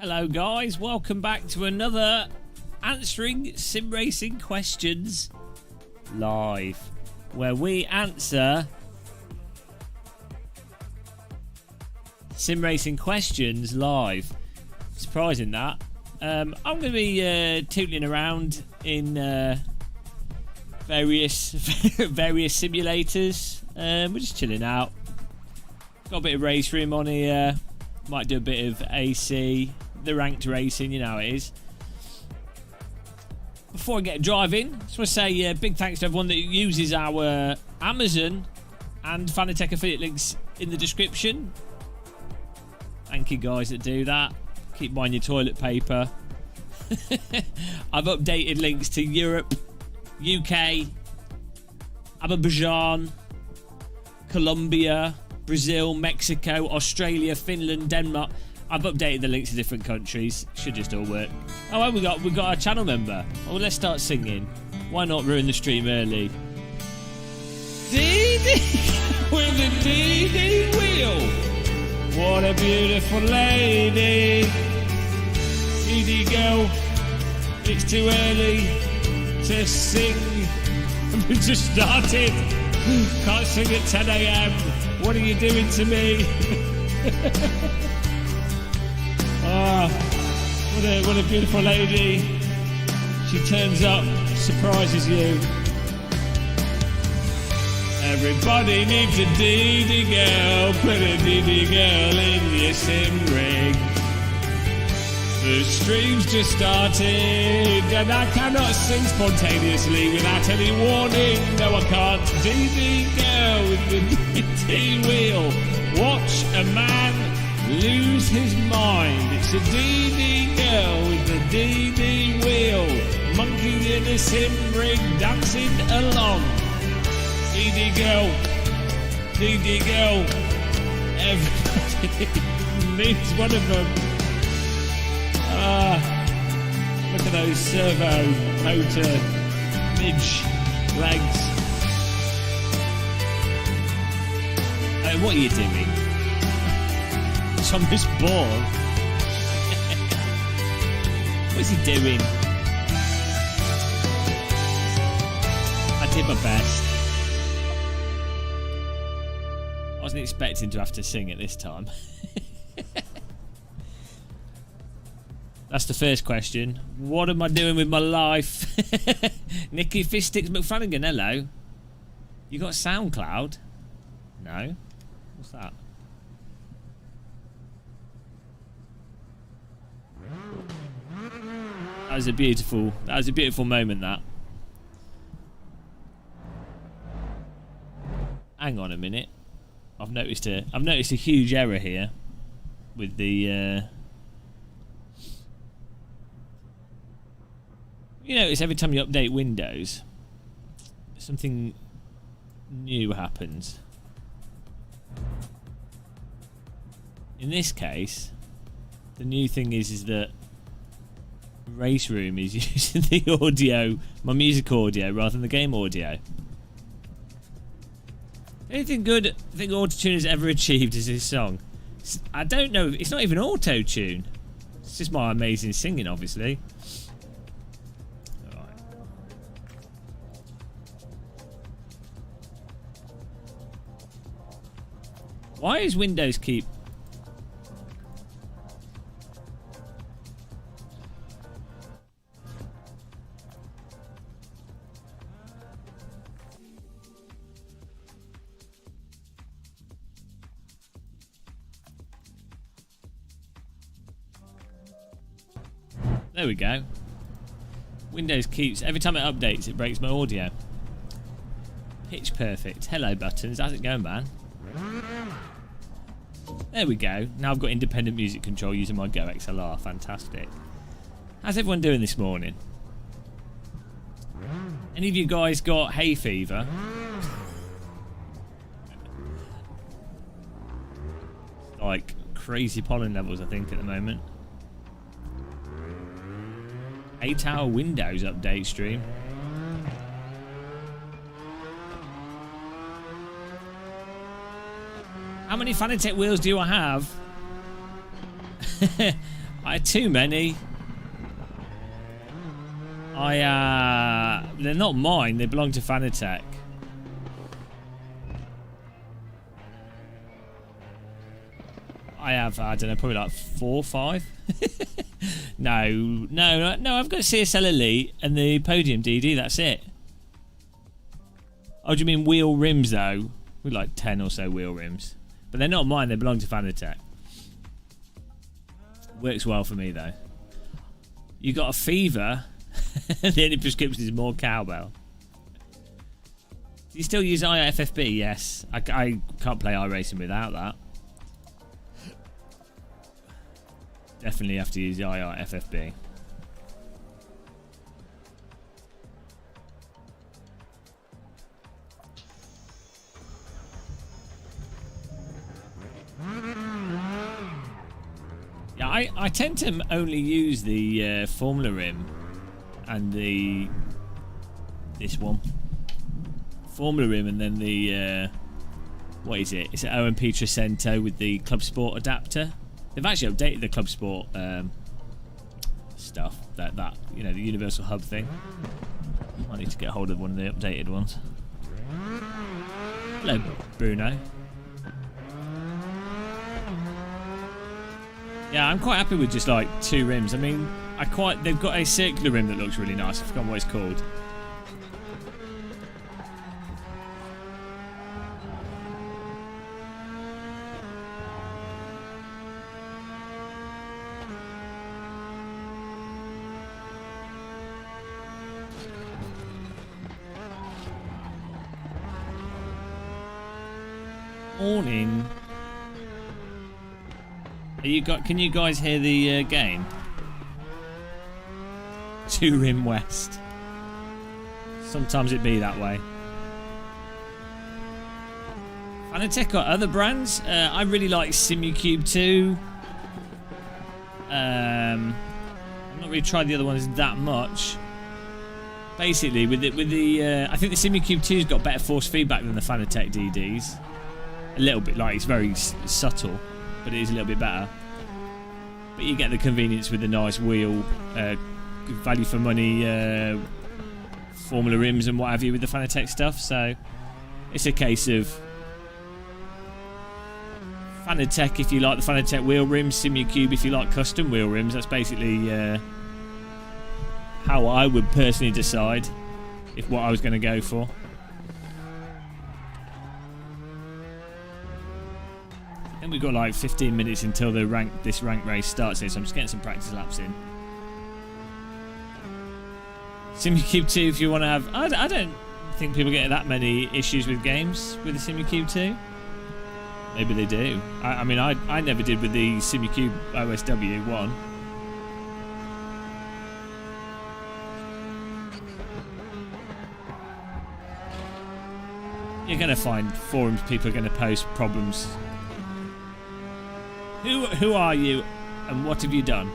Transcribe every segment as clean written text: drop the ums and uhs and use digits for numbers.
Hello guys, welcome back to another Answering Sim Racing Questions live, where we answer sim racing questions live. Surprising that. I'm going to be tootling around in various simulators. We're just chilling out. Got a bit of RaceRoom on here. Might do a bit of AC, the ranked racing, you know how it is. Before I get driving, just want to say big thanks to everyone that uses our Amazon and Fanatec affiliate links in the description. Thank you guys that do that. Keep buying your toilet paper. I've updated links to Europe, UK, Azerbaijan, Colombia, Brazil, Mexico, Australia, Finland, Denmark. I've updated the links to different countries. Should just all work. Oh, well, we got our channel member. Oh, let's start singing. Why not ruin the stream early? Dee with the DD wheel. What a beautiful lady. DD girl. It's too early to sing. We just started. Can't sing at 10 AM. What are you doing to me? Oh, what a beautiful lady. She turns up, surprises you. Everybody needs a DD girl. Put a DD girl in your sim rig. The stream's just started and I cannot sing spontaneously without any warning. No, I can't. DD girl with the DD wheel. Watch a man lose his mind. It's a DD girl with the DD wheel. Monkey in a sim rig dancing along. DD girl. DD girl. Everybody needs one of them. Look at those servo motor midge legs. What are you doing? I'm just bored. What's he doing? I did my best. I wasn't expecting to have to sing it this time. That's the first question. What am I doing with my life? Nicky Fisticks McFlanagan, hello. You got SoundCloud? No. What's that? That was a beautiful moment, that. Hang on a minute. I've noticed a huge error here with the you notice every time you update Windows, something new happens. In this case, the new thing is that RaceRoom is using the audio, my music audio, rather than the game audio. Anything good I think Autotune has ever achieved is this song. I don't know, it's not even auto-tune. It's just my amazing singing, obviously. Why is Windows keep... There we go. Windows keeps... Every time it updates, it breaks my audio. Pitch perfect. Hello, Buttons. How's it going, man? There we go. Now I've got independent music control using my Go XLR. Fantastic. How's everyone doing this morning? Any of you guys got hay fever? Like crazy pollen levels, I think, at the moment. 8-hour Windows update stream. How many Fanatec wheels do I have? I had too many. They're not mine. They belong to Fanatec. I have, I don't know, probably like 4 or 5. No, I've got CSL Elite and the Podium DD, that's it. Oh, do you mean wheel rims though? We've like 10 or so wheel rims. But they're not mine, they belong to Fanatec. Works well for me though. You got a fever? The only prescription is more cowbell. Do you still use IFFB? Yes. I can't play iRacing without that. Definitely have to use the IFFB. Yeah, I tend to only use the Formula Rim and this one. Formula Rim and then the what is it? It's an OMP Trecento with the Club Sport adapter. They've actually updated the Club Sport stuff, that you know, the Universal Hub thing. I need to get hold of one of the updated ones. Hello, Bruno. Yeah, I'm quite happy with just like 2 rims. I mean, they've got a circular rim that looks really nice. I forgot what it's called. Morning. Can you guys hear the game? 2 rim west. Sometimes it be that way. Fanatec got other brands. I really like Simucube 2. I've not really tried the other ones that much. Basically, with the I think the Simucube 2's got better force feedback than the Fanatec DDs. A little bit, like it's very subtle, but it is a little bit better. But you get the convenience with the nice wheel, value for money, Formula rims and what have you with the Fanatec stuff. So it's a case of Fanatec if you like the Fanatec wheel rims, Simucube if you like custom wheel rims. That's basically how I would personally decide if what I was going to go for. And we've got like 15 minutes until this rank race starts here, so I'm just getting some practice laps in. Simucube 2 if you want to have... I don't think people get that many issues with games with the Simucube 2. Maybe they do. I mean, I never did with the Simucube OSW 1. You're going to find forums people are going to post problems. Who are you and what have you done?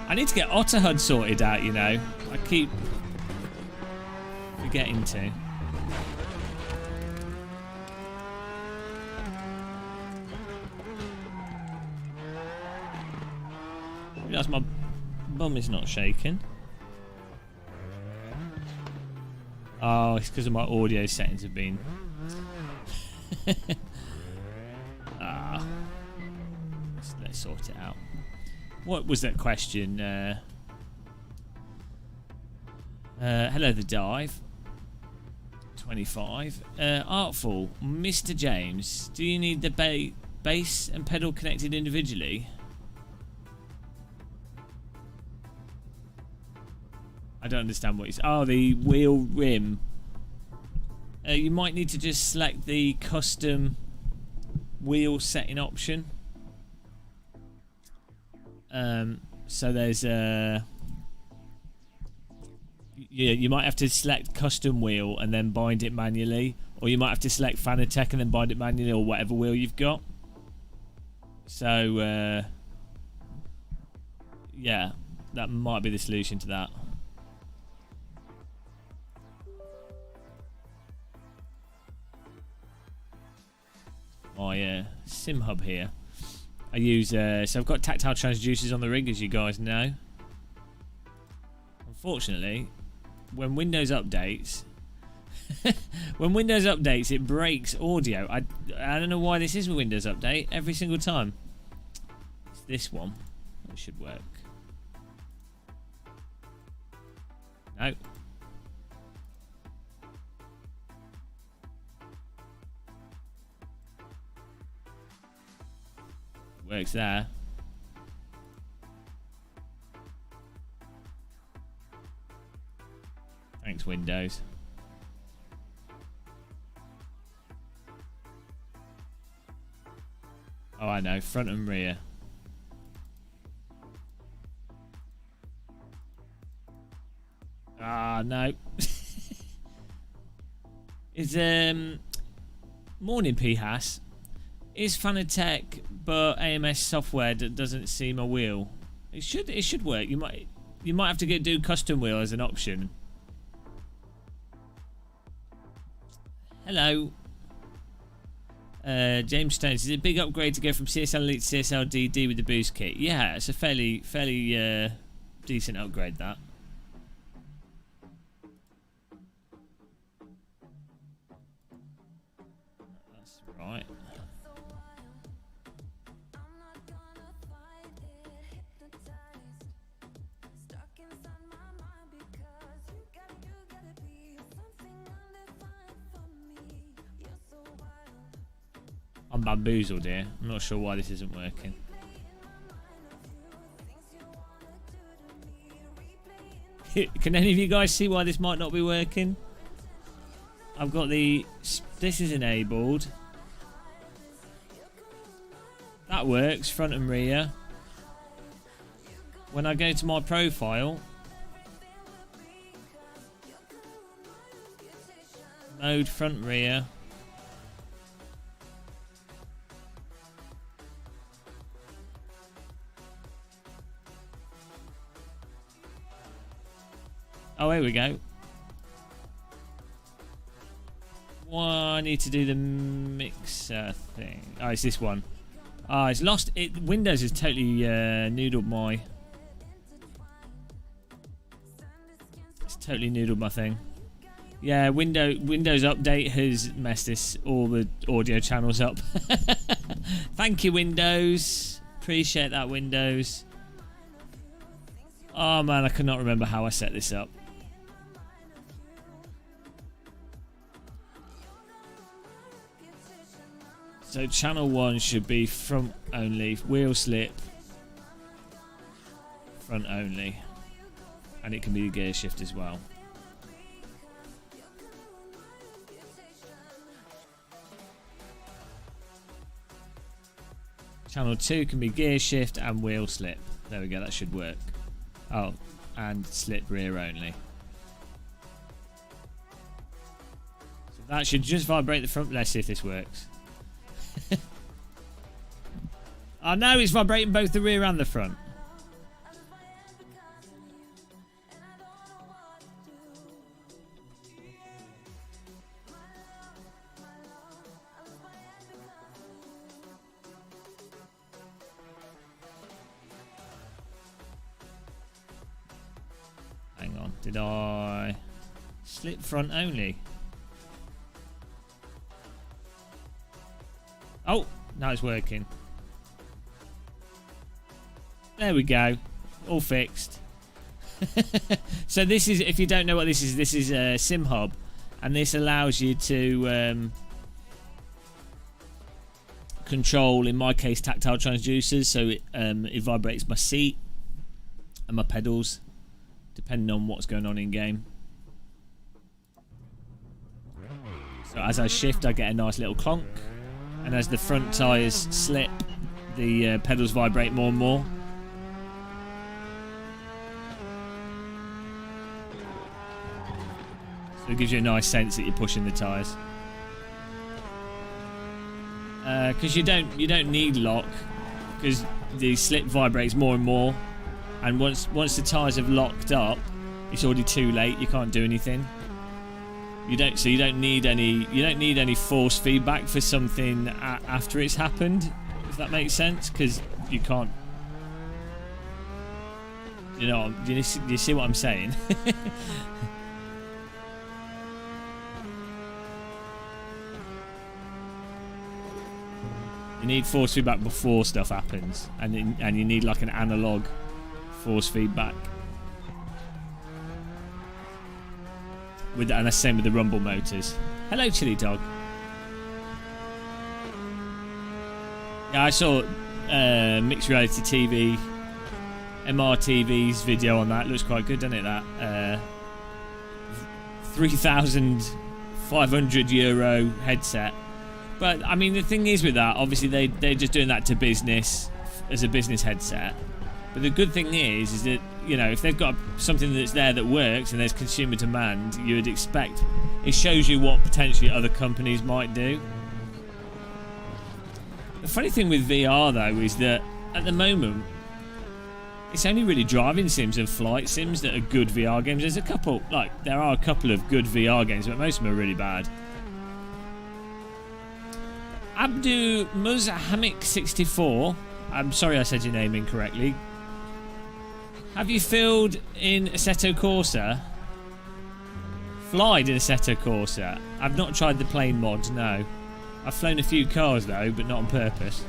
I need to get OtterHUD sorted out, you know. I keep forgetting to. That's my bum is not shaking. Oh, it's because of my audio settings have been... Let's sort it out. What was that question? Hello, the dive. 25. Artful. Mr. James, do you need the bass and pedal connected individually? I don't understand what he's... Oh, the wheel rim. You might need to just select the custom wheel setting option. So there's yeah, you might have to select custom wheel and then bind it manually, or you might have to select Fanatec and then bind it manually, or whatever wheel you've got. So yeah, that might be the solution to that. My SimHub here. I use so I've got tactile transducers on the rig, as you guys know. Unfortunately, when Windows updates, it breaks audio. I don't know why this is a Windows update every single time. It's this one. It should work. No. Works there. Thanks, Windows. Oh, I know. Front and rear. Ah, no. Is morning PHAS. Is fanatec, but AMS software that doesn't seem a wheel. It should work. You might have to do custom wheel as an option. Hello. James Stones, is it a big upgrade to go from CSL Elite to CSLD with the boost kit? Yeah, it's a fairly decent upgrade, that. That's right. I'm bamboozled here. I'm not sure why this isn't working. Can any of you guys see why this might not be working? I've got this is enabled. That works, front and rear. When I go to my profile, mode front rear. Oh, here we go. I need to do the mixer thing. Oh, it's this one. Oh, it's lost. Windows has totally noodled my... It's totally noodled my thing. Yeah, Windows Update has messed all the audio channels up. Thank you, Windows. Appreciate that, Windows. Oh, man, I cannot remember how I set this up. So channel 1 should be front only, wheel slip, front only, and it can be a gear shift as well. Channel 2 can be gear shift and wheel slip. There we go, that should work. Oh, and slip rear only. So that should just vibrate the front. Let's see if this works. Oh no, it's vibrating both the rear and the front. Hang on, did I slip front only? Oh, now it's working. There we go, all fixed. So this is, if you don't know what this is SimHub, and this allows you to control, in my case, tactile transducers. So it vibrates my seat and my pedals, depending on what's going on in game. So as I shift, I get a nice little clonk, and as the front tyres slip, the pedals vibrate more and more. So it gives you a nice sense that you're pushing the tyres. Because you don't need lock, because the slip vibrates more and more, and once the tyres have locked up, it's already too late. You can't do anything. You don't need any force feedback for something after it's happened. if that makes sense, because you can't. You know, do you see what I'm saying? You need force feedback before stuff happens, and you need like an analog force feedback. And that's the same with the rumble motors. Hello, Chili Dog. Yeah, I saw Mixed Reality TV, MRTV's video on that. Looks quite good, doesn't it? That €3,500 headset. But I mean, the thing is with that, obviously they're just doing that to business as a business headset. But the good thing is that, you know, if they've got something that's there that works and there's consumer demand, you would expect it shows you what potentially other companies might do. The funny thing with VR though is that at the moment it's only really driving sims and flight sims that are good VR games. There are a couple of good VR games, but most of them are really bad. Abdu Muzhamik 64. I'm sorry I said your name incorrectly. Have you filled in Assetto Corsa? Flied in Assetto Corsa? I've not tried the plane mod, no. I've flown a few cars though, but not on purpose.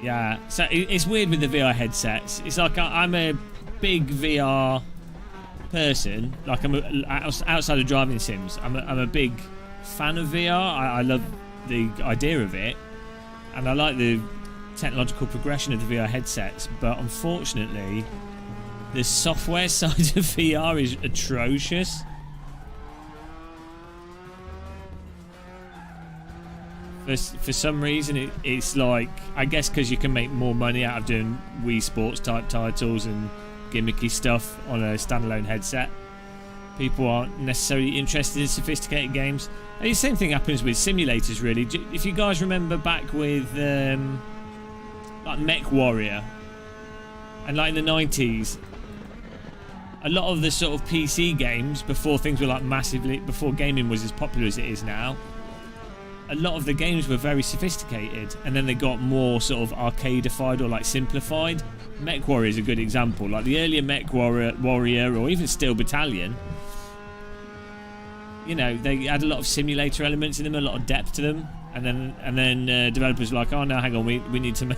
Yeah, so it's weird with the VR headsets. It's like I'm a big VR person. Like outside of driving sims, I'm a big fan of VR. I love the idea of it, and I like the technological progression of the VR headsets. But unfortunately, the software side of VR is atrocious. For some reason, it's like, I guess because you can make more money out of doing Wii Sports type titles and gimmicky stuff on a standalone headset. People aren't necessarily interested in sophisticated games. And the same thing happens with simulators, really. If you guys remember back with like Mech Warrior, and like in the 90s, a lot of the sort of PC games before things were like before gaming was as popular as it is now, a lot of the games were very sophisticated, and then they got more sort of arcadified or like simplified. Mech Warrior is a good example. Like the earlier Mech Warrior or even Steel Battalion, you know, they had a lot of simulator elements in them, a lot of depth to them, and then developers were like, oh no, hang on, we need to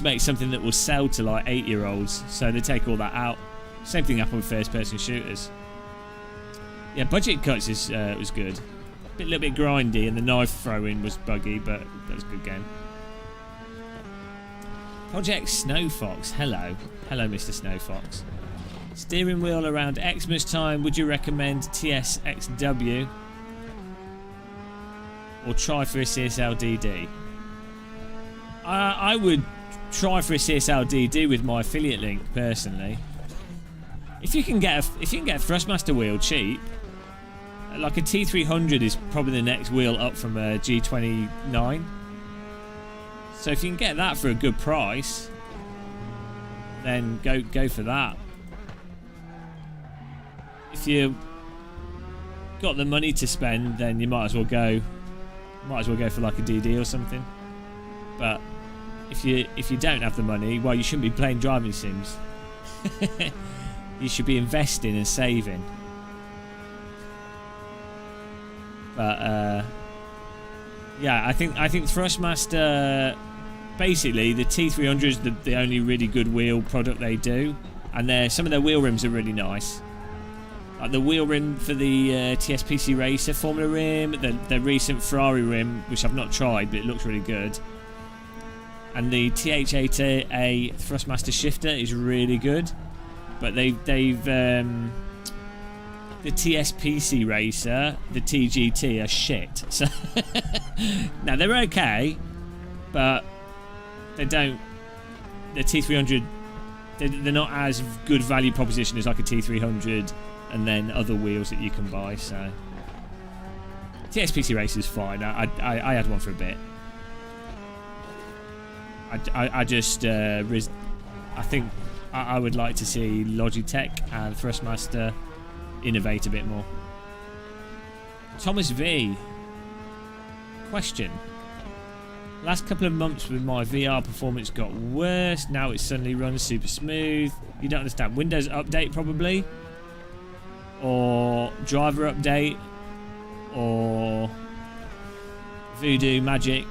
make something that will sell to like 8-year-olds, so they take all that out. Same thing happened with first-person shooters. Yeah, Budget Cuts was good. A little bit grindy, and the knife throwing was buggy, but that was a good game. Project Snowfox, hello. Hello, Mr. Snowfox. Steering wheel around Xmas time, would you recommend TSXW? Or try for a CSLDD? I would try for a CSLDD with my affiliate link, personally. If you can get a Thrustmaster wheel cheap, like a T300 is probably the next wheel up from a G29. So if you can get that for a good price, then go for that. If you got the money to spend, then you might as well go for like a DD or something. But if you don't have the money, well, you shouldn't be playing driving sims. You should be investing and saving. But yeah, I think Thrustmaster, basically the T300 is the only really good wheel product they do, and some of their wheel rims are really nice. Like the wheel rim for the TSPC Racer Formula rim, the recent Ferrari rim, which I've not tried, but it looks really good. And the TH8A Thrustmaster shifter is really good, but they've the TSPC Racer, the TGT are shit. So now they're okay, but they don't. The T300, they're not as good value proposition as like a T300, and then other wheels that you can buy. So TSPC Racer is fine. I had one for a bit. I think I would like to see Logitech and Thrustmaster innovate a bit more. Thomas V. Question. Last couple of months with my VR performance got worse. Now it suddenly runs super smooth. You don't understand. Windows update probably. Or driver update. Or voodoo magic.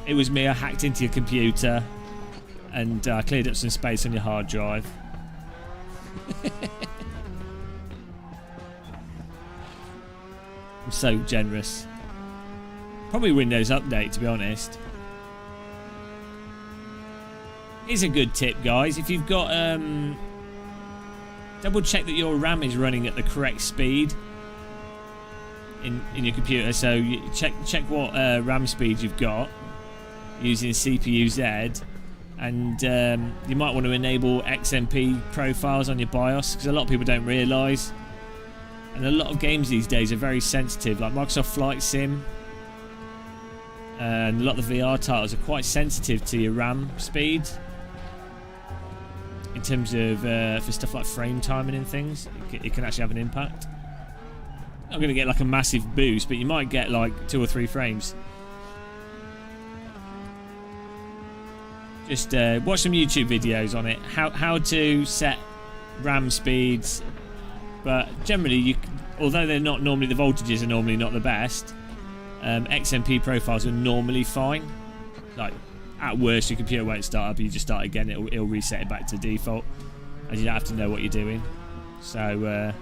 It was me. I hacked into your computer and cleared up some space on your hard drive. I'm so generous. Probably Windows Update, to be honest. Here's a good tip, guys. If you've got... double check that your RAM is running at the correct speed in your computer. So you check what RAM speed you've got using CPU-Z. And you might want to enable XMP profiles on your BIOS, because a lot of people don't realise. And a lot of games these days are very sensitive, like Microsoft Flight Sim. And a lot of the VR titles are quite sensitive to your RAM speed. In terms of, for stuff like frame timing and things, it can actually have an impact. Not going to get like a massive boost, but you might get like 2 or 3 frames. Just watch some YouTube videos on it, how to set RAM speeds. But generally, although they're not normally, the voltages are normally not the best, XMP profiles are normally fine. Like, at worst, your computer won't start up, you just start again, it'll reset it back to default, and you don't have to know what you're doing. So,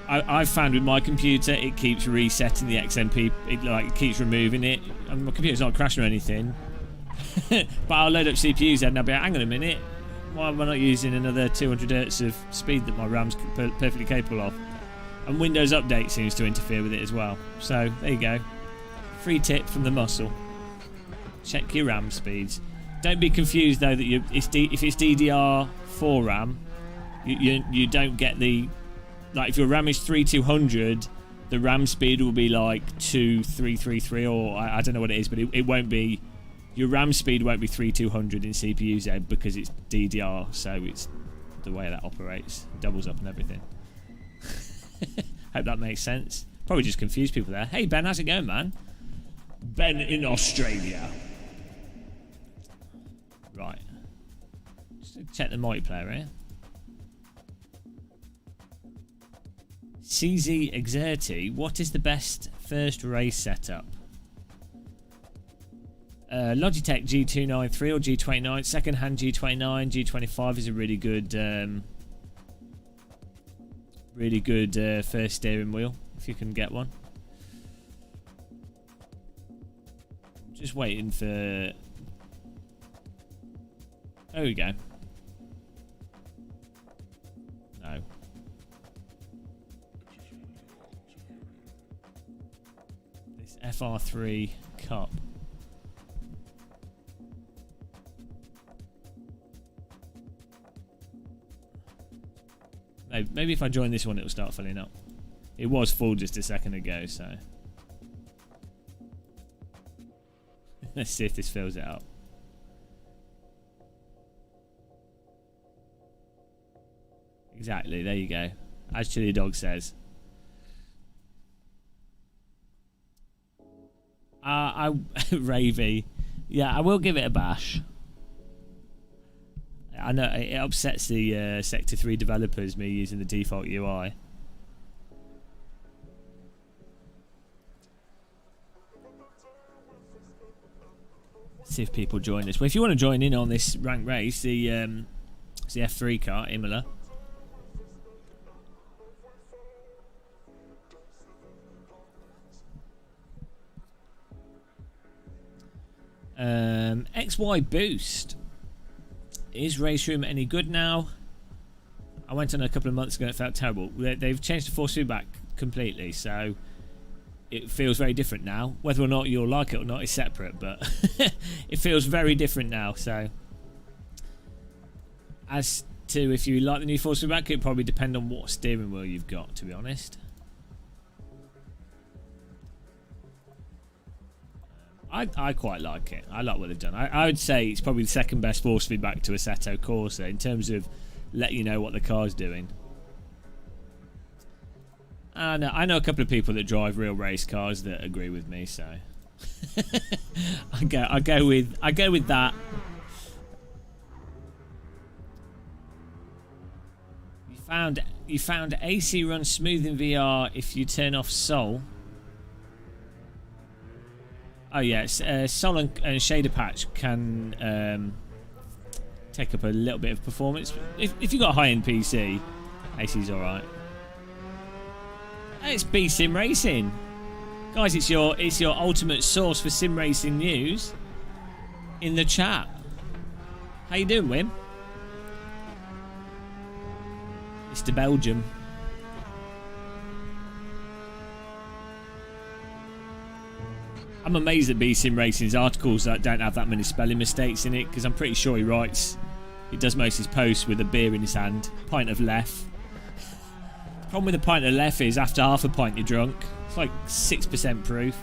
I've found with my computer, it keeps resetting the XMP, it keeps removing it. I mean, my computer's not crashing or anything, but I'll load up CPUs and I'll be like, hang on a minute, why am I not using another 200 Hz of speed that my RAM's perfectly capable of? And Windows Update seems to interfere with it as well. So, there you go. Free tip from the muscle. Check your RAM speeds. Don't be confused though that if it's DDR4 RAM, you don't get the... Like, if your RAM is 3200, the RAM speed will be like 2333, or I don't know what it is, but it won't be... Your RAM speed won't be 3200 in CPU-Z because it's DDR, so it's the way that operates. It doubles up and everything. Hope that makes sense. Probably just confused people there. Hey Ben, how's it going, man? Ben in Australia. Right. Just check the multiplayer here. CZ Exerti, what is the best first race setup? Logitech G293 or G29, second-hand G29, G25 is a really good first steering wheel, if you can get one. Just waiting for... There we go. No. This FR3 Cup. Maybe if I join this one, it'll start filling up. It was full just a second ago, so... Let's see if this fills it up. Exactly, there you go. As Chili Dog says. Ravy. Yeah, I will give it a bash. I know it upsets the Sector 3 developers, me using the default UI. Let's see if people join us. Well, if you want to join in on this ranked race, the F3 car, Imola. XY Boost. Is RaceRoom any good now? I went on a couple of months ago and it felt terrible. They've changed the force feedback completely, so it feels very different now. Whether or not you'll like it or not is separate, but it feels very different now. So, as to if you like the new force feedback, it'll probably depend on what steering wheel you've got, to be honest. I quite like it. I like what they've done. I would say it's probably the second best force feedback to Assetto Corsa in terms of letting you know what the car's doing. I know a couple of people that drive real race cars that agree with me, so I go with that. You found AC runs smooth in VR if you turn off Sol. Oh yeah, Sol and shader patch can take up a little bit of performance. If you got a high-end PC, AC's all right. It's SimRacing, guys. It's your ultimate source for sim racing news. In the chat, how you doing, Wim? Mr. Belgium. I'm amazed at SimRacing's articles that don't have that many spelling mistakes in it, because I'm pretty sure he does most of his posts with a beer in his hand, pint of left. The problem with a pint of left is after half a pint you're drunk. It's like 6% proof.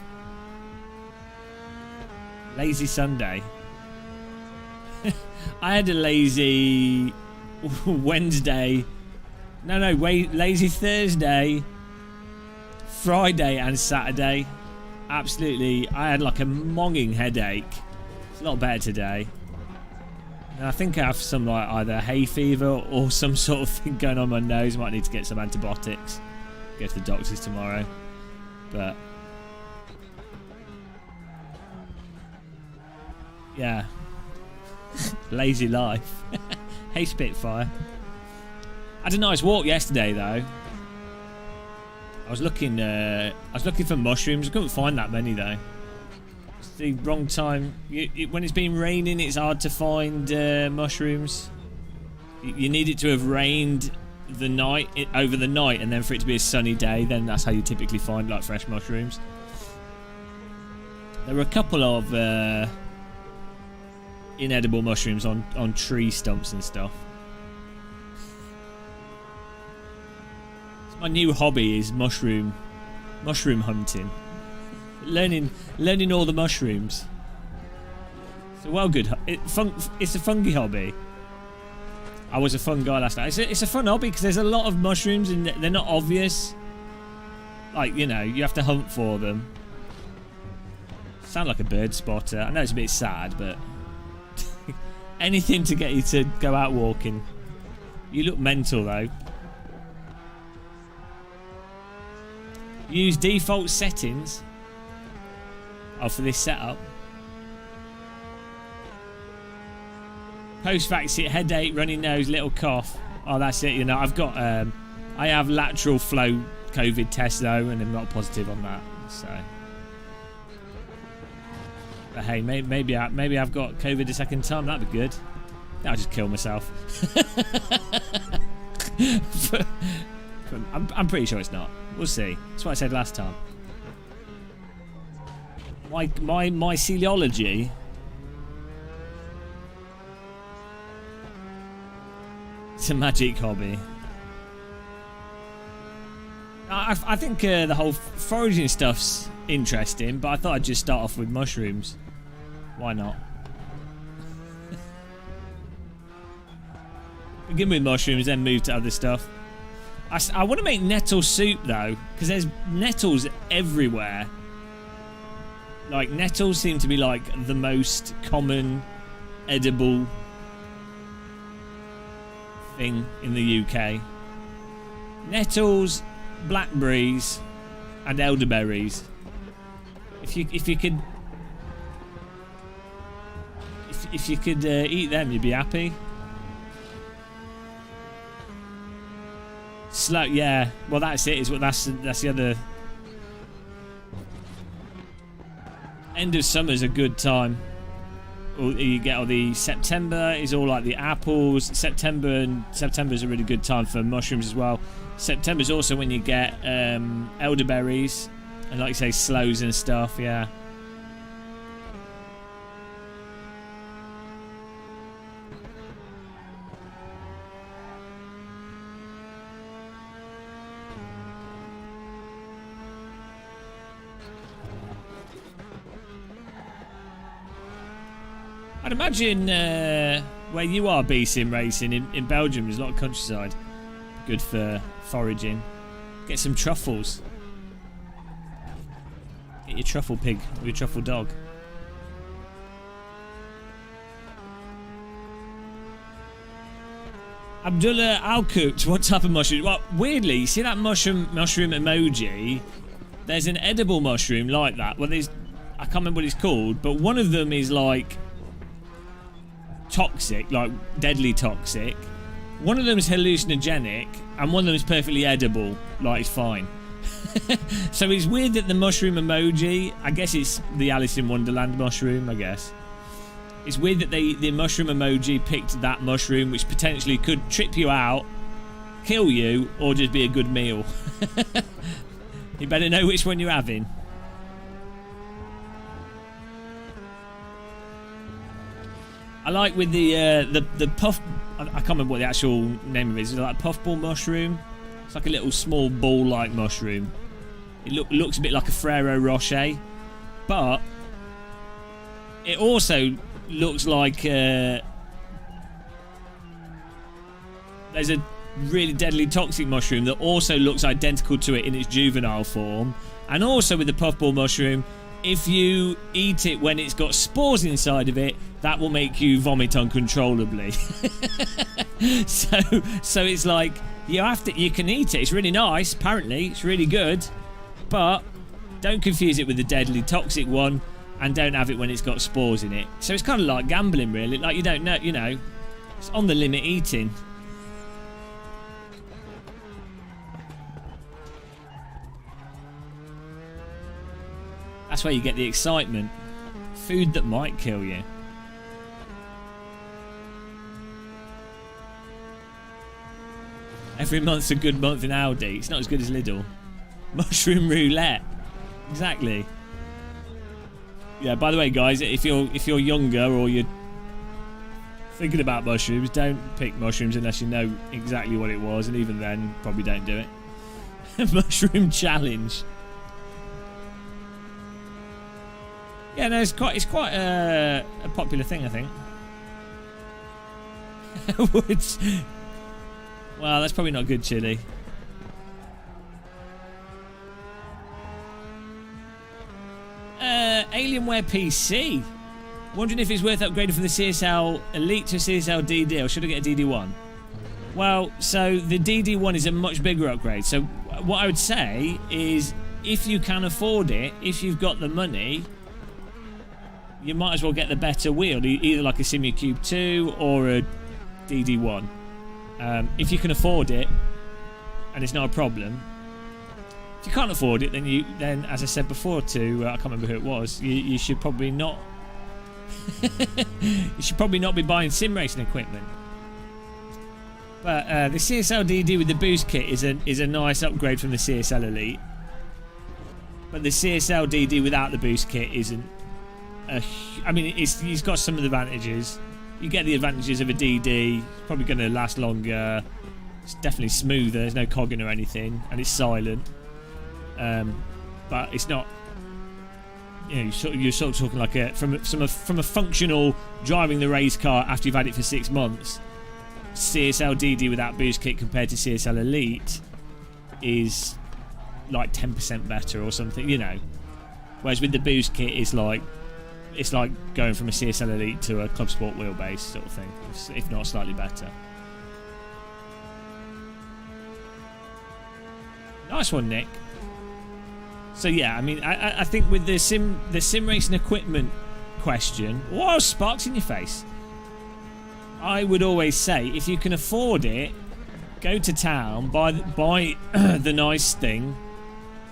Lazy Sunday. I had a lazy Wednesday. No, wait, lazy Thursday, Friday and Saturday. Absolutely, I had like a monging headache. It's a lot better today. And I think I have some like either hay fever or some sort of thing going on my nose. Might need to get some antibiotics. Go to the doctors tomorrow. But yeah, lazy life. Hey Spitfire. I had a nice walk yesterday though. I was looking for mushrooms. I couldn't find that many though. It's the wrong time. When it's been raining, it's hard to find mushrooms. You need it to have rained over the night, and then for it to be a sunny day. Then that's how you typically find like fresh mushrooms. There were a couple of inedible mushrooms on tree stumps and stuff. My new hobby is mushroom hunting. Learning all the mushrooms. It's a well good. It's a fungi hobby. I was a fun guy last night. It's a fun hobby because there's a lot of mushrooms and they're not obvious. Like, you know, you have to hunt for them. Sound like a bird spotter. I know it's a bit sad, but anything to get you to go out walking. You look mental though. Use default settings. Oh, for this setup. Post-vaccine headache, runny nose, little cough. Oh, that's it. You know, I've got. I have lateral flow COVID test though, and I'm not positive on that. So, but hey, maybe I've got COVID a second time. That'd be good. I'll just kill myself. I'm pretty sure it's not. We'll see. That's what I said last time. My myceliology. It's a magic hobby. I think the whole foraging stuff's interesting, but I thought I'd just start off with mushrooms. Why not? Begin with mushrooms, then move to other stuff. I want to make nettle soup though, because there's nettles everywhere. Like, nettles seem to be like the most common edible thing in the UK. Nettles, blackberries, and elderberries. If you could eat them, you'd be happy. Slow, yeah. Well, that's it. That's the other. End of summer's a good time. You get all the September is all like the apples. September's a really good time for mushrooms as well. September's also when you get elderberries and, like you say, sloes and stuff. Yeah. I'd imagine where you are, SimRacing in Belgium, there's a lot of countryside. Good for foraging. Get some truffles. Get your truffle pig or your truffle dog. Abdullah Al-Cooked, what type of mushroom? Well, weirdly, you see that mushroom emoji? There's an edible mushroom like that. Well, there's, I can't remember what it's called, but one of them is like toxic, like deadly toxic. One of them is hallucinogenic, and one of them is perfectly edible, like it's fine. So it's weird that the mushroom emoji, I guess it's the Alice in Wonderland mushroom, I guess. It's weird that the mushroom emoji picked that mushroom, which potentially could trip you out, kill you, or just be a good meal. You better know which one you're having. I like with the puff. I can't remember what the actual name of it is. It's like a puffball mushroom. It's like a little small ball-like mushroom. It looks a bit like a Ferrero Rocher, but it also looks like there's a really deadly toxic mushroom that also looks identical to it in its juvenile form. And also with the puffball mushroom, if you eat it when it's got spores inside of it, that will make you vomit uncontrollably. so it's like you can eat it. It's really nice, apparently. It's really good. But don't confuse it with the deadly toxic one, and don't have it when it's got spores in it. So it's kind of like gambling, really. Like, you don't know, you know, it's on the limit eating. That's where you get the excitement. Food that might kill you. Every month's a good month in Aldi. It's not as good as Lidl. Mushroom roulette. Exactly. Yeah, by the way, guys, if you're younger or you're thinking about mushrooms, don't pick mushrooms unless you know exactly what it was, and even then, probably don't do it. Mushroom challenge. Yeah, no, it's quite a popular thing, I think. Which, well, that's probably not good chili. Alienware PC. Wondering if it's worth upgrading from the CSL Elite to CSL DD, or should I get a DD1? Well, so the DD1 is a much bigger upgrade. So what I would say is, if you can afford it, if you've got the money, you might as well get the better wheel, either like a SimRacing 2 or a DD1. If you can afford it, and it's not a problem. If you can't afford it, then as I said before to I can't remember who it was, you should probably not. You should probably not be buying sim racing equipment. But the CSL DD with the boost kit is a nice upgrade from the CSL Elite. But the CSL DD without the boost kit isn't. I mean, it's got some of the advantages. You get the advantages of a DD. It's probably going to last longer. It's definitely smoother. There's no cogging or anything, and it's silent. But it's not. You know, you're sort of talking like from a functional driving the race car after you've had it for 6 months. CSL DD without boost kit compared to CSL Elite is like 10% better or something, you know. Whereas with the boost kit, it's like going from a CSL Elite to a Club Sport wheelbase sort of thing, if not slightly better. Nice one, Nick. So yeah, I mean, I think with the sim racing equipment question, what sparks in your face? I would always say, if you can afford it, go to town, buy the nice thing,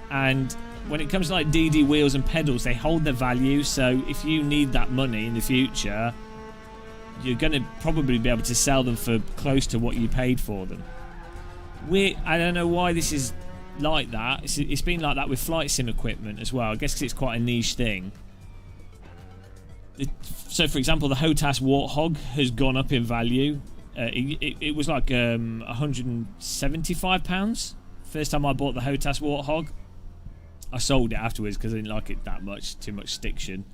and when it comes to like DD wheels and pedals, they hold their value. So if you need that money in the future, you're going to probably be able to sell them for close to what you paid for them. I don't know why this is like that. It's been like that with flight sim equipment as well. I guess because it's quite a niche thing. So for example, the HOTAS Warthog has gone up in value. It was like £175 first time I bought the HOTAS Warthog. I sold it afterwards because I didn't like it that much, too much stiction.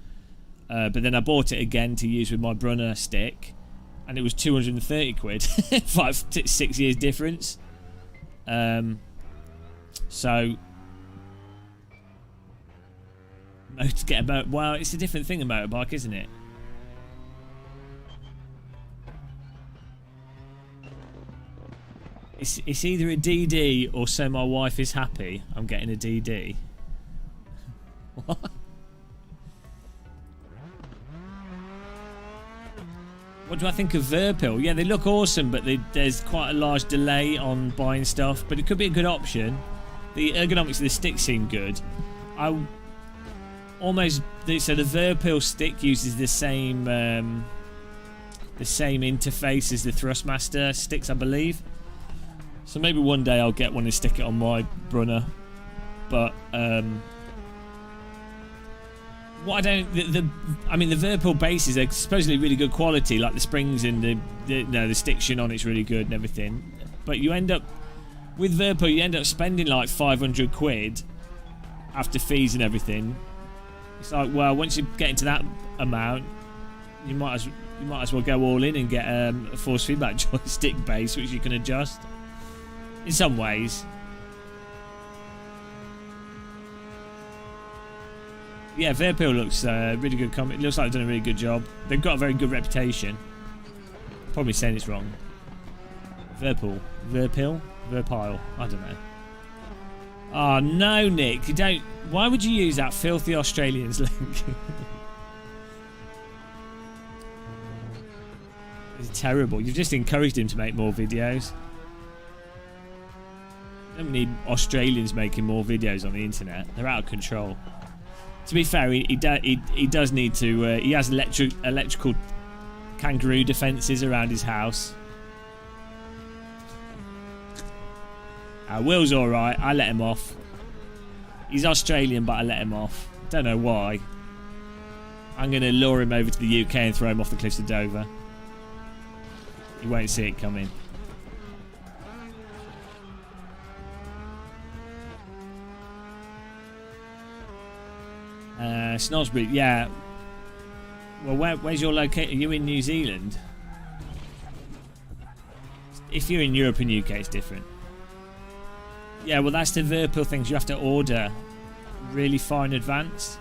But then I bought it again to use with my Brunner stick, and it was 230 quid. 6 years difference. So, to get a motor, well, it's a different thing, a motorbike, isn't it? It's either a DD or so my wife is happy I'm getting a DD. What? What do I think of Verpil? Yeah, they look awesome, but there's quite a large delay on buying stuff. But it could be a good option. The ergonomics of the stick seem good. So the Verpil stick uses the same interface as the Thrustmaster sticks, I believe. So maybe one day I'll get one and stick it on my Brunner. But what I mean, the Verpil bases are supposedly really good quality, like the springs and the stiction on it's really good and everything. But you end up with Verpil, you end up spending like 500 quid after fees and everything. It's like, well, once you get into that amount, you might as well go all in and get a force feedback joystick base, which you can adjust in some ways. Yeah, Verpil looks really good. It looks like they've done a really good job. They've got a very good reputation. Probably saying it's wrong. Verpil, I don't know. Oh no, Nick, you don't. Why would you use that filthy Australians link? It's terrible. You've just encouraged him to make more videos. You don't need Australians making more videos on the internet. They're out of control. To be fair, he does need to. He has electrical kangaroo defences around his house. Will's alright. I let him off. He's Australian, but I let him off. Don't know why. I'm going to lure him over to the UK and throw him off the cliffs of Dover. He won't see it coming. Snosbury, yeah. Well, where's your location? Are you in New Zealand? If you're in Europe and UK, it's different. Yeah, well, that's the Verpil things you have to order really far in advance.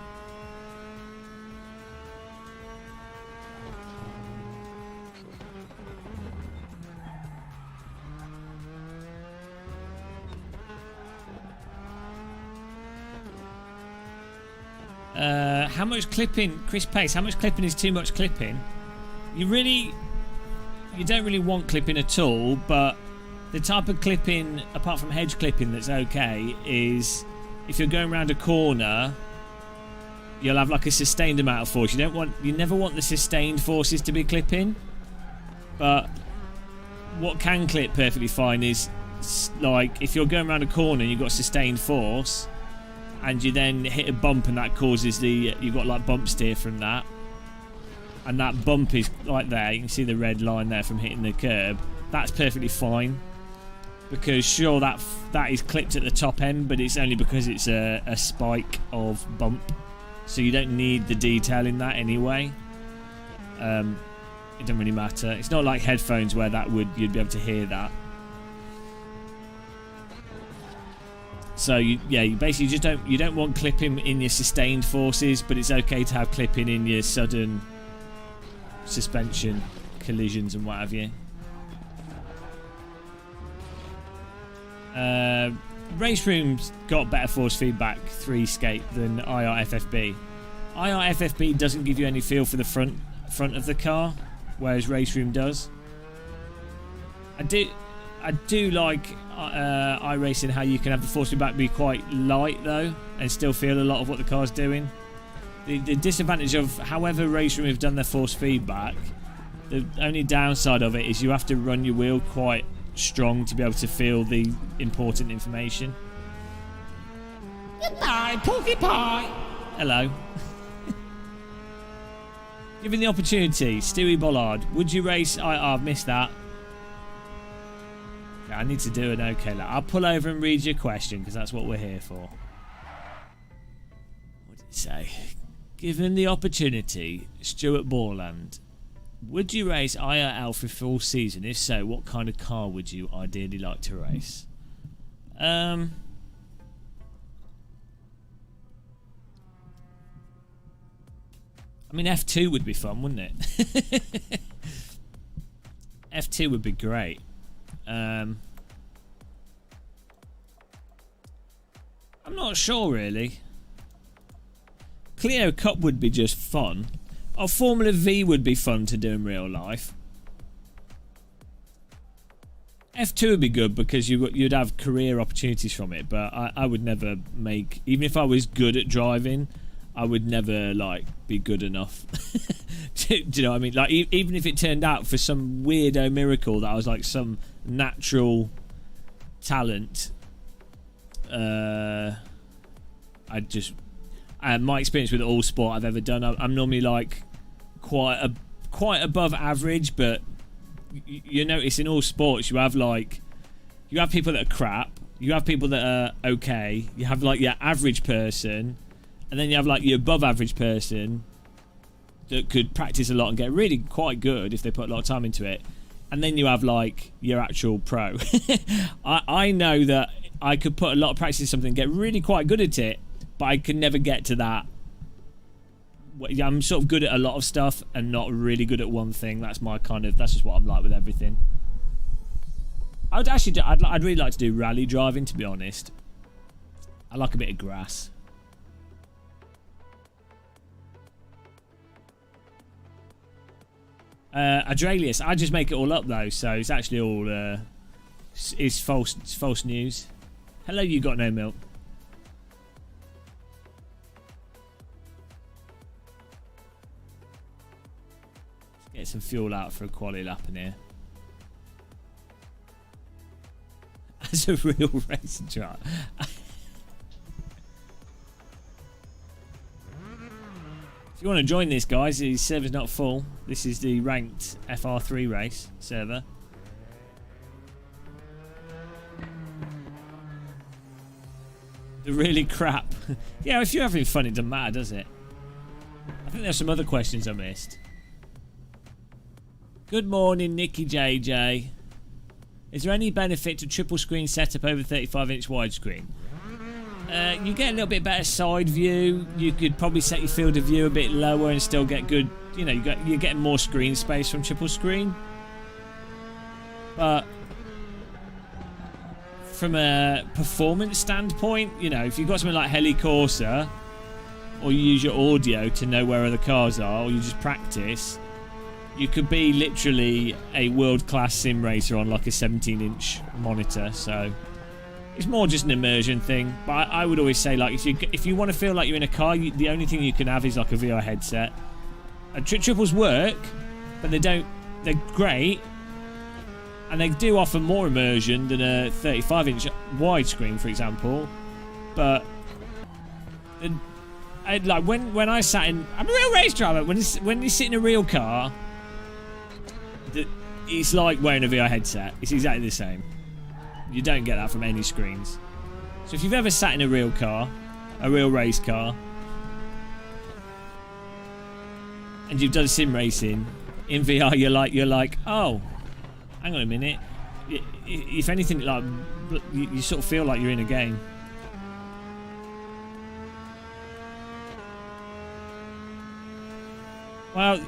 How much clipping, Chris Pace? How much clipping is too much clipping? You don't really want clipping at all, but the type of clipping, apart from hedge clipping, that's okay is if you're going around a corner, you'll have like a sustained amount of force. You never want the sustained forces to be clipping, but what can clip perfectly fine is like if you're going around a corner and you've got sustained force, and you then hit a bump and that causes you've got like bump steer from that, and that bump is like there, you can see the red line there from hitting the curb. That's perfectly fine, because sure that is clipped at the top end, but it's only because it's a spike of bump, so you don't need the detail in that anyway. It doesn't really matter. It's not like headphones where you'd be able to hear that. So you basically just don't want clipping in your sustained forces, but it's okay to have clipping in your sudden suspension collisions and what have you. RaceRoom's got better force feedback 3 skate than IRFFB. IRFFB doesn't give you any feel for the front of the car, whereas RaceRoom does. I do like iRacing how you can have the force feedback be quite light though and still feel a lot of what the car's doing. The disadvantage of however RaceRoom have done their force feedback, the only downside of it is you have to run your wheel quite strong to be able to feel the important information. Goodbye, Porky Pie. Hello. Given the opportunity, Stewie Bollard, would you race? I've missed that. I need to do an okay. I'll pull over and read your question because that's what we're here for. What did it say? Given the opportunity, Stuart Borland, would you race IRL for full season? If so, what kind of car would you ideally like to race? I mean, F2 would be fun, wouldn't it? F2 would be great. I'm not sure, really. Clio Cup would be just fun. Oh, Formula V would be fun to do in real life. F2 would be good because you'd have career opportunities from it, but I would never make... Even if I was good at driving, I would never, like, be good enough. Do you know what I mean? Like, even if it turned out for some weirdo miracle that I was, like, some natural talent, I'd just... my experience with all sport I've ever done, I'm normally, like, quite above average, but... You notice in all sports you have people that are crap, you have people that are okay, you have like your average person, and then you have like your above average person that could practice a lot and get really quite good if they put a lot of time into it, and then you have like your actual pro. I know that I could put a lot of practice into something and get really quite good at it, but I could never get to that. I'm sort of good at a lot of stuff and not really good at one thing. That's just what I'm like with everything. I'd really like to do rally driving, to be honest. I like a bit of grass. Adralius, I just make it all up though, so it's actually all it's false news. Hello, you got no milk. Get some fuel out for a quality lap in here. As a real racing driver. If you want to join this, guys, the server's not full. This is the ranked FR3 race server. The really crap. Yeah, if you're having fun, it doesn't matter, does it? I think there's some other questions I missed. Good morning, Nicky JJ. Is there any benefit to triple screen setup over 35-inch widescreen? You get a little bit better side view. You could probably set your field of view a bit lower and still get good. You know, you're getting more screen space from triple screen. But from a performance standpoint, you know, if you've got something like Helicorsa, or you use your audio to know where other cars are, or you just practice. You could be literally a world-class sim racer on like a 17-inch monitor, so it's more just an immersion thing. But I would always say, like, if you want to feel like you're in a car, the only thing you can have is like a VR headset. Triples work, but they're great, and they do offer more immersion than a 35-inch widescreen, for example. But like when I sat in, I'm a real race driver. When you sit in a real car. It's like wearing a VR headset. It's exactly the same. You don't get that from any screens. So if you've ever sat in a real car, a real race car, and you've done sim racing in VR, you're like, oh, hang on a minute. If anything, like you sort of feel like you're in a game. Well.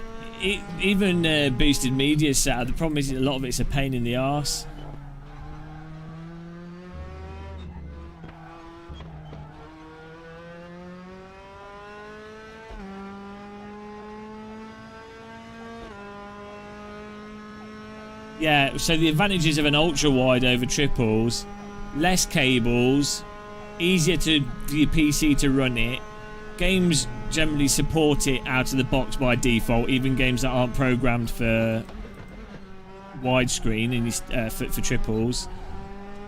Even boosted media setup, the problem is a lot of it's a pain in the arse. Yeah, so the advantages of an ultra wide over triples, less cables, easier for your PC to run it. Games generally support it out of the box by default, even games that aren't programmed for widescreen and for triples.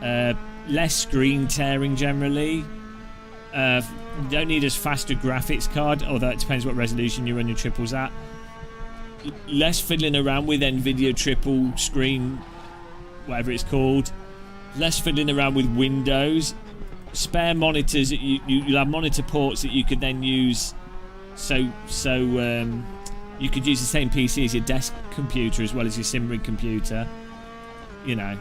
Less screen tearing generally. You don't need as fast a graphics card, although it depends what resolution you run your triples at. Less fiddling around with NVIDIA triple screen, whatever it's called. Less fiddling around with Windows. Spare monitors that you'll have monitor ports that you could then use. So you could use the same PC as your desk computer as well as your sim rig computer. You know.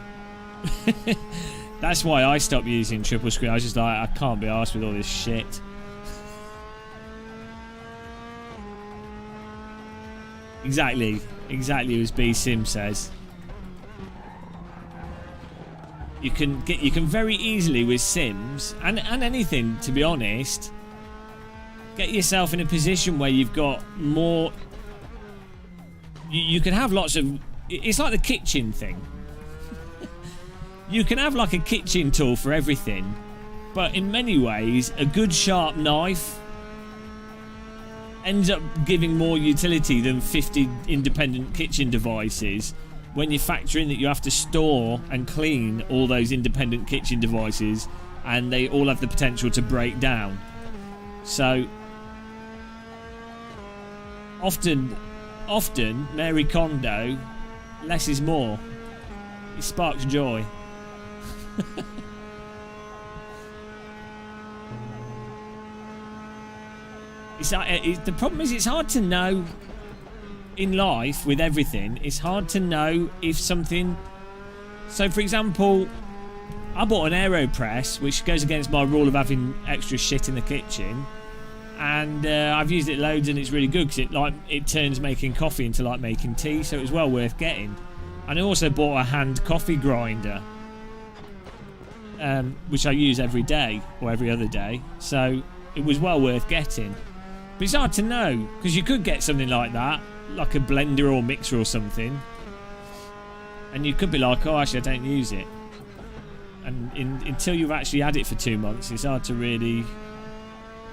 That's why I stopped using triple screen. I was just like, I can't be arsed with all this shit. Exactly as B Sim says. You can very easily with Sims and anything, to be honest, get yourself in a position where you've got more. You can have lots of. It's like the kitchen thing. You can have like a kitchen tool for everything, but in many ways, a good sharp knife ends up giving more utility than 50 independent kitchen devices when you factor in that you have to store and clean all those independent kitchen devices and they all have the potential to break down. So often Mary Kondo, less is more. It sparks joy. The problem is it's hard to know in life with everything. It's hard to know if something. So, for example, I bought an AeroPress, which goes against my rule of having extra shit in the kitchen, and I've used it loads, and it's really good because it turns making coffee into like making tea. So it was well worth getting. And I also bought a hand coffee grinder, which I use every day or every other day. So it was well worth getting. But it's hard to know, because you could get something like that, like a blender or mixer or something, and you could be like, oh, actually, I don't use it. And until you've actually had it for 2 months, it's hard to really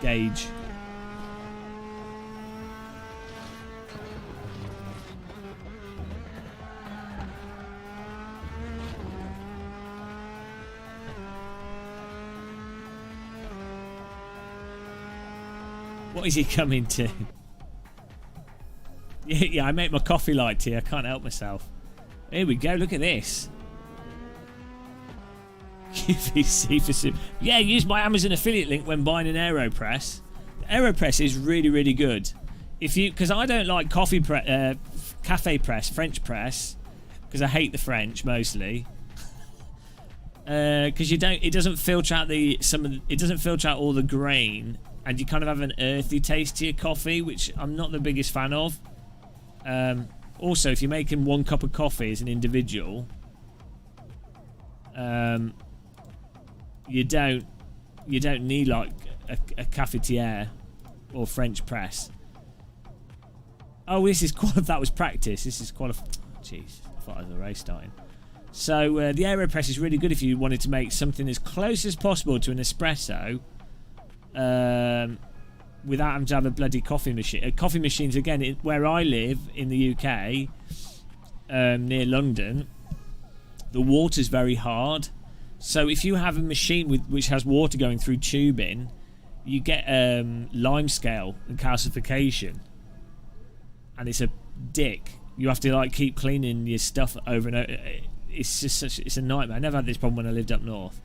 gauge. What is he coming to? Yeah, I make my coffee like tea. I can't help myself. Here we go. Look at this. QVC for Sim. Yeah, use my Amazon affiliate link when buying an AeroPress. The AeroPress is really, really good. Because I don't like cafe press, French press, because I hate the French mostly. Because it doesn't filter out it doesn't filter out all the grain. And you kind of have an earthy taste to your coffee, which I'm not the biggest fan of. Also, if you're making 1 cup of coffee as an individual, you don't need like a cafetiere or French press. Oh, that was practice. This is qualified. Jeez, I thought I was a race starting. So the AeroPress is really good if you wanted to make something as close as possible to an espresso. Without having to have a bloody coffee machine. Coffee machines, again, where I live in the UK, near London, the water's very hard. So if you have a machine which has water going through tubing, you get limescale and calcification, and it's a dick. You have to like keep cleaning your stuff over and over. It's just it's a nightmare. I never had this problem when I lived up north.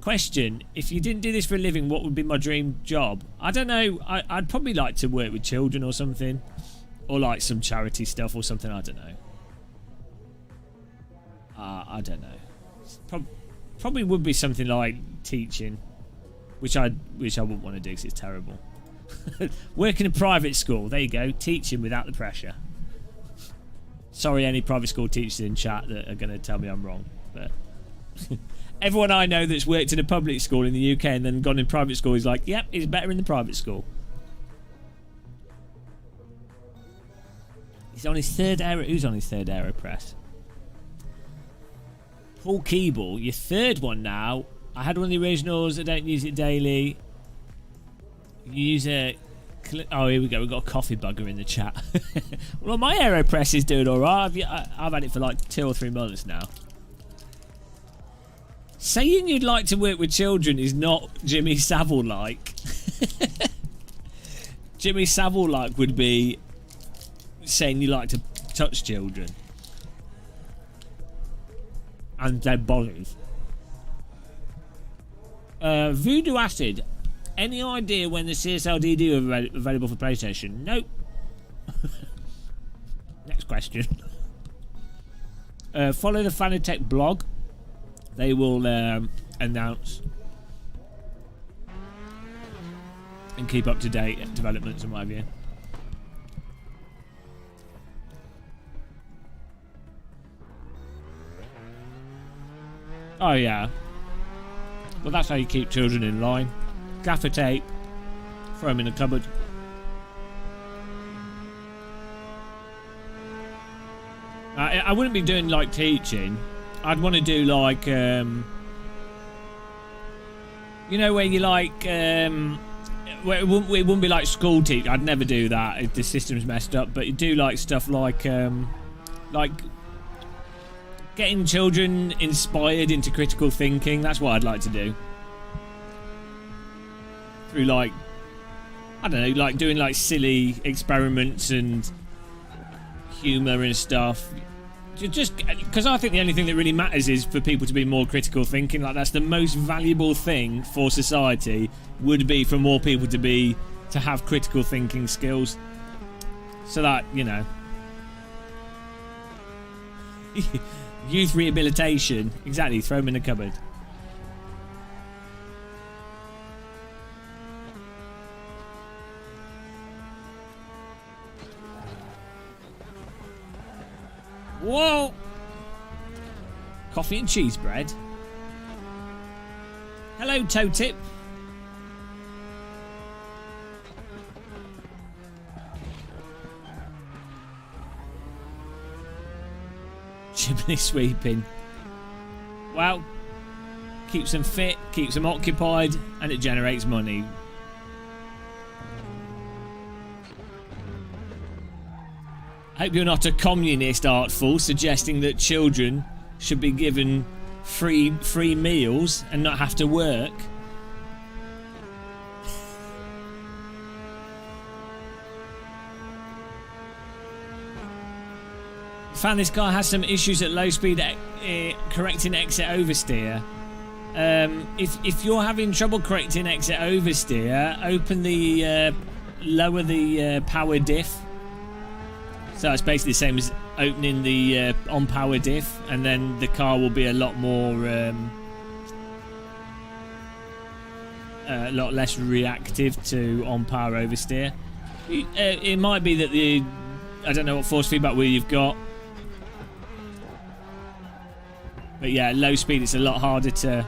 Question: if you didn't do this for a living, what would be my dream job? I don't know. I'd probably like to work with children or something, or like some charity stuff or something. I don't know. I don't know. Probably would be something like teaching, which I wouldn't want to do because it's terrible. Work in a private school. There you go. Teaching without the pressure. Sorry, any private school teachers in chat that are going to tell me I'm wrong, but. Everyone I know that's worked in a public school in the UK and then gone in private school is like, yep, it's better in the private school. He's on his third Who's on his third AeroPress? Paul Keeble, your third one now. I had one of the originals. I don't use it daily. You use a... Oh, here we go. We've got a coffee bugger in the chat. Well, my AeroPress is doing alright. I've had it for like 2 or 3 months now. Saying you'd like to work with children is not Jimmy Savile-like. Jimmy Savile-like would be saying you like to touch children. And their bodies. Voodoo Acid. Any idea when the CSLD are available for PlayStation? Nope. Next question. Follow the Fanatec blog. They will announce and keep up to date developments and what have you. Oh yeah. Well, that's how you keep children in line. Gaffer tape. Throw them in the cupboard. I wouldn't be doing like teaching. I'd want to do like, you know, where you like, where it wouldn't be like school teach. I'd never do that if the system's messed up. But you do like stuff like getting children inspired into critical thinking. That's what I'd like to do. Through like, I don't know, like doing like silly experiments and humour and stuff. Just because I think the only thing that really matters is for people to be more critical thinking. Like, that's the most valuable thing for society, would be for more people to have critical thinking skills. So that, you know, youth rehabilitation. Exactly, throw them in the cupboard. Whoa! Coffee and cheese bread. Hello, Toe Tip. Chimney sweeping. Well, keeps them fit, keeps them occupied, and it generates money. I hope you're not a communist, Artful, suggesting that children should be given free meals and not have to work. Found this guy has some issues at low speed correcting exit oversteer. If you're having trouble correcting exit oversteer, open the lower the power diff. So it's basically the same as opening the on power diff, and then the car will be a lot more, a lot less reactive to on power oversteer. It might be that I don't know what force feedback wheel you've got, but yeah, at low speed it's a lot harder to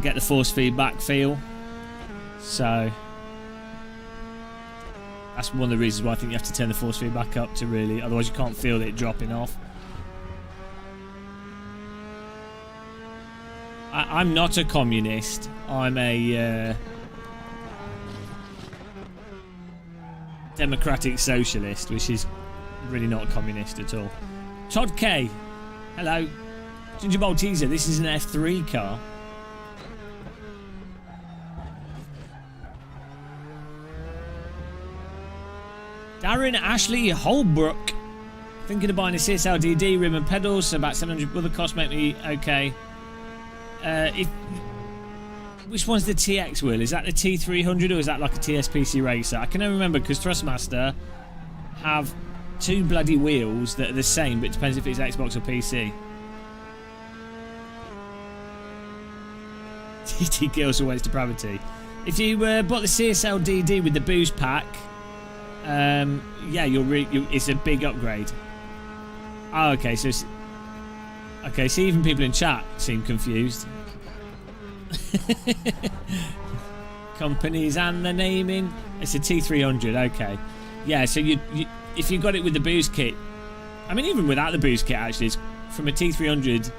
get the force feedback feel. So that's one of the reasons why I think you have to turn the force feedback up to really, otherwise you can't feel it dropping off. I'm not a communist. I'm a democratic socialist, which is really not a communist at all. Todd K. Hello. Ginger Malteser, this is an F3 car. Darren Ashley Holbrook. Thinking of buying a CSLD rim and pedals, so about 700 other costs make me okay. Which one's the TX wheel? Is that the T300 or is that like a TSPC racer? I can never remember because Thrustmaster have two bloody wheels that are the same, but it depends if it's Xbox or PC. TT Gills always depravity. If you bought the CSLD with the boost pack, yeah, it's a big upgrade. Oh, okay, so even people in chat seem confused. Companies and the naming. It's a T300. Okay, yeah. So if you got it with the boost kit, I mean, even without the boost kit, actually, it's from a T300.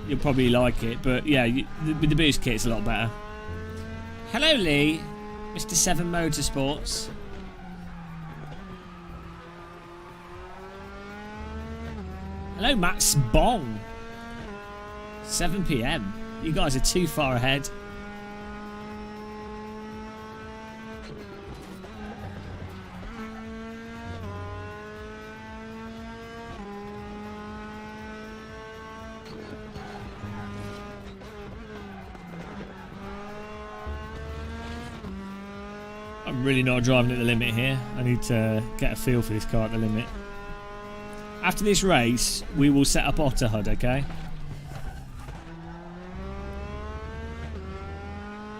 You'll probably like it, but yeah, with the boost kit, it's a lot better. Hello, Lee, Mr. 7 Motorsports. Hello, Matt Spong. 7 PM. You guys are too far ahead. I'm really not driving at the limit here. I need to get a feel for this car at the limit. After this race, we will set up Otter HUD, okay?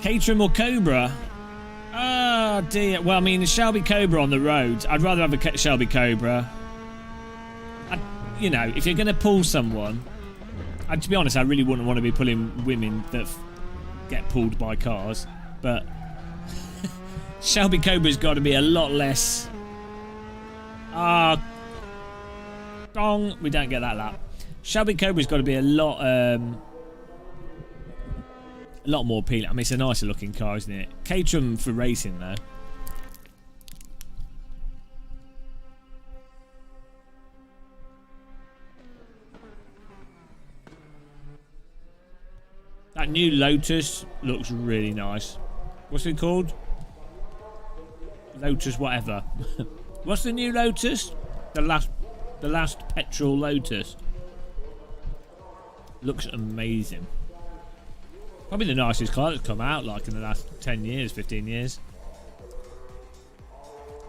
Caterham or Cobra? Oh dear. Well, I mean, the Shelby Cobra on the road. I'd rather have a Shelby Cobra. You know, if you're going to pull someone, And to be honest, I really wouldn't want to be pulling women that get pulled by cars, but Shelby Cobra's got to be a lot less. Dong, we don't get that lap. Shelby Cobra's got to be a lot more appealing. I mean, it's a nicer looking car, isn't it? Caterham for racing, though. That new Lotus looks really nice. What's it called? Lotus whatever. What's the new Lotus? The last petrol Lotus. Looks amazing. Probably the nicest car that's come out like in the last 10 years, 15 years.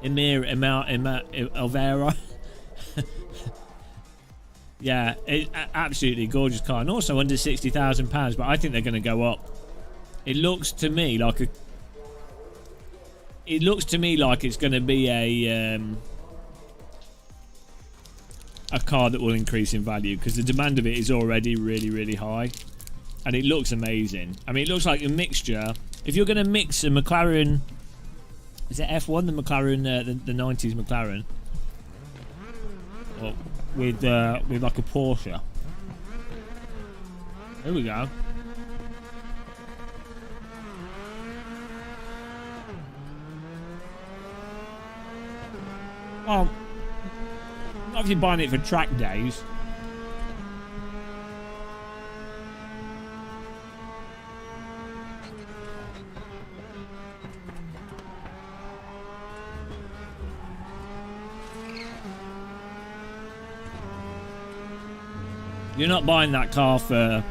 Elvera. Yeah, it's absolutely gorgeous car, and also under £60,000. But I think they're going to go up. It looks to me like a. It looks to me like it's going to be a car that will increase in value because the demand of it is already really, really high, and it looks amazing. I mean, it looks like a mixture. If you're going to mix a McLaren, is it F1, the McLaren, the 90s McLaren, or with like a Porsche. Here we go. Well, not if you're buying it for track days. You're not buying that car for...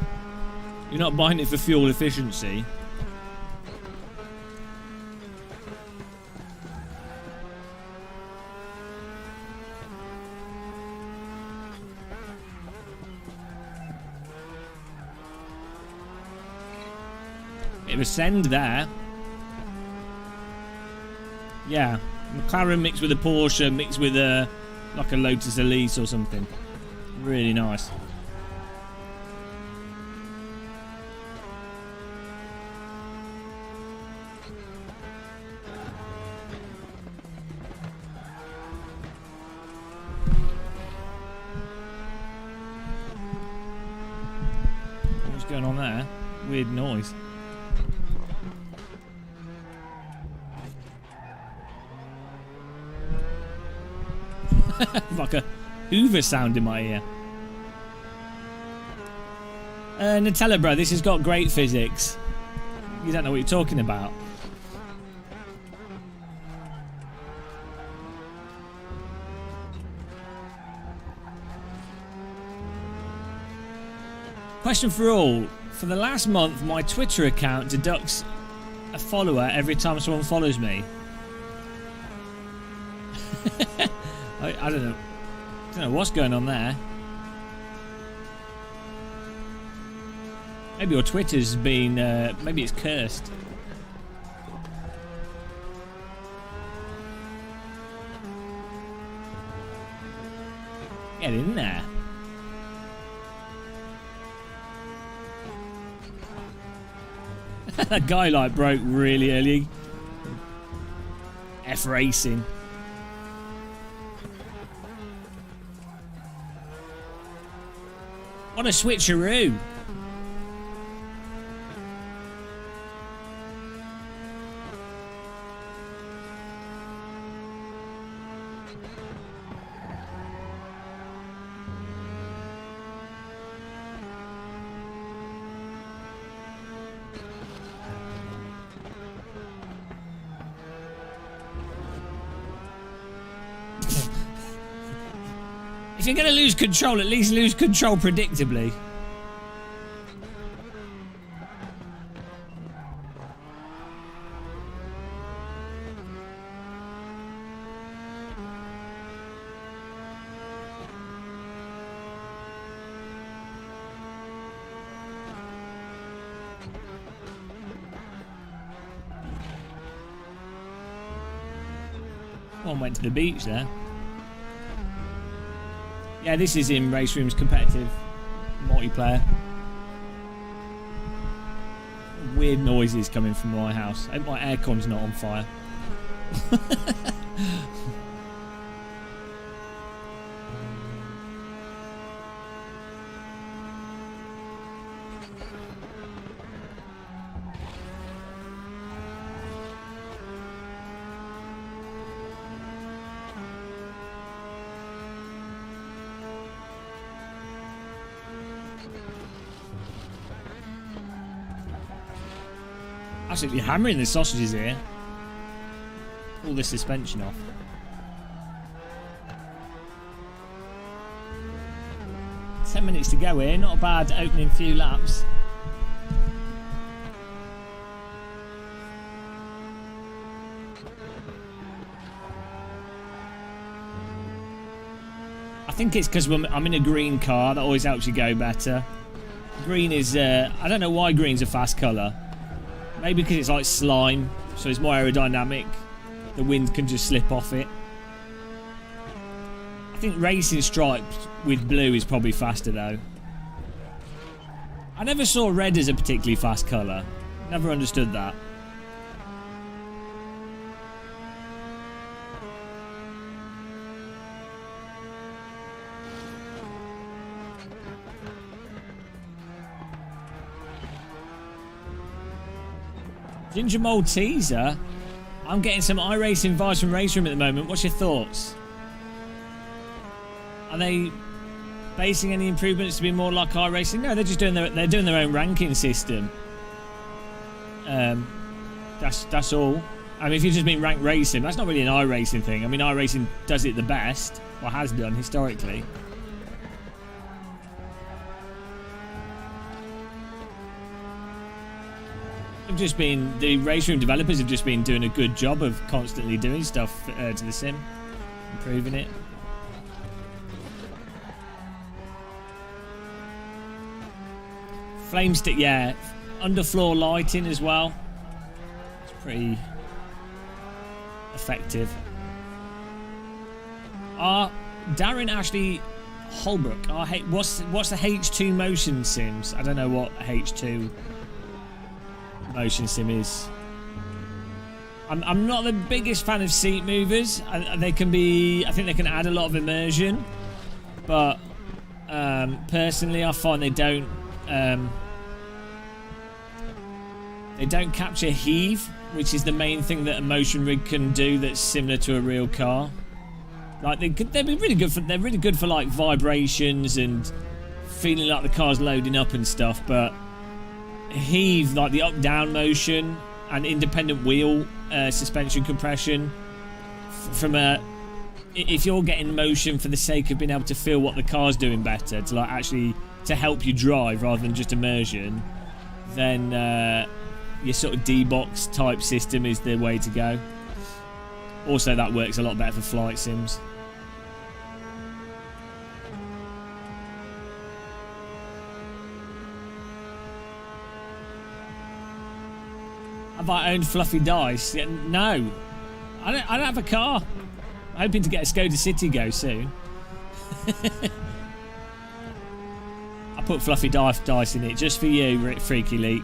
You're not buying it for fuel efficiency. Bit of a send there. Yeah. McLaren mixed with a Porsche, mixed with a... like a Lotus Elise or something. Really nice. What's going on there? Weird noise. Like a Hoover sound in my ear. Nutella, bro, this has got great physics. You don't know what you're talking about. Question for all. For the last month, my Twitter account deducts a follower every time someone follows me. I don't know. I don't know what's going on there. Maybe your Twitter's been... maybe it's cursed. Get in there. That guy like broke really early. F racing. What a switcheroo. If you're going to lose control, at least lose control predictably. One went to the beach there. Yeah, this is in RaceRoom's competitive multiplayer. Weird noises coming from my house. I hope my aircon's not on fire. Absolutely hammering the sausages here. Pull the suspension off. Ten minutes to go here. Not a bad opening few laps. I think it's because I'm in a green car. That always helps you go better. Green is... I don't know why green's a fast colour. Maybe because it's like slime, so it's more aerodynamic. The wind can just slip off it. I think racing stripes with blue is probably faster though. I never saw red as a particularly fast colour. Never understood that. Ginger Malteser. I'm getting some iRacing vibes from RaceRoom at the moment. What's your thoughts? Are they basing any improvements to be more like iRacing? No, they're just doing their own ranking system. That's all. I mean, if you've just been ranked racing, that's not really an iRacing thing. I mean, iRacing does it the best, or has done historically. Just been the RaceRoom developers have just been doing a good job of constantly doing stuff to the sim, improving it. Flame stick, yeah, underfloor lighting as well. It's pretty effective. Darren Ashley Holbrook. What's the H2 motion sims? I don't know what H2 motion sim is. I'm not the biggest fan of seat movers. They can be, I think they can add a lot of immersion, but personally I find they don't capture heave, which is the main thing that a motion rig can do that's similar to a real car. Like they'd be really good for, they're really good for like vibrations and feeling like the car's loading up and stuff, but heave, like the up down motion and independent wheel suspension compression, from if you're getting motion for the sake of being able to feel what the car's doing better, to like actually to help you drive rather than just immersion, then your sort of D-box type system is the way to go. Also, that works a lot better for flight sims. Have I owned fluffy dice? Yeah, no. I don't have a car. I'm hoping to get a Skoda Citigo soon. I put fluffy dice in it just for you, Freaky Leak.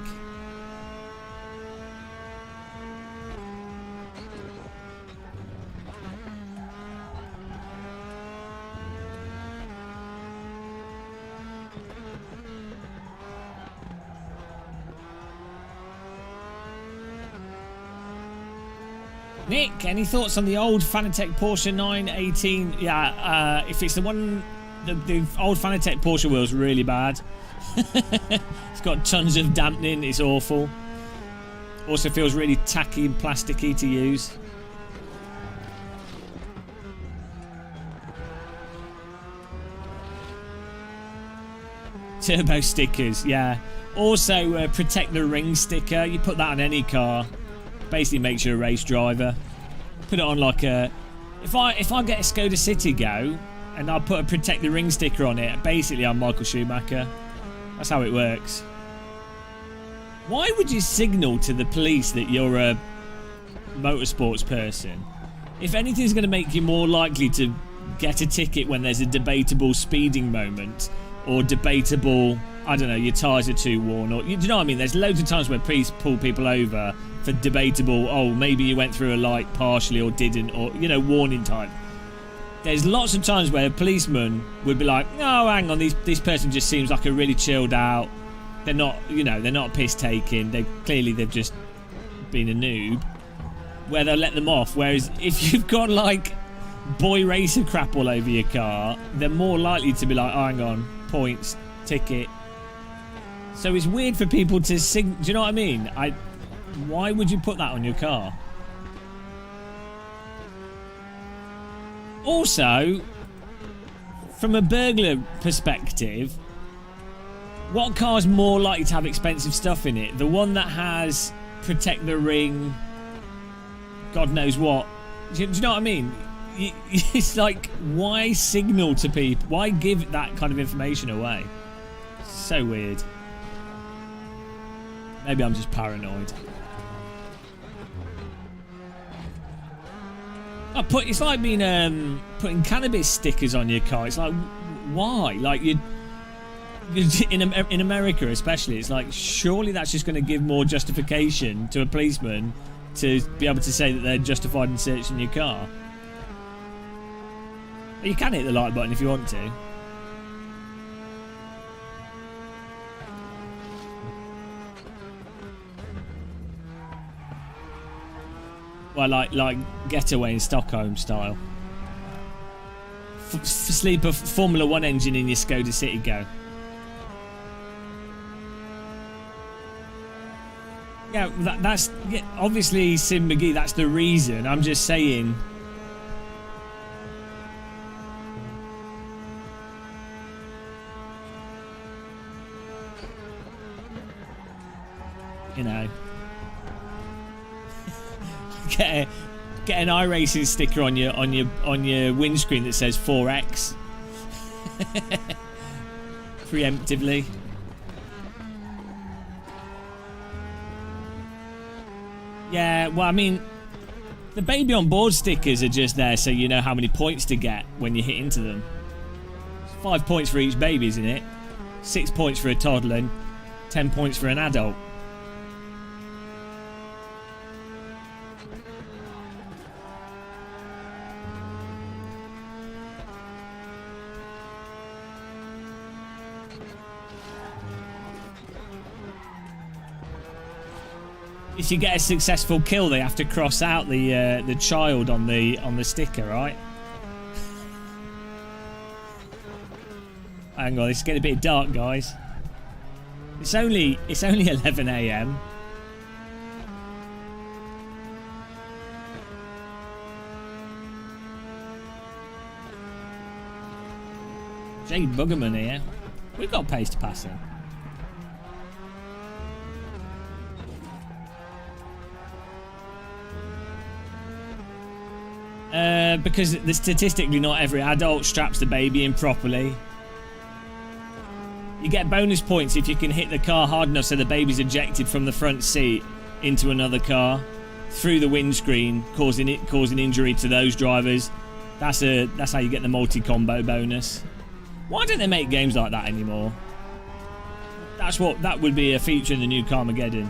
Nick, any thoughts on the old Fanatec Porsche 918? Yeah, if it's the one, the old Fanatec Porsche wheel's really bad. It's got tons of dampening, it's awful. Also feels really tacky and plasticky to use. Turbo stickers, yeah. Also, protect the ring sticker. You put that on any car. Basically makes you a race driver. Put it on like a... If I get a Skoda Citigo and I put a protect the ring sticker on it, basically I'm Michael Schumacher. That's how it works. Why would you signal to the police that you're a motorsports person? If anything's going to make you more likely to get a ticket when there's a debatable speeding moment, or debatable, I don't know, your tyres are too worn, or, do you know what I mean? There's loads of times where police pull people over for debatable, oh, maybe you went through a light partially or didn't, or, you know, warning type. There's lots of times where a policeman would be like, oh, hang on, this person just seems like a really chilled out, they're not, you know, they're not piss taking, they've just been a noob, where they'll let them off. Whereas if you've got like boy racer crap all over your car, they're more likely to be like, oh, hang on, points, ticket. So it's weird for people to sing. Do you know what I mean? Why would you put that on your car? Also, from a burglar perspective, what car's more likely to have expensive stuff in it? The one that has protect the ring, God knows what. Do you know what I mean? It's like, why signal to people? Why give that kind of information away? So weird. Maybe I'm just paranoid. It's like being putting cannabis stickers on your car. It's like, why? Like you in America especially, it's like, surely that's just going to give more justification to a policeman to be able to say that they're justified in searching your car. You can hit the like button if you want to. Well, like Getaway in Stockholm style. Sleep a Formula 1 engine in your Skoda City Go. Yeah, that's obviously Sim McGee. That's the reason. I'm just saying. You know, get an iRacing sticker on your windscreen that says 4X. Preemptively. Yeah, well, I mean, the baby on board stickers are just there so you know how many points to get when you hit into them. It's 5 points for each baby, isn't it? 6 points for a toddler and 10 points for an adult. If you get a successful kill, they have to cross out the child on the sticker, right? Hang on, it's getting a bit dark, guys. It's only 11 AM. Jade Buggerman here. We've got pace to pass him. Because statistically not every adult straps the baby in properly. You get bonus points if you can hit the car hard enough so the baby's ejected from the front seat into another car through the windscreen, causing injury to those drivers. That's how you get the multi-combo bonus. Why don't they make games like that anymore? That would be a feature in the new Carmageddon.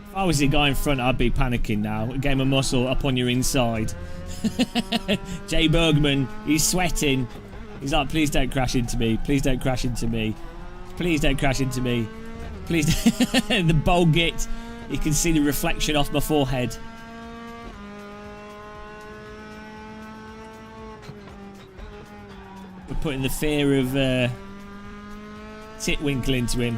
If I was the guy in front, I'd be panicking now. A game of muscle up on your inside. Jay Bergman, he's sweating. He's like, please don't crash into me. Please don't crash into me. Please don't crash into me. Please. The bowl git. You can see the reflection off my forehead. We're putting the fear of Titwinkle into him.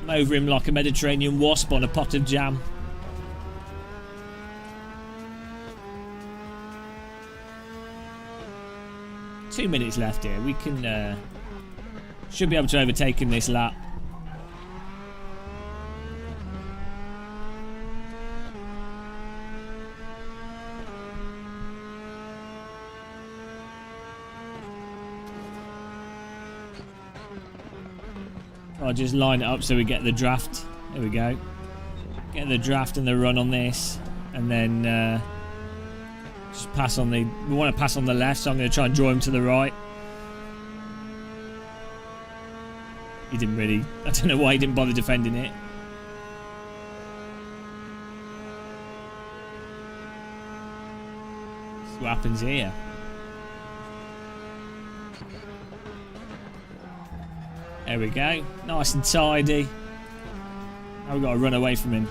I'm over him like a Mediterranean wasp on a pot of jam. Two minutes left here. We can should be able to overtake him this lap. I'll just line it up so we get the draft There we go. Get the draft and the run on this, and then just pass on the... We want to pass on the left, so I'm going to try and draw him to the right. He didn't really... I don't know why he didn't bother defending it. See what happens here. There we go. Nice and tidy. Now we've got to run away from him.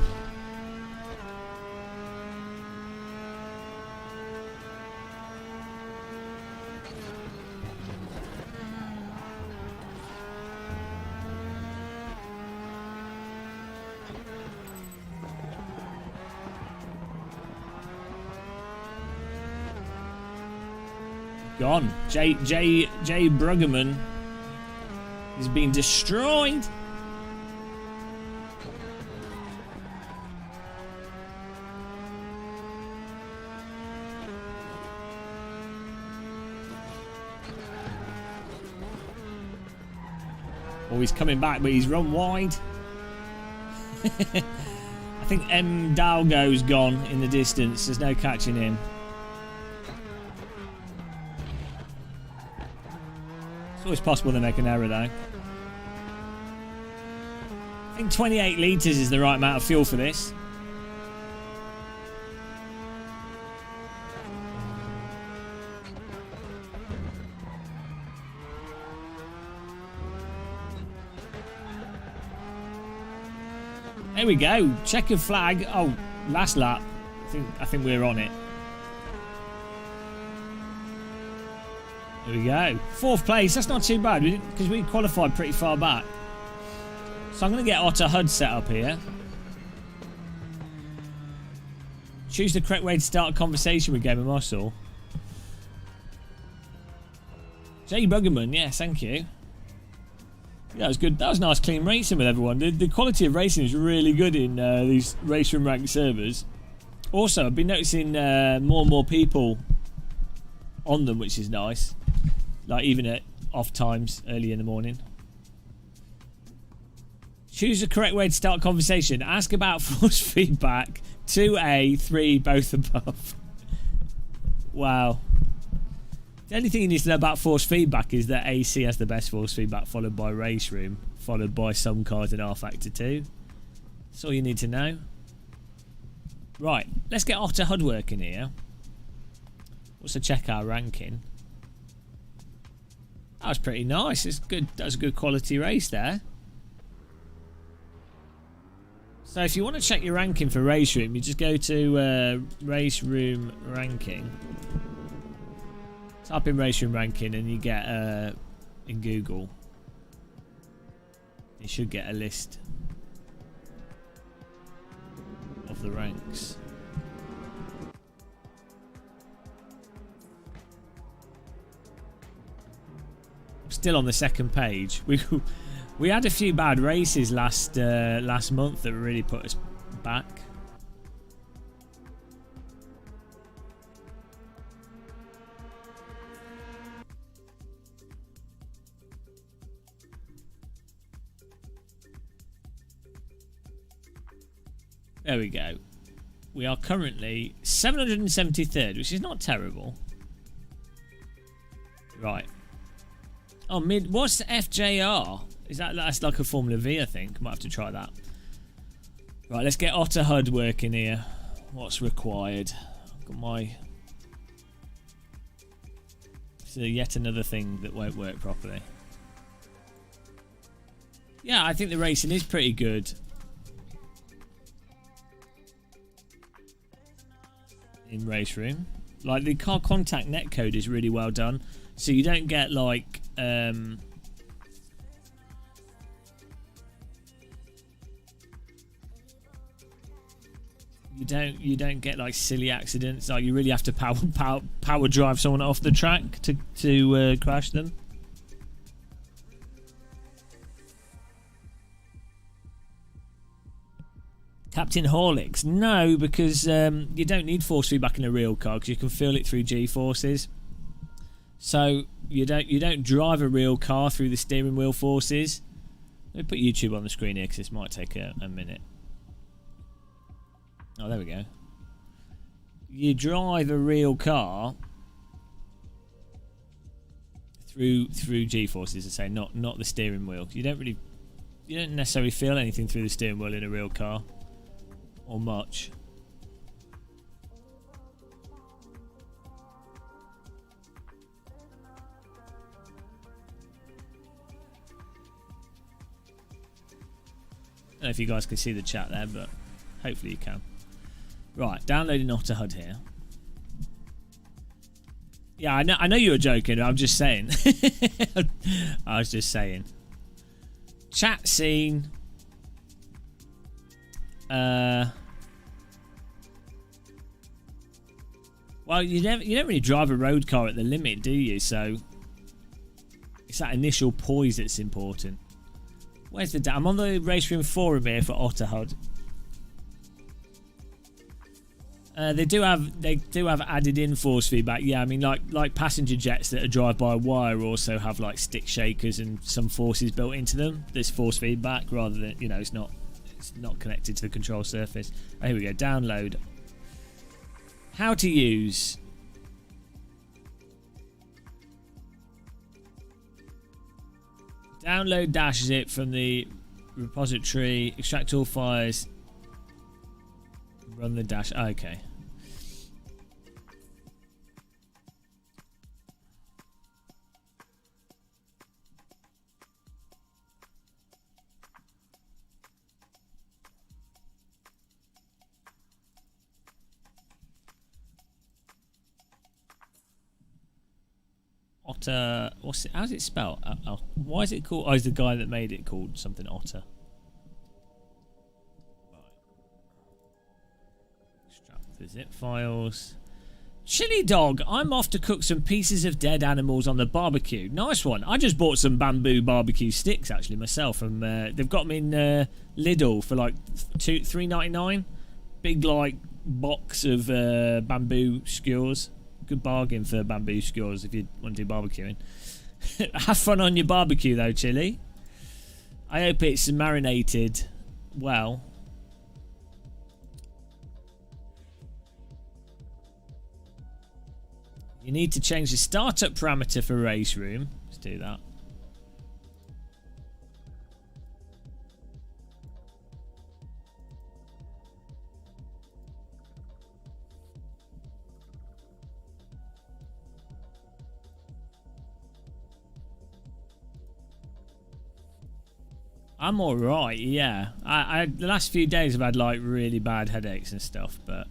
Gone. Jay Bruggeman is being destroyed. Oh, he's coming back, but he's run wide. I think M. Dalgo's gone in the distance. There's no catching him. It's always possible to make an error, though. I think 28 litres is the right amount of fuel for this. There we go. Checkered flag. Oh, last lap. I think we're on it. There we go. 4th place. That's not too bad because we qualified pretty far back. So I'm going to get Otto Hud set up here. Choose the correct way to start a conversation with Game of Muscle. Jay Buggerman. Yes, thank you. Yeah, it was good. That was nice, clean racing with everyone. The quality of racing is really good in these RaceRoom ranked servers. Also, I've been noticing more and more people on them, which is nice. Like even at off times, early in the morning. Choose the correct way to start a conversation. Ask about force feedback. 2A, 3, both above. Wow. The only thing you need to know about force feedback is that AC has the best force feedback, followed by RaceRoom, followed by some cars in R-Factor 2. That's all you need to know. Right, let's get Otto Hud working here. Also check our ranking. That was pretty nice. It's good. That was a good quality race there. So if you want to check your ranking for RaceRoom, you just go to RaceRoom ranking. Type in RaceRoom ranking and you get in Google. You should get a list of the ranks. Still on the second page. We had a few bad races last month that really put us back. There we go. We are currently 773rd, which is not terrible. Right. Oh, what's FJR? That's like a Formula V, I think. Might have to try that. Right, let's get Otto Hud working here. What's required? I've got my... So yet another thing that won't work properly. Yeah, I think the racing is pretty good. In RaceRoom. Like, the car contact netcode is really well done. So you don't get, like... You don't get like silly accidents. Like you really have to power drive someone off the track to crash them. Captain Horlicks, no, because you don't need force feedback in a real car because you can feel it through G-forces. So you don't drive a real car through the steering wheel forces. Let me put YouTube on the screen here because this might take a minute. Oh, there we go. You drive a real car through G-forces, I say, not the steering wheel. You don't necessarily feel anything through the steering wheel in a real car, or much. I don't know if you guys can see the chat there, but hopefully you can. Right, downloading OtterHUD here. Yeah, I know you were joking. I'm just saying. I was just saying. Chat scene. Well, you don't really drive a road car at the limit, do you? So it's that initial poise that's important. Where's the? I'm on the RaceRoom forum here for OtterHUD. They do have added in force feedback. Yeah, I mean like passenger jets that are drive by wire also have like stick shakers and some forces built into them. There's force feedback rather than, you know, it's not connected to the control surface. Oh, here we go. Download. How to use. Download -zip from the repository. Extract all files. Run the dash. Okay. Otter. What's it? How's it spelled? Why is it called? Oh, is the guy that made it called something Otter? Extract the zip files. Chili dog. I'm off to cook some pieces of dead animals on the barbecue. Nice one. I just bought some bamboo barbecue sticks actually myself. From they've got them in Lidl for like $3.99. Big like box of bamboo skewers. Good bargain for bamboo skewers if you want to do barbecuing. Have fun on your barbecue though, Chili. I hope it's marinated well. You need to change the startup parameter for RaceRoom. Let's do that. I'm alright, yeah. I the last few days I've had like really bad headaches and stuff, but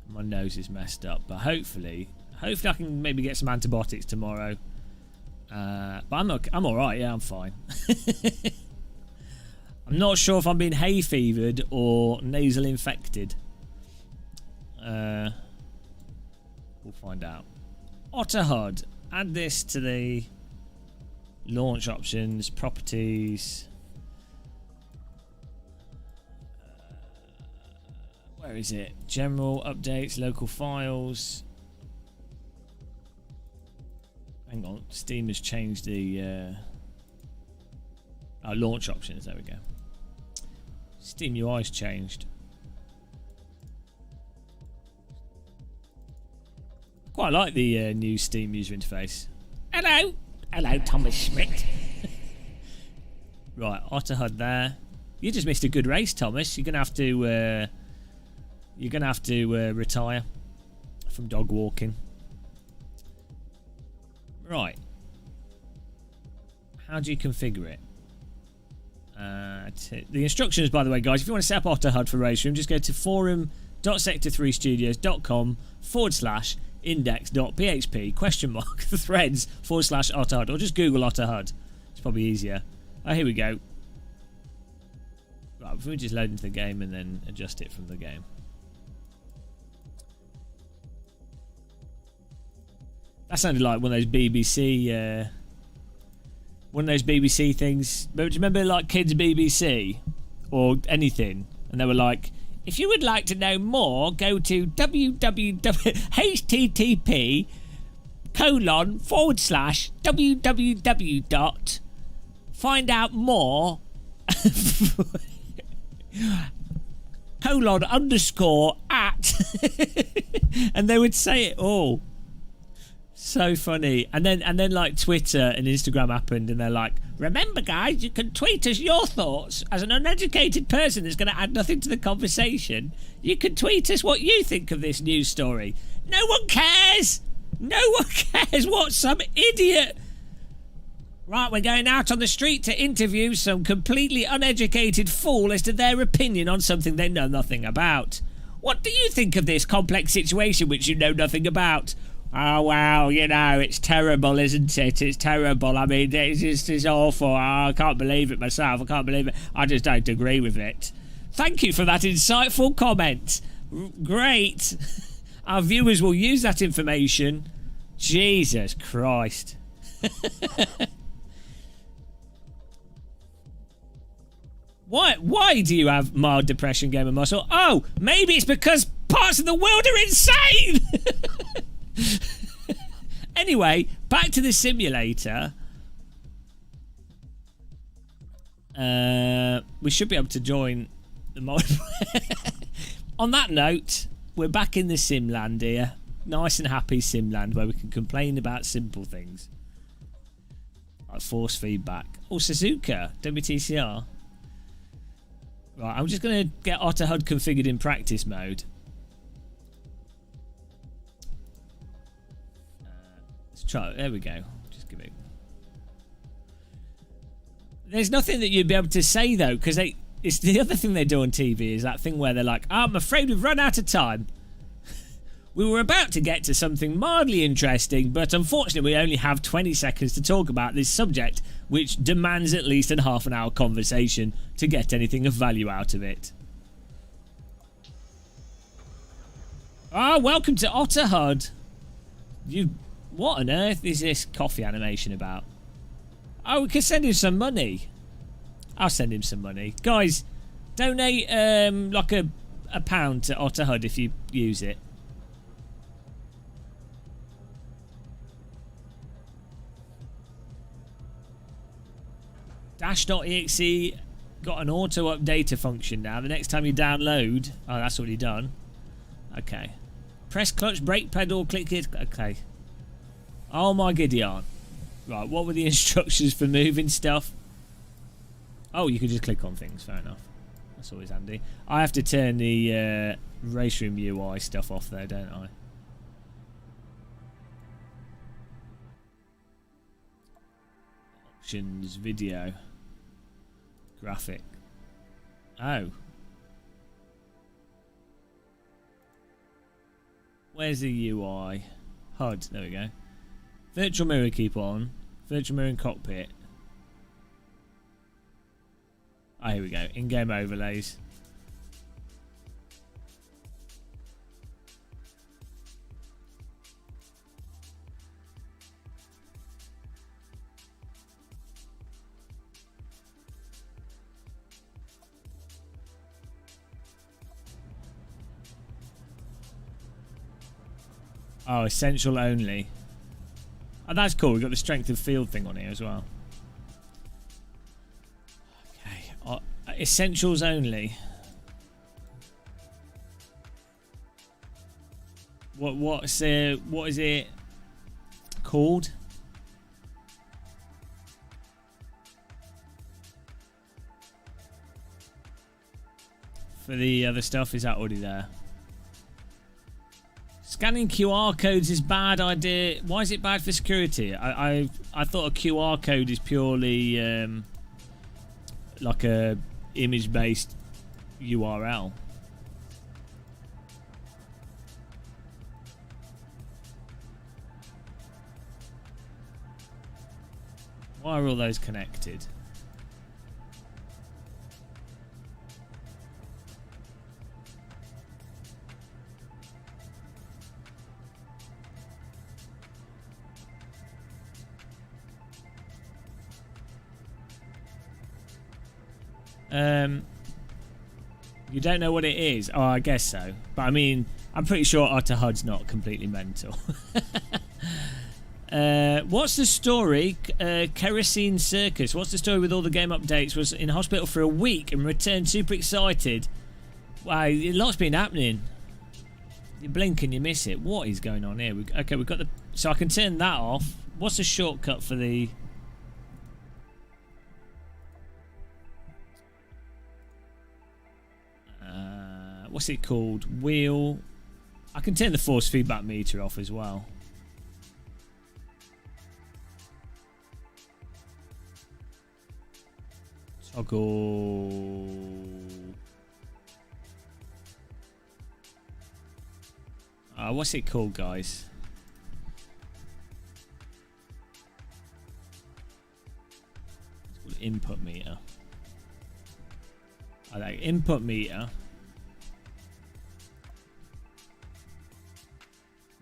my nose is messed up. But hopefully I can maybe get some antibiotics tomorrow. But I'm alright, yeah, I'm fine. I'm not sure if I'm being hay fevered or nasal infected. We'll find out. OtterHUD. Add this to the launch options, properties. Where is it? General updates, local files. Hang on, Steam has changed the launch options. There we go. Steam UI's changed. Quite like the new Steam user interface. Hello, Thomas Schmidt. Right, OtterHUD there. You just missed a good race, Thomas. You're gonna have to retire from dog walking. Right. How do you configure it? The instructions, by the way, guys, if you want to set up OtterHUD for RaceRoom, just go to forum.sector3studios.com/index.php ? Threads /OtterHUD, or just Google OtterHUD. It's probably easier. Oh, here we go. Right, we just load into the game and then adjust it from the game. That sounded like one of those BBC things. Do you remember like Kids BBC or anything? And they were like, if you would like to know more, go to http:// www. Find out more. _@ and they would say it all. So funny. And then like Twitter and Instagram happened, and they're like, remember guys, you can tweet us your thoughts. As an uneducated person that's going to add nothing to the conversation, you can tweet us what you think of this news story. No one cares. No one cares what some idiot. Right, we're going out on the street to interview some completely uneducated fool as to their opinion on something they know nothing about. What do you think of this complex situation which you know nothing about? Oh, well, you know, it's terrible, isn't it? It's terrible. I mean, it's awful. Oh, I can't believe it myself. I can't believe it. I just don't agree with it. Thank you for that insightful comment. Great. Our viewers will use that information. Jesus Christ. Why do you have mild depression, Gamer Muscle? Oh, maybe it's because parts of the world are insane! Anyway, back to the simulator. We should be able to join the mod. On that note, we're back in the Simland here. Nice and happy Simland where we can complain about simple things. Like force feedback. Oh, Suzuka, WTCR. Right, I'm just going to get AutoHUD configured in practice mode. Let's try it. There we go. Just give it. There's nothing that you'd be able to say, though, because it's the other thing they do on TV is that thing where they're like, oh, I'm afraid we've run out of time. We were about to get to something mildly interesting, but unfortunately we only have 20 seconds to talk about this subject, which demands at least a half an hour conversation to get anything of value out of it. Ah, welcome to AutoHUD. What on earth is this coffee animation about? Oh, we can send him some money. I'll send him some money. Guys, donate like a £1 to AutoHUD if you use it. Dash.exe got an auto updater function now. The next time you download... Oh, that's already done. Okay. Press clutch, brake pedal, click it. Okay. Oh my Gideon. Right, what were the instructions for moving stuff? Oh, you could just click on things. Fair enough. That's always handy. I have to turn the RaceRoom UI stuff off though, don't I? Options, video, graphic. Oh. Where's the UI? HUD, there we go. Virtual mirror keep on. Virtual mirror in cockpit. Oh, here we go. In-game overlays. Oh, essential only. Oh, that's cool. We've got the strength of field thing on here as well. Okay. Essentials only. What is it called? For the other stuff, is that already there? Scanning QR codes is bad idea. Why is it bad for security? I thought a QR code is purely like a image-based URL. Why are all those connected? You don't know what it is? Oh, I guess so. But I mean, I'm pretty sure AutoHUD's not completely mental. What's the story? Kerosene Circus. What's the story with all the game updates? Was in hospital for a week and returned super excited. Wow, a lot's been happening. You blink and you miss it. What is going on here? Okay, we've got the... So I can turn that off. What's the shortcut for the... what's it called? Wheel. I can turn the force feedback meter off as well. Toggle. What's it called, guys? It's called input meter. I like input meter.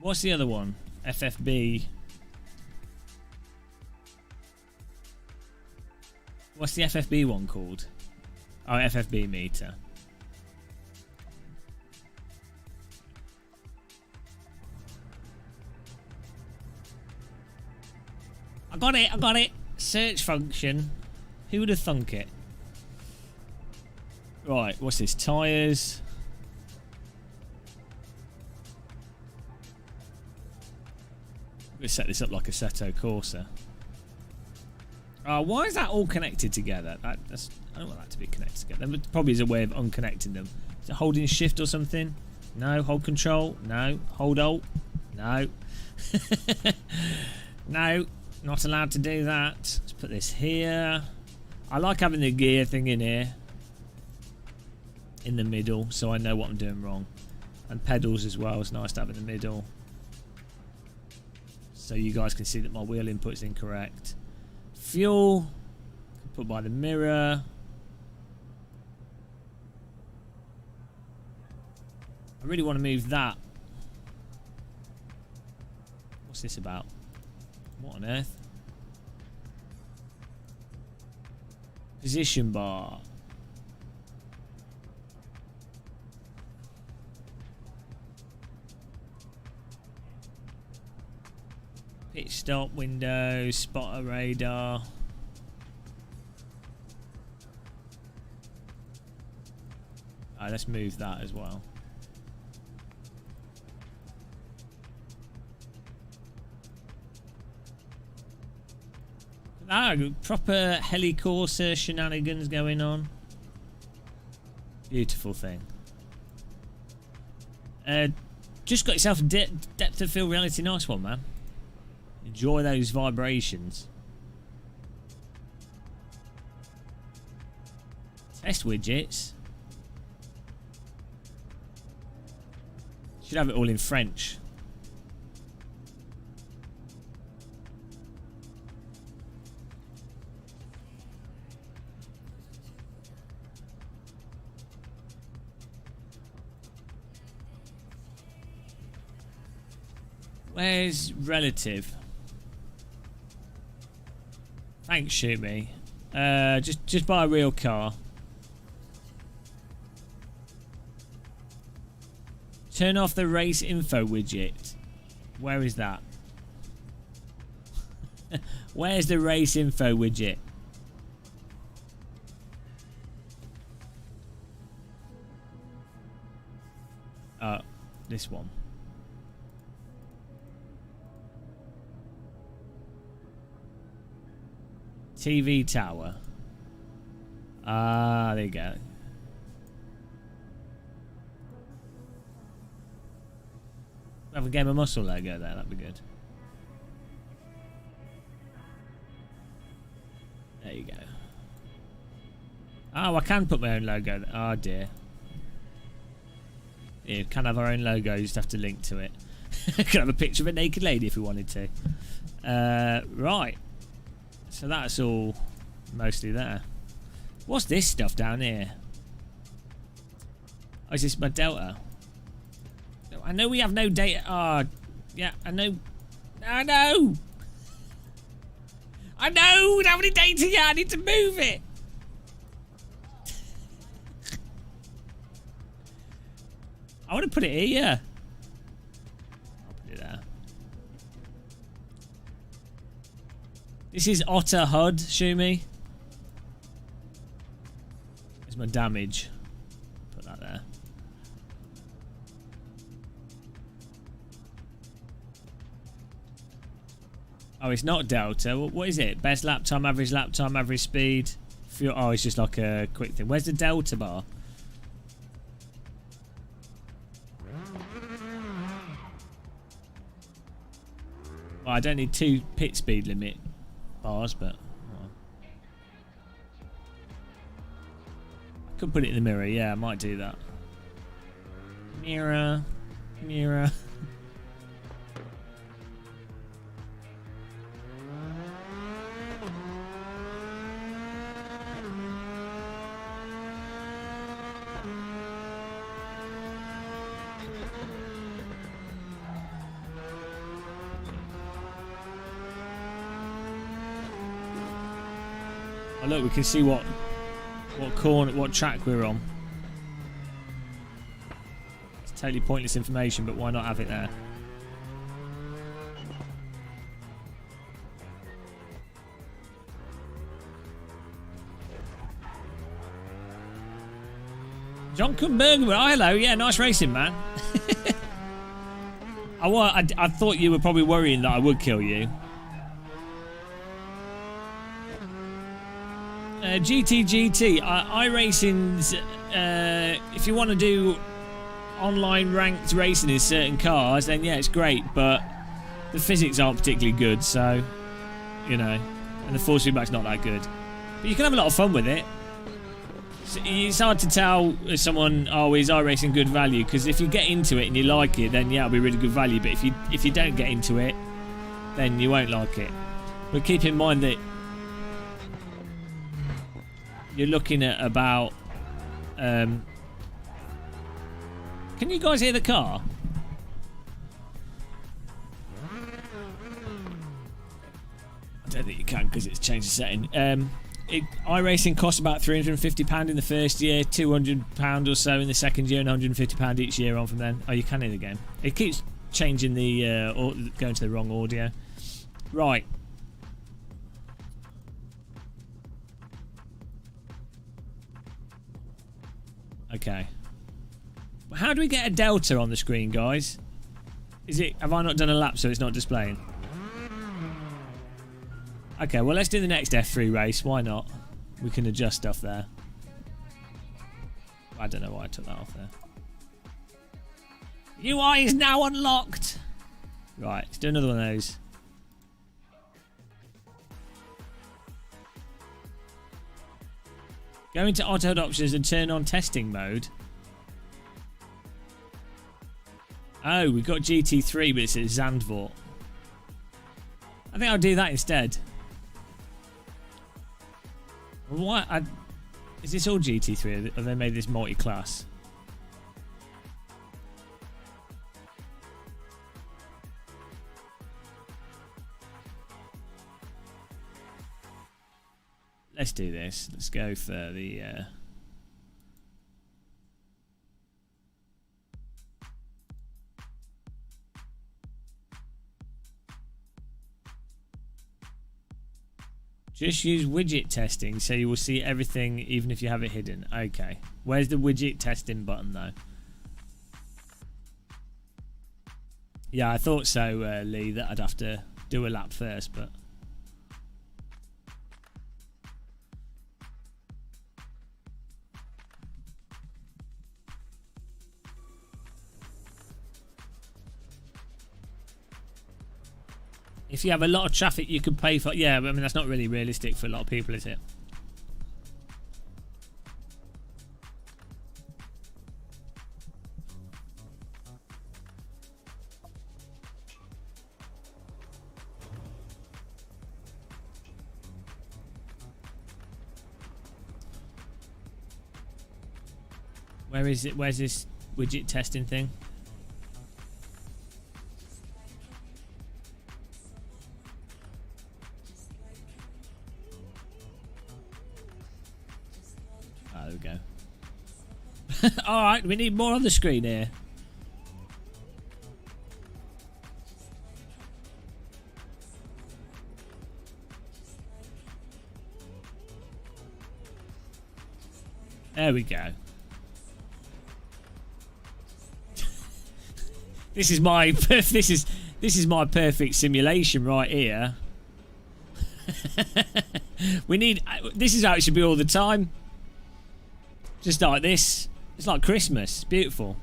What's the other one? FFB. What's the FFB one called? Oh, FFB meter. I got it, I got it. Search function. Who would have thunk it? Right, what's this? Tyres. I'm going to set this up like a Assetto Corsa. Why is that all connected together? I don't want that to be connected together. There probably is a way of unconnecting them. Is it holding shift or something? No. Hold control? No. Hold alt? No. No. Not allowed to do that. Let's put this here. I like having the gear thing in here. In the middle, so I know what I'm doing wrong. And pedals as well. It's nice to have in the middle. So you guys can see that my wheel input is incorrect. Fuel. Put by the mirror. I really want to move that. What's this about? What on earth? Position bar. Pitch stop window, spotter radar. Alright, let's move that as well. Proper helicorsa shenanigans going on. Beautiful thing. Just got yourself a depth of field reality nice one, man. Enjoy those vibrations. Test widgets. Should have it all in French. Where's relative? Thanks, shoot me. Just buy a real car. Turn off the race info widget. Where is that? Where's the race info widget? This one. TV tower. There you go. Have a Game of Muscle logo there, that'd be good. There you go. Oh, I can put my own logo there. Oh dear. Yeah, can have our own logo, you just have to link to it. Could have a picture of a naked lady if we wanted to. Right. So that's all mostly there. What's this stuff down here? Oh, is this my Delta? I know we have no data. Oh, yeah, I know. I know. I know. We don't have any data yet. I need to move it. I want to put it here. I'll put it there. This is Otter HUD, Shumi. There's my damage. Put that there. Oh, it's not Delta. What is it? Best lap time, average speed. Fuel. Oh, it's just like a quick thing. Where's the Delta bar? Well, I don't need 2 pit speed limit bars, but oh. I could put it in the mirror. Yeah, I might do that. Mirror. Oh, look, we can see what track we're on. It's totally pointless information, but why not have it there? John Kumberger, oh hello, yeah, nice racing, man. I thought you were probably worrying that I would kill you. GT, iRacing's, if you want to do online ranked racing in certain cars, then yeah, it's great, but the physics aren't particularly good, so, you know, and the force feedback's not that good. But you can have a lot of fun with it. It's hard to tell someone, oh, is iRacing good value? Because if you get into it and you like it, then yeah, it'll be really good value. But if you don't get into it, then you won't like it. But keep in mind that you're looking at about... can you guys hear the car? I don't think you can because it's changed the setting. iRacing costs about £350 in the first year, £200 or so in the second year, and £150 each year on from then. Oh, you can hear the game. It keeps changing the... going to the wrong audio. Right. Okay. How do we get a delta on the screen, guys? Is it... Have I not done a lap so it's not displaying? Okay, well, let's do the next F3 race. Why not? We can adjust stuff there. I don't know why I took that off there. UI is now unlocked! Right, let's do another one of those. Go into auto options and turn on testing mode. Oh, we've got GT3, but it's at Zandvoort. I think I'll do that instead. What? Is this all GT3? Have they made this multi-class? Let's do this. Let's go for the... Just use widget testing so you will see everything even if you have it hidden. Okay. Where's the widget testing button though? Yeah, I thought so, Lee, that I'd have to do a lap first, but... If you have a lot of traffic, you could pay for... Yeah, but I mean, that's not really realistic for a lot of people, is it? Where is it? Where's this widget testing thing? There we go. Alright, we need more on the screen here. There we go. This is my this is my perfect simulation right here. We need. This is how it should be all the time. Just like this. It's like Christmas. It's beautiful.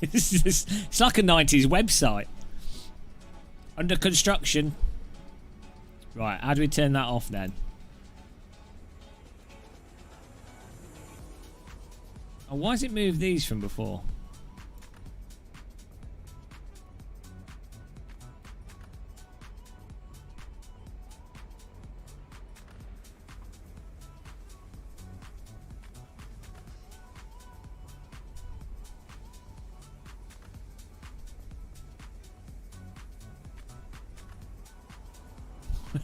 It's like a 90s website. Under construction. Right, how do we turn that off then? Oh, why has it moved these from before?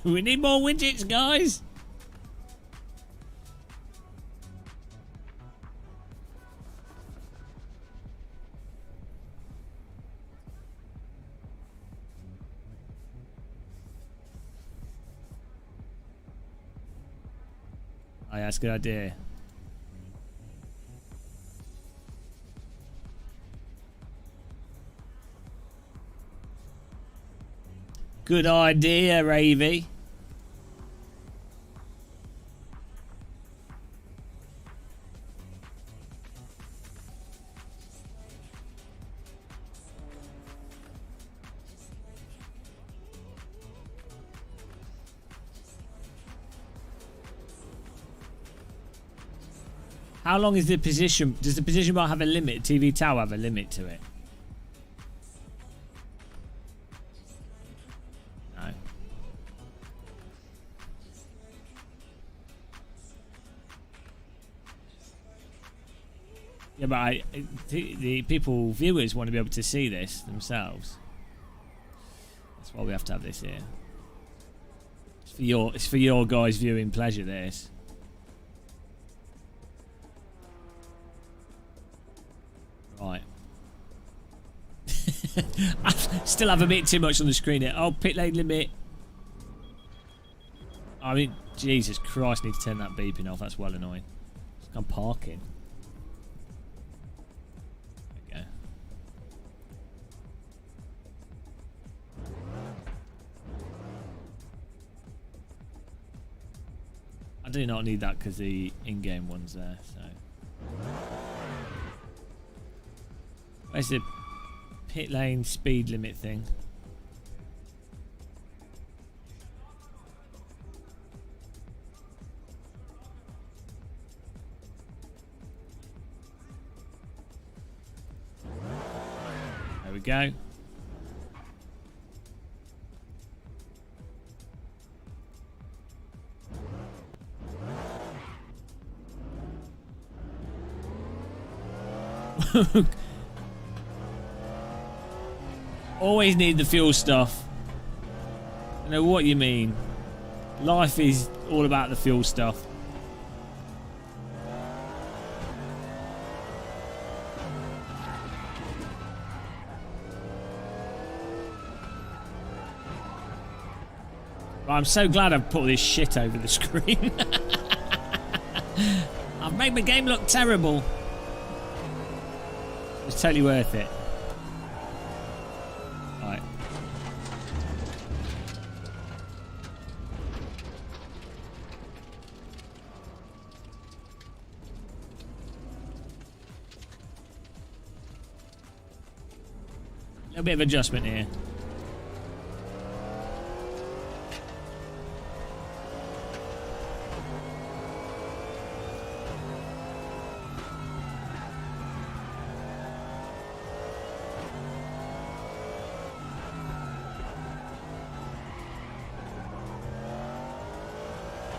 We need more widgets, guys. Oh, yeah, that's a good idea. Good idea, Ravy. How long is the position? Does the position bar have a limit? TV tower have a limit to it? No. Yeah, but the people, viewers, want to be able to see this themselves. That's why we have to have this here. It's for your guys' viewing pleasure. This. Right. I still have a bit too much on the screen here. Oh, pit lane limit. I mean, Jesus Christ, I need to turn that beeping off. That's well annoying. I'm parking. There we go. I do not need that because the in-game one's there, so. Where's the pit lane speed limit thing? There we go. Always need the fuel stuff. I know what you mean. Life is all about the fuel stuff. Right, I'm so glad I've put this shit over the screen. I've made my game look terrible. It's totally worth it. Right. A little bit of adjustment here.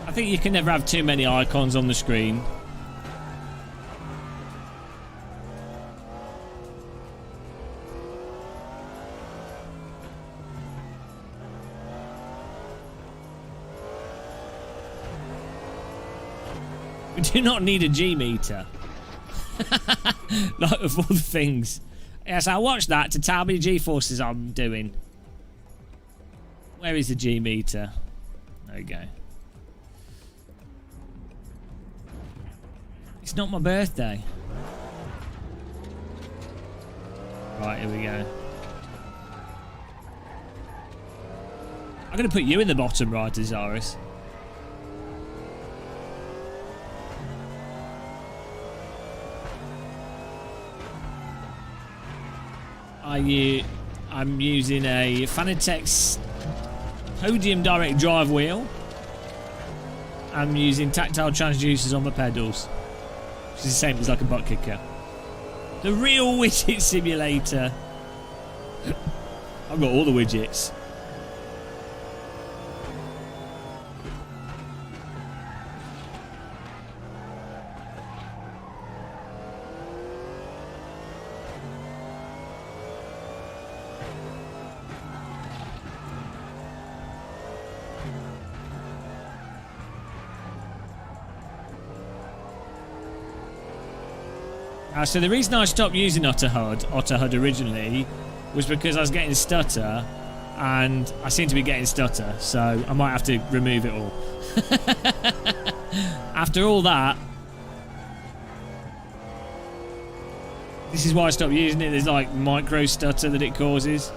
I think you can never have too many icons on the screen. We do not need a G meter. Like, of all the things. Yes, I watched that to tell me the G-forces I'm doing. Where is the G meter? There we go. It's not my birthday. Right, here we go. I'm going to put you in the bottom right, Azaris. I'm using a fanatec podium direct drive wheel. I'm using tactile transducers on the pedals, which is the same as like a butt kicker. The real widget simulator. I've got all the widgets. So the reason I stopped using OtterHUD originally was because I was getting stutter, and I seem to be getting stutter, so I might have to remove it all. After all that, this is why I stopped using it. There's like micro stutter that it causes.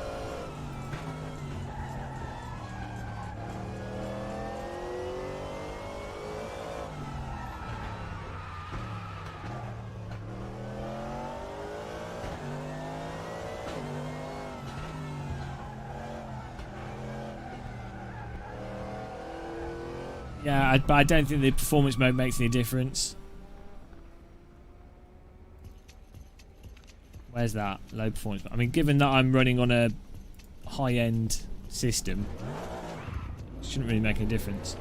Yeah, but I don't think the performance mode makes any difference. Where's that? Low performance. I mean, given that I'm running on a high-end system, it shouldn't really make a difference.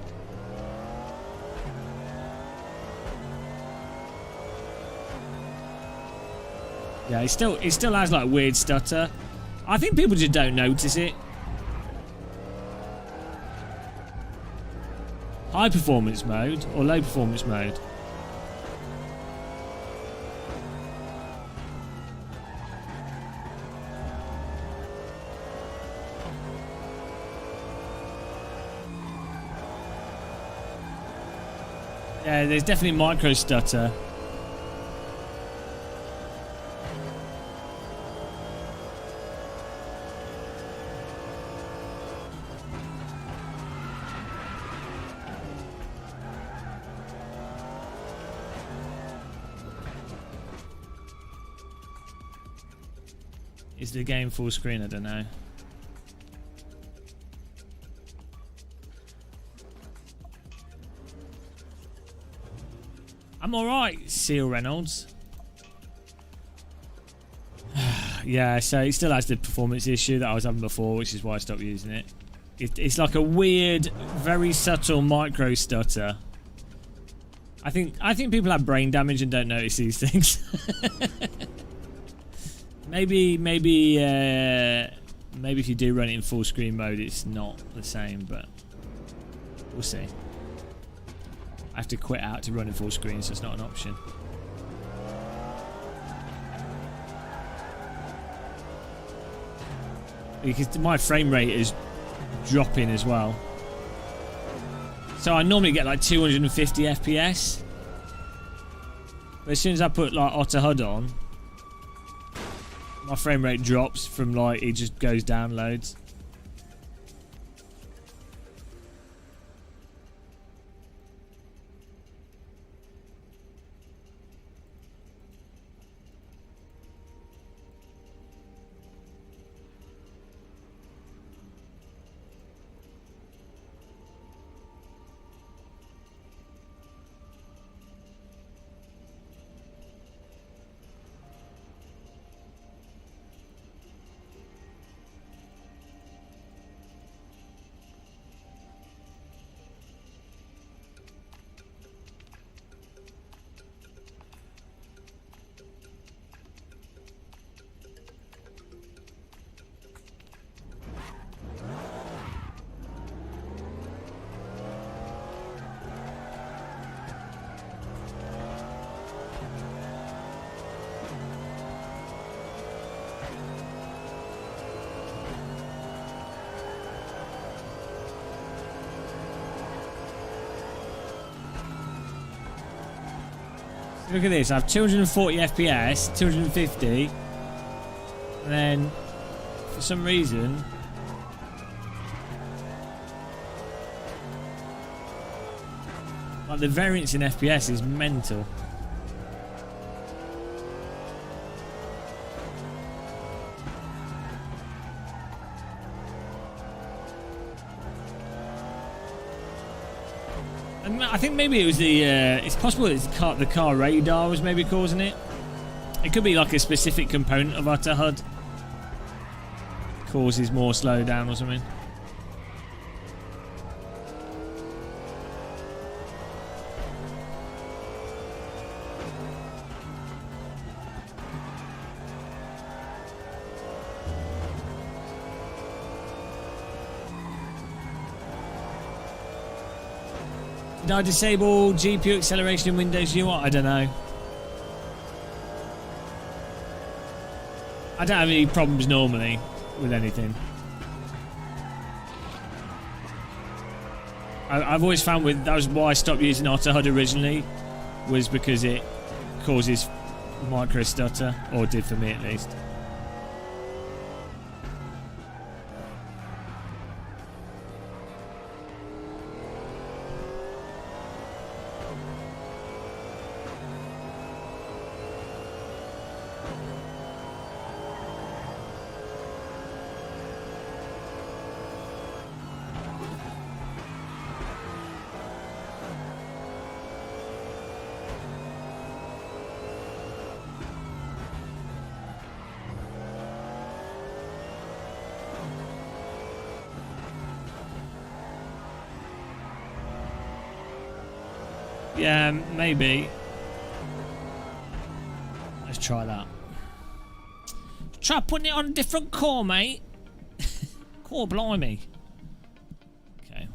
Yeah, it still has like weird stutter. I think people just don't notice it. High performance mode or low performance mode? Yeah, there's definitely micro stutter. Is the game full screen? I don't know. I'm alright, Seal Reynolds. Yeah, so it still has the performance issue that I was having before, which is why I stopped using it. It's like a weird, very subtle micro stutter. I think people have brain damage and don't notice these things. Maybe if you do run it in full screen mode, it's not the same, but we'll see. I have to quit out to run in full screen, so it's not an option. Because my frame rate is dropping as well. So I normally get like 250 FPS. But as soon as I put like OtterHUD on, my frame rate drops from like, it just goes down loads. Look at this. I have 240 FPS, 250, and then for some reason, like the variance in FPS is mental. And I think maybe it was the. It's possible it's the car radar was maybe causing it. It could be like a specific component of our HUD causes more slowdown or something. Did I disable GPU acceleration in Windows UI? I don't know. I don't have any problems normally with anything. I've always found that was why I stopped using AutoHUD originally, was because it causes micro stutter, or did for me at least. Yeah, maybe. Let's try that. Try putting it on a different core, mate. Core, blimey. Okay.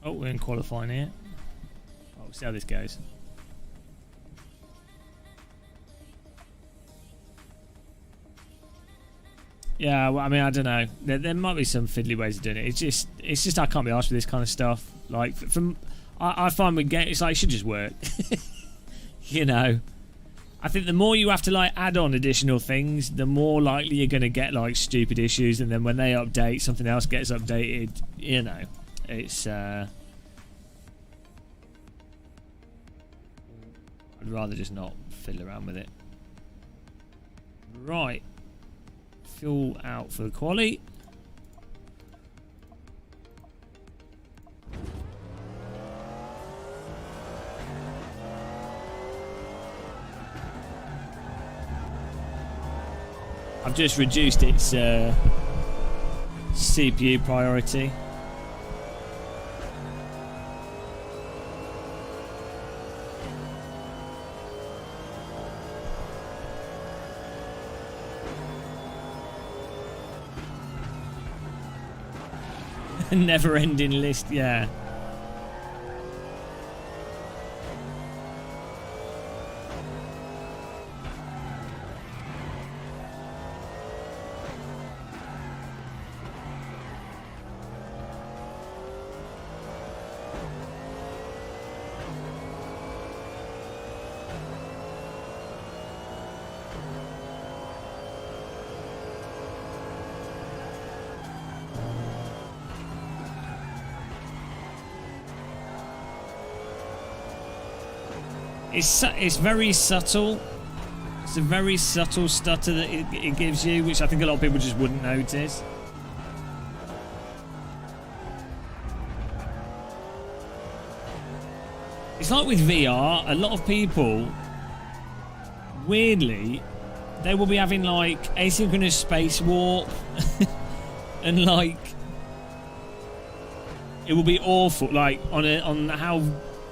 Oh, we're in qualifying here. Oh, we'll see how this goes. Yeah, well, I mean, I don't know. There might be some fiddly ways of doing it. It's just I can't be asked for this kind of stuff. Like, I find it's like it should just work. You know, I think the more you have to like add on additional things, the more likely you're going to get like stupid issues, and then when they update, something else gets updated. You know. It's I'd rather just not fiddle around with it. Right. Fuel out for the quali. I've just reduced its CPU priority. Never-ending list, yeah. It's very subtle. It's a very subtle stutter that it gives you, which I think a lot of people just wouldn't notice. It's like with VR, a lot of people, weirdly, they will be having like asynchronous space warp and like it will be awful, like on how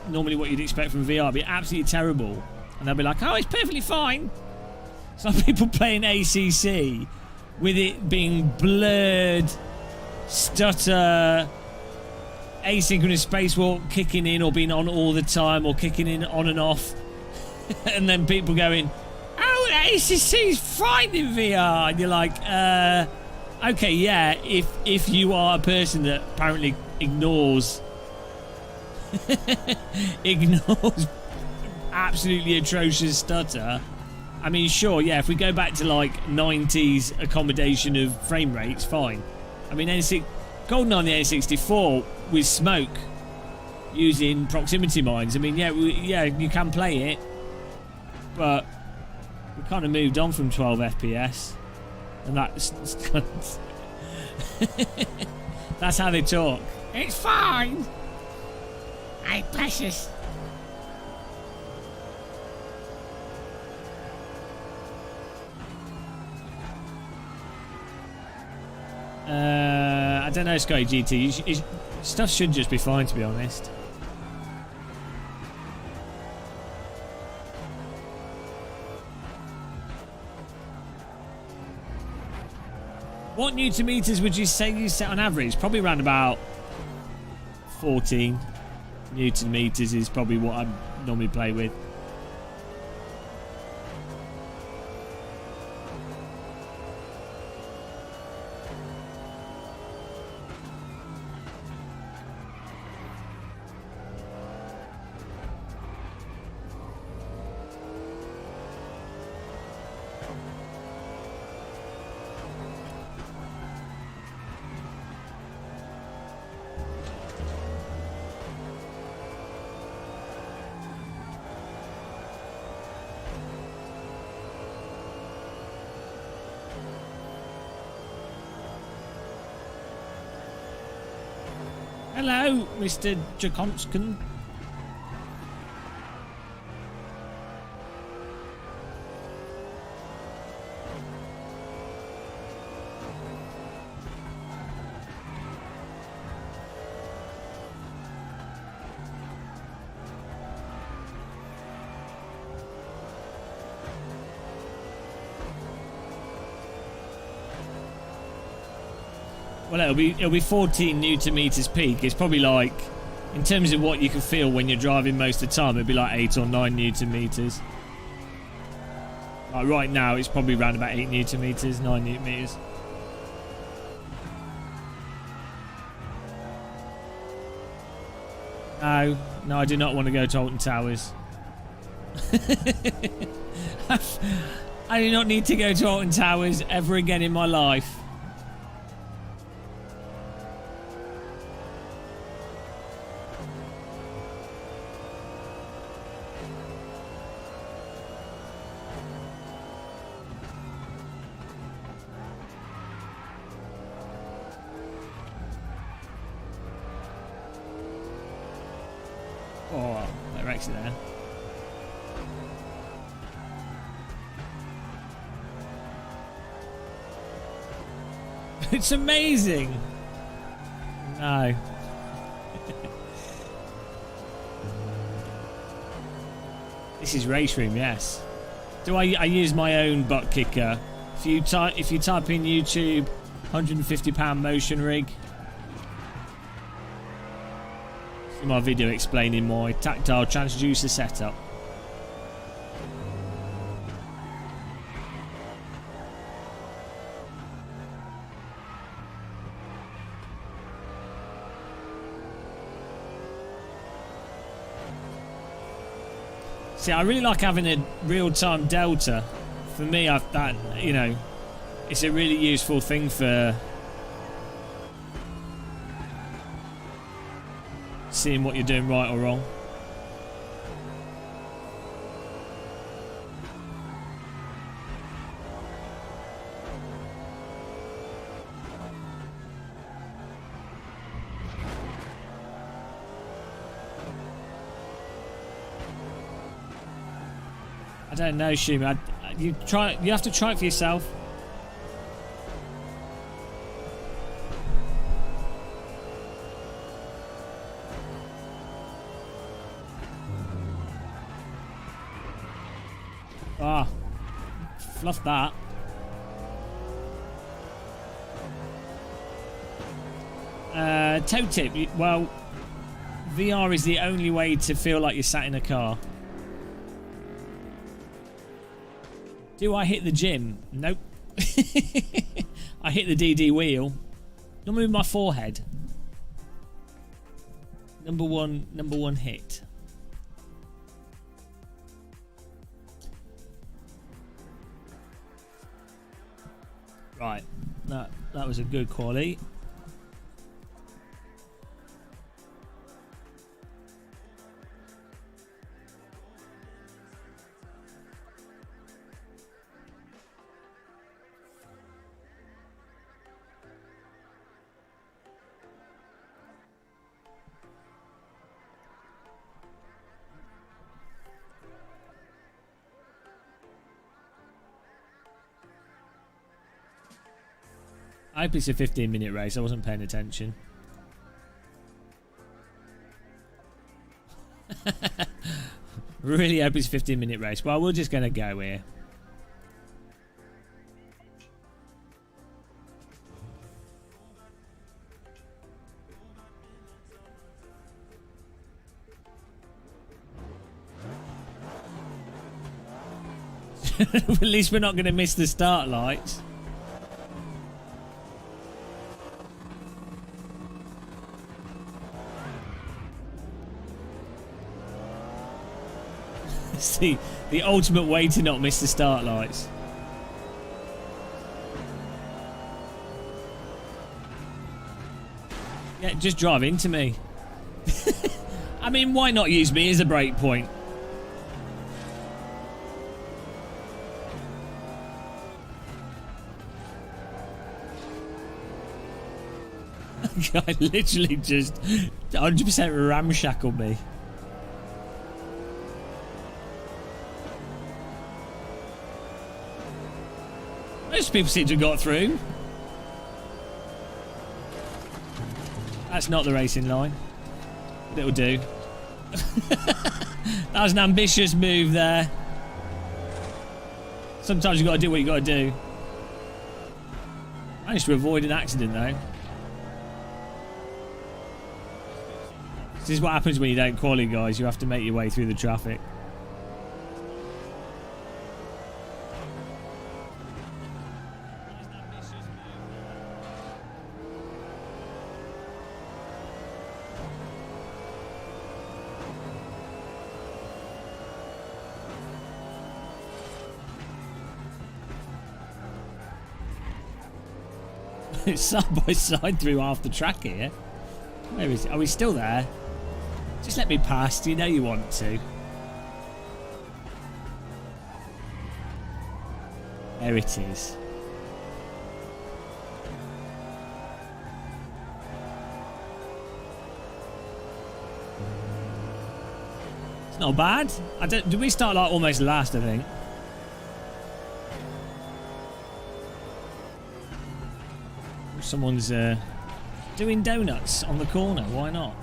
normally what you'd expect from VR, be absolutely terrible, and they'll be like, oh, it's perfectly fine. Some people playing ACC with it being blurred, stutter, asynchronous space warp kicking in or being on all the time or kicking in on and off, and then people going, oh, ACC's fine in VR, and you're like, okay, yeah, if you are a person that apparently ignores absolutely atrocious stutter, I mean, sure, yeah, if we go back to like 90s accommodation of frame rates, fine. I mean, GoldenEye on the N64 with smoke using proximity mines, I mean, yeah, you can play it, but we kind of moved on from 12 FPS, and that's that's how they talk. It's fine. I precious. I don't know, Sky GT. Stuff should just be fine, to be honest. What newton meters would you say you set on average? Probably around about 14 newton meters is probably what I normally play with. Hello, Mr. Jakonskin. Well, it'll be 14 newton meters peak. It's probably like, in terms of what you can feel when you're driving most of the time, it'd be like 8 or 9 newton meters. Like right now, it's probably around about 8 newton meters, 9 newton meters. No, I do not want to go to Alton Towers. I do not need to go to Alton Towers ever again in my life. Oh, that wrecks it there. It's amazing. No. This is RaceRoom, yes. Do I use my own butt kicker? If you type in YouTube, £150 motion rig. See my video explaining my tactile transducer setup. See, I really like having a real-time delta. For me, you know, it's a really useful thing for seeing what you're doing right or wrong. don't know, Shumi. You have to try it for yourself. Ah, fluff that. Toe tip. Well, VR is the only way to feel like you're sat in a car. Do I hit the gym? Nope. I hit the DD wheel. Normally with my forehead. Number one hit. Right. That was a good quality. I hope it's a 15-minute race. I wasn't paying attention. Really hope it's a 15-minute race. Well, we're just going to go here. At least we're not going to miss the start lights. See, the ultimate way to not miss the start lights. Yeah, just drive into me. I mean, why not use me as a break point? Guy literally just 100% ramshackled me. Most people seem to have got through. That's not the racing line. It'll do. That was an ambitious move there. Sometimes you've got to do what you've got to do. Managed to avoid an accident though. This is what happens when you don't quali, guys. You have to make your way through the traffic. It's side by side through half the track here. Where is it? Are we still there? Just let me past. You know you want to. There it is. It's not bad. Did we start like almost last, I think? Someone's doing donuts on the corner. Why not?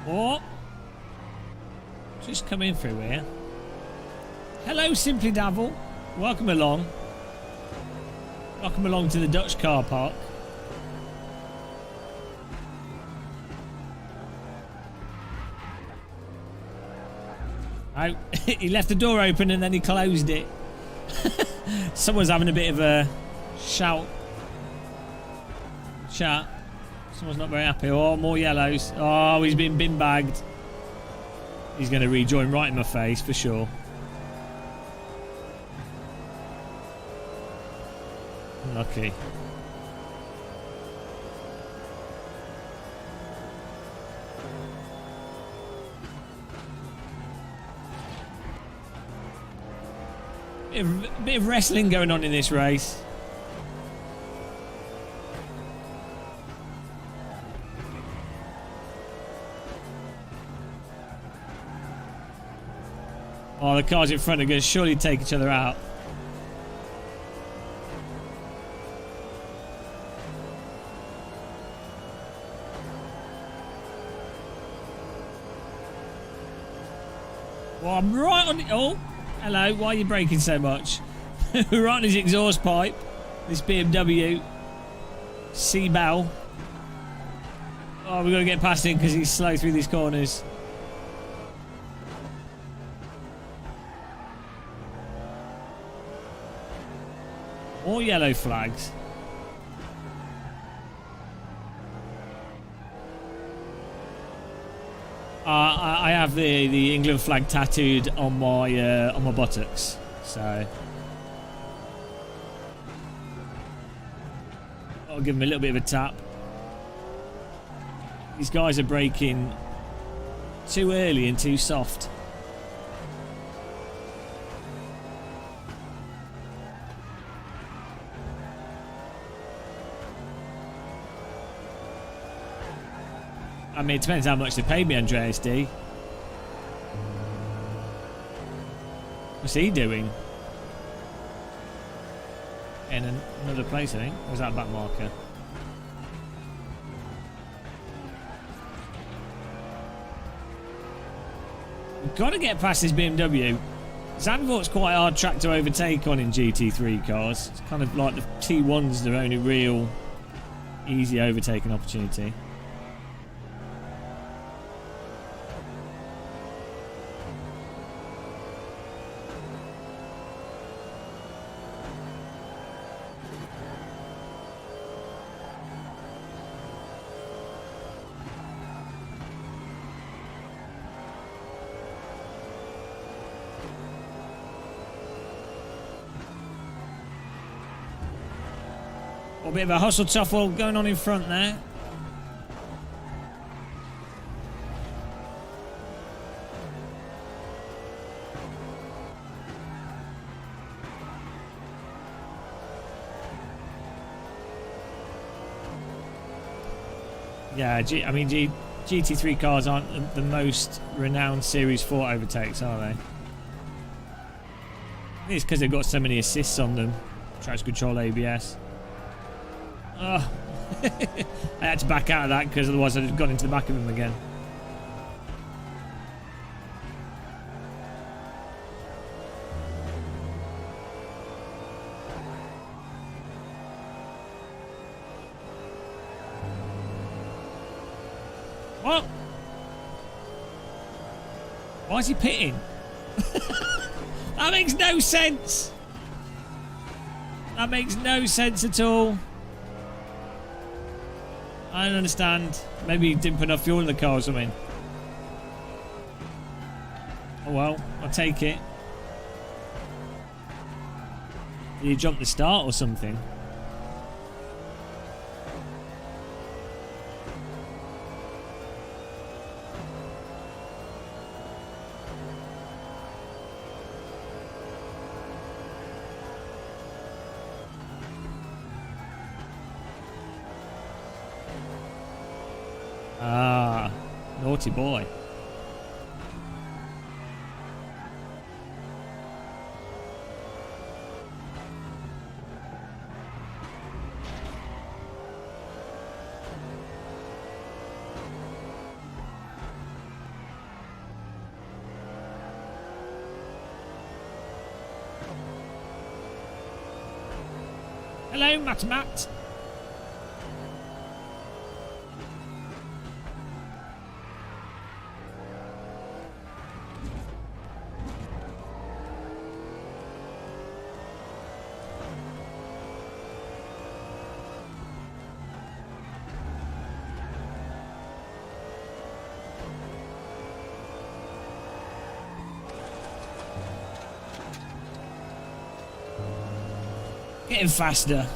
Oh, just come in through here. Hello, Simply Davil. Welcome along. Welcome along to the Dutch car park. Oh, he left the door open and then he closed it. Someone's having a bit of a chat. Someone's not very happy. Oh, more yellows. Oh, he's been bin bagged. He's going to rejoin right in my face for sure. Lucky. Bit of wrestling going on in this race. Oh, the cars in front are going to surely take each other out. Well, I'm right on it. Oh, hello. Why are you braking so much? Right on his exhaust pipe. This BMW. C-Bell. Oh, we've got to get past him because he's slow through these corners. More yellow flags. I have the England flag tattooed on my buttocks, so I'll give him a little bit of a tap. These guys are braking too early and too soft. I mean, it depends how much they paid me, Andreas D. What's he doing? In another place, I think. Or was that a back marker? We've got to get past this BMW. Zandvoort's quite a hard track to overtake on in GT3 cars. It's kind of like the T1's their only real easy overtaking opportunity. A bit of a hustle tuffle going on in front there. Yeah, GT3 cars aren't the most renowned Series 4 overtakes, are they? I think it's because they've got so many assists on them. Traction control, ABS. Oh. I had to back out of that because otherwise I'd have gone into the back of him again. What? Why is he pitting? That makes no sense. That makes no sense at all. I don't understand. Maybe he didn't put enough fuel in the car or something. Oh well, I'll take it. Did he jump the start or something? Ah, naughty boy. Hello, Matt. Getting faster.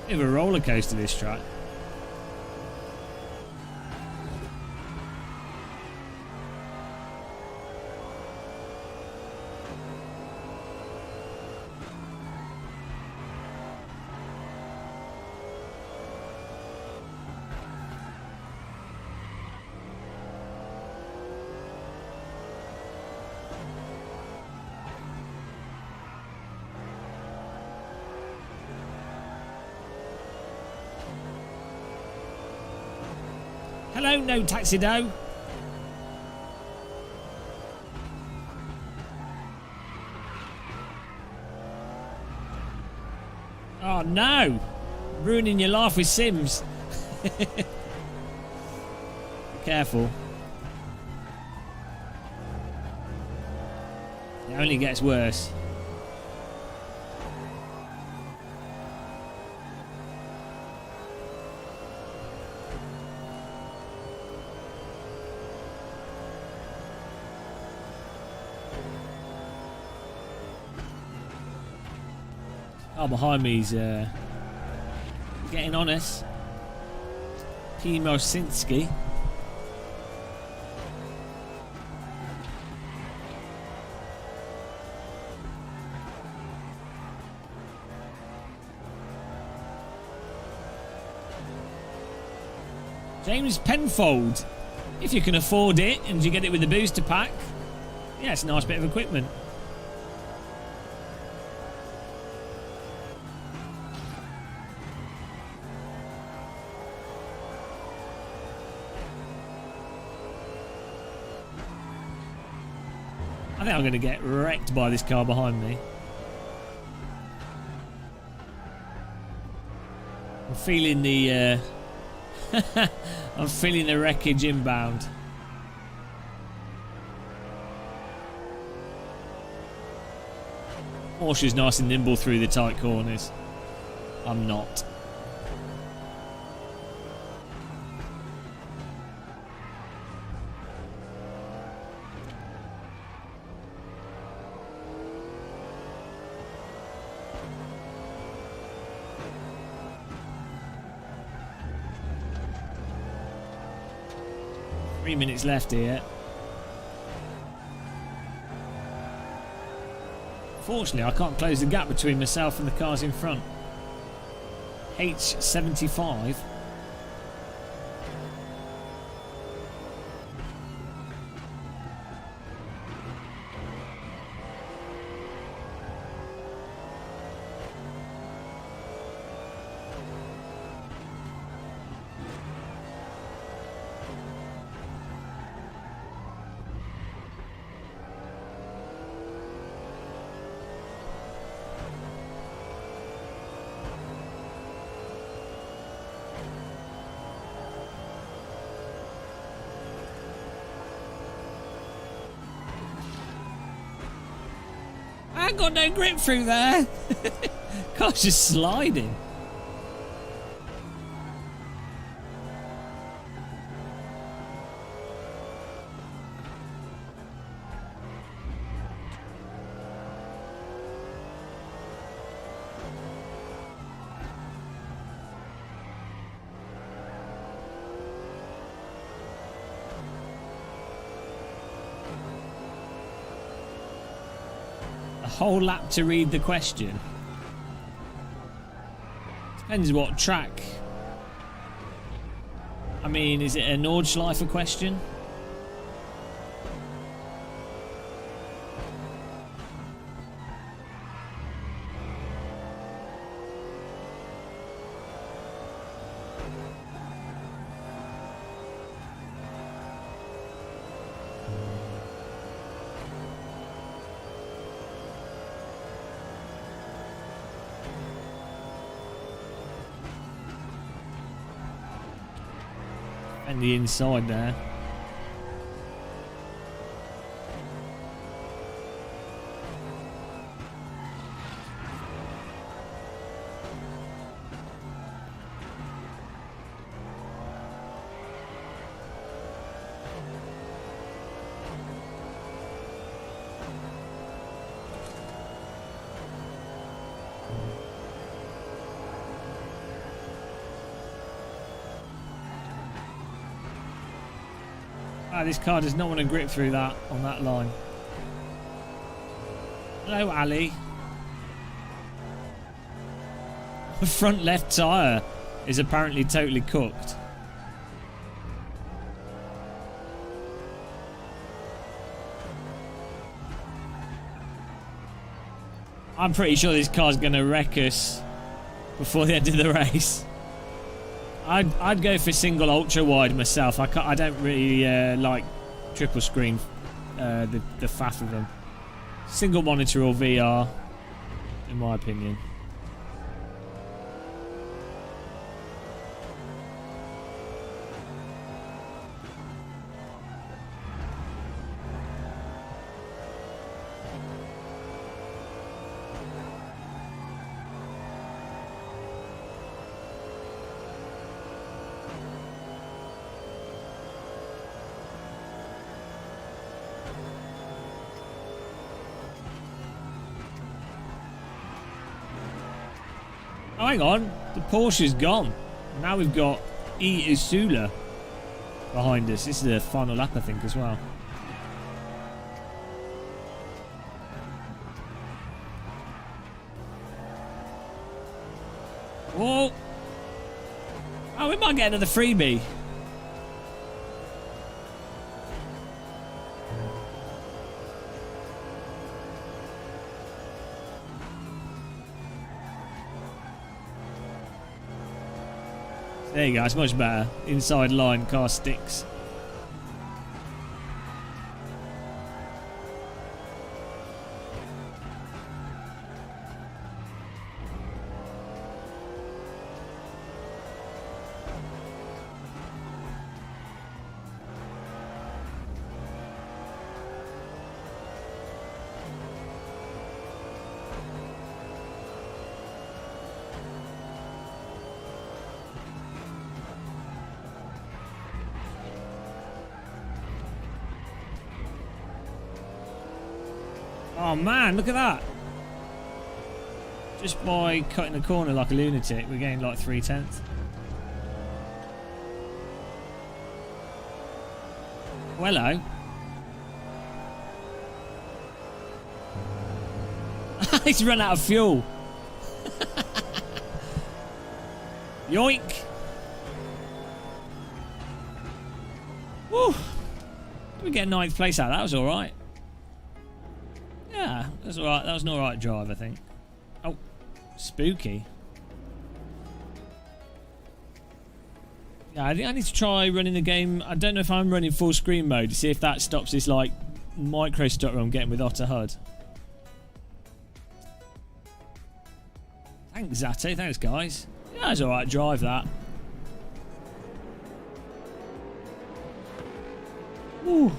Bit of a roller coaster, this track. Hello, no taxi do. Oh no! Ruining your life with Sims. Careful. It only gets worse. Oh, behind me's getting on us. Pimosinski. James Penfold. If you can afford it and you get it with the booster pack, yeah, it's a nice bit of equipment. I think I'm going to get wrecked by this car behind me. I'm feeling the I'm feeling the wreckage inbound. Porsche's nice and nimble through the tight corners. I'm not. Minutes left here. Fortunately, I can't close the gap between myself and the cars in front. H75. I ain't got no grip through there. Car's just sliding. Whole lap to read the question. Depends what track. I mean, is it a Nordschleifer question? And the inside there. This car does not want to grip through that on that line. Hello, Ali. The front left tyre is apparently totally cooked. I'm pretty sure this car's going to wreck us before the end of the race. I'd go for single ultra wide myself. I don't really like triple screen, the faff of them. Single monitor or VR, in my opinion. Oh, hang on. The Porsche's gone. Now we've got Isula behind us. This is the final lap, I think, as well. Whoa. Oh, we might get another freebie. There you go, it's much better. Inside line, car sticks. Oh man, look at that. Just by cutting the corner like a lunatic, we gained like 3/10. Well, hello. He's run out of fuel. Yoink. Woo. Did we get 9th place out? That was alright. Yeah, that's alright. That was an alright drive, I think. Oh, spooky. Yeah, I think I need to try running the game. I don't know if I'm running full screen mode to see if that stops this like micro stutter I'm getting with Otter HUD. Thanks, Zato. Thanks, guys. Yeah, it's alright. Drive that. Woo.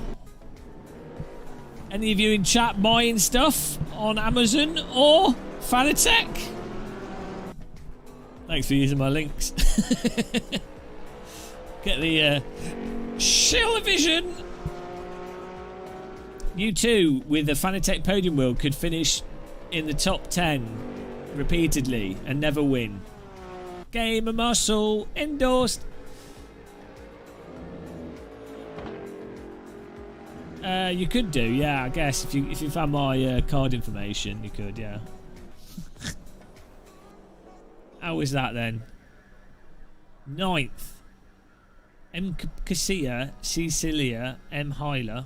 Any of you in chat buying stuff on Amazon or Fanatec? Thanks for using my links. Get the Shell-O-Vision. You too, with the Fanatec podium wheel, could finish in the top 10 repeatedly and never win. Game of muscle endorsed. You could do, yeah. I guess if you found my card information, you could, yeah. How was that then? 9th. M. Casilla, Cecilia, M. Hyler.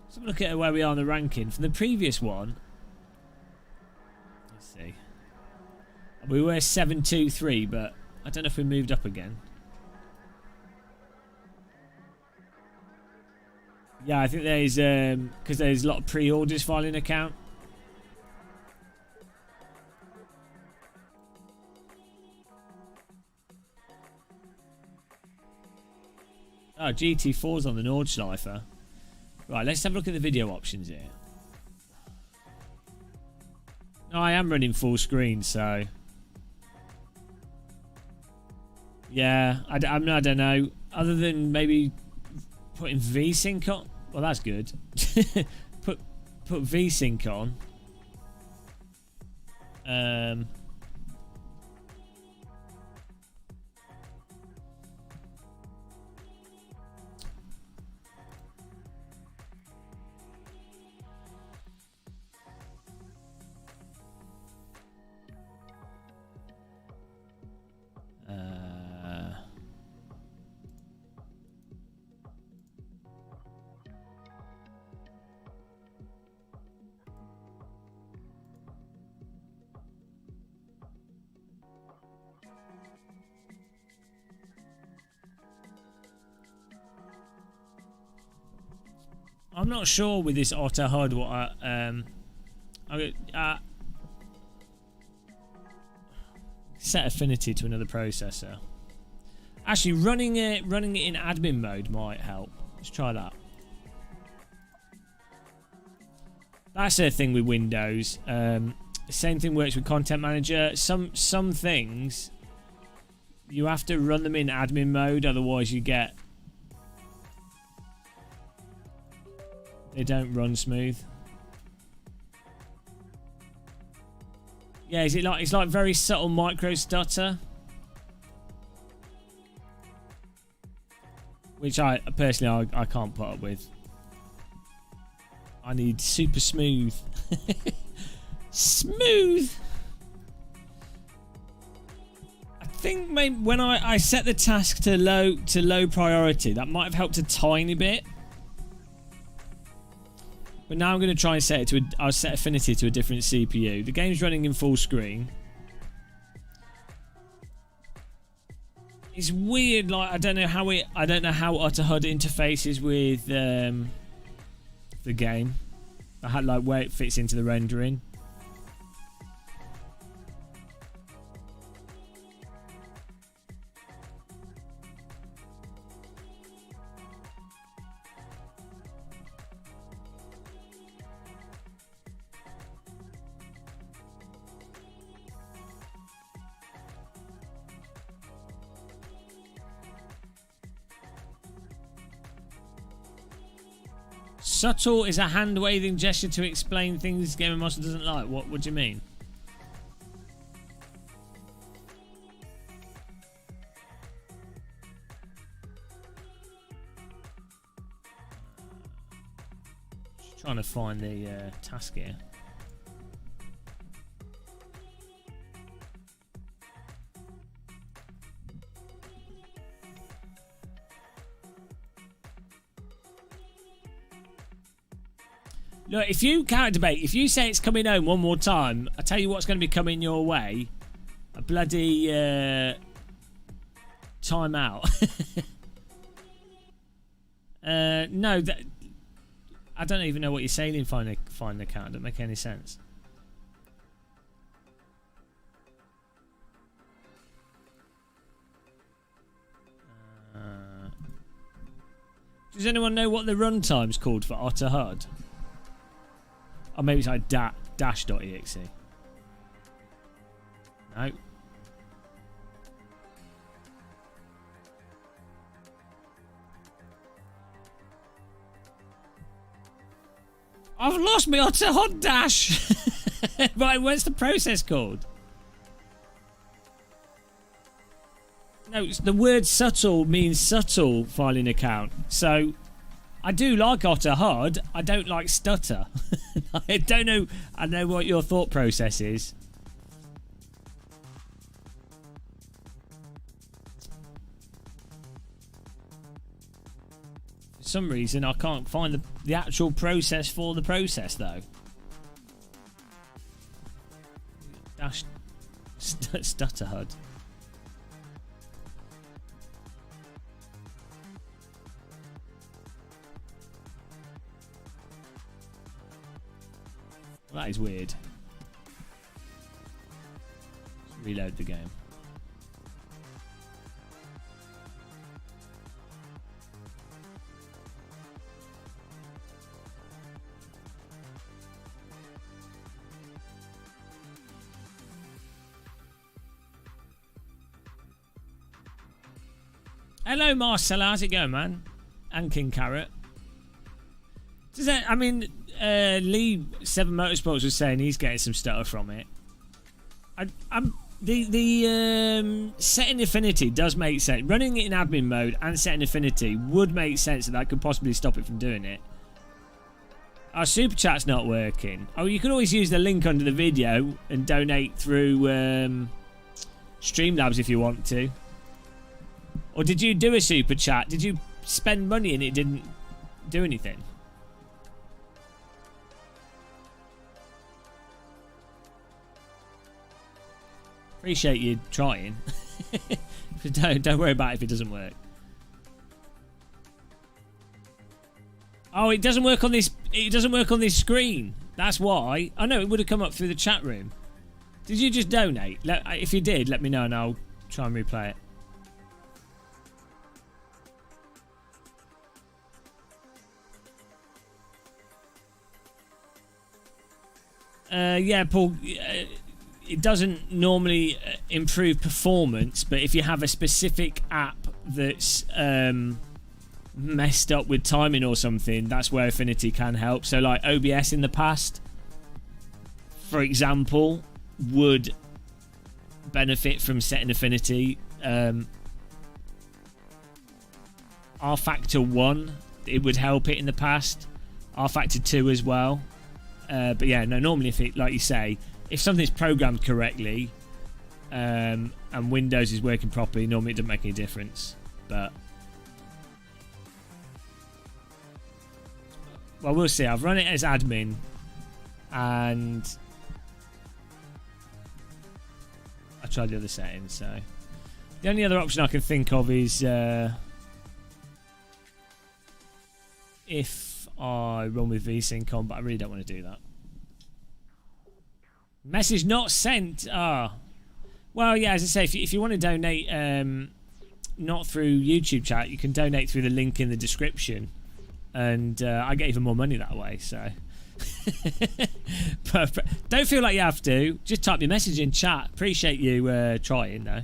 Let's have a look at where we are in the ranking. From the previous one, let's see. We were 7-2-3, but I don't know if we moved up again. Yeah, I think there's because there's a lot of pre-orders filing account. Oh, GT4's on the Nordschleifer. Right, let's have a look at the video options here. No, I am running full screen, so... Yeah, I don't know. Other than maybe putting VSync on... Well, that's good. put VSync on. I'm not sure with this Otter HUD what I set affinity to another processor. Actually, running it in admin mode might help. Let's try that. That's a thing with Windows. Same thing works with Content Manager. Some things you have to run them in admin mode, otherwise you get they don't run smooth. Yeah, is it like it's like very subtle micro stutter, which I personally I can't put up with. I need super smooth. Smooth. I think maybe when I set the task to low priority, that might have helped a tiny bit. But now I'm going to try and set it to I'll set affinity to a different CPU. The game's running in full screen. It's weird, like I don't know how Otter HUD interfaces with the game. I had like where it fits into the rendering. Subtle is a hand-waving gesture to explain things Game & Monster doesn't like. What do you mean? Just trying to find the task here. Look, if you can't debate, if you say it's coming home one more time, I tell you what's going to be coming your way. A bloody timeout. No, I don't even know what you're saying in find the count. It doesn't make any sense. Does anyone know what the runtime's called for Otter HUD? Or maybe it's like dash.exe. No. I've lost my Otter HUD dash. Right, what's the process called? No, it's the word subtle means subtle filing account. So I do like Otter HUD. I don't like stutter. I don't know. I know what your thought process is. For some reason, I can't find the actual process for the process, though. Dash stutter HUD. That is weird. Let's reload the game. Hello, Marcella. How's it going, man? And King Carrot. Does that? I mean, Lee Seven Motorsports was saying he's getting some stuff from it. The setting affinity does make sense. Running it in admin mode and setting affinity would make sense that could possibly stop it from doing it. Our super chat's not working. Oh, you can always use the link under the video and donate through Streamlabs if you want to. Or did you do a super chat? Did you spend money and it didn't do anything? Appreciate you trying. don't worry about it if it doesn't work. Oh, it doesn't work on this. It doesn't work on this screen. That's why. I know it would have come up through the chat room. Did you just donate? If you did, let me know and I'll try and replay it. Yeah, Paul. It doesn't normally improve performance, but if you have a specific app that's messed up with timing or something, that's where Affinity can help. So like OBS in the past, for example, would benefit from setting Affinity. R-Factor 1, it would help it in the past. R-Factor 2 as well. But yeah, no, normally if it, like you say, if something's programmed correctly and Windows is working properly, normally it doesn't make any difference. But well, we'll see. I've run it as admin and I tried the other settings. So the only other option I can think of is if I run with VSync on, but I really don't want to do that. Message not sent. Well, yeah, as I say, if you want to donate not through YouTube chat, you can donate through the link in the description, and I get even more money that way. So but don't feel like you have to. Just type your message in chat. Appreciate you trying though.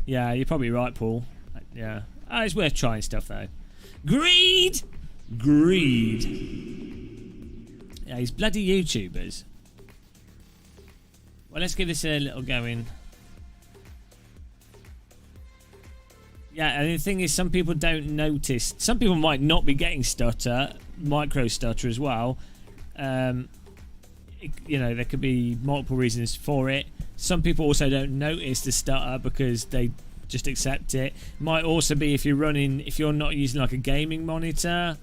Yeah, you're probably right, Paul. Yeah, it's worth trying stuff though. Greed! Greed. Yeah, these bloody YouTubers. Well, let's give this a little going. Yeah, and the thing is, some people don't notice. Some people might not be getting stutter, micro stutter as well. You know, there could be multiple reasons for it. Some people also don't notice the stutter because they just accept it. Might also be if you're not using like a gaming monitor,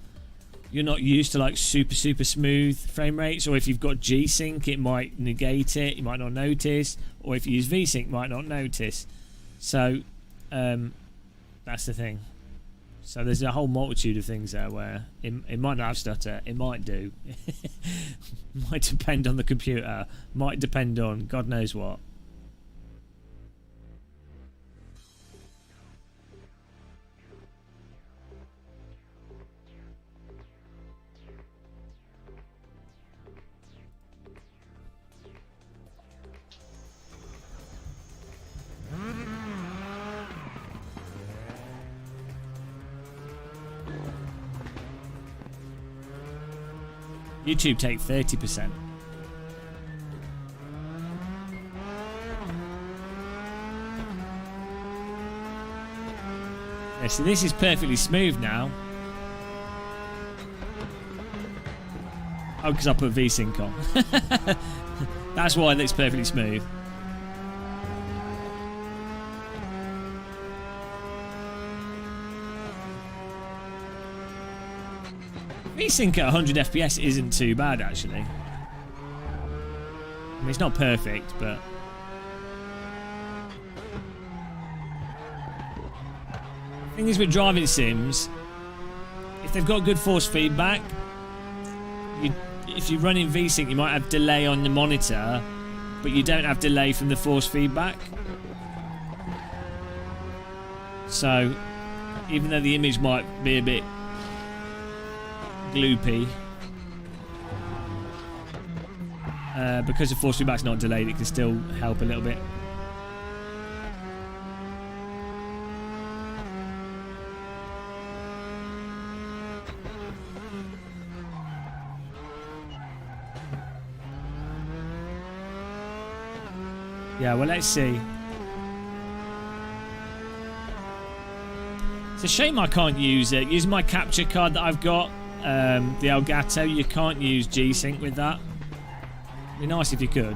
you're not used to like super smooth frame rates, or if you've got G-Sync it might negate it, you might not notice, or if you use V-Sync you might not notice. So that's the thing. So there's a whole multitude of things there where it might not have stutter, it might do. Might depend on the computer, might depend on God knows what. YouTube take 30%. Yeah, so this is perfectly smooth now. Oh, because I put V-Sync on. That's why it's perfectly smooth. V-Sync at 100 FPS isn't too bad, actually. I mean, it's not perfect, but... The thing is with driving sims, if they've got good force feedback, if you run in V-Sync, you might have delay on the monitor, but you don't have delay from the force feedback. So, even though the image might be a bit gloopy, Because the force feedback's not delayed, it can still help a little bit. Yeah, well, let's see. It's a shame I can't use it. Using my capture card that I've got, the Elgato, you can't use G-Sync with that. It'd be nice if you could.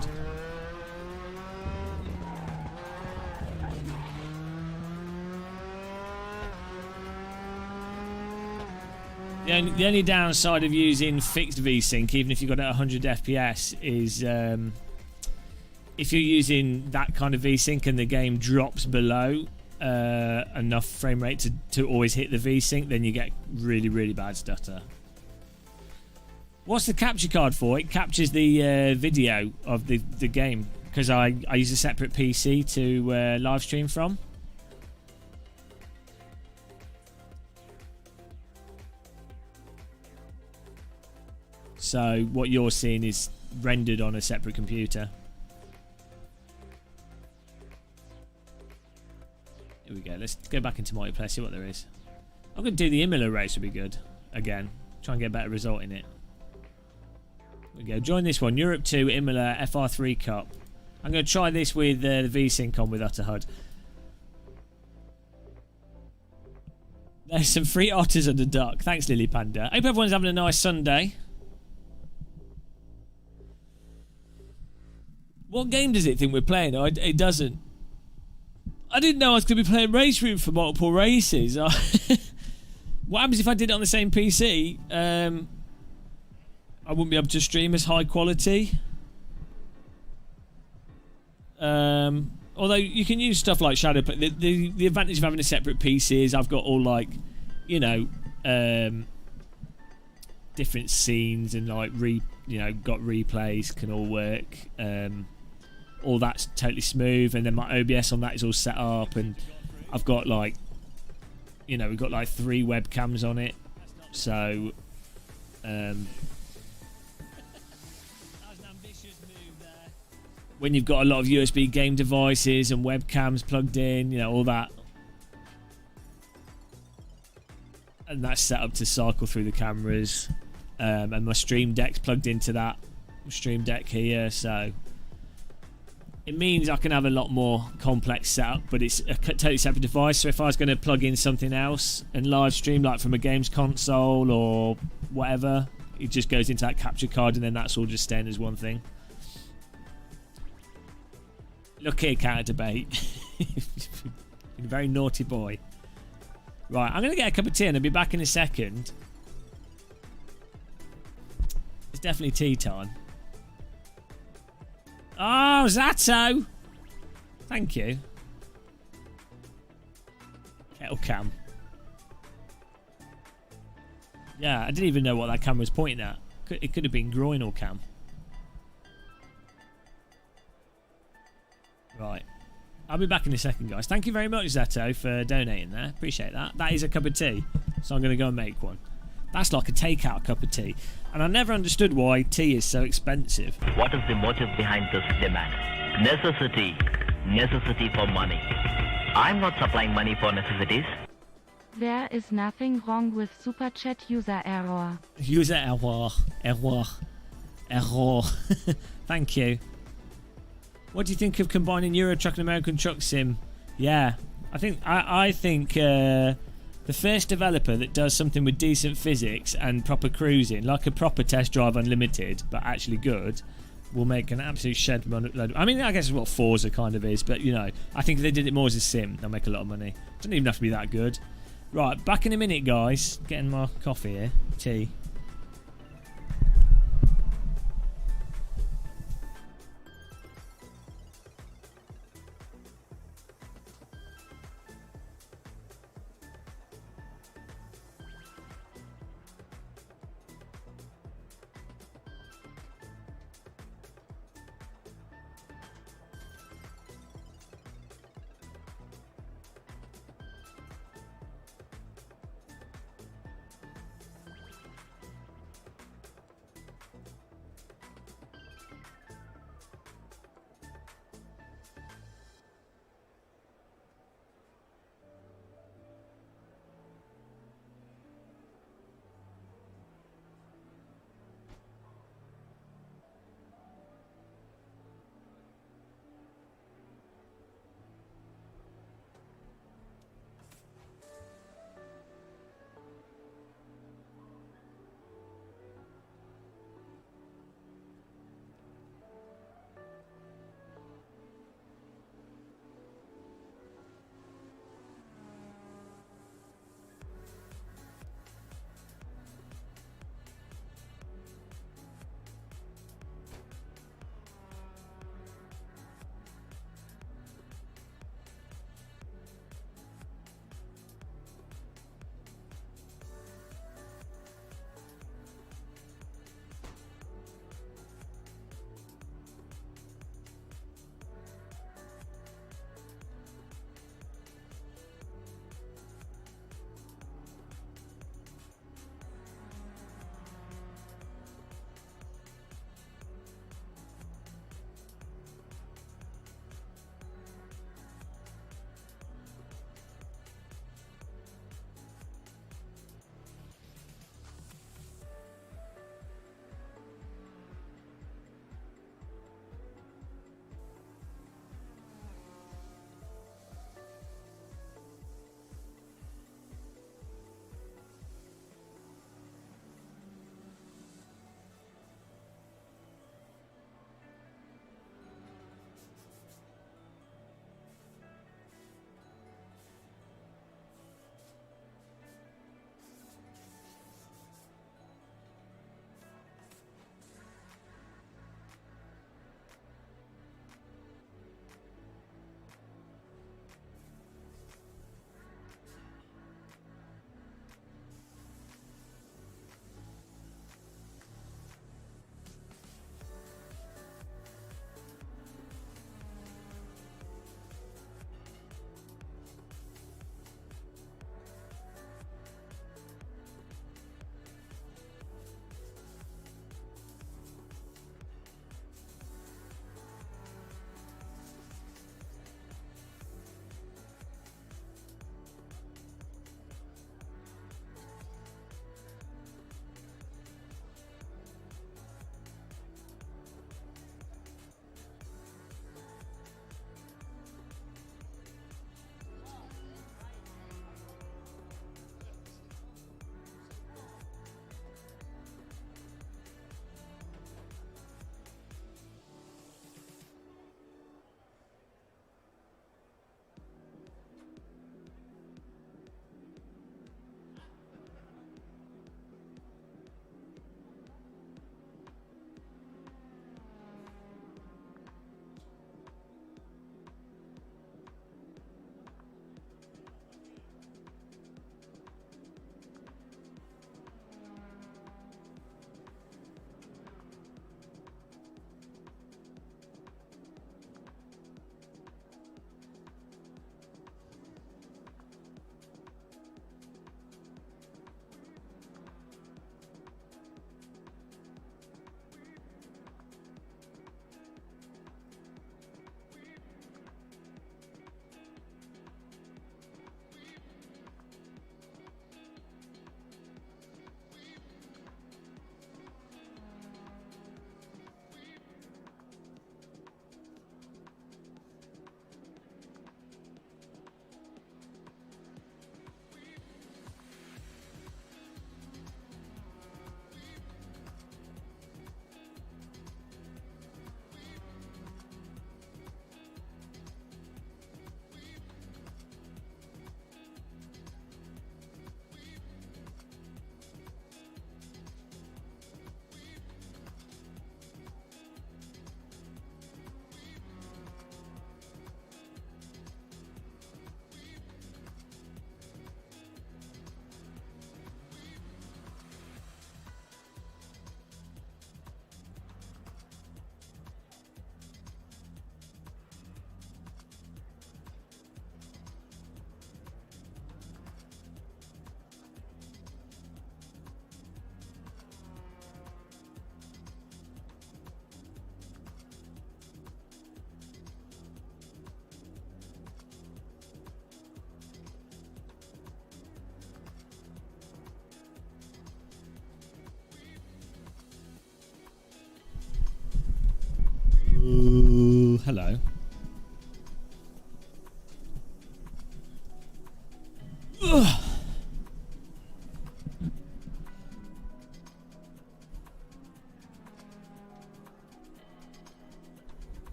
The only downside of using fixed V-Sync, even if you've got it at 100 FPS, is if you're using that kind of V-Sync and the game drops below enough frame rate to always hit the V-Sync, then you get really, really bad stutter. What's the capture card for? It captures the video of the game, because I use a separate PC to live stream from. So what you're seeing is rendered on a separate computer. Here we go. Let's go back into multiplayer, see what there is. I'm going to do the Imola race, would be good. Again, try and get a better result in it. Here we go. Join this one. Europe 2 Imola FR3 Cup. I'm going to try this with the V-Sync on with Utter HUD. There's some free otters and a duck. Thanks, Lily Panda. I hope everyone's having a nice Sunday. What game does it think we're playing? Oh, it doesn't. I didn't know I was going to be playing RaceRoom for multiple races. What happens if I did it on the same PC? I wouldn't be able to stream as high quality. Although you can use stuff like Shadowplay. The advantage of having a separate PC is I've got all, like, you know, different scenes and, like, got replays can all work. All that's totally smooth, and then my OBS on that is all set up, and I've got, like, you know, we've got like 3 webcams on it, so when you've got a lot of USB game devices and webcams plugged in, you know, all that, and that's set up to cycle through the cameras, and my Stream Deck's plugged into that Stream Deck here, so it means I can have a lot more complex setup, but it's a totally separate device. So if I was going to plug in something else and live stream, like from a games console or whatever, it just goes into that capture card, and then that's all just staying as one thing. Look here, counter debate. You're a very naughty boy. Right, I'm going to get a cup of tea and I'll be back in a second. It's definitely tea time. Oh, Zato! Thank you. Kettle cam. Yeah, I didn't even know what that camera was pointing at. It could have been groinal cam. Right. I'll be back in a second, guys. Thank you very much, Zato, for donating there. Appreciate that. That is a cup of tea, so I'm going to go and make one. That's like a takeout cup of tea. And I never understood why tea is so expensive. What is the motive behind this demand? Necessity. Necessity for money. I'm not supplying money for necessities. There is nothing wrong with Super Chat user error. User error. Error. Error. Thank you. What do you think of combining Euro Truck and American Truck Sim? Yeah. I think the first developer that does something with decent physics and proper cruising, like a proper Test Drive Unlimited, but actually good, will make an absolute shed load. I mean, I guess it's what Forza kind of is, but, you know, I think if they did it more as a sim, they'll make a lot of money. Doesn't even have to be that good. Right, back in a minute, guys. Getting my coffee here. Tea.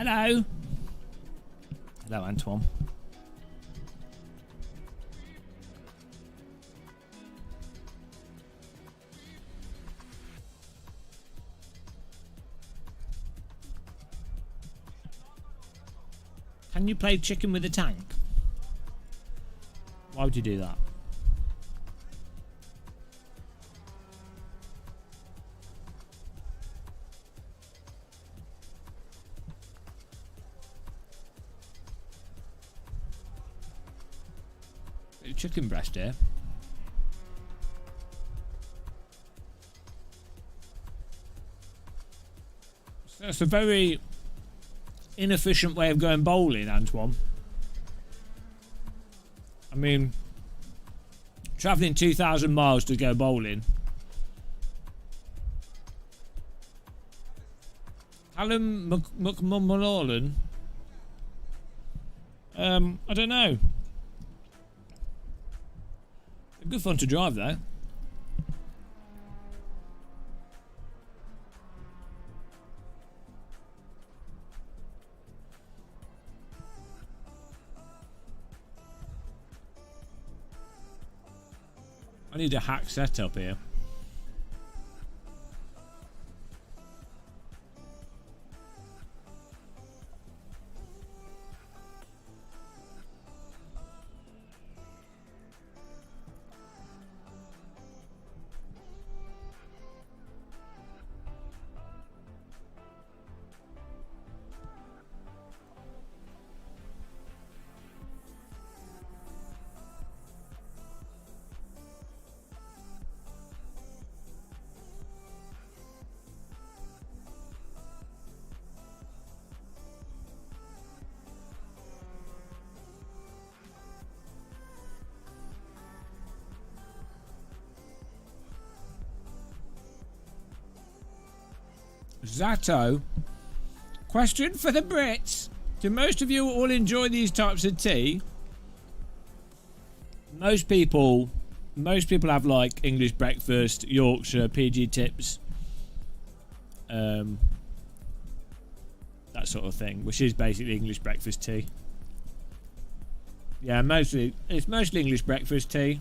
Hello. Hello, Antoine. Can you play chicken with a tank? Why would you do that? Chicken breast here. So it's a very inefficient way of going bowling, Antoine. I mean, travelling 2,000 miles to go bowling. Callum McMullen. I don't know. Good fun to drive though. I need a hack setup here. Zato, question for the Brits. Do most of you all enjoy these types of tea? Most people have like English breakfast, Yorkshire, PG tips, that sort of thing, which is basically English breakfast tea. Yeah, it's mostly English breakfast tea.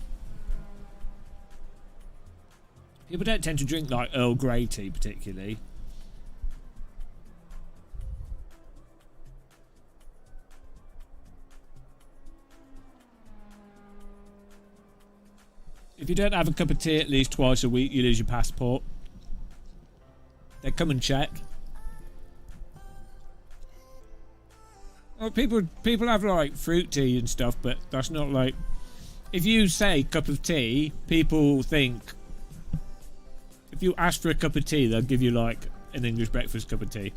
People don't tend to drink like Earl Grey tea particularly. If you don't have a cup of tea at least twice a week, you lose your passport. They come and check. Well, people have like fruit tea and stuff, but that's not like... If you say cup of tea, people think... If you ask for a cup of tea, they'll give you like an English breakfast cup of tea.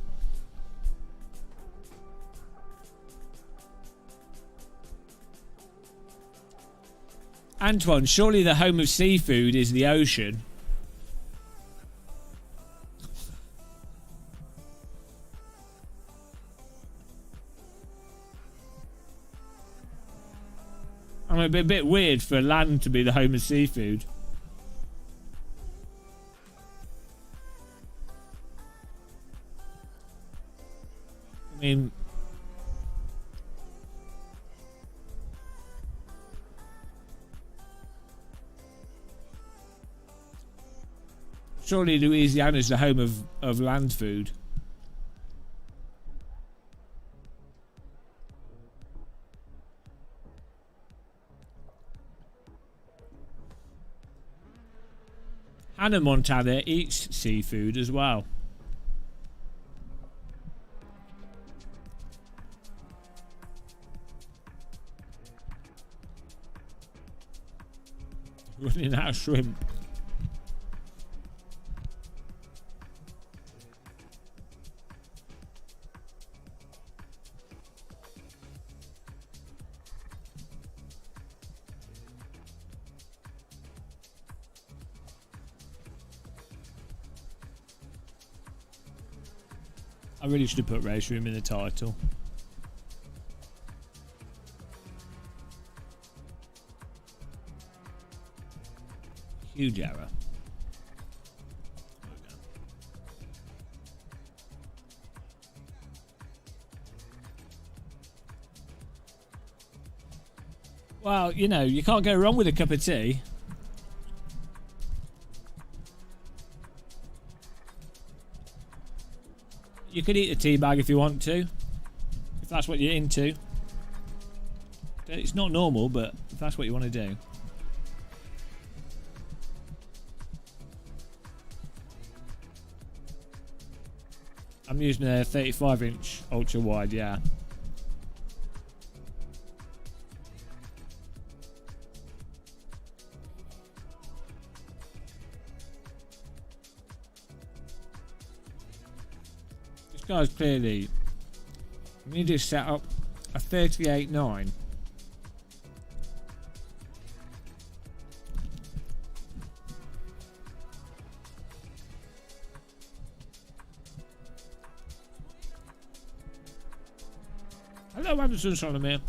Antoine, surely the home of seafood is the ocean. I mean, it'd be a bit weird for land to be the home of seafood. I mean... Surely Louisiana is the home of land food. Hannah Montana eats seafood as well. Running out of shrimp. I really should have put RaceRoom in the title. Huge error. Well, you know, you can't go wrong with a cup of tea. You could eat a tea bag if you want to, if that's what you're into. It's not normal, but if that's what you want to do. I'm using a 35-inch ultra wide, yeah. This guy's clearly, we need to set up a 38.9. Hello, Anderson Solomon.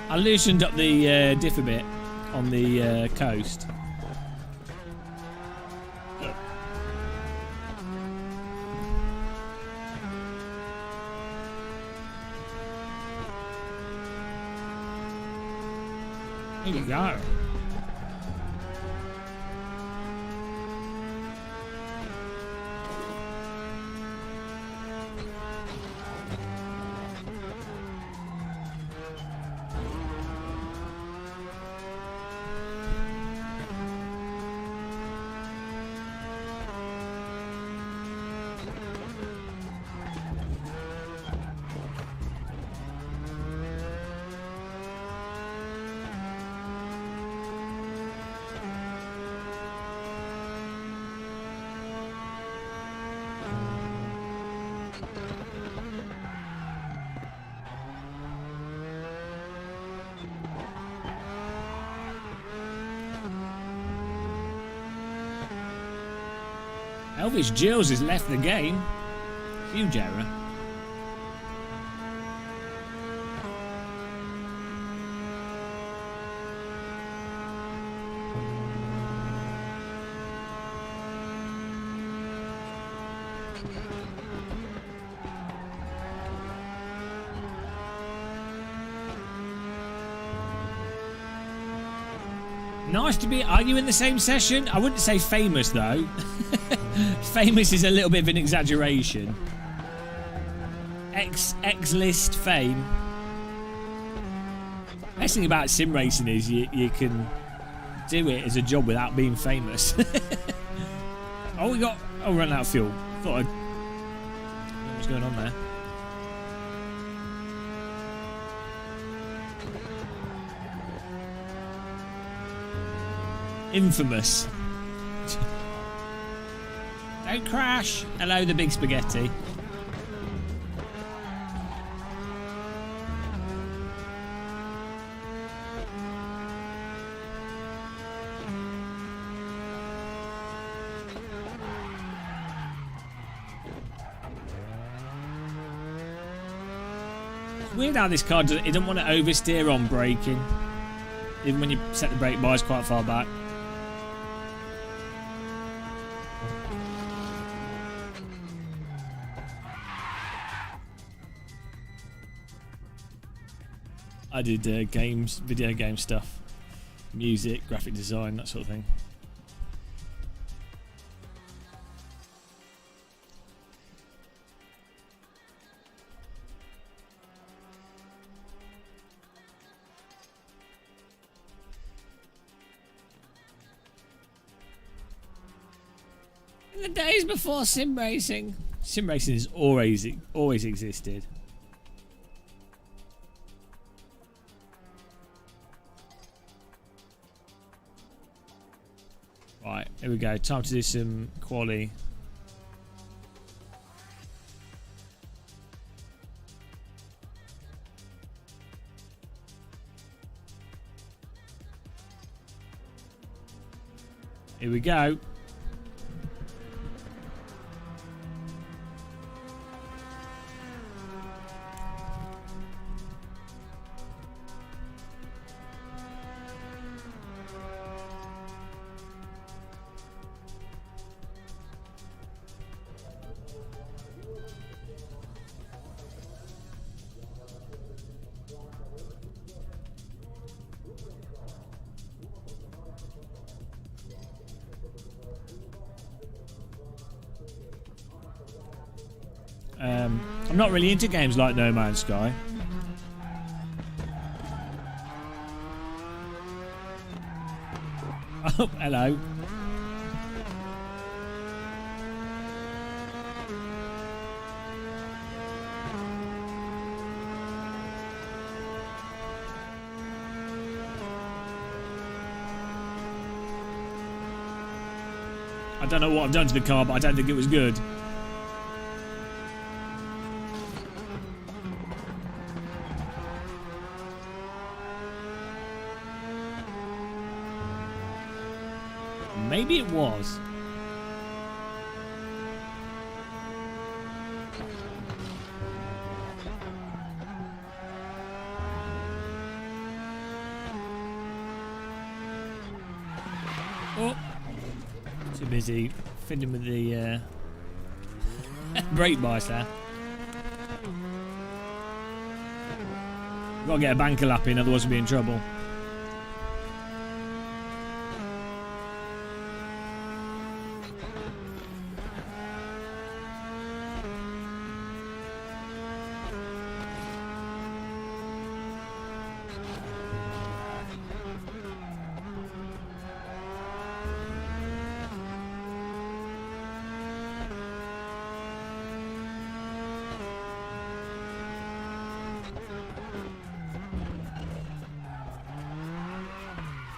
I loosened up the diff a bit on the coast. There you go. Elvis Gilles has left the game. Huge error. Nice to be. Are you in the same session? I wouldn't say famous though. Famous is a little bit of an exaggeration. X-list fame. Best thing about sim racing is you can do it as a job without being famous. Oh, we ran out of fuel. Thought what was going on there? Infamous. Don't crash. Hello, the big spaghetti. It's weird how this car it doesn't want to oversteer on braking, even when you set the brake bars quite far back. I did games, video game stuff, music, graphic design, that sort of thing. In the days before sim racing. Sim racing has always existed. Right, here we go. Time to do some quali. Here we go. I'm not really into games like No Man's Sky. Oh, hello. I don't know what I've done to the car, but I don't think it was good. Maybe it was. Oh, too busy fiddling with the brake bias there. Got to get a banker lap in, otherwise we'll be in trouble.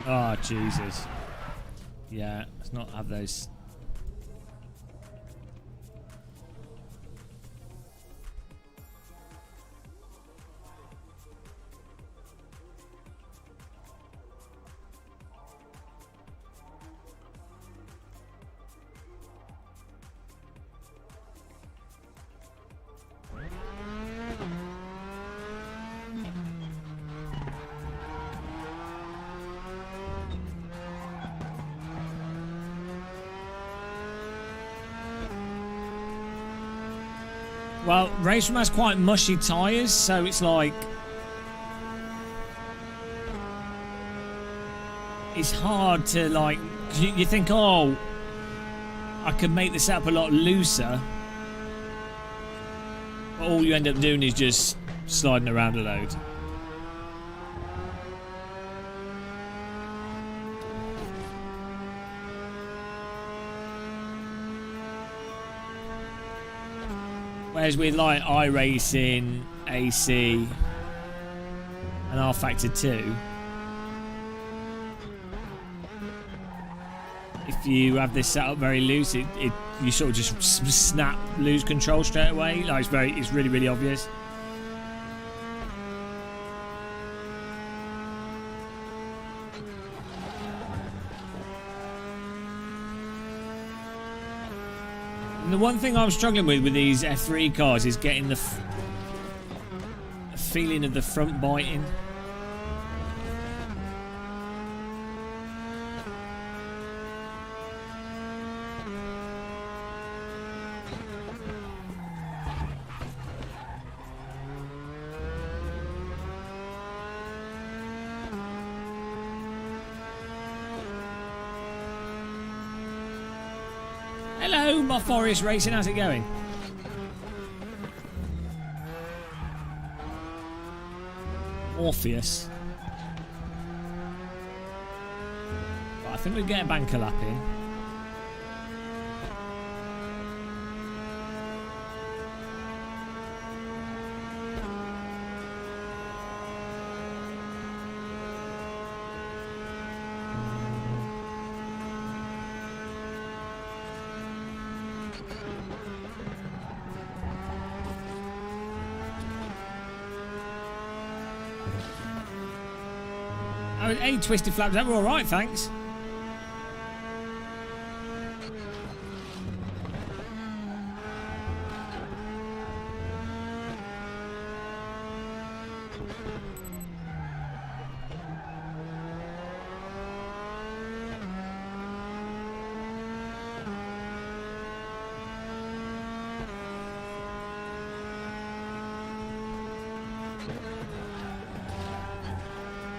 Oh, Jesus. Yeah, let's not have those. Well, RaceRoom has quite mushy tyres, so it's like... It's hard to, like... You think, oh, I could make this up a lot looser. But all you end up doing is just sliding around a load. Whereas with like iRacing, AC, and R Factor 2, if you have this set up very loose, you sort of just lose control straight away. Like it's really obvious. The one thing I'm struggling with these F3 cars is getting the feeling of the front biting. Hello, my Forest Racing, how's it going? Orpheus. But I think we'll get a banker lap in. Oh, hey, Twisted Flaps, that were all right, thanks.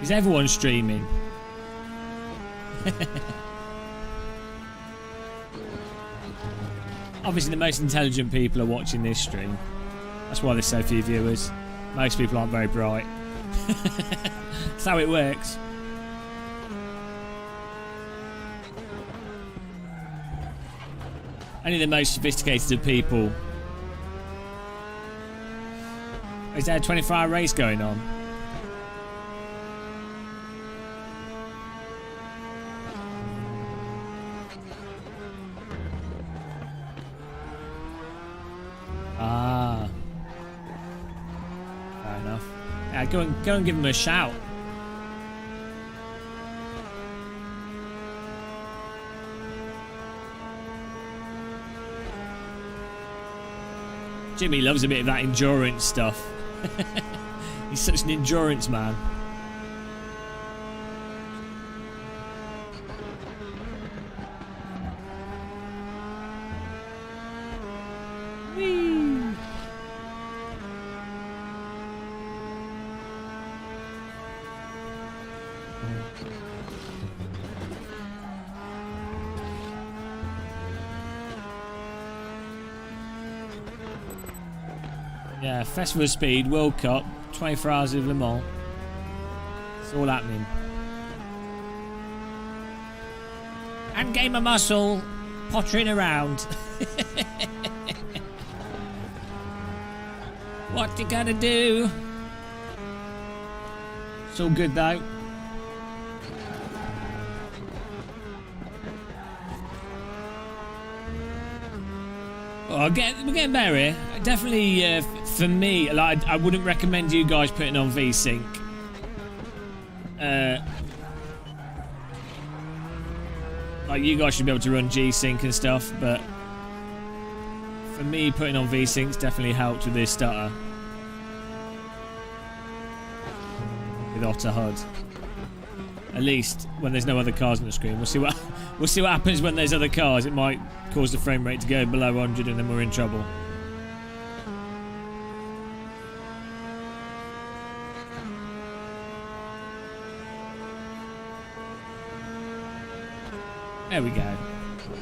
Is everyone streaming? Obviously, the most intelligent people are watching this stream. That's why there's so few viewers. Most people aren't very bright. That's how it works. Only the most sophisticated of people. Is there a 24-hour race going on? Ah. Fair enough. Yeah, go and give him a shout. Jimmy loves a bit of that endurance stuff. He's such an endurance man. Whee! Yeah, Festival of Speed, World Cup, 24 Hours of Le Mans. It's all happening. And Game of Muscle, pottering around. What you gonna do? It's all good though. Oh, we're getting better here. Definitely, for me, like I wouldn't recommend you guys putting on VSync. Like you guys should be able to run G-Sync and stuff, but for me, putting on VSync's definitely helped with this stutter. With Otter HUD. At least when there's no other cars on the screen. We'll see what happens when there's other cars. It might cause the frame rate to go below 100 and then we're in trouble. There we go.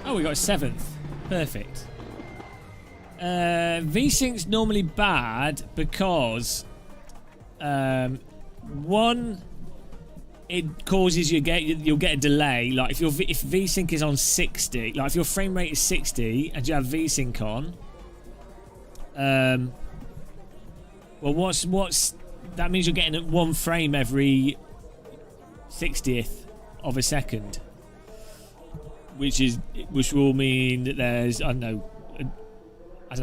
Oh, we got 7th. Perfect. VSync's normally bad because one, it causes you'll get a delay. Like if VSync is on 60, like if your frame rate is 60 and you have VSync on, well, what's that means you're getting one frame every 60th of a second, which will mean that there's I don't know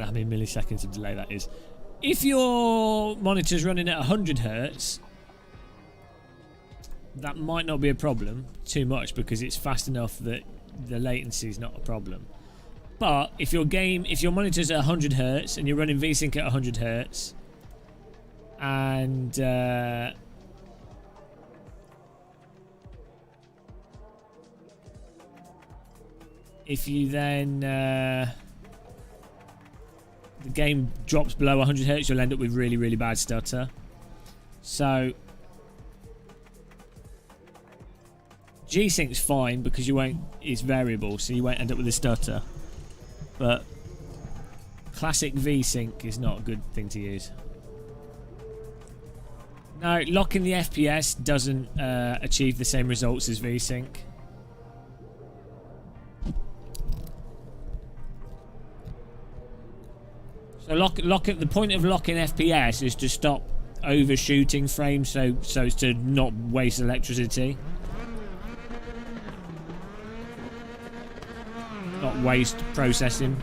how many milliseconds of delay that is. If your monitor's running at 100 hertz, that might not be a problem too much because it's fast enough that the latency is not a problem. But if your monitor's at 100 hertz and you're running VSync at 100 hertz, and if you then the game drops below 100 hertz, you'll end up with really, really bad stutter. So G-Sync's fine because it's variable, so you won't end up with a stutter. But classic V-Sync is not a good thing to use. No, locking the FPS doesn't achieve the same results as V-Sync. So the point of locking FPS is to stop overshooting frames, so as to not waste electricity. Not waste processing.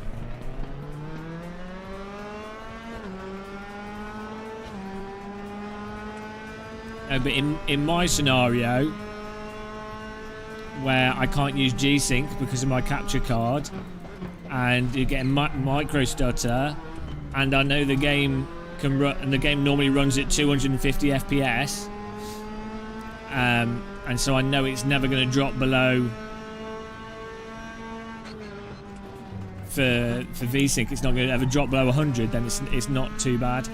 No, but in my scenario, where I can't use G-Sync because of my capture card, and you're getting micro stutter, and I know the game can run, and the game normally runs at 250 FPS, and so I know it's never going to drop below. For VSync, it's not going to ever drop below 100. Then it's not too bad.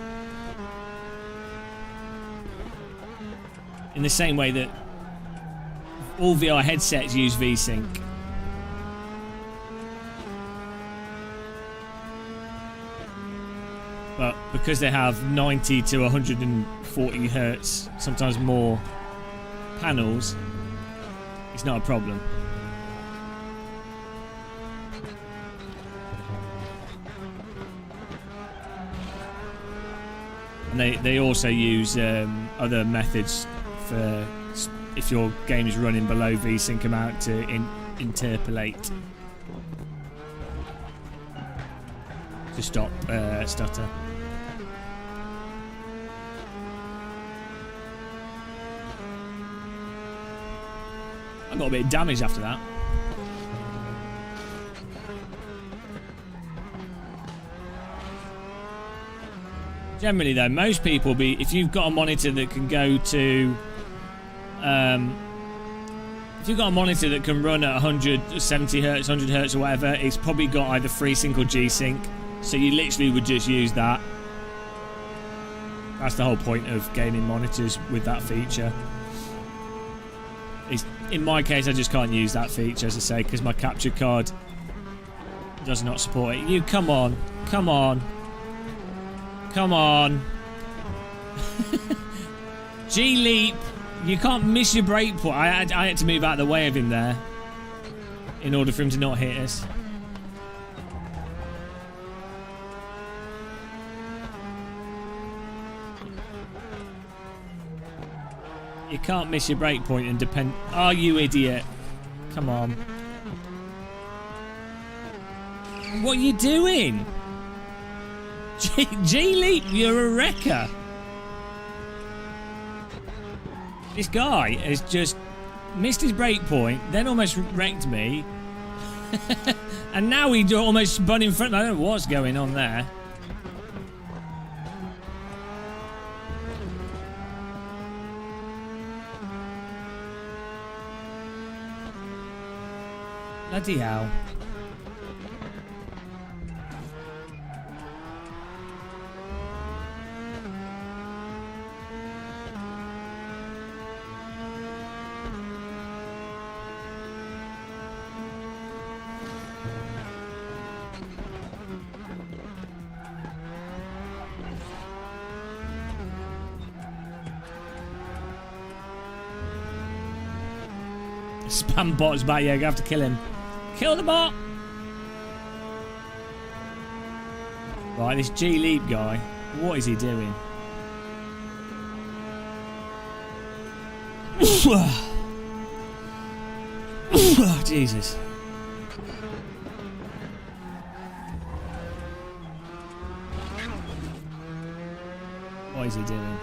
In the same way that all VR headsets use VSync. But because they have 90 to 140 hertz, sometimes more panels, it's not a problem. And they also use other methods for if your game is running below VSync amount to interpolate to stop stutter. I got a bit of damage after that. Generally though, most people if you've got a monitor that can go to if you've got a monitor that can run at 170 hertz, 100 hertz or whatever, it's probably got either FreeSync or G-Sync, so you literally would just use that. That's the whole point of gaming monitors with that feature. In my case, I just can't use that feature, as I say, because my capture card does not support it. You come on. G-Leap, you can't miss your breakpoint. I had to move out of the way of him there in order for him to not hit us. You can't miss your breakpoint and depend. Oh, you idiot! Come on. What are you doing? G-Leap, you're a wrecker. This guy has just missed his breakpoint, then almost wrecked me, and now he almost spun in front. I don't know what's going on there. Bloody hell. Spam bot's back, yeah, you have to kill him. Kill the bot! Right, this G-Leap guy, what is he doing? Oh, Jesus. What is he doing?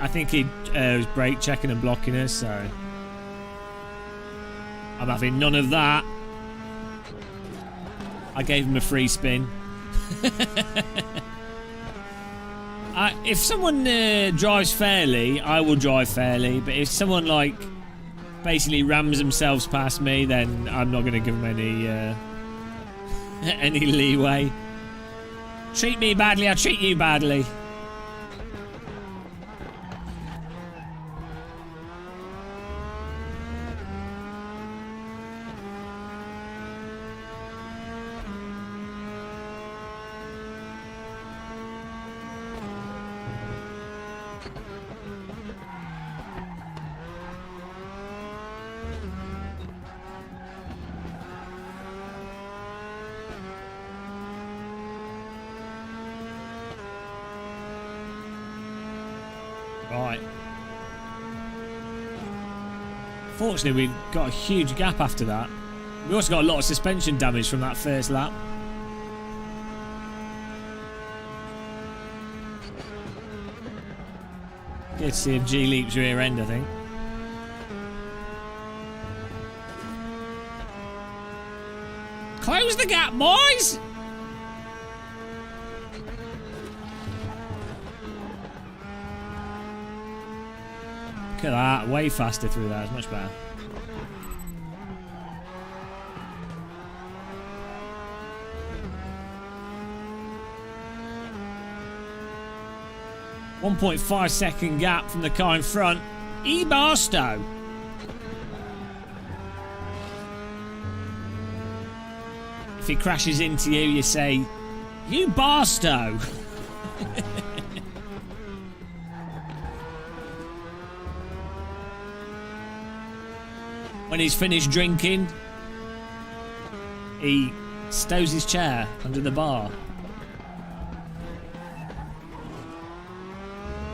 I think he was brake checking and blocking us, so I'm having none of that. I gave him a free spin. If someone drives fairly, I will drive fairly, but if someone like basically rams themselves past me, then I'm not going to give them any any leeway. Treat me badly, I'll treat you badly. Right. Fortunately, we got a huge gap after that. We also got a lot of suspension damage from that first lap. Good to see if G leaps rear end, I think. Close the gap, boys! Look at that, way faster through that, it's much better. .5 second gap from the car in front. Barstow. If he crashes into you, you say, "You Barstow." When he's finished drinking, he stows his chair under the bar.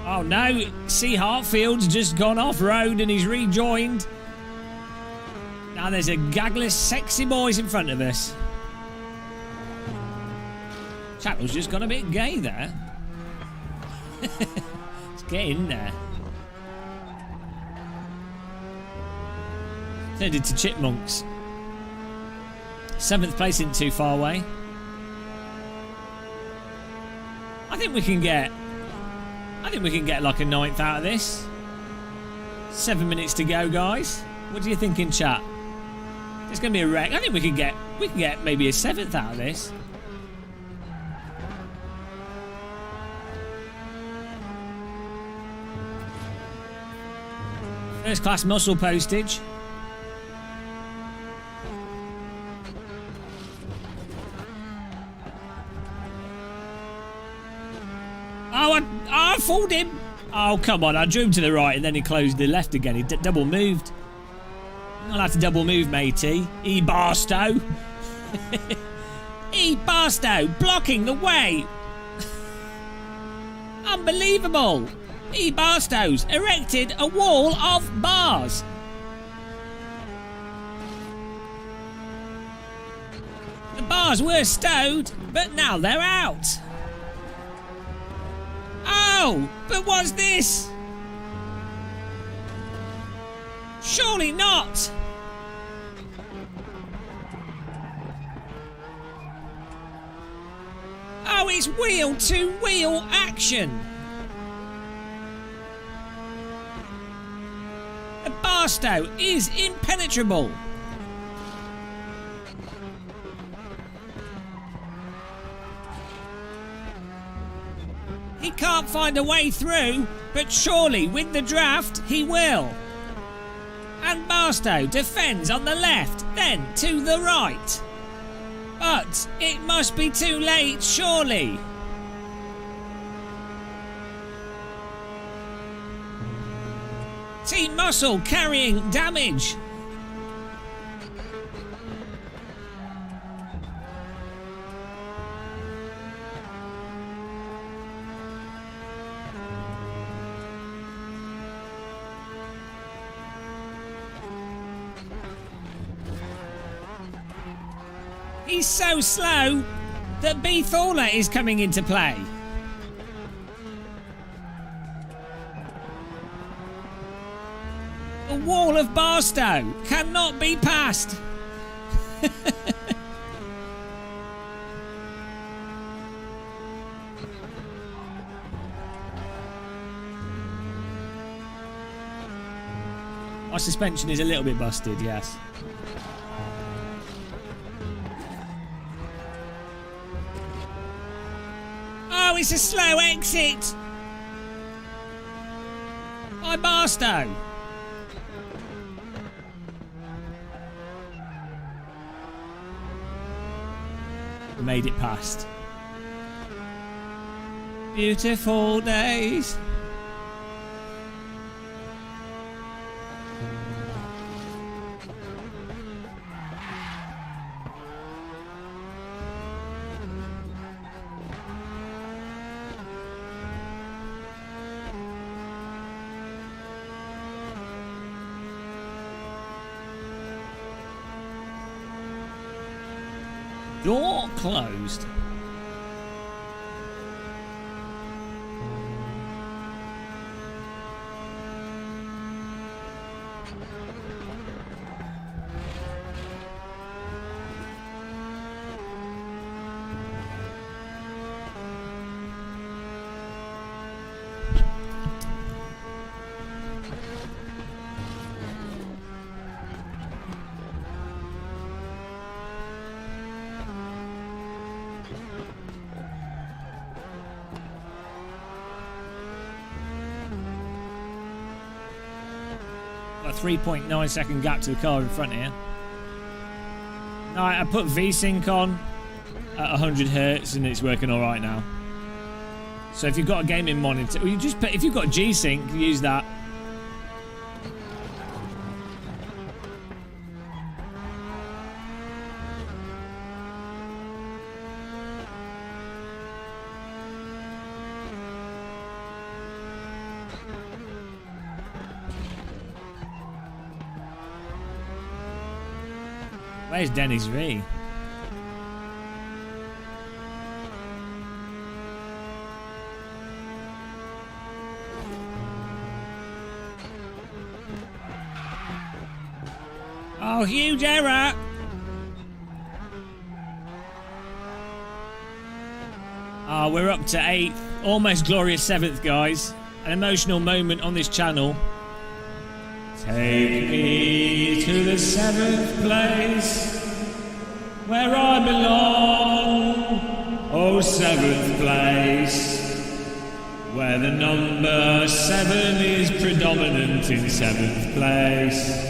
Oh no, see, Hartfield's just gone off-road and he's rejoined. Now there's a gaggle of sexy boys in front of us. Chapel's just gone a bit gay there. Let's get in there. Turned into chipmunks. 7th place isn't too far away. I think we can get like a 9th out of this. 7 minutes to go, guys. What do you think in chat? It's going to be a wreck. I think we can get maybe a 7th out of this. First class muscle postage. Oh, I fooled him. Oh, come on. I drew him to the right and then he closed the left again. He double moved. You're not allowed to double move, matey. Barstow. Barstow blocking the way. Unbelievable. Barstow's erected a wall of bars. The bars were stowed, but now they're out. Oh, but what's this? Surely not. Oh, it's wheel-to-wheel action. The Barstow is impenetrable. He can't find a way through, but surely with the draft he will. And Barstow defends on the left, then to the right. But it must be too late, surely. Team Muscle carrying damage. He's so slow that B. Thawler is coming into play. The wall of Barstow cannot be passed. My suspension is a little bit busted, yes. Oh, it's a slow exit by Barstow. We made it past. Beautiful days. Door closed. A 3.9 second gap to the car in front here. Alright, I put VSync on at 100 Hz and it's working alright now. So if you've got a gaming monitor, well, you just put, if you've got G-Sync, use that. Where's Denny's V? Oh, huge error! Oh, we're up to 8th. Almost glorious 7th, guys. An emotional moment on this channel. Take me to the 7th place, where I belong. Oh, 7th place, where the number 7 is predominant in 7th place.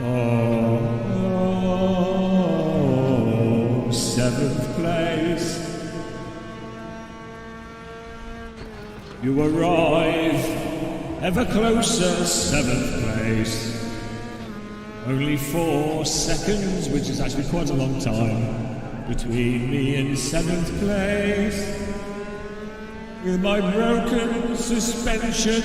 Oh, 7th place. You arrive ever closer, 7th place. Only 4 seconds, which is actually quite a long time, between me and 7th place. With my broken suspension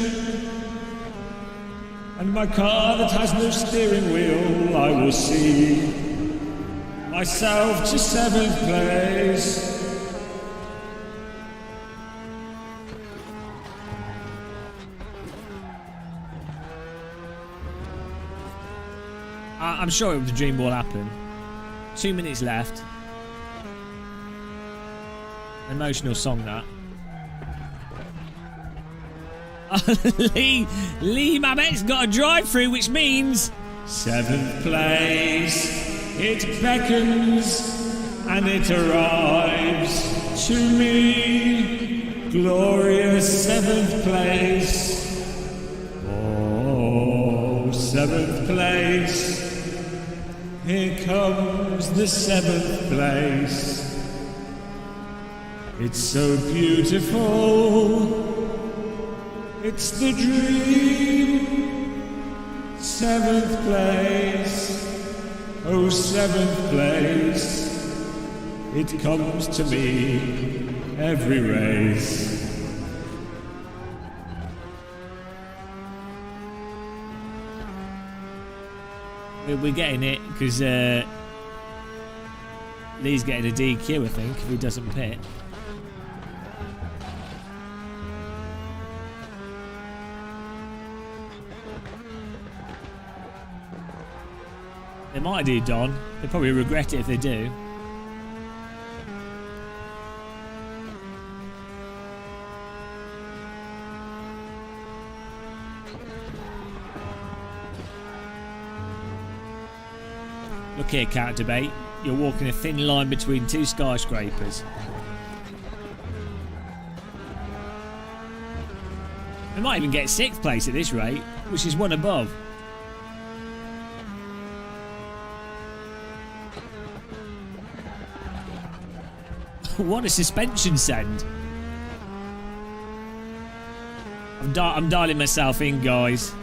and my car that has no steering wheel, I will see myself to 7th place. I'm sure the dream will happen. 2 minutes left. Emotional song, that. Lee Mamet's got a drive-through, which means 7th place. It beckons and it arrives to me. Glorious 7th place. Oh, 7th place. Here comes the 7th place. It's so beautiful. It's the dream. 7th place. Oh, 7th place. It comes to me every race. We're getting it because Lee's getting a DQ, I think, if he doesn't pit. They might do, Don. They'll probably regret it if they do. Look here, Counter Debate. You're walking a thin line between 2 skyscrapers. We might even get 6th place at this rate, which is 1 above. What a suspension send. I'm dialing myself in, guys.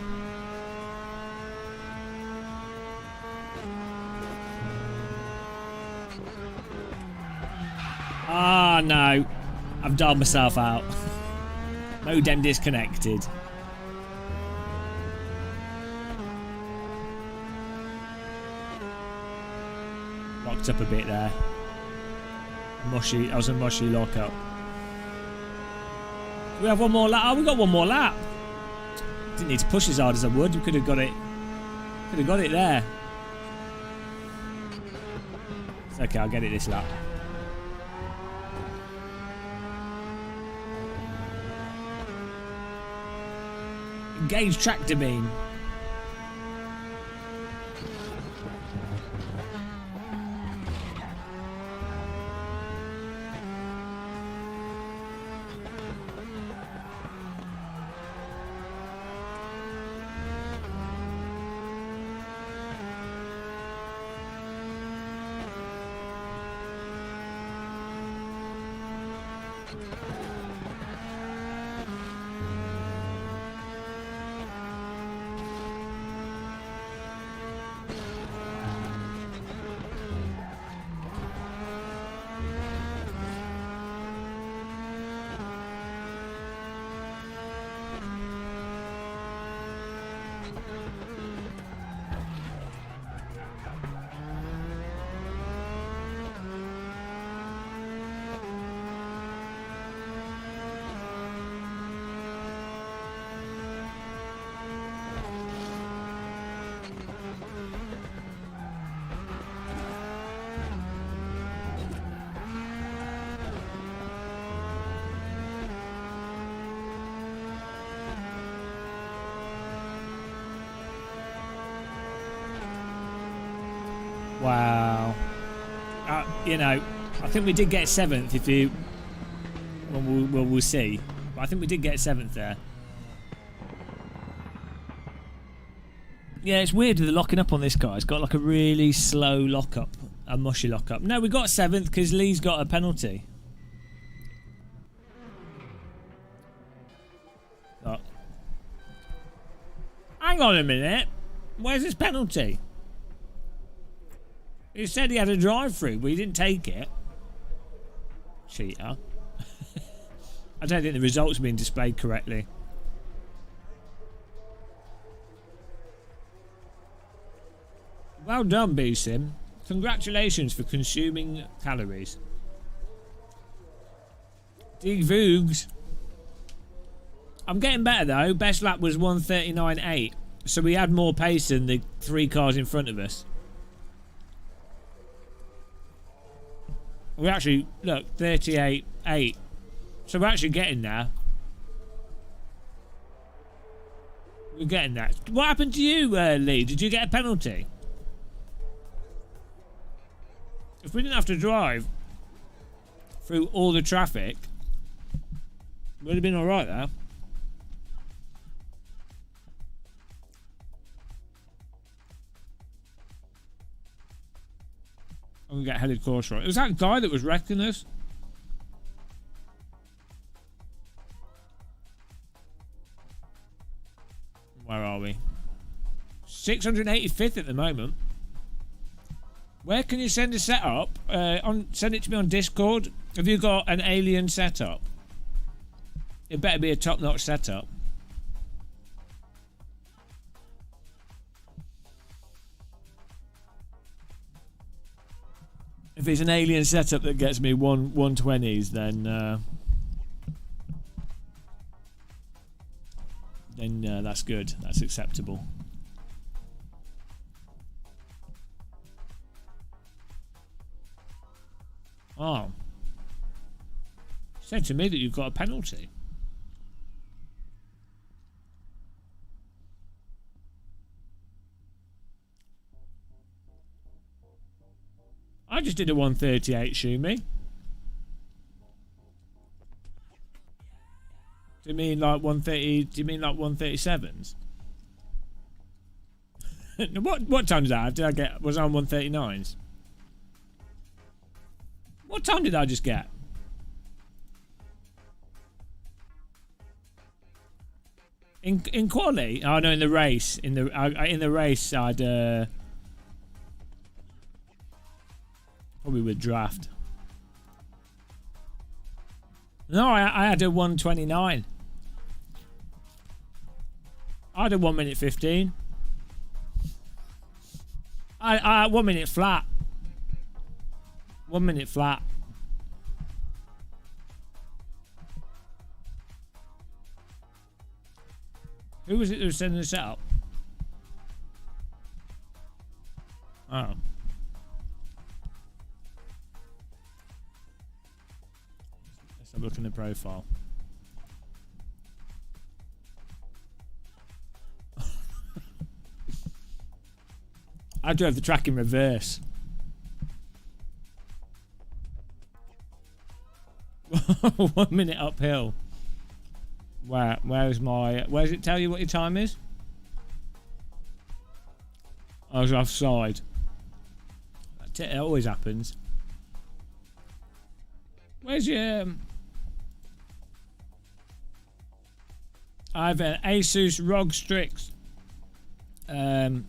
Ah, no. I've dialed myself out. Modem disconnected. locked up a bit there. Mushy. I was a mushy lockup. Do we have one more lap? Oh, we got one more lap. Didn't need to push as hard as I would. We could have got it. Could have got it there. It's okay. I'll get it this lap. Engage tractor beam. Wow. You know, I think we did get 7th if you... Well, we'll see. But I think we did get 7th there. Yeah, it's weird with the locking up on this car. It's got like a really slow lockup. A mushy lockup. No, we got 7th because Lee's got a penalty. Oh. Hang on a minute. Where's his penalty? He said he had a drive-through, but he didn't take it. Cheater. I don't think the results are being displayed correctly. Well done, B-Sim. Congratulations for consuming calories. D-Voogs. I'm getting better, though. Best lap was 1:39.8. So we had more pace than the 3 cars in front of us. We actually, look, 38.8. So we're actually getting there. We're getting there. What happened to you, Lee? Did you get a penalty? If we didn't have to drive through all the traffic, it would have been alright there. And we get headed course right. It was that guy that was wrecking us. Where are we? 685th at the moment. Where can you send a setup? Send it to me on Discord. Have you got an alien setup? It better be a top-notch setup. If it's an alien setup that gets me 120s, then that's good. That's acceptable. Oh. Said to me that you've got a penalty. I just did a 138, Shumi. Do you mean like 130? Do you mean like 137s? What time did I have? Did I get? Was I on 139s? What time did I just get? In quali? Oh no, in the race. In the race, I'd probably with draft. No, I had a 129. I had a 1 minute 15. I 1 minute flat. 1 minute flat. Who was it that was sending the setup? Oh. Let's have a look in the profile. I drove the track in reverse. 1 minute uphill. Where's it tell you what your time is? I was offside. It always happens. Where's your... I have an Asus ROG Strix. Oh,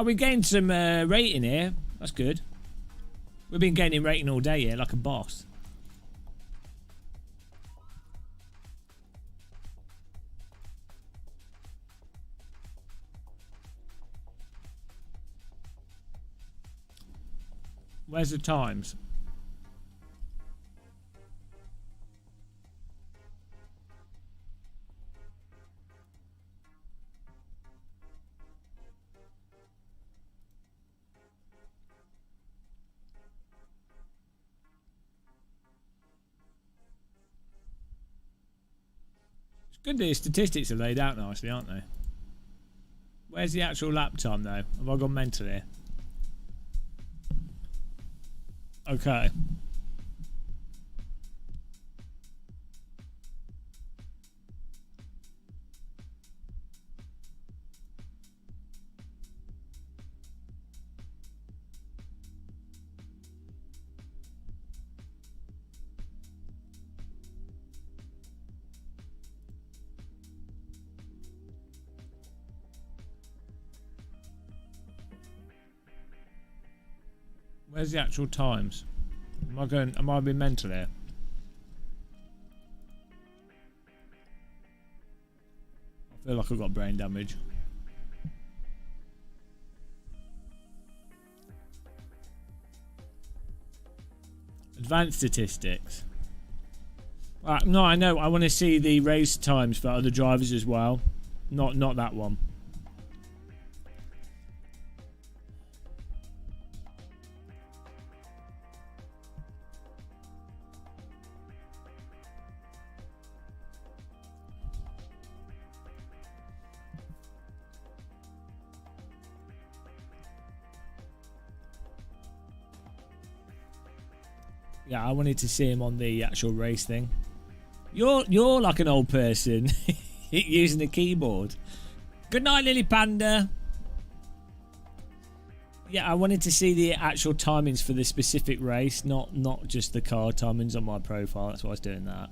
we gained some rating here. That's good. We've been gaining rating all day here, like a boss. Where's the times? It's good the statistics are laid out nicely, aren't they? Where's the actual lap time though? Have I gone mental here? Okay. Where's the actual times? Am I being mental here? I feel like I've got brain damage. Advanced statistics. No, I know. I want to see the race times for other drivers as well. Not that one. Yeah, I wanted to see him on the actual race thing. You're like an old person using a keyboard. Good night, Lily Panda. Yeah, I wanted to see the actual timings for the specific race, not just the car timings on my profile. That's why I was doing that.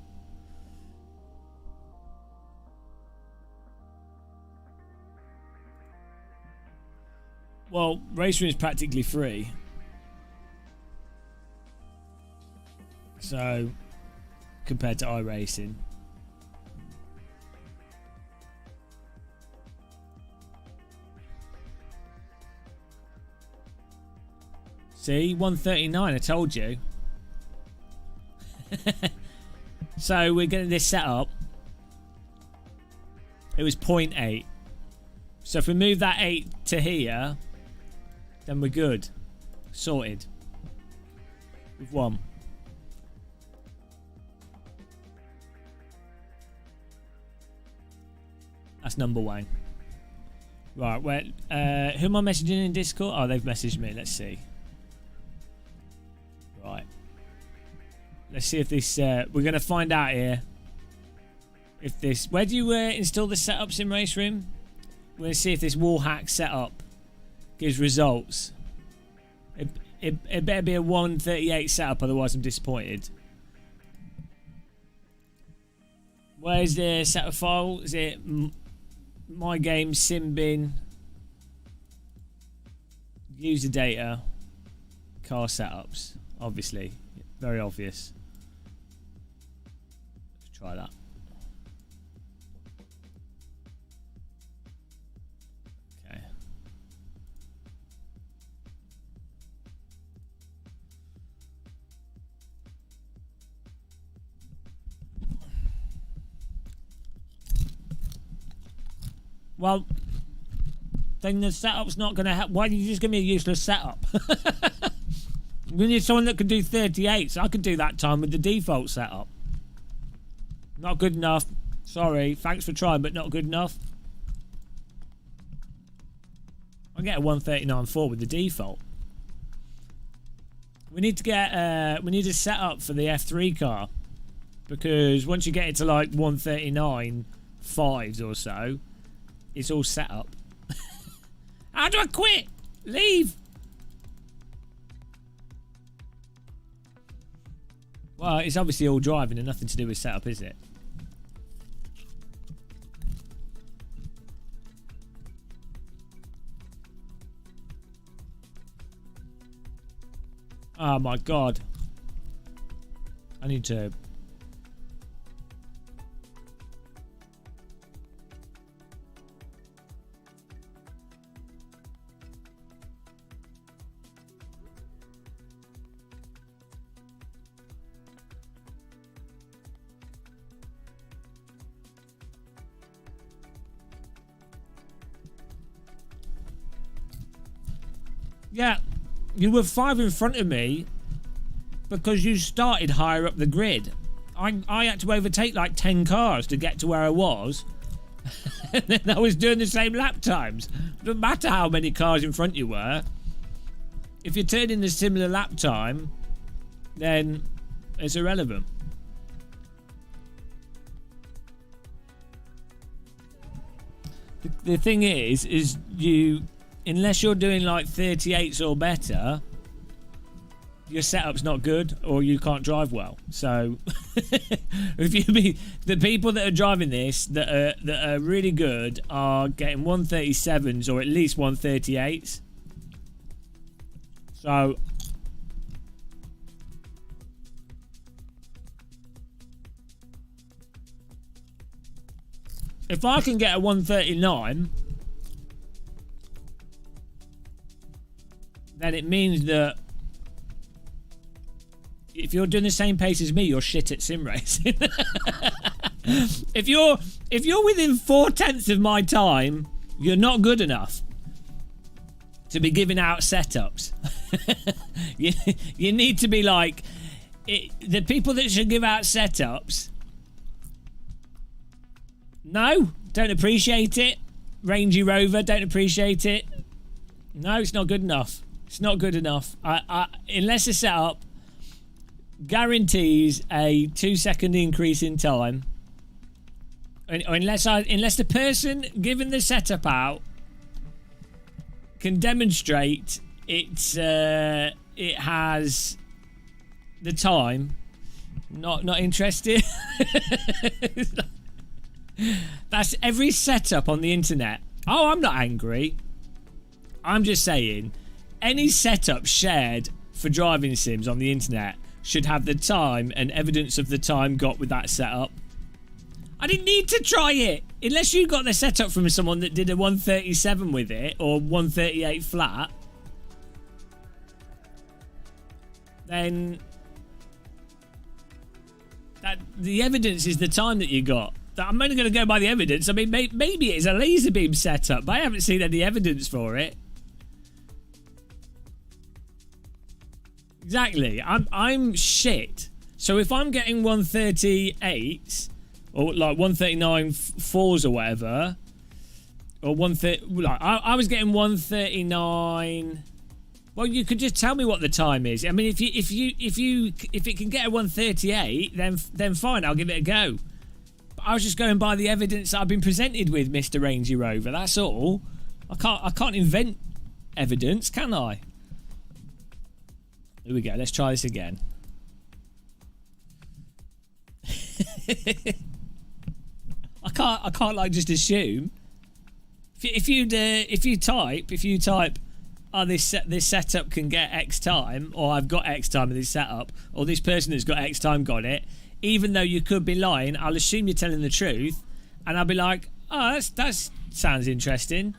Well, RaceRoom is practically free. So, compared to iRacing. See, 139, I told you. So, we're getting this set up. It was 0.8. So, if we move that 8 to here, then we're good. Sorted. We've won. That's number one. Right, who am I messaging in Discord? Oh, they've messaged me. Let's see. Right. Let's see if this... we're going to find out here. If this... Where do you install the setups in RaceRoom? We're going to see if this wall hack setup gives results. It better be a 138 setup, otherwise I'm disappointed. Where's the setup file? Is it... My game, Simbin, user data, car setups. Obviously, very obvious. Let's try that. Okay. Well, then the setup's not going to help. Why did you just give me a useless setup? We need someone that can do 38s. I could do that time with the default setup. Not good enough. Sorry. Thanks for trying, but not good enough. I get a 139.4 with the default. We need to get we need a setup for the F3 car, because once you get it to like 139.5s or so, it's all set up. How do I quit? Leave. Well, it's obviously all driving and nothing to do with setup, is it? Oh my god. I need to... Yeah, you were 5 in front of me because you started higher up the grid. I had to overtake like 10 cars to get to where I was. And then I was doing the same lap times. Doesn't matter how many cars in front you were. If you're turning a similar lap time, then it's irrelevant. The thing is you... Unless you're doing like 38s or better, your setup's not good or you can't drive well. So if you be the people that are driving this that are really good are getting 137s or at least 138s. So if I can get a 139, then it means that if you're doing the same pace as me, you're shit at sim racing. If you're within 4/10 of my time, you're not good enough to be giving out setups. you need to be like the people that should give out setups. No, don't appreciate it. Rangy Rover, don't appreciate it. No, it's not good enough. It's not good enough. Unless the setup guarantees a 2-second increase in time, unless the person giving the setup out can demonstrate it has the time, not interested. That's every setup on the internet. Oh, I'm not angry. I'm just saying, any setup shared for driving sims on the internet should have the time and evidence of the time got with that setup. I didn't need to try it. Unless you got the setup from someone that did a 137 with it or 138 flat, then the evidence is the time that you got. I'm only going to go by the evidence. I mean, maybe it's a laser beam setup, but I haven't seen any evidence for it. Exactly. I'm shit. So if I'm getting 138s or like 139.4s or whatever, or 130, like I was getting 139. Well, you could just tell me what the time is. I mean, if it can get a 138, then fine, I'll give it a go. But I was just going by the evidence that I've been presented with, Mr. Rangy Rover. That's all. I can't invent evidence, can I? Here we go. Let's try this again. I can't like just assume. If you type, oh, this setup can get X time, or I've got X time of this setup, or this person has got X time got it. Even though you could be lying, I'll assume you're telling the truth, and I'll be like, oh, that sounds interesting.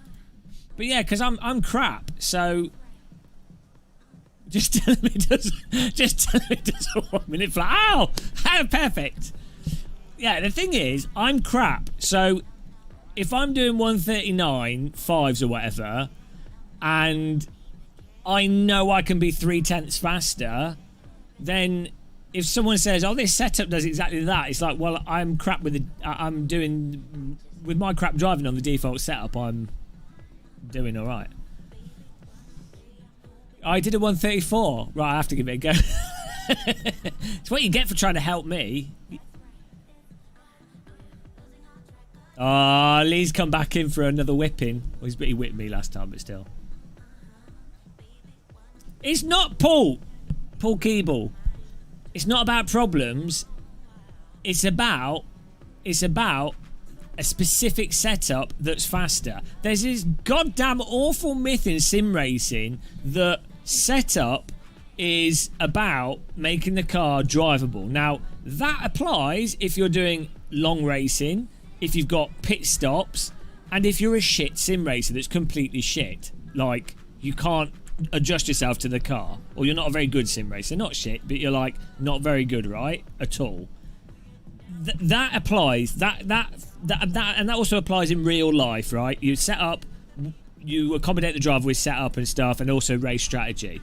But yeah, because I'm crap, so. Just tell him it does 1 minute flat. Ow! Perfect. Yeah, the thing is, I'm crap. So if I'm doing 139 fives or whatever, and I know I can be 0.3 faster, then if someone says, "Oh, this setup does exactly that," it's like, well, I'm crap with my crap driving on the default setup. I'm doing all right. I did a 134. Right, I have to give it a go. It's what you get for trying to help me. Oh, Lee's come back in for another whipping. Well, he whipped me last time, but still. It's not Paul Keeble. It's not about problems. It's about a specific setup that's faster. There's this goddamn awful myth in sim racing that setup is about making the car drivable. Now, that applies if you're doing long racing, if you've got pit stops, and if you're a shit sim racer that's completely shit. Like, you can't adjust yourself to the car, or you're not a very good sim racer. Not shit, but you're like not very good, right? At all. That applies. That and that also applies in real life, right? You set up, you accommodate the driver with setup and stuff, and also race strategy.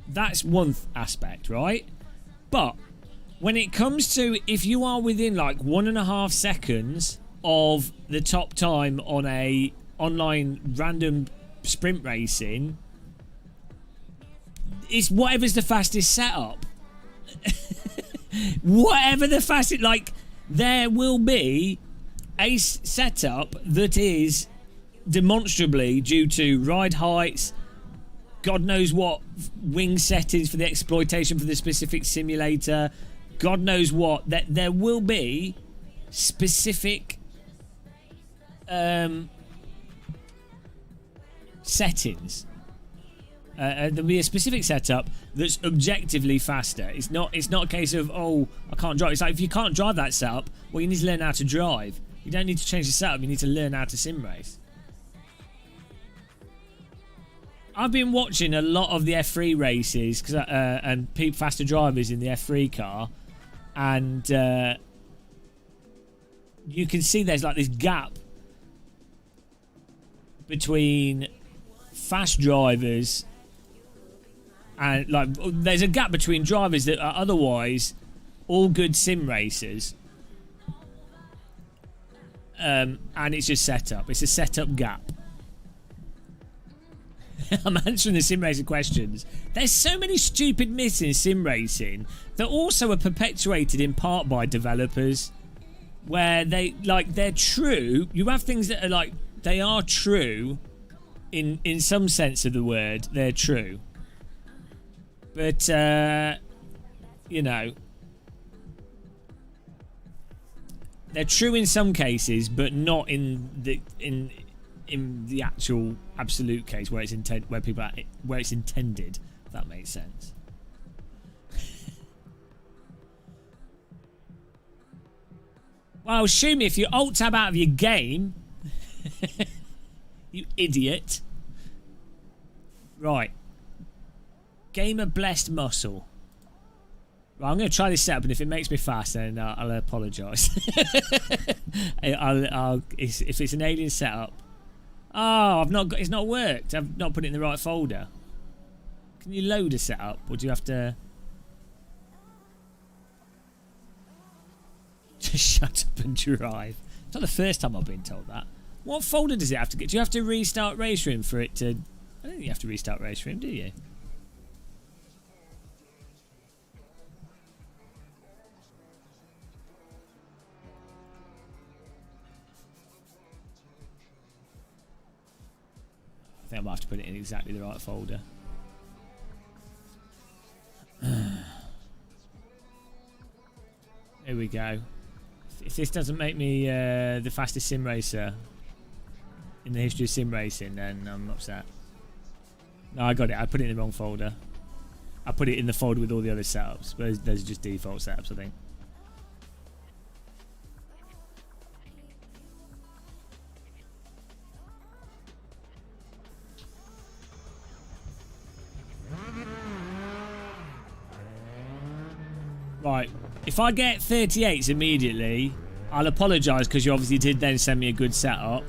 That's one aspect, right? But when it comes to if you are within like 1.5 seconds of the top time on a online random sprint racing, it's whatever's the fastest setup. Whatever the fastest, like, there will be a setup that is demonstrably due to ride heights, God knows what wing settings for the exploitation for the specific simulator, God knows what, that there will be specific settings. There'll be a specific setup that's objectively faster. It's not a case of, oh, I can't drive. It's like, if you can't drive that setup, well, you need to learn how to drive. You don't need to change the setup. You need to learn how to sim race. I've been watching a lot of the F3 races and faster drivers in the F3 car, and you can see there's like this gap between fast drivers. And like, there's a gap between drivers that are otherwise all good sim racers, and it's just setup. It's a setup gap. I'm answering the sim racing questions. There's so many stupid myths in sim racing that also are perpetuated in part by developers, where they're true. You have things that are like, they are true in some sense of the word. They're true. But, you know, they're true in some cases, but not in the actual absolute case where it's where it's intended. If that makes sense. Well, shoot me if you alt tab out of your game, you idiot. Right. Gamer blessed muscle. Right, I'm going to try this setup, and if it makes me fast, then I'll apologise. If it's an alien setup. Oh, it's not worked. I've not put it in the right folder. Can you load a setup, or do you have to just shut up and drive? It's not the first time I've been told that. What folder does it have to get? Do you have to restart RaceRoom for it to? I don't think you have to restart RaceRoom, do you? I think I might have to put it in exactly the right folder. Here we go. If this doesn't make me the fastest sim racer in the history of sim racing, then I'm upset. No, I got it. I put it in the wrong folder. I put it in the folder with all the other setups. But those are just default setups, I think. Right, if I get 38s immediately, I'll apologise because you obviously did then send me a good setup.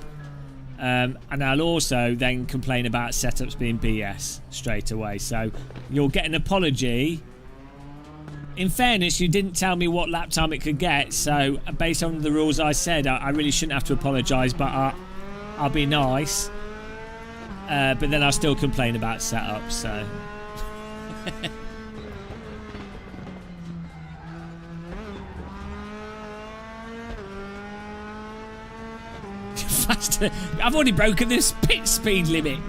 And I'll also then complain about setups being BS straight away. So you'll get an apology. In fairness, you didn't tell me what lap time it could get. So based on the rules I said, I really shouldn't have to apologise. But I'll be nice. But then I'll still complain about setups. So... Faster. I've already broken this pit speed limit.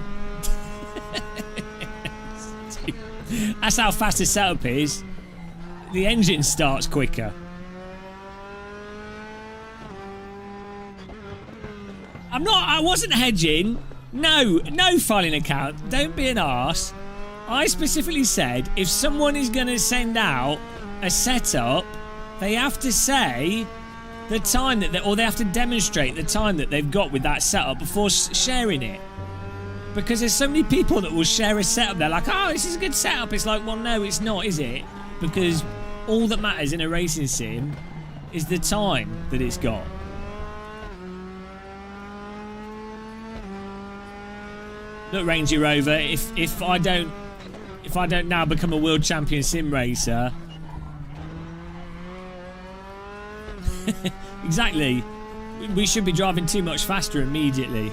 That's how fast the setup is. The engine starts quicker. I wasn't hedging. No filing account. Don't be an arse. I specifically said if someone is going to send out a setup, they have to say the time that they have to demonstrate the time that they've got with that setup before sharing it. Because there's so many people that will share a setup. They're like, oh, this is a good setup. It's like, well, no, it's not, is it? Because all that matters in a racing sim is the time that it's got. Look, Range Rover, if I don't now become a world champion sim racer. Exactly. We should be driving too much faster immediately.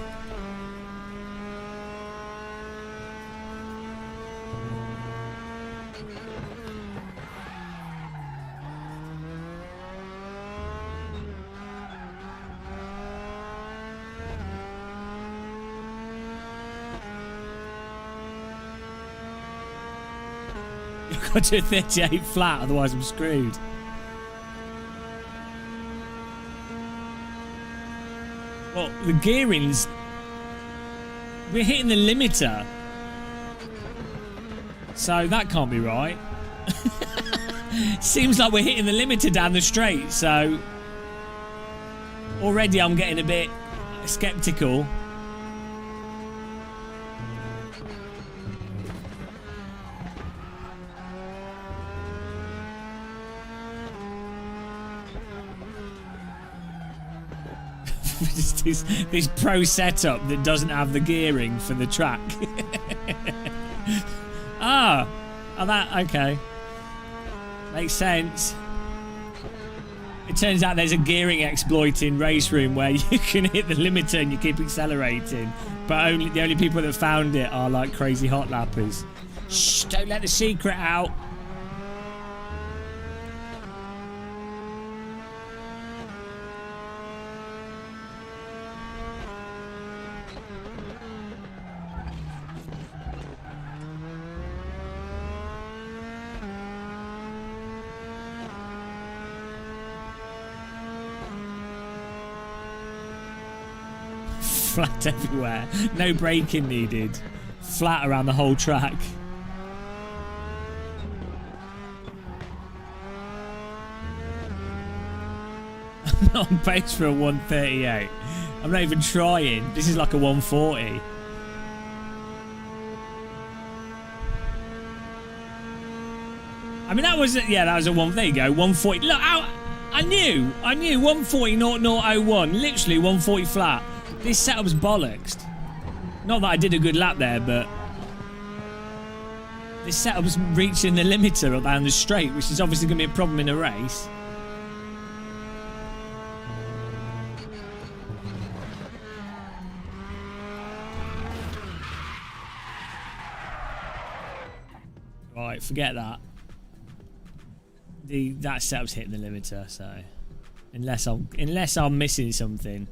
I've got to do a 38 flat, otherwise I'm screwed. Well, the gearing's... We're hitting the limiter. So that can't be right. Seems like we're hitting the limiter down the straight, so... Already I'm getting a bit sceptical. this pro setup that doesn't have the gearing for the track. Okay. Makes sense. It turns out there's a gearing exploit in RaceRoom where you can hit the limiter and you keep accelerating, but the only people that found it are like crazy hot lappers. Shh, don't let the secret out. Flat everywhere. No braking needed. Flat around the whole track. I'm not on pace for a 138. I'm not even trying. This is like a 140. I mean, that was a one. There you go, 140. Look, I knew 140 0001. Literally 140 flat. This setup's bollocks. Not that I did a good lap there, but this setup's reaching the limiter down the straight, which is obviously going to be a problem in a race. Right, forget that. That setup's hitting the limiter, so unless I'm missing something.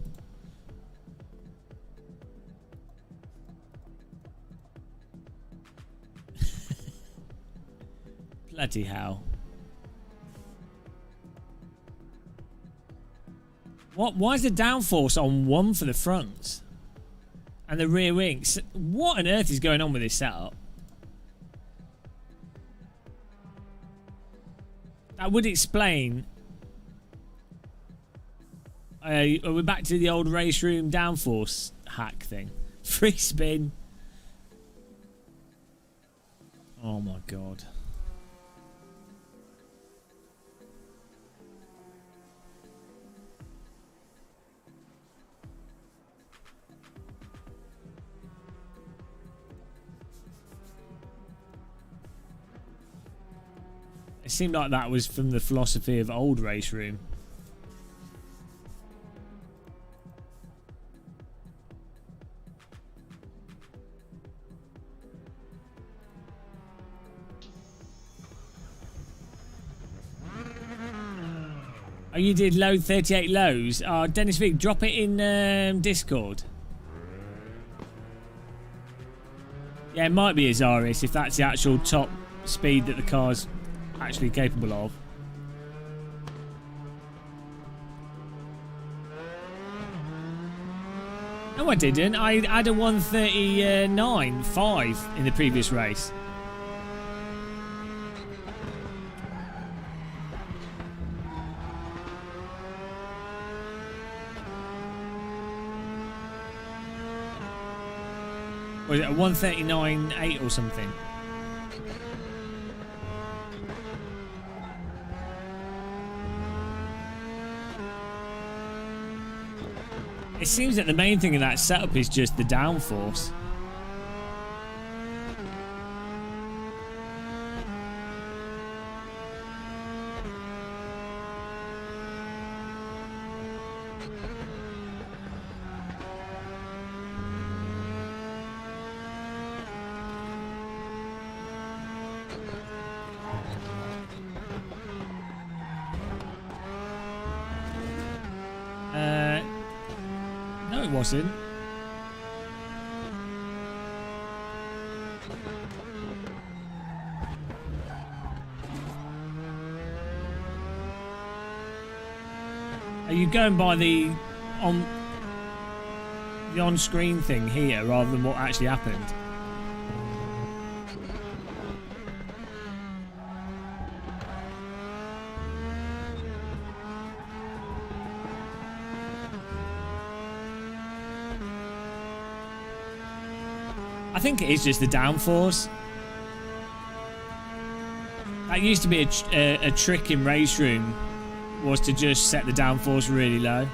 Bloody hell. Why is the downforce on 1 for the fronts? And the rear wings? What on earth is going on with this setup? That would explain. We're back to the old RaceRoom downforce hack thing. Free spin. Oh my god. It seemed like that was from the philosophy of old RaceRoom. Oh, you did load 38 lows? Oh, Dennis Vick, drop it in Discord. Yeah, it might be Azaris if that's the actual top speed that the car's actually capable of. No, I didn't. I had a 139.5 in the previous race. Was it a 139.8 or something? It seems that the main thing in that setup is just the downforce. No, it wasn't. Are you going by the on-screen thing here rather than what actually happened? I think it is just the downforce. That used to be a trick in RaceRoom, was to just set the downforce really low.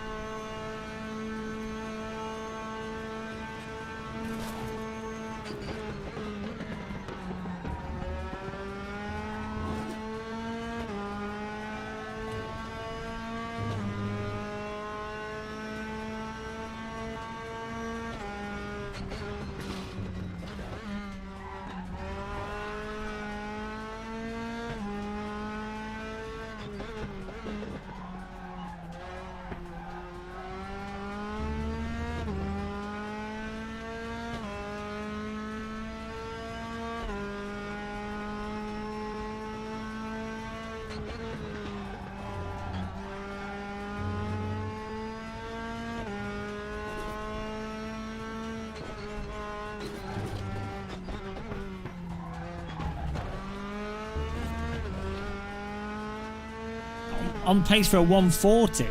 On pace for a 140.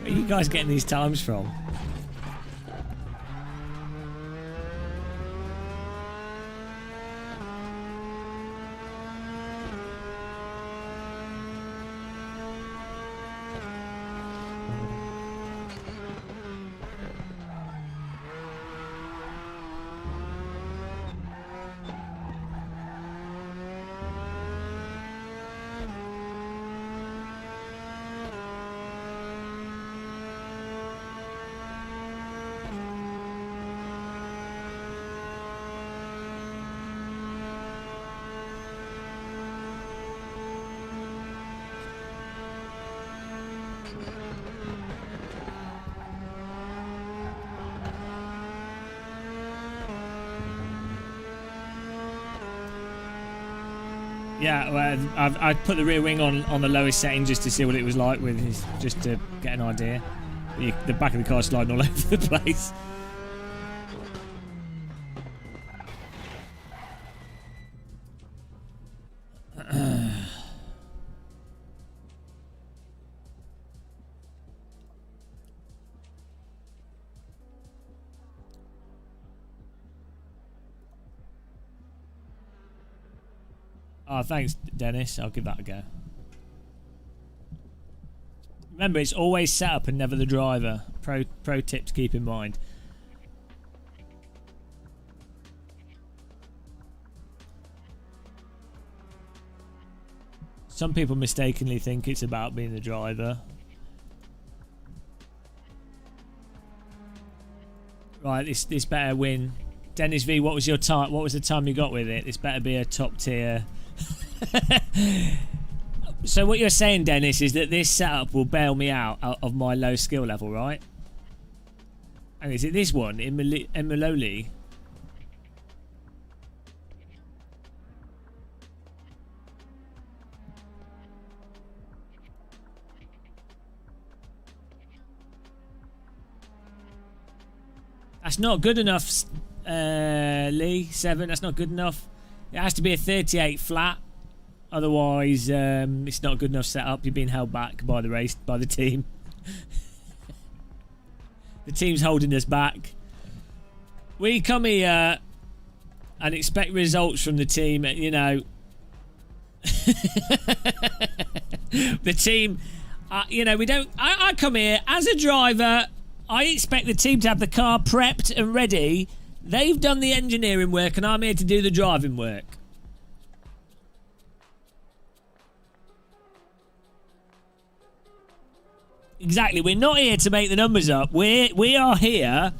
Where are you guys getting these times from? Yeah, well, I've put the rear wing on the lowest setting just to see what it was like with his, just to get an idea. The back of the car sliding all over the place. Oh, thanks, Dennis. I'll give that a go. Remember, it's always setup and never the driver. Pro tip to keep in mind. Some people mistakenly think it's about being the driver. Right, this better win. Dennis V, what was your time? What was the time you got with it? This better be a top tier. So what you're saying, Dennis, is that this setup will bail me out of my low skill level, right? And is it this one, Imololi? That's not good enough, Lee. 7. That's not good enough. It has to be a 38 flat. Otherwise, it's not a good enough setup. You're being held back by the team. The team's holding us back. We come here and expect results from the team. You know, the team. You know, we don't. I come here as a driver. I expect the team to have the car prepped and ready. They've done the engineering work, and I'm here to do the driving work. Exactly. We're not here to make the numbers up. We are here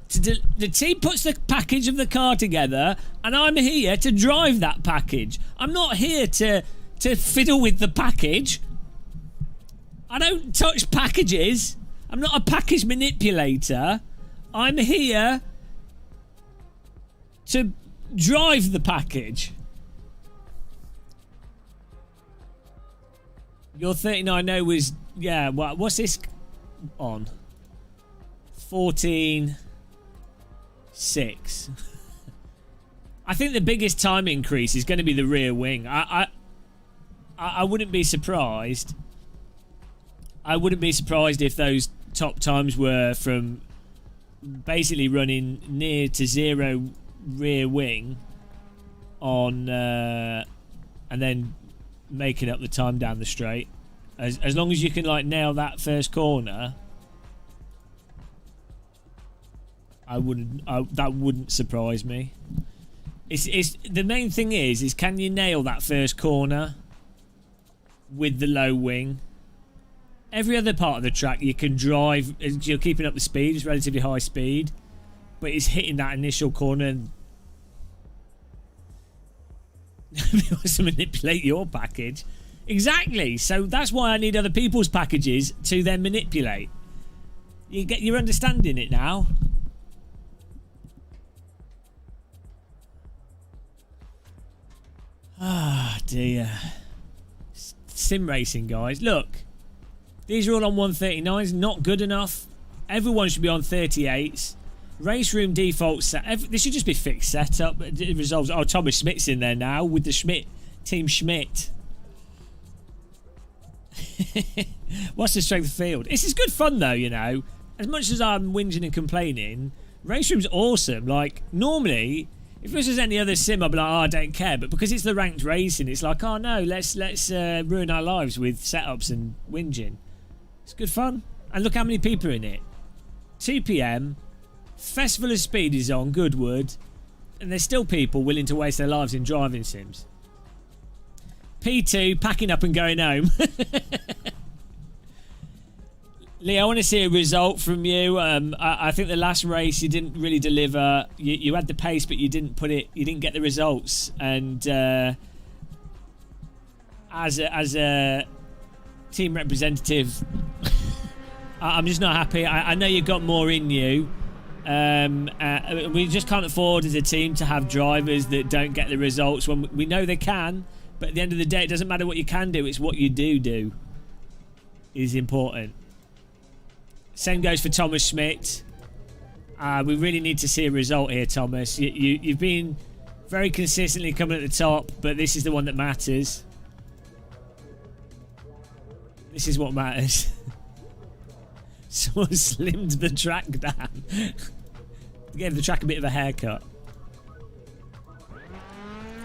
to the team puts the package of the car together, and I'm here to drive that package. I'm not here to fiddle with the package. I don't touch packages. I'm not a package manipulator. I'm here to drive the package. Your 39 was, yeah, what's this on? 14.6. I think the biggest time increase is going to be the rear wing. I wouldn't be surprised. I wouldn't be surprised if those top times were from basically running near to 0 rear wing on and then making up the time down the straight. As long as you can like nail that first corner, that wouldn't surprise me. It's the main thing is can you nail that first corner with the low wing? Every other part of the track you can drive, you're keeping up the speed, it's relatively high speed, but it's hitting that initial corner and nobody wants to manipulate your package. Exactly, so that's why I need other people's packages to then manipulate. You're understanding it now. Ah, dear. Sim racing, guys. Look. These are all on 139s, not good enough. Everyone should be on 38s. RaceRoom default set. This should just be fixed setup. It resolves. Oh, Thomas Schmidt's in there now with the Schmidt team. Schmidt. What's the strength of field? This is good fun though, you know. As much as I'm whinging and complaining, RaceRoom's awesome. Like normally, if this was any other sim, I'd be like, oh, I don't care. But because it's the ranked racing, it's like, oh no, let's ruin our lives with setups and whinging. It's good fun. And look how many people are in it. 2 PM. Festival of Speed is on Goodwood. And there's still people willing to waste their lives in driving sims. P2, packing up and going home. Lee, I want to see a result from you. I think the last race you didn't really deliver. You had the pace, but you didn't get the results. And as a team representative, I'm just not happy. I know you've got more in you. We just can't afford as a team to have drivers that don't get the results when we know they can. But at the end of the day, it doesn't matter what you can do. It's what you do is important. Same goes for Thomas Schmidt. We really need to see a result here, Thomas. You've been very consistently coming at the top, but this is the one that matters. This is what matters. Someone slimmed the track down. Gave the track a bit of a haircut.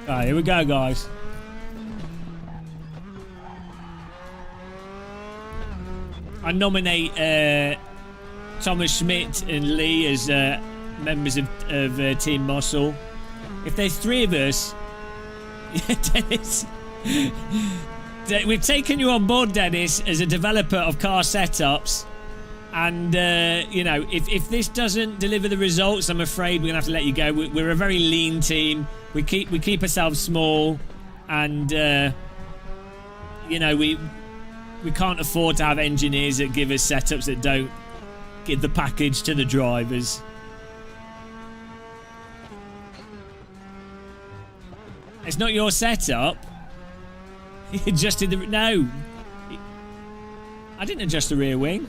Alright, here we go, guys. I nominate Thomas Schmidt and Lee as members of Team Mossel. If there's 3 of us, yeah, Dennis. We've taken you on board, Dennis, as a developer of car setups. And, you know, if this doesn't deliver the results, I'm afraid we're going to have to let you go. We're a very lean team. We keep ourselves small. And, you know, we can't afford to have engineers that give us setups that don't give the package to the drivers. It's not your setup. You adjusted the... No. I didn't adjust the rear wing.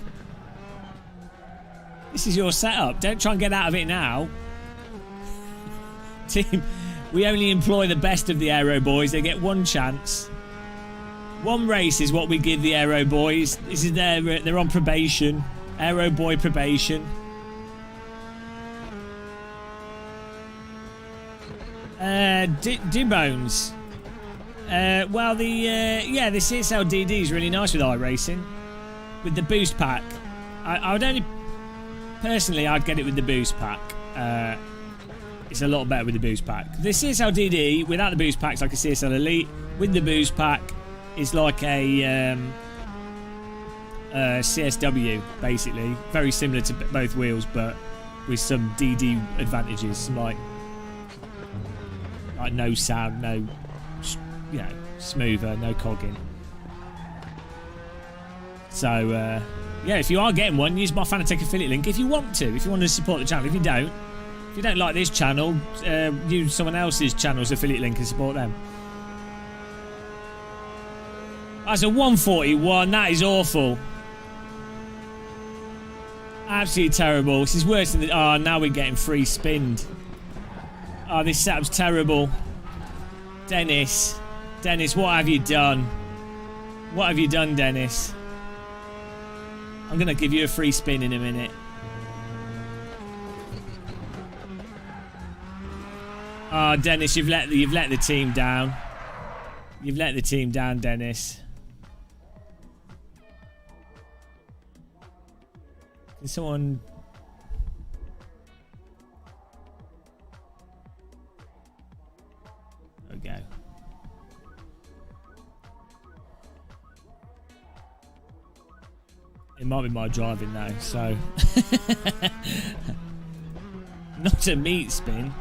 This is your setup. Don't try and get out of it now. Team, we only employ the best of the Aero boys. They get one chance. One race is what we give the Aero boys. This is they're on probation. Aero boy probation. Debones. Well, the CSLD is really nice with iRacing. With the boost pack. I would only... Personally, I'd get it with the boost pack. It's a lot better with the boost pack. The CSLD without the boost pack is like a CSL Elite. With the boost pack, it's like a CSW, basically. Very similar to both wheels, but with some DD advantages, like no sound, no, you know, smoother, no cogging. So, yeah, if you are getting one, use my fanatec affiliate link if you want to. If you want to support the channel. If you don't like this channel, use someone else's channel's affiliate link and support them. That's a 141. That is awful. Absolutely terrible. This is worse than the... Oh, now we're getting free spinned. Oh, this setup's terrible. Dennis. Dennis, what have you done? What have you done, Dennis? I'm going to give you a free spin in a minute. Oh, Dennis, you've let the team down. You've let the team down, Dennis. Can someone... There we go. It might be my driving though, so... Not a meat spin.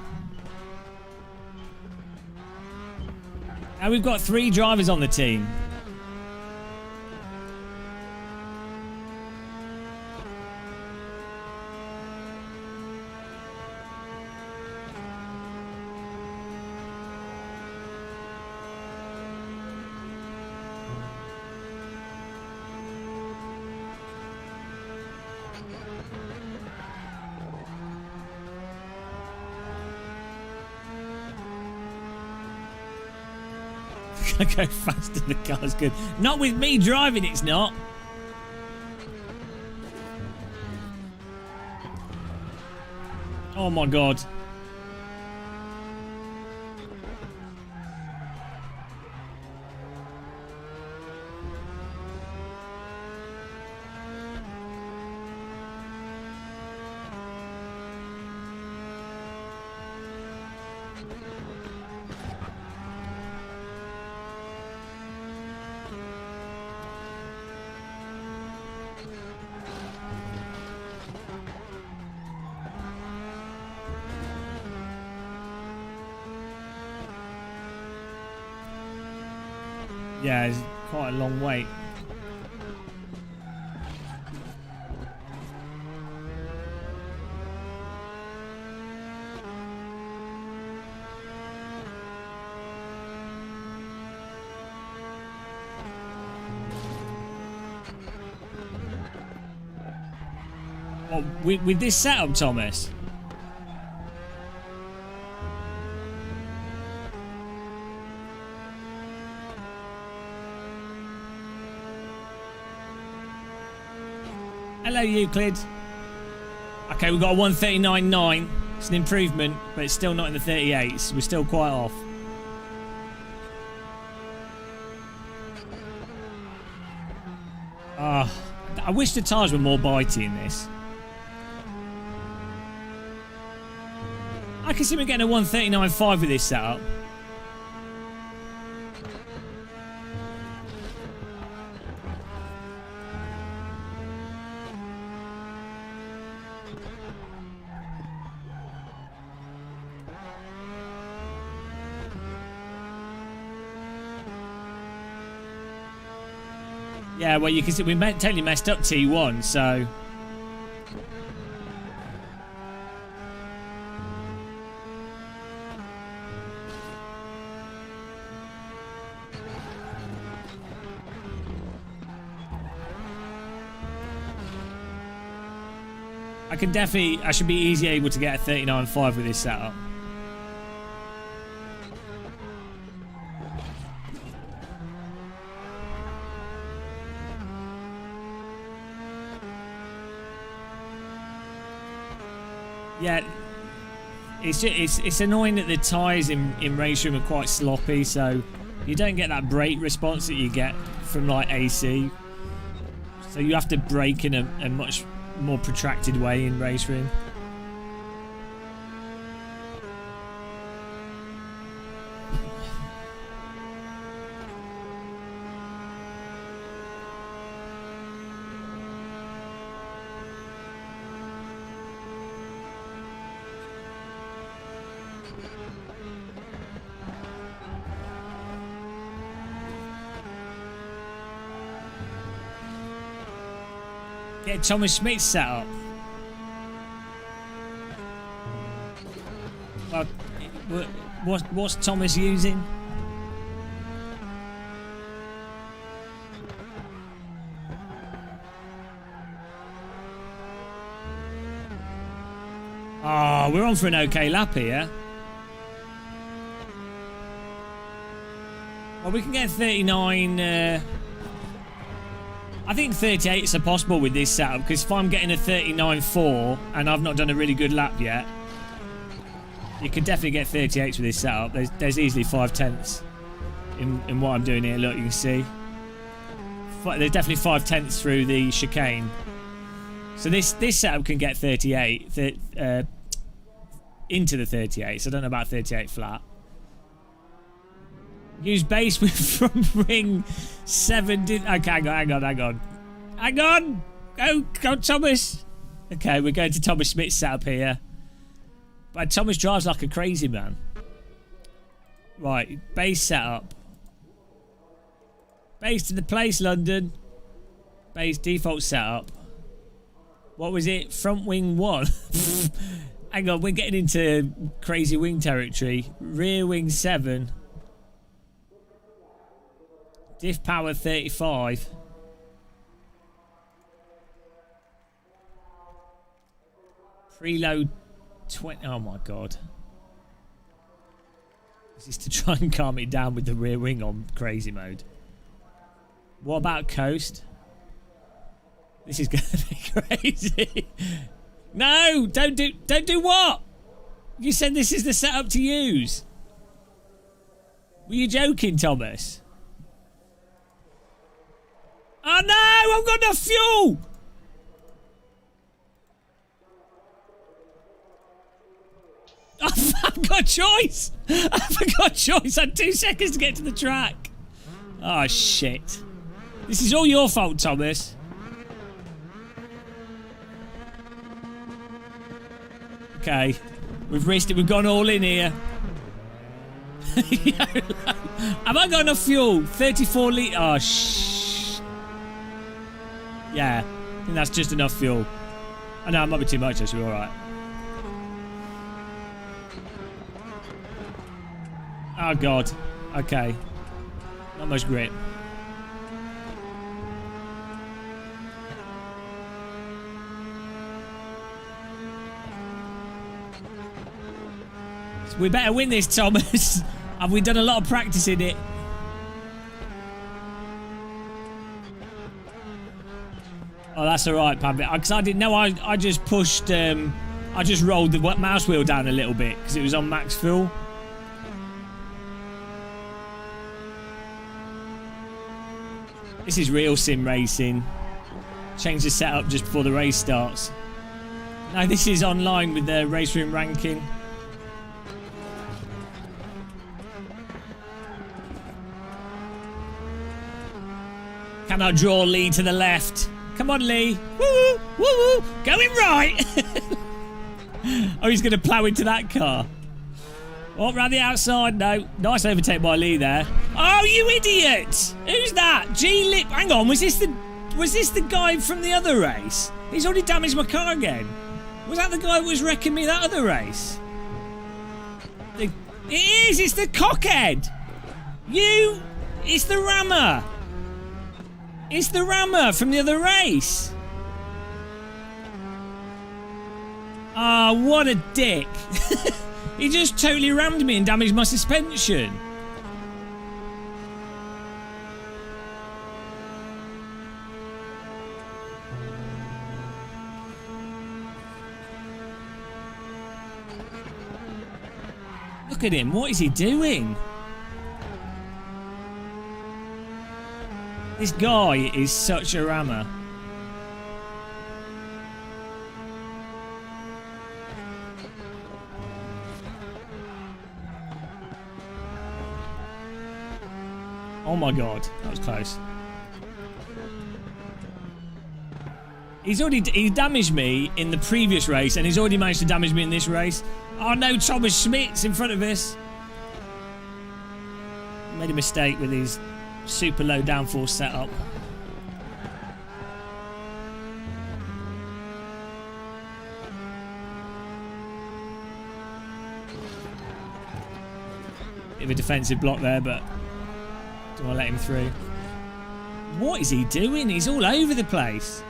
Now we've got 3 drivers on the team. I go faster, the car's good. Not with me driving, it's not. Oh my god. Yeah, it's quite a long wait. Well, with this setup, Thomas. Hello, Euclid. Okay, we've got a 139.9. It's an improvement, but it's still not in the 38s. We're still quite off. I wish the tyres were more bitey in this. I can see me getting a 139.5 with this setup. Yeah, well, you can see we totally messed up T1, so... I should be easily able to get a 39.5 with this setup. Yeah, it's annoying that the tyres in RaceRoom are quite sloppy, so you don't get that brake response that you get from like AC. So you have to brake in a much more protracted way in RaceRoom. Get Thomas Smith's set up. Well, what's Thomas using? Oh, we're on for an okay lap here. Well, we can get 39... I think 38s are possible with this setup, because if I'm getting a 39.4 and I've not done a really good lap yet, you could definitely get 38s with this setup. There's easily 5/10ths in what I'm doing here. Look, you can see. There's definitely 5/10ths through the chicane. So this setup can get 38 into the 38s. I don't know about 38 flat. Use base with from ring 7. Okay, hang on. Go, Thomas. Okay, we're going to Thomas Smith's setup here. But Thomas drives like a crazy man. Right, base setup. Base to the place, London. Base default setup. What was it? Front wing 1. Hang on, we're getting into crazy wing territory. Rear wing 7. Diff power 35. Preload 20. Oh my god. This is to try and calm it down with the rear wing on crazy mode. What about coast? This is going to be crazy. No, don't do what? You said this is the setup to use. Were you joking, Thomas? Oh no, I've got no fuel! I've got choice! I've got choice. I had 2 seconds to get to the track. Oh shit. This is all your fault, Thomas. Okay. We've risked it, we've gone all in here. Have I got enough fuel? 34 litres. Oh shit. Yeah, I think that's just enough fuel. I know it might be too much, actually, alright. Oh god. Okay. Not much grip. So we better win this, Thomas. Have we done a lot of practice in it? Oh, that's alright, Pablo. Because I didn't know, I just pushed, I just rolled the mouse wheel down a little bit because it was on max fuel. This is real sim racing. Change the setup just before the race starts. No, this is online with the RaceRoom ranking. Can I draw Lee to the left? Come on, Lee. Woo, woo, woo. Going right. Oh, he's going to plough into that car. Oh, round the outside. No. Nice overtake by Lee there. Oh, you idiot! Who's that? G-Lip. Hang on, was this the guy from the other race? He's already damaged my car again. Was that the guy who was wrecking me that other race? It is! It's the cockhead! It's the rammer! It's the rammer from the other race! Ah, oh, what a dick! He just totally rammed me and damaged my suspension. Look at him, what is he doing? This guy is such a rammer. Oh my god, that was close. He damaged me in the previous race, and he's already managed to damage me in this race. Oh no, Thomas Schmidt's in front of us. Made a mistake with his super low downforce setup. Bit of a defensive block there, but don't want to let him through. What is he doing? He's all over the place.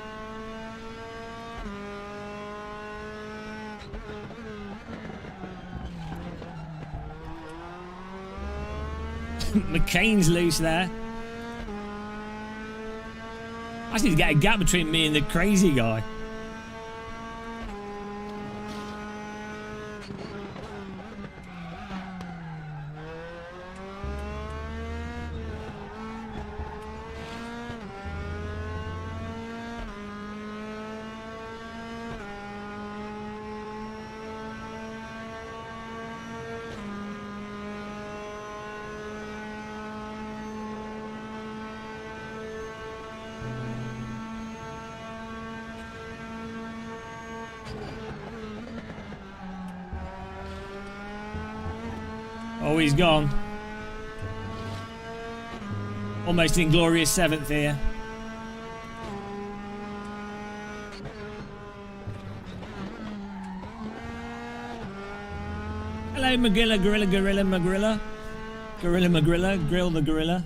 McCain's loose there. I just need to get a gap between me and the crazy guy. Oh, he's gone. Almost inglorious 7th here. Hello, Magilla, Gorilla, Gorilla, Magrilla. Gorilla, Magrilla, Grill the Gorilla.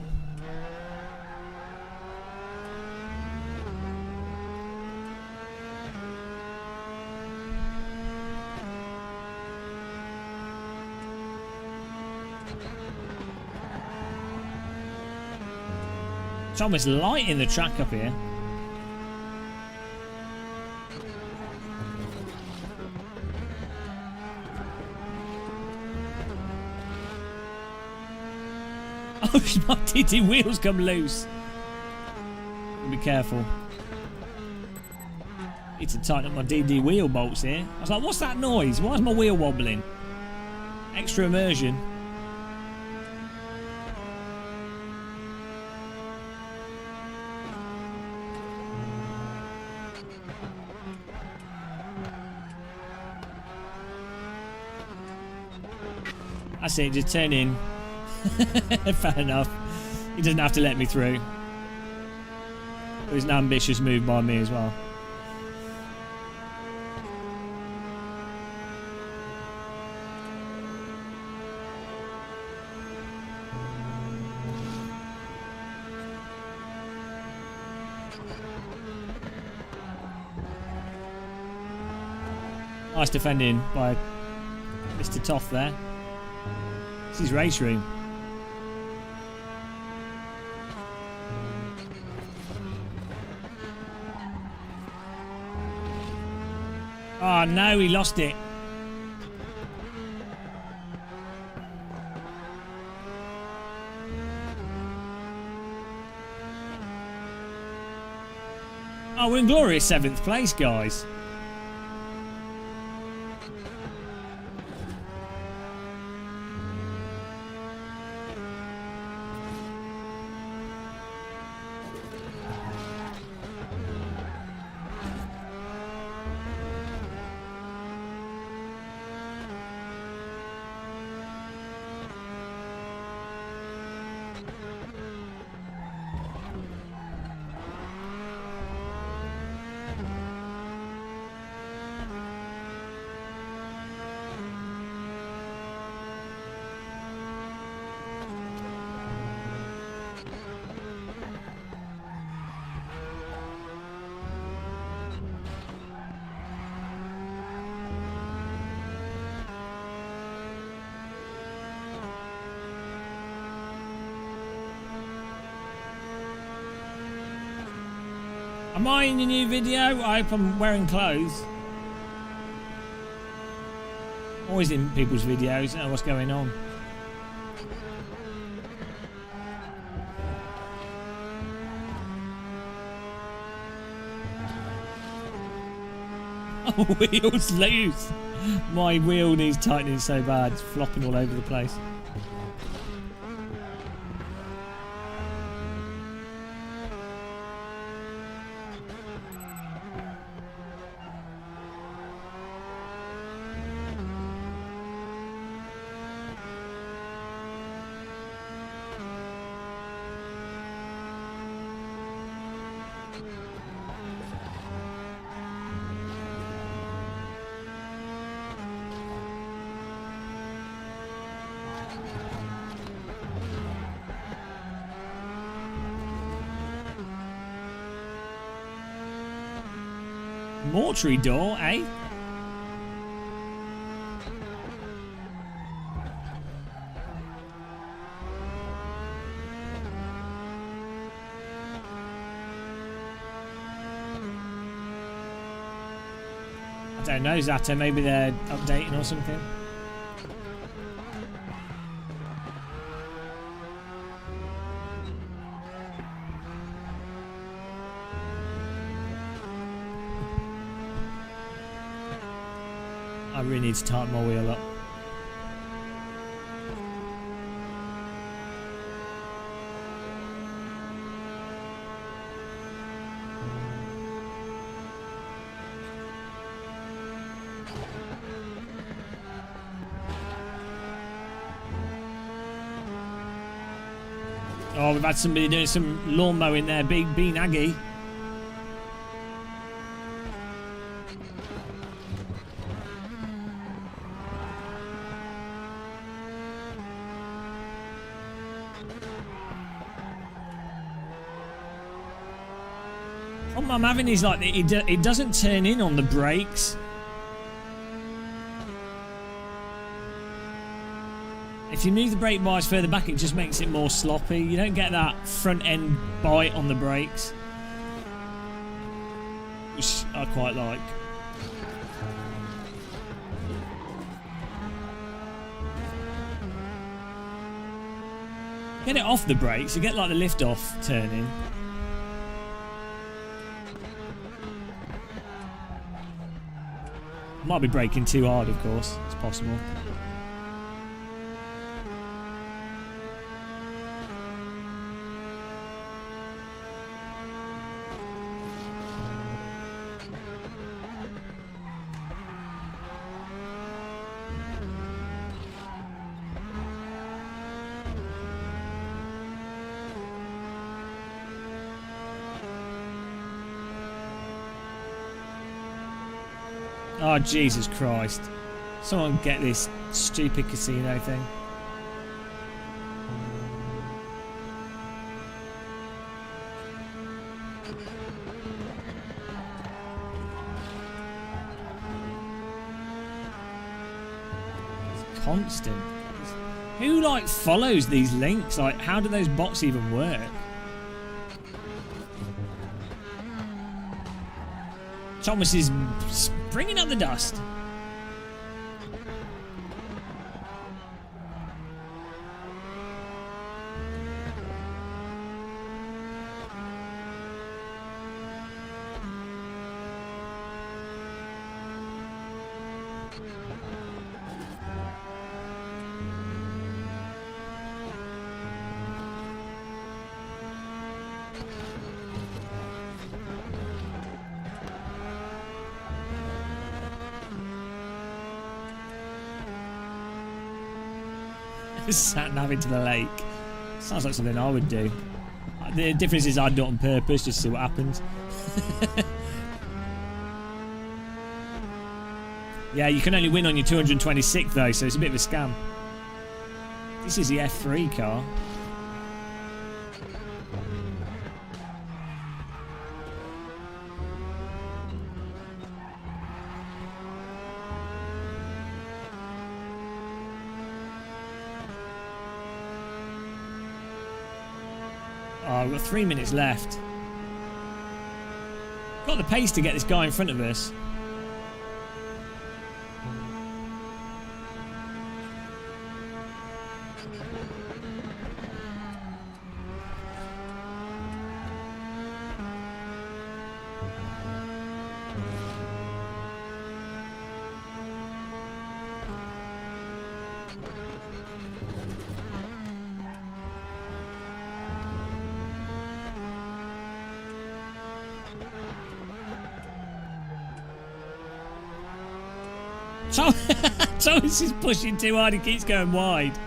It's almost light in the track up here. Oh, my TT wheels come loose. Be careful. Need to tighten up my DD wheel bolts here. I was like, what's that noise? Why is my wheel wobbling? Extra immersion. That's it, just turn in. Fair enough. He doesn't have to let me through. It was an ambitious move by me as well. Nice defending by Mr. Toth there. This is RaceRoom. Oh no, he lost it. Oh, we're in glorious 7th place, guys. Am I in your new video? I hope I'm wearing clothes. Always in people's videos. I don't know what's going on. Oh, wheels loose. My wheel needs tightening so bad. It's flopping all over the place. Mortuary door, eh? I don't know, Zato. Maybe they're updating or something. I really need to tighten my wheel up. Oh, we've had somebody doing some lawn mowing there, big bean Aggie. Problem I'm having is like it doesn't turn in on the brakes. If you move the brake bars further back, it just makes it more sloppy. You don't get that front end bite on the brakes, which I quite like. Get it off the brakes, you get like the lift off turning. Might be braking too hard, of course. It's possible. Oh, Jesus Christ. Someone get this stupid casino thing. It's constant. Who, like, follows these links? Like, how do those bots even work? Thomas is bringing up the dust. Sat nav into the lake. Sounds like something I would do. The difference is I'd do it on purpose just to see what happens. Yeah, you can only win on your 226th though, so it's a bit of a scam. This is the F3 car. Oh, we've got 3 minutes left. Got the pace to get this guy in front of us. Thomas is pushing too hard, he keeps going wide.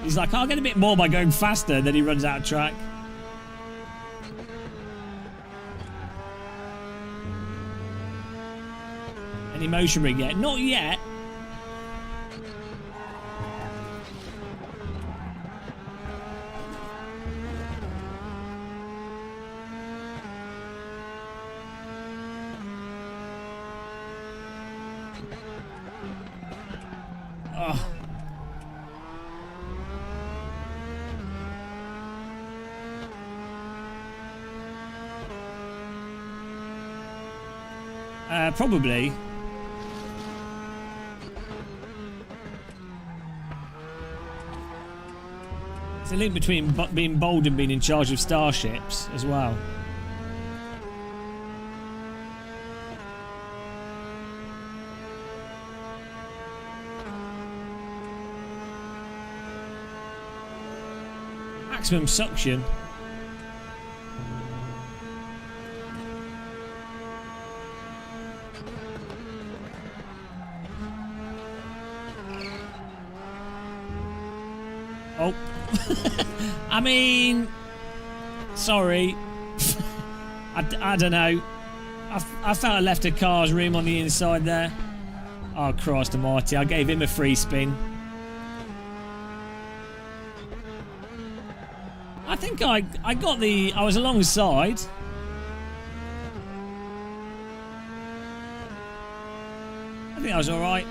He's like, I'll get a bit more by going faster, then he runs out of track. Any motion rig yet? Not yet. Probably. It's a link between being bold and being in charge of starships as well. Maximum suction. Oh. I mean, sorry. I don't know. I felt I left a car's room on the inside there. Oh, Christ almighty. I gave him a free spin. I think I got the... I was alongside. I think I was alright.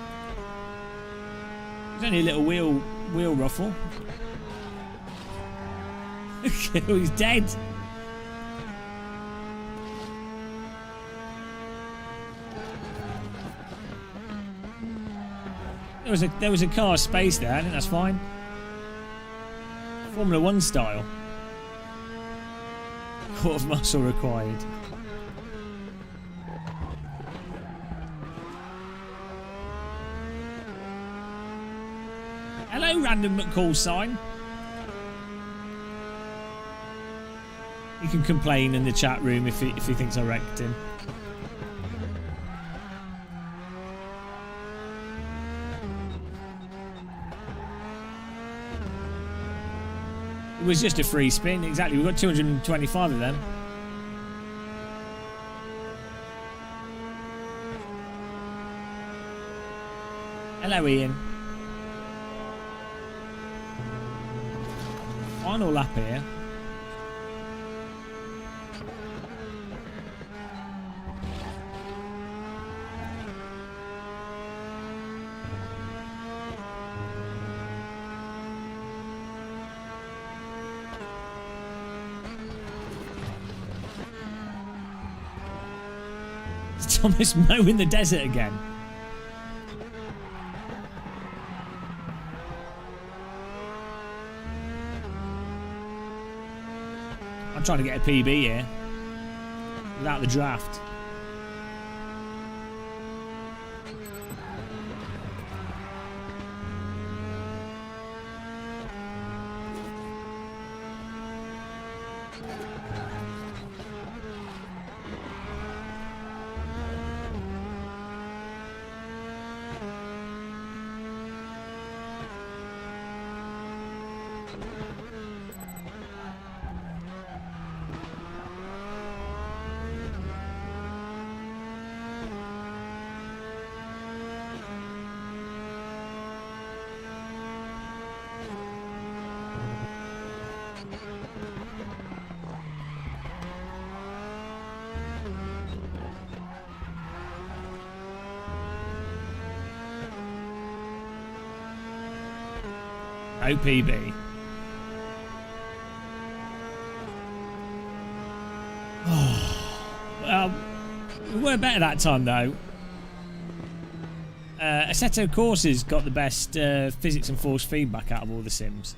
There's only a little wheel ruffle. Oh, he's dead. There was a car space there. I think that's fine. Formula 1 style. Quart of muscle required. Hello, random call sign. You can complain in the chat room if he thinks I wrecked him. It was just a free spin, exactly. We've got 225 of them. Hello, Ian. Final lap here. Thomas mowing the desert again. I'm trying to get a PB here without the draft. OPB. were better that time though. Assetto Corsa's got the best physics and force feedback out of all the Sims.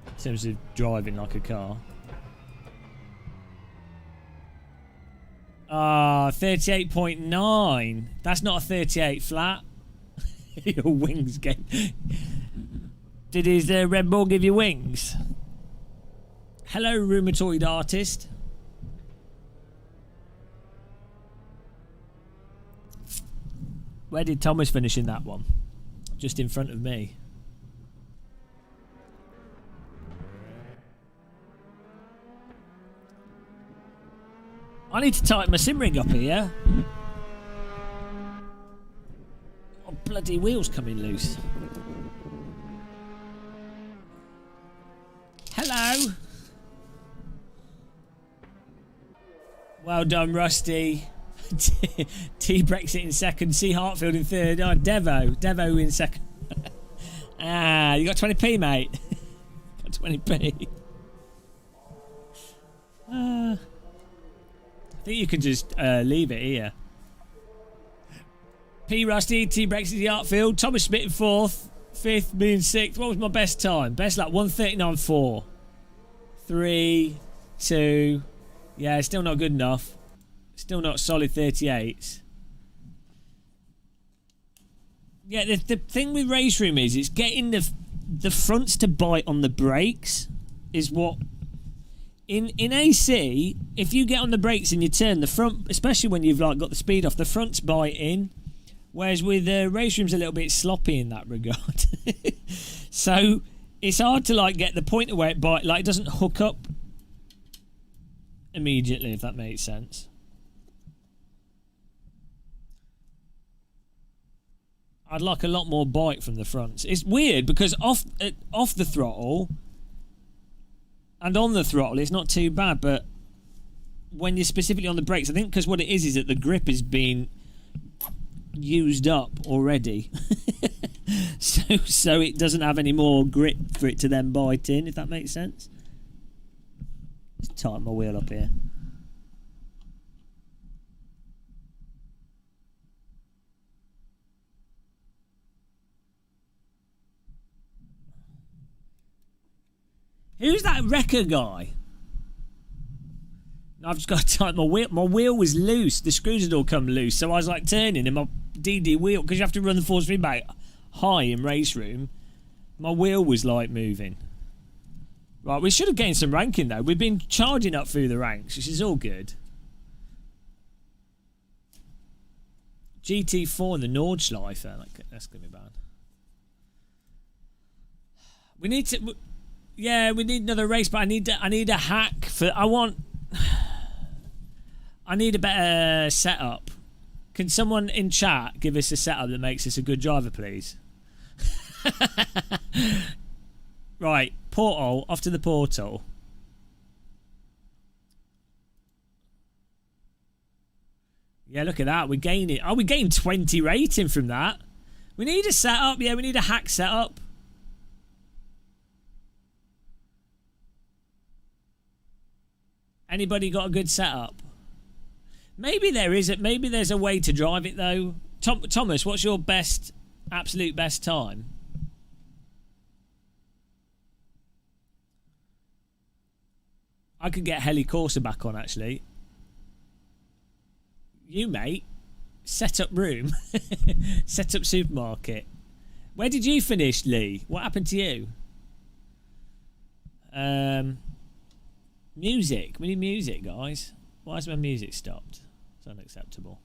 In terms of driving like a car. Ah, 38.9. That's not a 38 flat. Your wings get... Did his Red Bull give you wings? Hello, rheumatoid artist. Where did Thomas finish in that one? Just in front of me. I need to tighten my sim rig up here. Oh, bloody wheels coming loose. Hello. Well done, Rusty. T Brexit in second, C Hartfield in third. Oh, Devo in second. Ah, you got 20p, mate. Got 20p. I think you can just leave it here. P Rusty, T Brexit, C Hartfield, Thomas Smith in fourth, fifth, me in sixth. What was my best time? Best lap 1:39.4. 3, 2. Yeah, still not good enough. Still not solid 38s. Yeah, the thing with RaceRoom is it's getting the fronts to bite on the brakes is what... In AC, if you get on the brakes and you turn, the front, especially when you've like got the speed off, the front's bite in. Whereas with RaceRoom's a little bit sloppy in that regard. So it's hard to like get the point of where it bite, like it doesn't hook up immediately, if that makes sense. I'd like a lot more bite from the fronts. It's weird because off the throttle and on the throttle it's not too bad, but when you're specifically on the brakes, I think because what it is that the grip is being used up already. so it doesn't have any more grip for it to then bite in, if that makes sense. Let's tighten my wheel up here. Who's that wrecker guy? I've just got to tighten my wheel. My wheel was loose. The screws had all come loose. So I was like turning and my DD wheel, because you have to run the force feedback high in RaceRoom. My wheel was like moving. Right, we should have gained some ranking though. We've been charging up through the ranks, which is all good. GT4 in the Nordschleife. That's going to be bad. We need to... Yeah, we need another race, but I need a hack for... I need a better setup. Can someone in chat give us a setup that makes us a good driver, please? Right, portal. Off to the portal. Yeah, look at that. We're gaining... Oh, we gained 20 rating from that. We need a setup. Yeah, we need a hack setup. Anybody got a good setup? Maybe there is. Maybe there's a way to drive it though. Thomas, what's your absolute best time? I could get Heli Corsa back on actually. You mate, set up room, set up supermarket. Where did you finish, Lee? What happened to you? Music. We need music, guys. Why has my music stopped? It's unacceptable.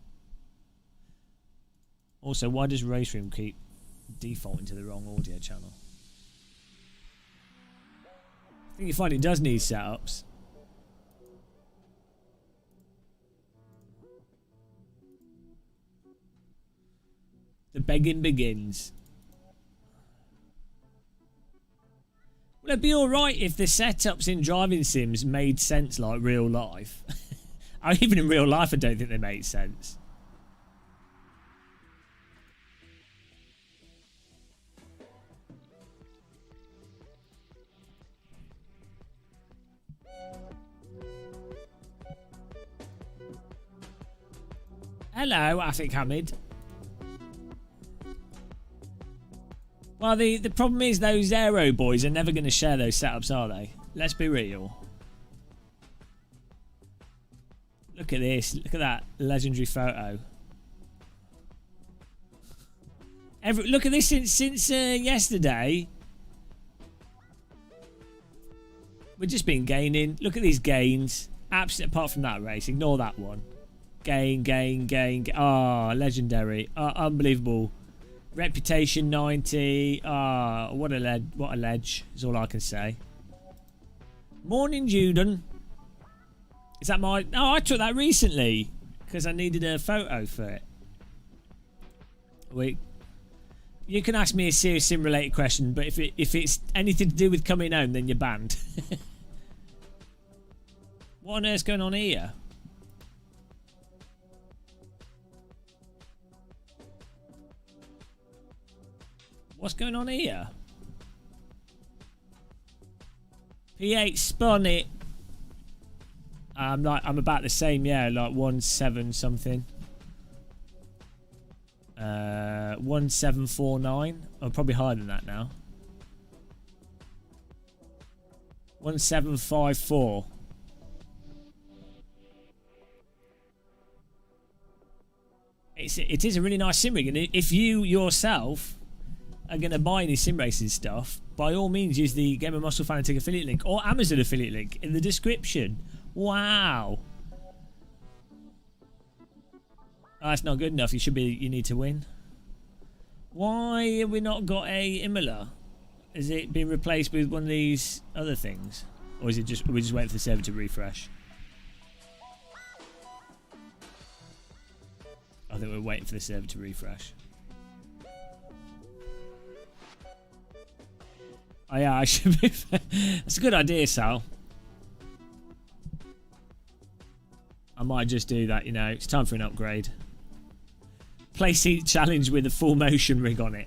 Also, why does RaceRoom keep defaulting to the wrong audio channel? I think you find it does need setups. The begging begins. Well, it'd be alright if the setups in driving sims made sense like real life. Even in real life, I don't think they make sense. Hello, Afik Hamid. Well, the problem is those Aero boys are never going to share those setups, are they? Let's be real. Look at this. Look at that legendary photo. Look at this since yesterday. We've just been gaining. Look at these gains. Apart from that race, ignore that one. Gain. Ah, legendary. Unbelievable. Reputation 90. Ah, what a ledge is all I can say. Morning, Juden. Is that my... Oh, I took that recently because I needed a photo for it. Wait. You can ask me a serious sim related question, but if it's anything to do with coming home, then you're banned. What on earth's going on here? What's going on here? P8 spun it. I'm about the same, yeah, like 1.7 something. 1.749. I'm probably higher than that now. 1.754. It is a really nice sim rig, and if you yourself are going to buy any sim racing stuff, by all means use the Game of Muscle Fanatec affiliate link or Amazon affiliate link in the description. Wow. Oh, that's not good enough. You need to win. Why have we not got a Imola? Is it being replaced with one of these other things? Or is it just, we're just waiting for the server to refresh? I think we're waiting for the server to refresh. Oh yeah, I should be... That's a good idea, Sal. I might just do that, you know. It's time for an upgrade. Play seat challenge with a full motion rig on it.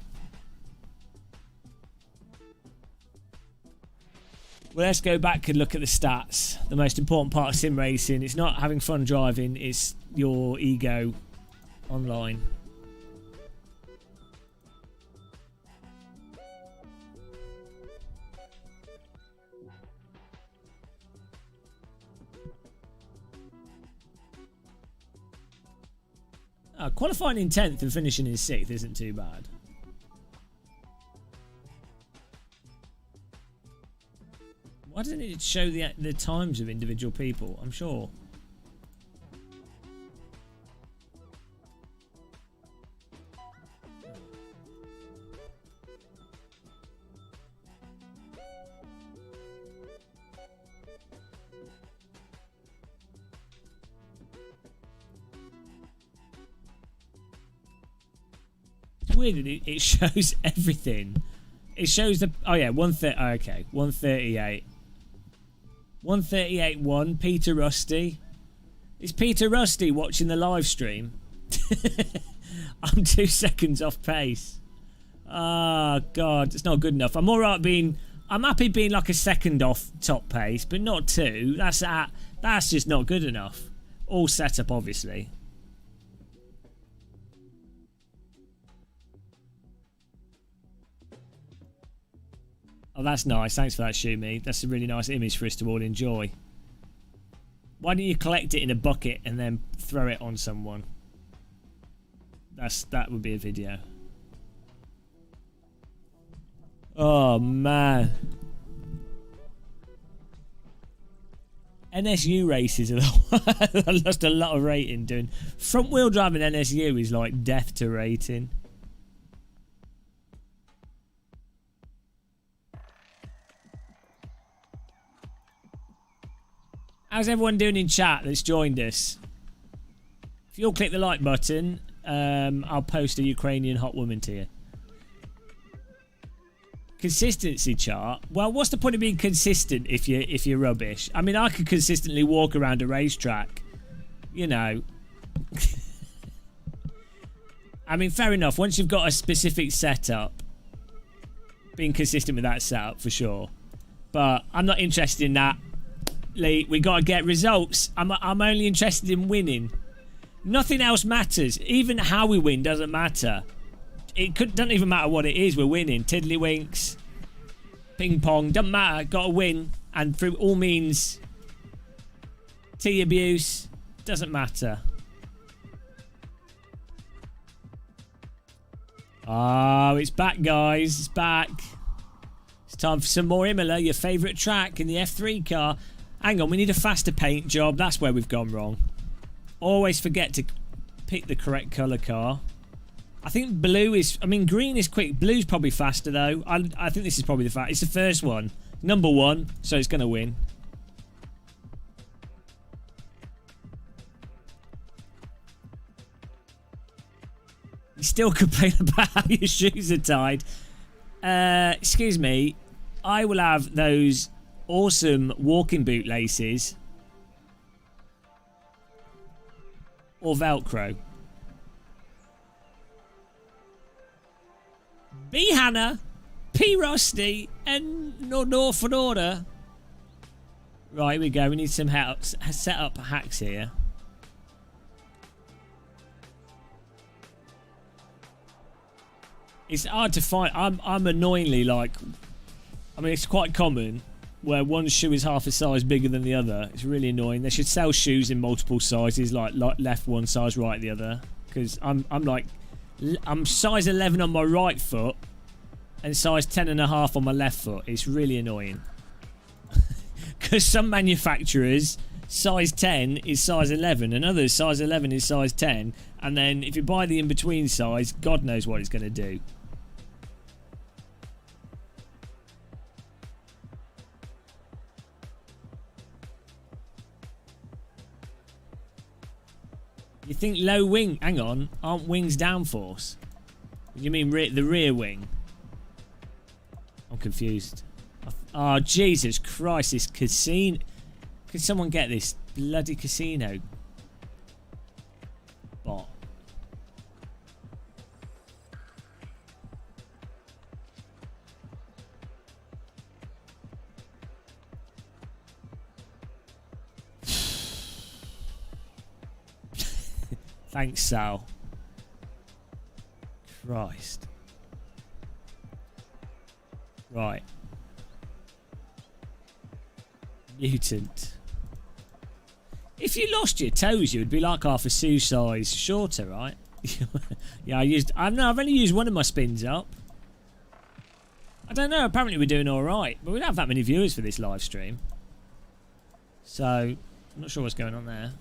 Well, let's go back and look at the stats. The most important part of sim racing. It's not having fun driving, it's your ego online. Qualifying in 10th and finishing in 6th isn't too bad. Why doesn't it show the times of individual people? I'm sure. Weird, it shows everything. It shows the... Oh yeah, 130... Okay, 138. 138.1, Peter Rusty. Is Peter Rusty watching the live stream? I'm 2 seconds off pace. Oh, God, it's not good enough. I'm alright being... I'm happy being like a second off top pace, but not 2. That's just not good enough. All set up, obviously. Oh, that's nice. Thanks for that, Shumi. That's a really nice image for us to all enjoy. Why don't you collect it in a bucket and then throw it on someone? That would be a video. Oh, man. NSU races are I lost a lot of rating doing. Front wheel driving NSU is like death to rating. How's everyone doing in chat that's joined us? If you'll click the like button, I'll post a Ukrainian hot woman to you. Consistency chart. Well, what's the point of being consistent if you're rubbish? I mean, I could consistently walk around a racetrack, you know. I mean, fair enough. Once you've got a specific setup, being consistent with that setup for sure. But I'm not interested in that. We got to get results. I'm only interested in winning. Nothing else matters. Even how we win doesn't matter. Doesn't even matter what it is we're winning. Tiddlywinks, ping pong, doesn't matter. Got to win. And through all means, tea abuse, doesn't matter. Oh, it's back, guys. It's back. It's time for some more Imola, your favourite track in the F3 car. Hang on, we need a faster paint job. That's where we've gone wrong. Always forget to pick the correct colour car. I think blue is... I mean, green is quick. Blue's probably faster, though. I think this is probably the fastest. It's the first one. Number 1, so it's going to win. You still complain about how your shoes are tied. Excuse me. I will have those awesome walking boot laces. Or Velcro. B Hannah, P Rusty, and North and Order. Right, here we go. We need some set up hacks here. It's hard to find. I'm annoyingly like... I mean, it's quite common where one shoe is half a size bigger than the other. It's really annoying. They should sell shoes in multiple sizes, like left one size, right the other. Because I'm size 11 on my right foot and size 10.5 on my left foot. It's really annoying. Because some manufacturers, size 10 is size 11 and others, size 11 is size 10. And then if you buy the in-between size, God knows what it's going to do. You think low wing... Hang on. Aren't wings downforce? You mean the rear wing? I'm confused. Oh, Jesus Christ. This casino... Can someone get this bloody casino bot? Thanks, Sal. Christ. Right. Mutant. If you lost your toes, you would be like half a shoe size shorter, right? Yeah, I've only used one of my spins up. I don't know. Apparently we're doing all right, but we don't have that many viewers for this live stream, so I'm not sure what's going on there.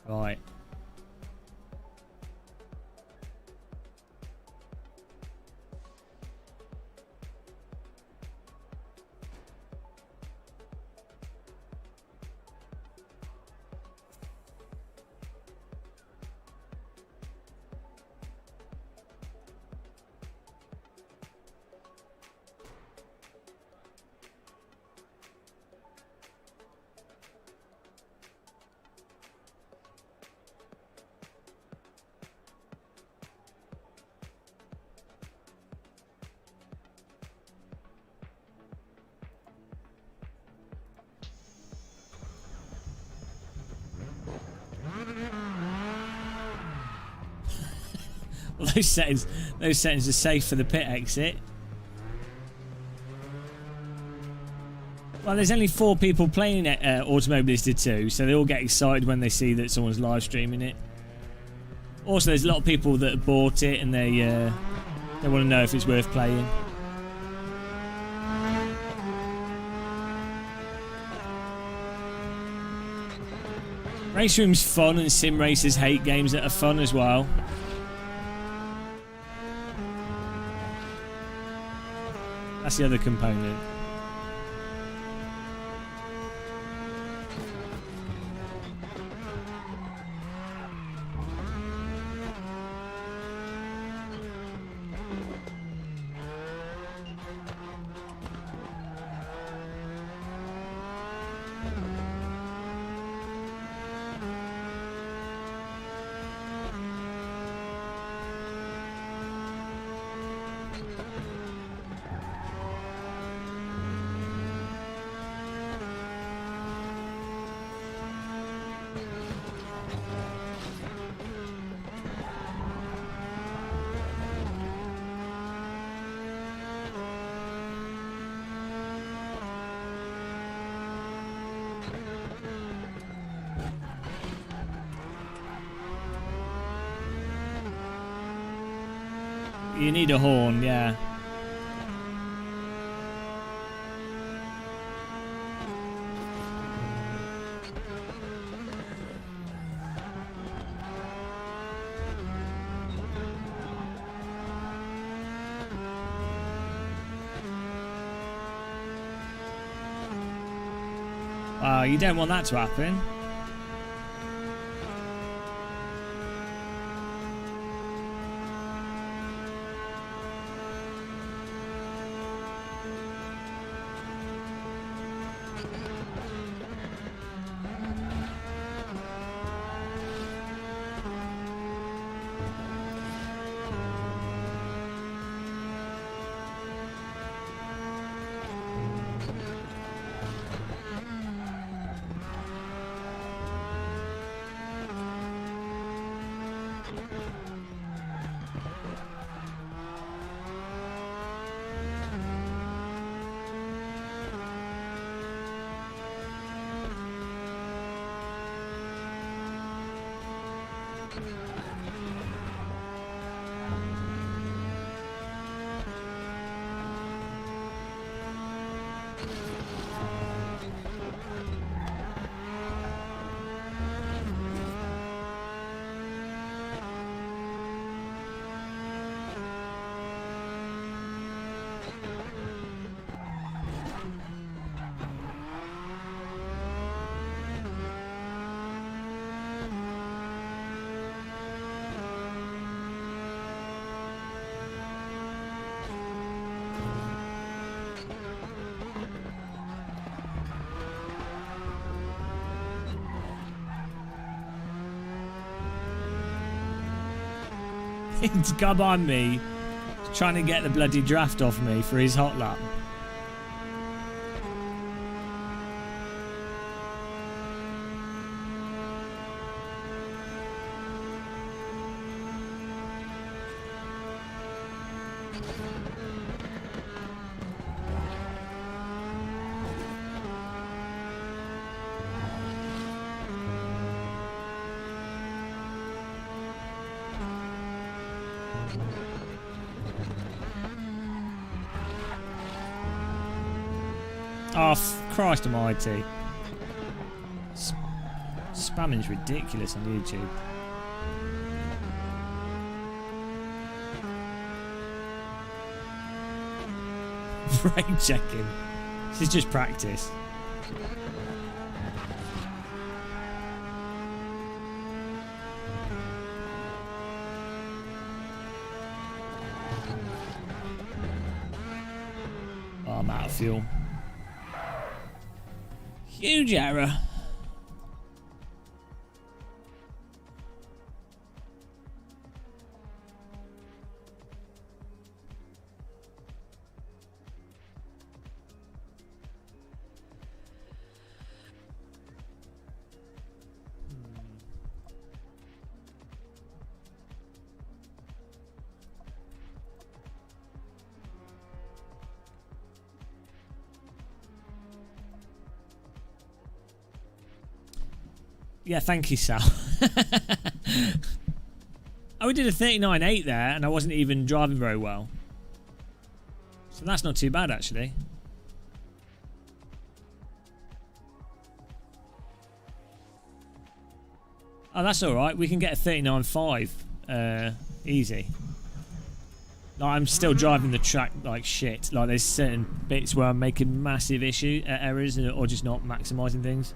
Right. Well, those settings are safe for the pit exit. Well, there's only 4 people playing Automobilista 2, so they all get excited when they see that someone's live streaming it. Also, there's a lot of people that have bought it and they They want to know if it's worth playing. RaceRoom's fun, and sim racers hate games that are fun as well. That's the other component. You need a horn, yeah. Wow, you don't want that to happen. It's come on me, trying to get the bloody draft off me for his hot lap. Oh, Christ almighty. Spamming's ridiculous on YouTube. Brake checking. This is just practice. Oh, I'm out of fuel. Huge error. Yeah, thank you, Sal. Oh, we did a 39.8 there, and I wasn't even driving very well. So that's not too bad, actually. Oh, that's alright. We can get a 39.5 easy. Like, I'm still driving the track like shit. Like, there's certain bits where I'm making massive errors or just not maximising things.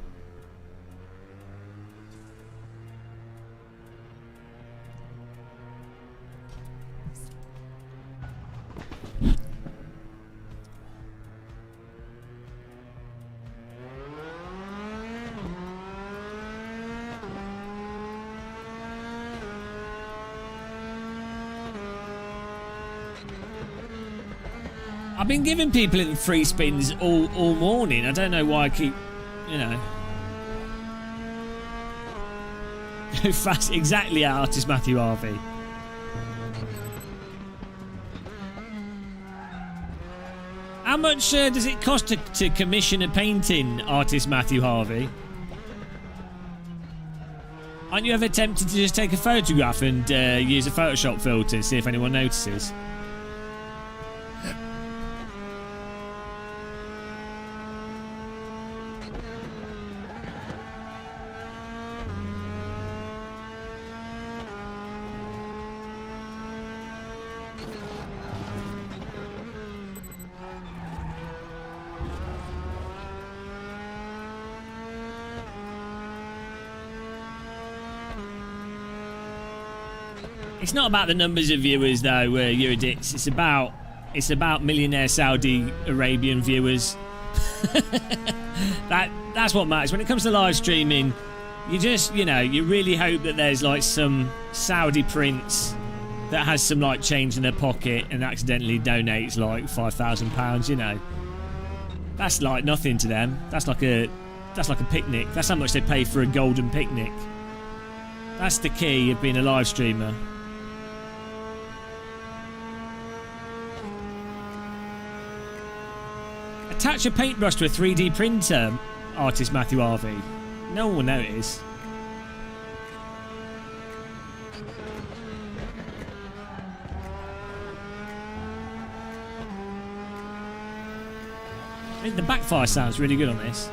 I've been giving people free spins all morning. I don't know why I keep, you know. Fast, exactly, artist Matthew Harvey. How much does it cost to commission a painting, artist Matthew Harvey? Aren't you ever tempted to just take a photograph and use a Photoshop filter, see if anyone notices? It's not about the numbers of viewers though, Eurodits. It's about millionaire Saudi Arabian viewers. That's what matters. When it comes to live streaming, you just, you know, you really hope that there's like some Saudi prince that has some like change in their pocket and accidentally donates like £5,000, you know. That's like nothing to them. That's like a picnic. That's how much they pay for a golden picnic. That's the key of being a live streamer. Attach a paintbrush to a 3D printer, artist Matthew Harvey. No one will notice. I think the backfire sounds really good on this.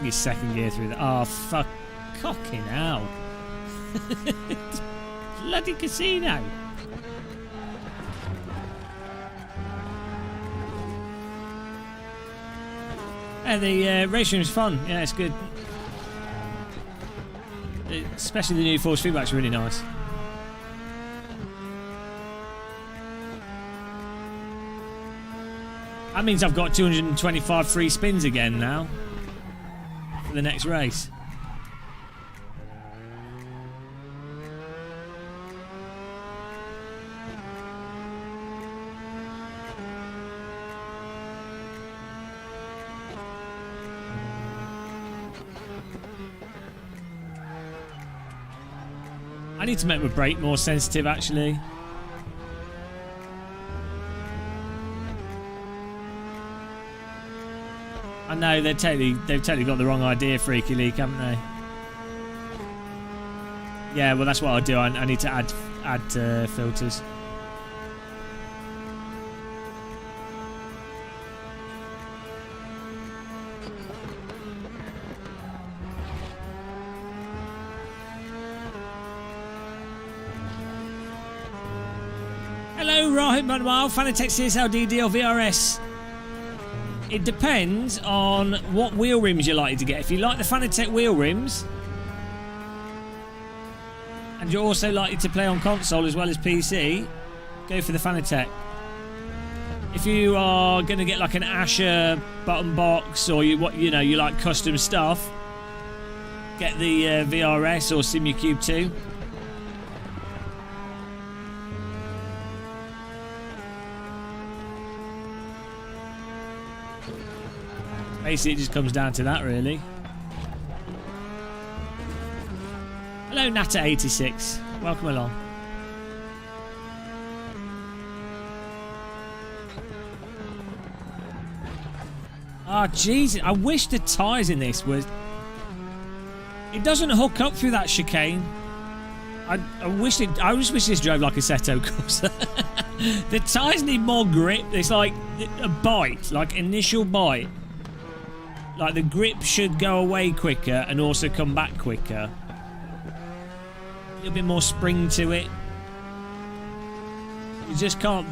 His second gear through the... Oh, fuck. Cocking hell. Bloody casino. Yeah, the race room is fun. Yeah, it's good. Especially the new force feedback's really nice. That means I've got 225 free spins again now. The next race. I need to make my brake more sensitive actually. I know they've totally got the wrong idea, Freaky Leak, haven't they? Yeah, well that's what I'll do. I need to add filters. Hello, Rahit Manuel, fanatec CSLD DLVRS. It depends on what wheel rims you're likely to get. If you like the fanatec wheel rims, and you're also likely to play on console as well as PC, go for the fanatec. If you are going to get like an Asher button box, or you like custom stuff, get the VRS or SimuCube 2. Basically, it just comes down to that, really. Hello, Nata86. Welcome along. Oh, jeez. I wish the tyres in this was... It doesn't hook up through that chicane. I just wish this drove like a Assetto Corsa. The tyres need more grip. It's like a bite, like initial bite. Like the grip should go away quicker and also come back quicker. A little bit more spring to it. You just can't...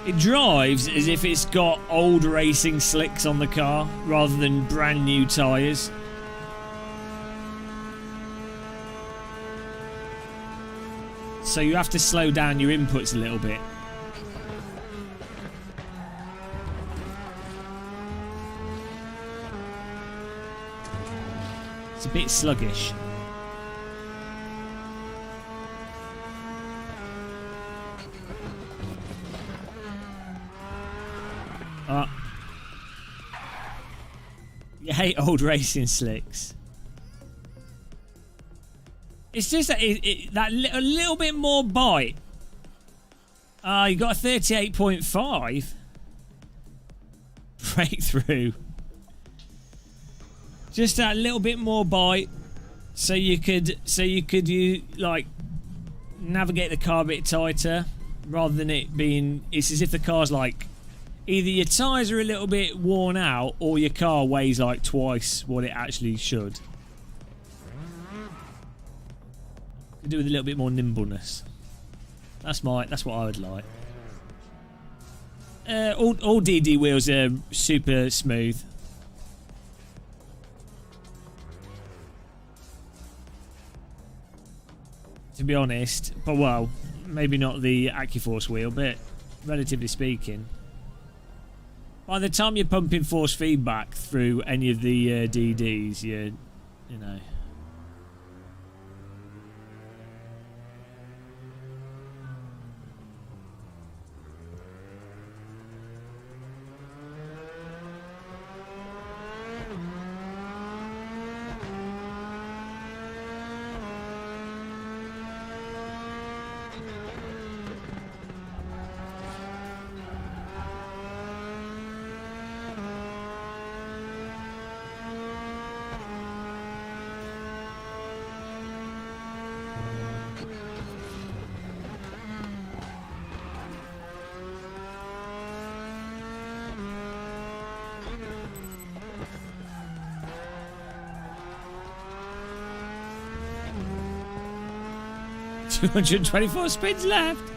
It drives as if it's got old racing slicks on the car rather than brand new tyres. So you have to slow down your inputs a little bit. It's a bit sluggish. You hate old racing slicks. It's just that a little bit more bite. You got a 38.5 breakthrough. Just that little bit more bite, so you could like navigate the car a bit tighter, rather than it being. It's as if the car's like either your tyres are a little bit worn out, or your car weighs like twice what it actually should. Could do with a little bit more nimbleness. That's what I would like. All DD wheels are super smooth. To be honest, but well, maybe not the AccuForce wheel, but relatively speaking. By the time you're pumping force feedback through any of the DDs, you know. $224 spins left.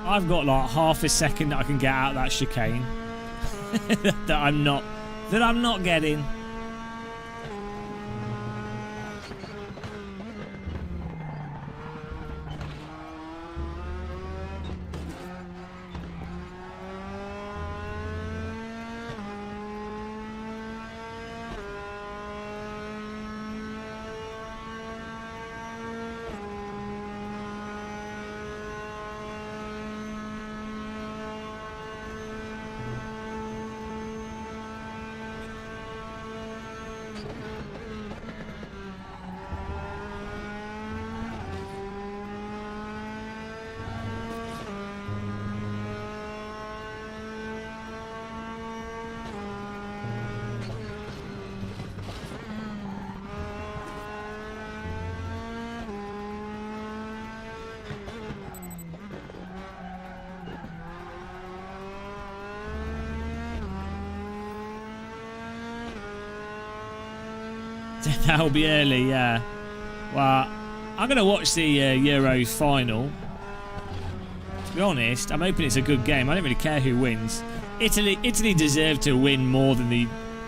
I've got like half a second that I can get out of that chicane that I'm not getting. That'll be early, yeah. Well, I'm going to watch the Euro final. To be honest, I'm hoping it's a good game. I don't really care who wins. Italy deserve to win more than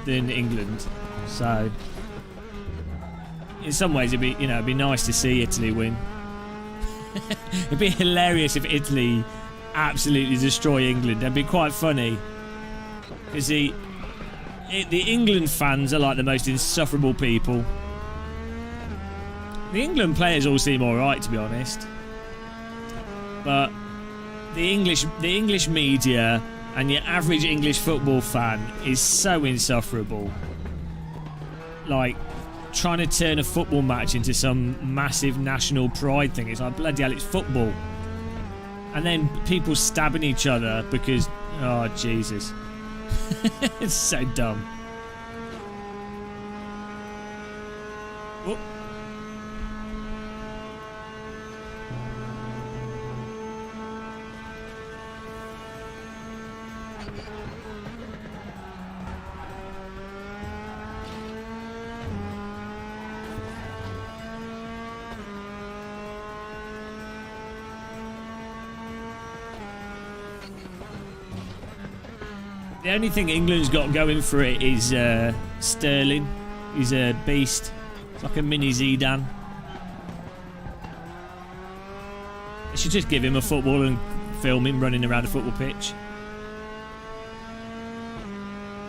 England. So, in some ways, it'd be nice to see Italy win. It'd be hilarious if Italy absolutely destroy England. That'd be quite funny. Because the England fans are like the most insufferable people. The England players all seem alright, to be honest. But the English media and your average English football fan is so insufferable. Like, trying to turn a football match into some massive national pride thing. It's like, bloody hell, it's football. And then people stabbing each other because... Oh, Jesus. It's so dumb. Whoop. The only thing England's got going for it is Sterling. He's a beast. It's like a mini Zidane. They should just give him a football and film him running around a football pitch.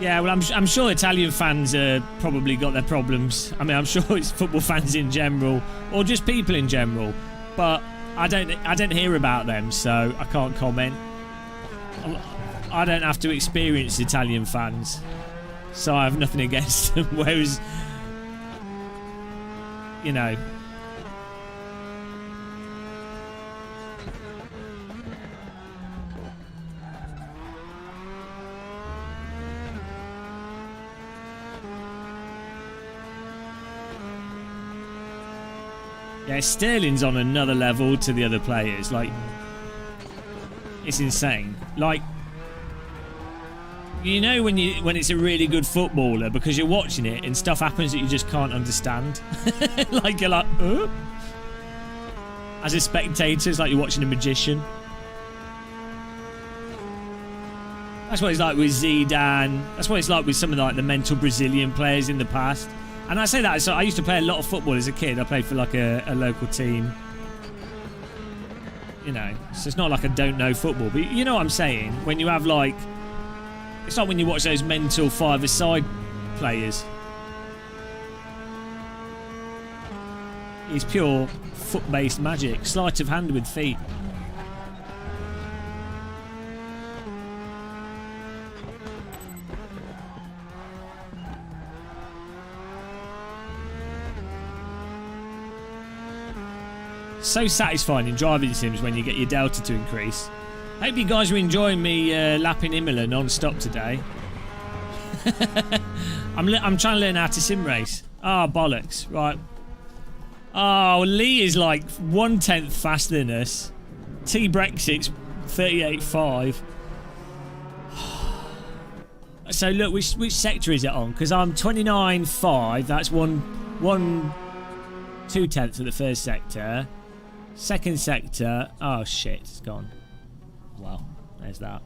Yeah, well, I'm sure Italian fans probably got their problems. I mean, I'm sure it's football fans in general, or just people in general. But I don't hear about them, so I can't comment. I don't have to experience Italian fans, so I have nothing against them. Whereas, you know, yeah, Sterling's on another level to the other players. Like, it's insane. Like, you know when it's a really good footballer because you're watching it and stuff happens that you just can't understand. Like, you're like, as a spectator, it's like you're watching a magician. That's what it's like with Zidane. That's what it's like with some of the mental Brazilian players in the past. And I say that, so I used to play a lot of football as a kid. I played for like a local team. You know, so it's not like I don't know football, but you know what I'm saying? When you have like... It's like when you watch those mental five-a-side players. It's pure foot-based magic. Sleight of hand with feet. So satisfying in driving sims when you get your delta to increase. Hope you guys are enjoying me lapping Imola non-stop today. I'm trying to learn how to sim race. Ah, bollocks. Right. Oh, Lee is like 1/10 faster than us. T-Brexit's 38.5. So look, which sector is it on? Because I'm 29.5. That's 2/10 of the first sector. Second sector. Oh shit, it's gone. Well, there's that.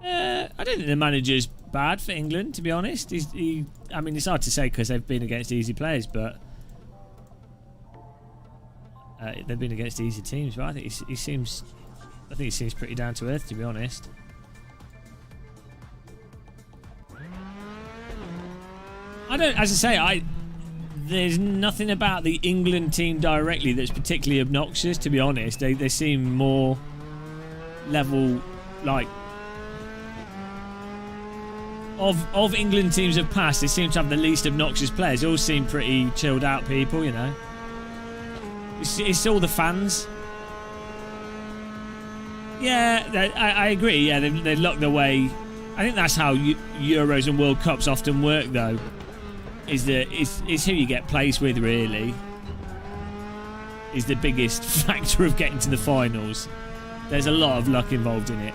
I don't think the manager's bad for England, to be honest. I mean, it's hard to say because they've been against easy players, but they've been against easy teams. But I think he seems pretty down to earth, to be honest. As I say, there's nothing about the England team directly that's particularly obnoxious, to be honest. They seem more level, like, of England teams of past, they seem to have the least obnoxious players. They all seem pretty chilled out people, you know. It's all the fans. Yeah, I agree. Yeah, they locked their way. I think that's how Euros and World Cups often work, though. Is who you get placed with, really, is the biggest factor of getting to the finals. There's a lot of luck involved in it.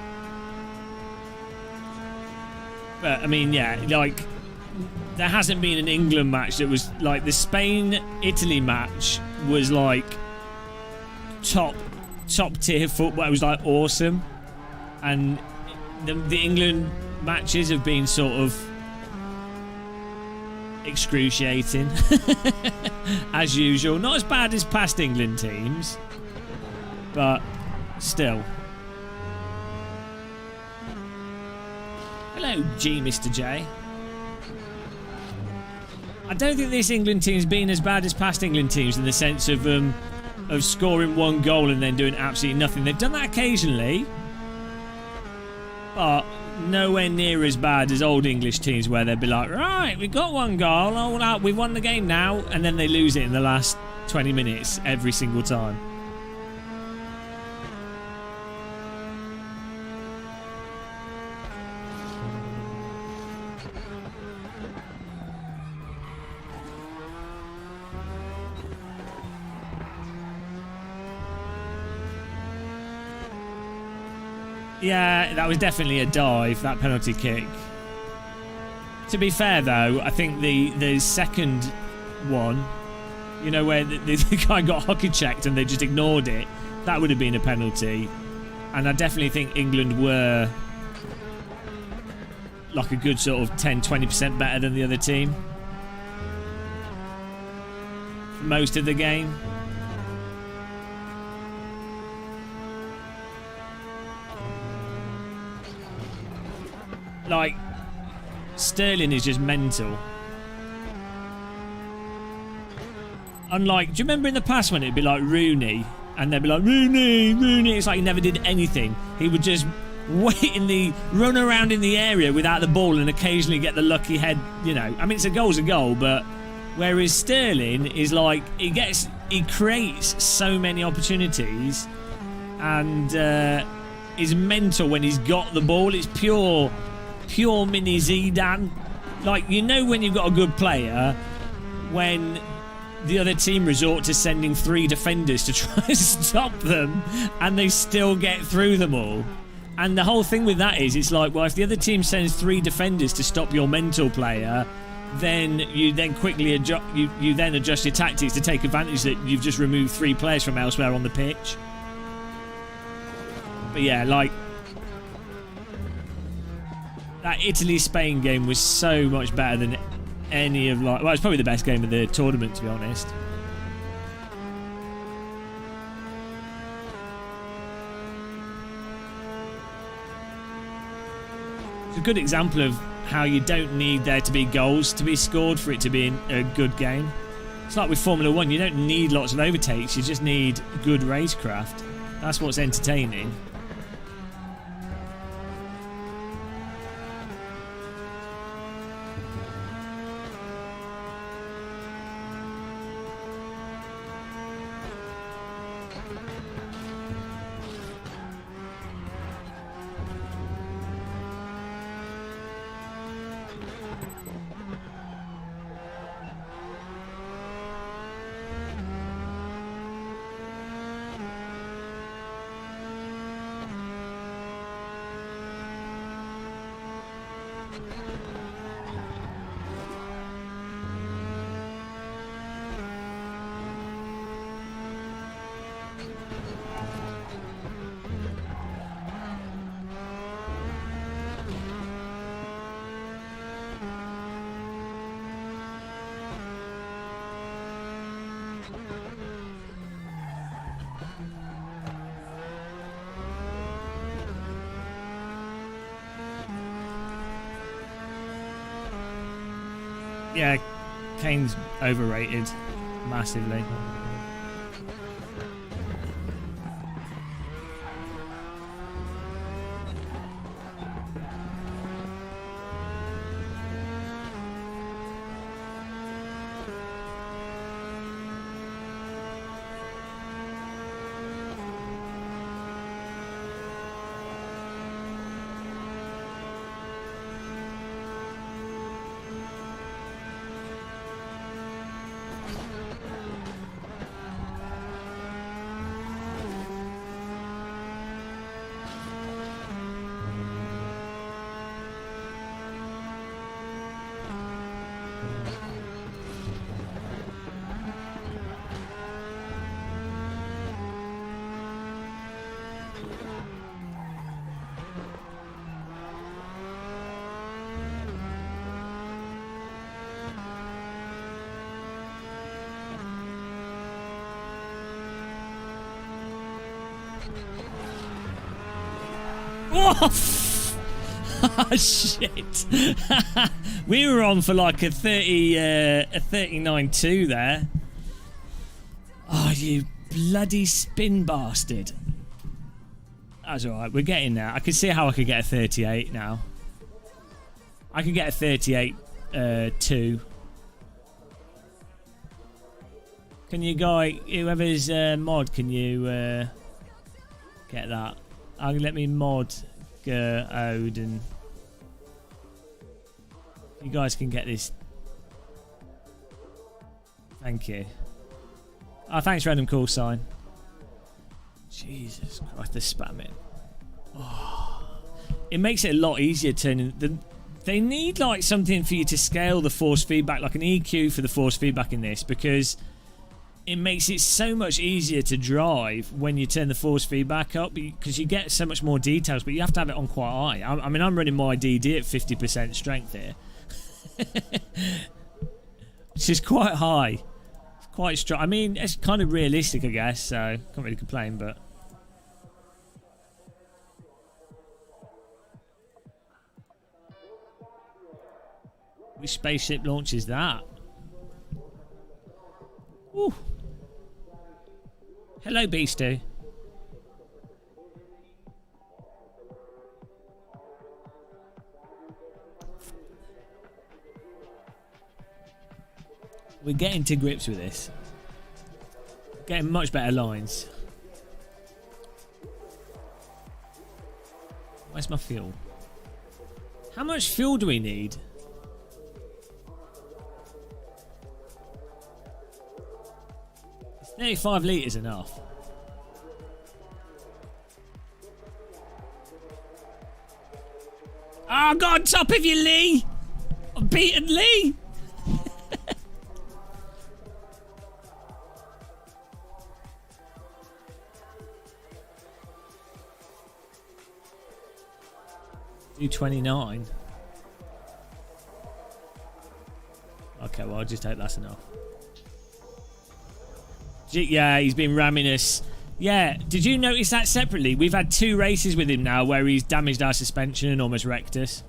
But I mean, yeah, like, there hasn't been an England match that was like the Spain-Italy match was like top top tier football. It was like awesome, and the England matches have been sort of excruciating as usual. Not as bad as past England teams, but still. Hello, Mr. J. I don't think this England team's been as bad as past England teams in the sense of scoring one goal and then doing absolutely nothing. They've done that occasionally, but nowhere near as bad as old English teams where they'd be like, right, we got one goal, all out, we won the game now, and then they lose it in the last 20 minutes every single time. Yeah, that was definitely a dive, that penalty kick. To be fair, though, I think the second one, you know, where the guy got hockey checked and they just ignored it, that would have been a penalty. And I definitely think England were like a good sort of 10-20% better than the other team for most of the game. Like, Sterling is just mental. Unlike, do you remember in the past when it'd be like Rooney, and they'd be like, Rooney, Rooney? It's like he never did anything. He would just run around in the area without the ball and occasionally get the lucky head, you know. I mean, it's a goal's a goal, but whereas Sterling is like, he creates so many opportunities and is mental when he's got the ball. It's pure mini Zidane. Like, you know when you've got a good player when the other team resort to sending 3 defenders to try and stop them and they still get through them all. And the whole thing with that is, it's like, well, if the other team sends 3 defenders to stop your mental player, then you then quickly adjust, you then adjust your tactics to take advantage that you've just removed 3 players from elsewhere on the pitch. But yeah, like, that Italy-Spain game was so much better than any of, like, well, it's probably the best game of the tournament, to be honest. It's a good example of how you don't need there to be goals to be scored for it to be a good game. It's like with Formula 1, you don't need lots of overtakes, you just need good racecraft. That's what's entertaining. Yeah, Kane's overrated massively. Oh, oh shit. We were on for like a 39.2 there. Oh, you bloody spin bastard. That's alright, we're getting there. I can see how I could get a 38 now. I can get a 38.2. Can you whoever's mod, can you get that? Let me mod Odin. You guys can get this. Thank you. Oh, thanks, random call sign. Jesus Christ, the spamming. Oh. It makes it a lot easier turning they need like something for you to scale the force feedback, like an EQ for the force feedback in this, because it makes it so much easier to drive when you turn the force feedback up, because you get so much more details, but you have to have it on quite high. I mean, I'm running my DD at 50% strength here. Which is quite high. It's quite strong. I mean, it's kind of realistic, I guess, so can't really complain, but... Which spaceship launch is that? Ooh. Hello, Beastie. We're getting to grips with this. Getting much better lines. Where's my fuel? How much fuel do we need? Is 35 litres enough? Oh, I got on top of you, Lee! I've beaten Lee! Do 29. Okay, well, I'll just hope that's enough. Yeah, he's been ramming us. Yeah, did you notice that separately? We've had 2 races with him now where he's damaged our suspension and almost wrecked us.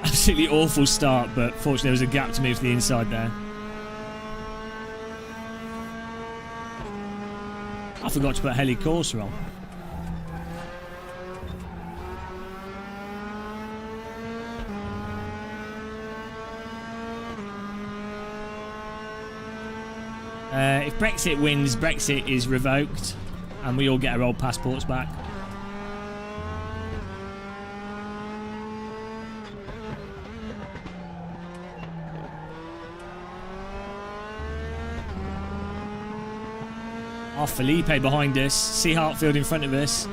Absolutely awful start, but fortunately there was a gap to move to the inside there. I forgot to put heli courser on. If Brexit wins, Brexit is revoked and we all get our old passports back. Oh, Felipe behind us. See Hartfield in front of us.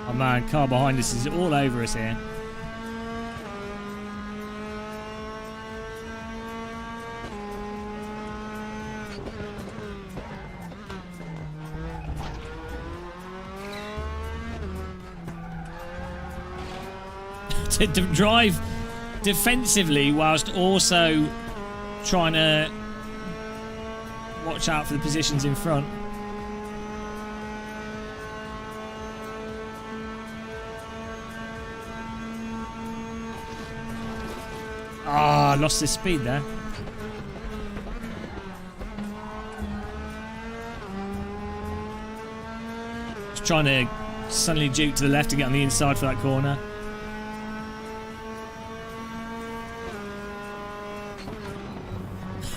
Oh man, car behind us is all over us here. To drive defensively whilst also trying to watch out for the positions in front. Ah, lost his speed there. Just trying to suddenly juke to the left to get on the inside for that corner.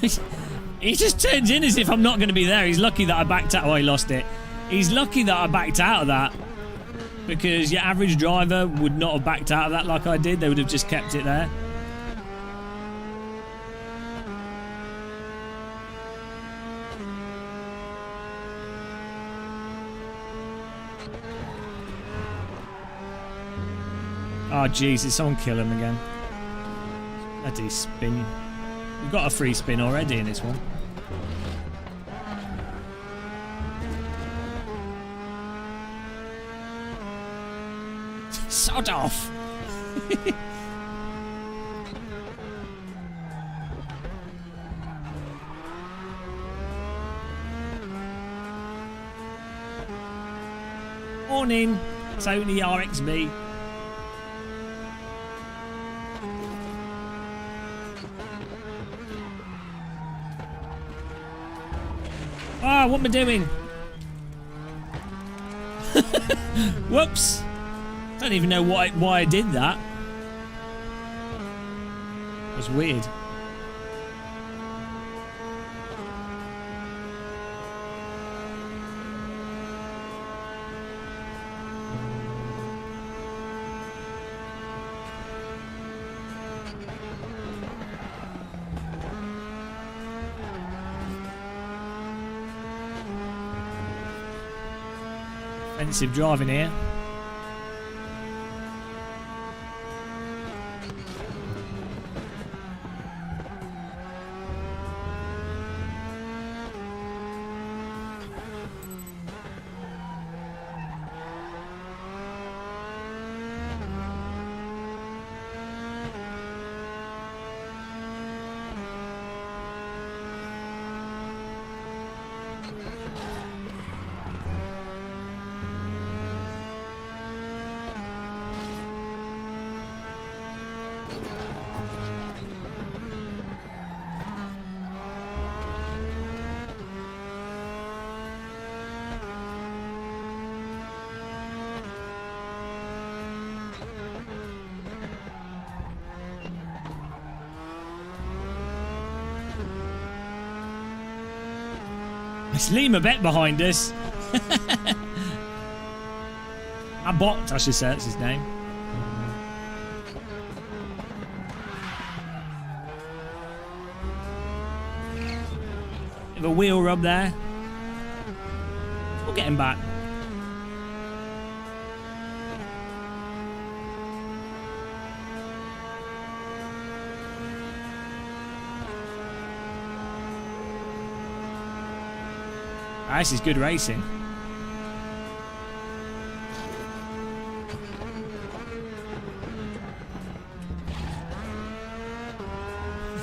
He just turns in as if I'm not going to be there. He's lucky that I backed out. Oh, he lost it. He's lucky that I backed out of that. Because your average driver would not have backed out of that like I did. They would have just kept it there. Oh, Jesus, someone kill him again. Bloody spin. We've got a free spin already in this one. Sod off! Morning, Tony RXB. Ah, what am I doing? Whoops! Don't even know why I did that. It was weird. Offensive driving here. It's Lima Bet behind us. A bot, I should say, that's his name. Bit of a wheel rub there. We'll get him back. This is good racing.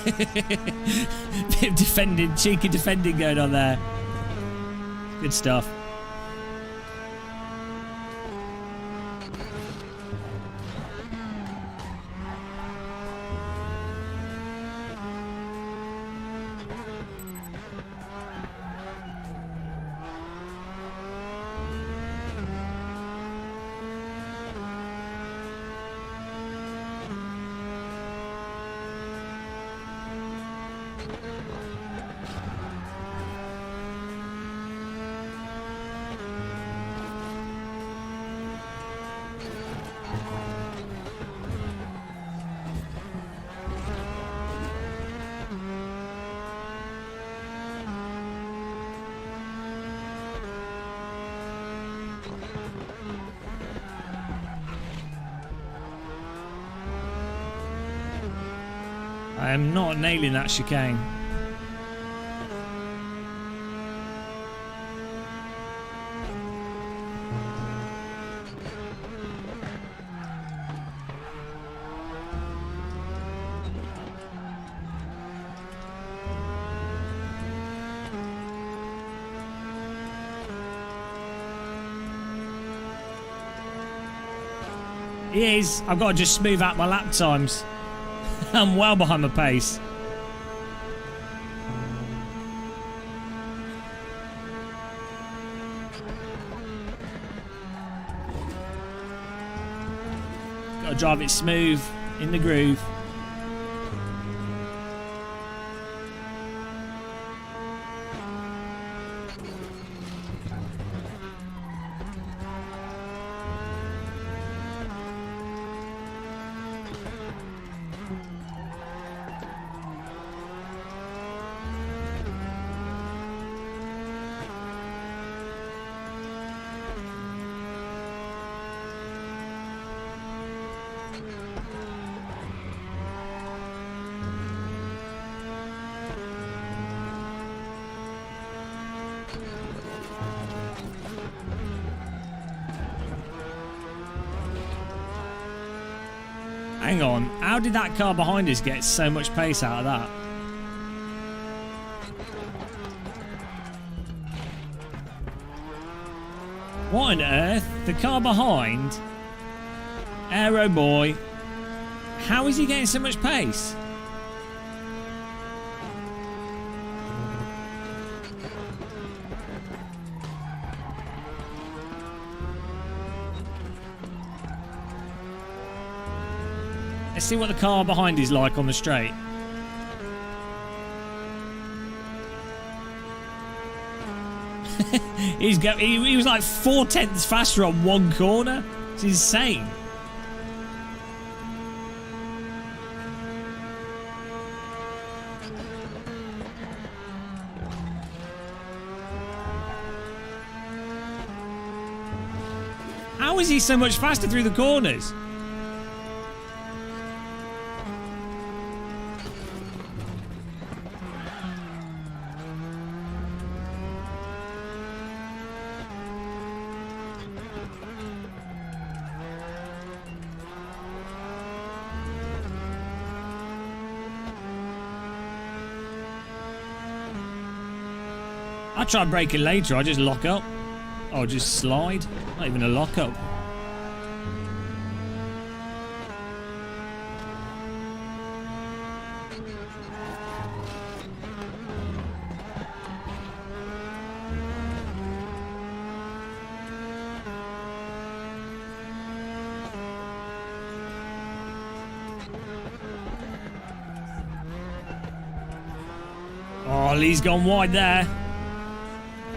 Bit of defending, cheeky defending going on there. Good stuff. I am not nailing that chicane. He is. I've got to just smooth out my lap times. I'm well behind my pace. Got to drive it smooth in the groove. Hang on. How did that car behind us get so much pace out of that? What on earth? The car behind? Aero boy. How is he getting so much pace? Let's see what the car behind is like on the straight. He was like 4/10 faster on one corner. It's insane. How is he so much faster through the corners? I try braking later, I just lock up. Or just slide. Not even a lock up. Oh, Lee's gone wide there.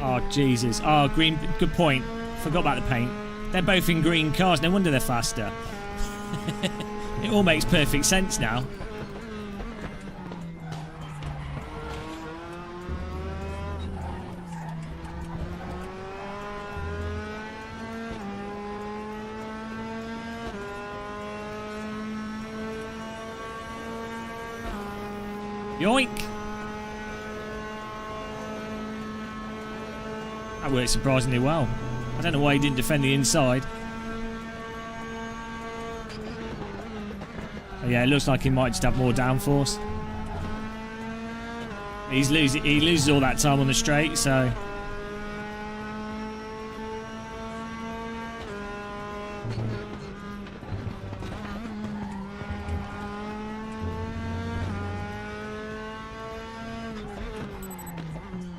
Oh, Jesus. Oh, green. Good point. Forgot about the paint. They're both in green cars. No wonder they're faster. It all makes perfect sense now. Yoink. That worked surprisingly well. I don't know why he didn't defend the inside. Oh, yeah, it looks like he might just have more downforce. He loses all that time on the straight, so...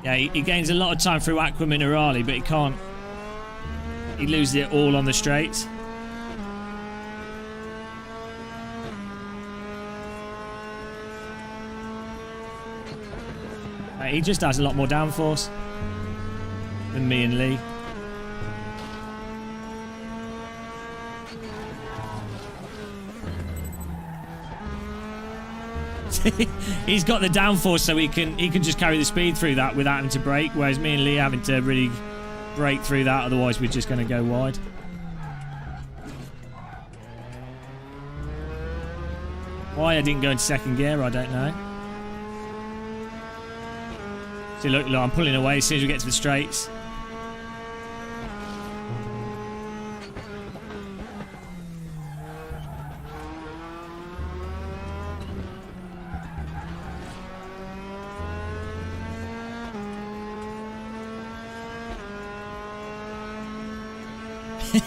Yeah, he gains a lot of time through Aqua Minerale, but he can't. He loses it all on the straights. He just has a lot more downforce than me and Lee. He's got the downforce, so he can just carry the speed through that without having to brake, whereas me and Lee are having to really brake through that, otherwise we're just going to go wide. Why I didn't go into second gear, I don't know. See, look, I'm pulling away as soon as we get to the straights.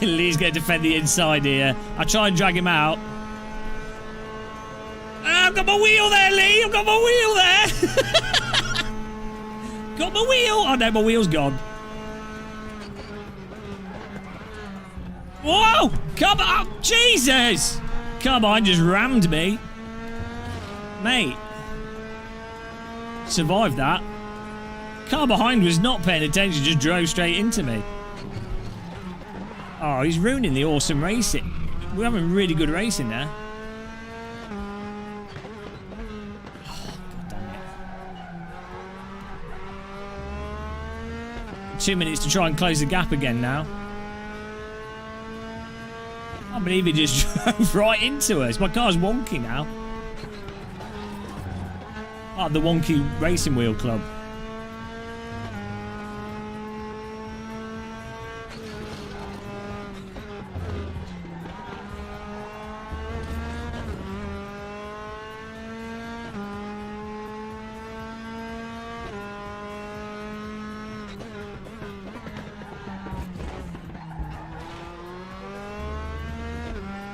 Lee's going to defend the inside here. I'll try and drag him out. I've got my wheel there, Lee. I've got my wheel there. Got my wheel. Oh, no, my wheel's gone. Whoa! Come on. Jesus. Come on, just rammed me. Mate. Survived that. Car behind was not paying attention, just drove straight into me. Oh, he's ruining the awesome racing. We're having really good racing there. Oh, God damn it. 2 minutes to try and close the gap again now. I can't believe he just drove right into us. My car's wonky now. Oh, the wonky racing wheel club.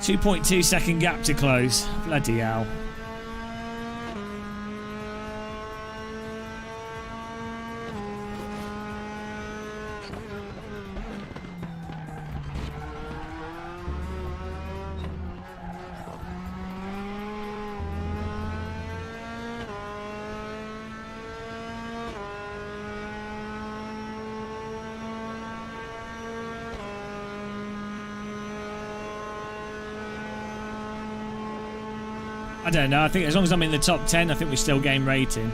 2.2 second gap to close. Bloody hell. I don't know. I think as long as I'm in the top 10, I think we still gain rating.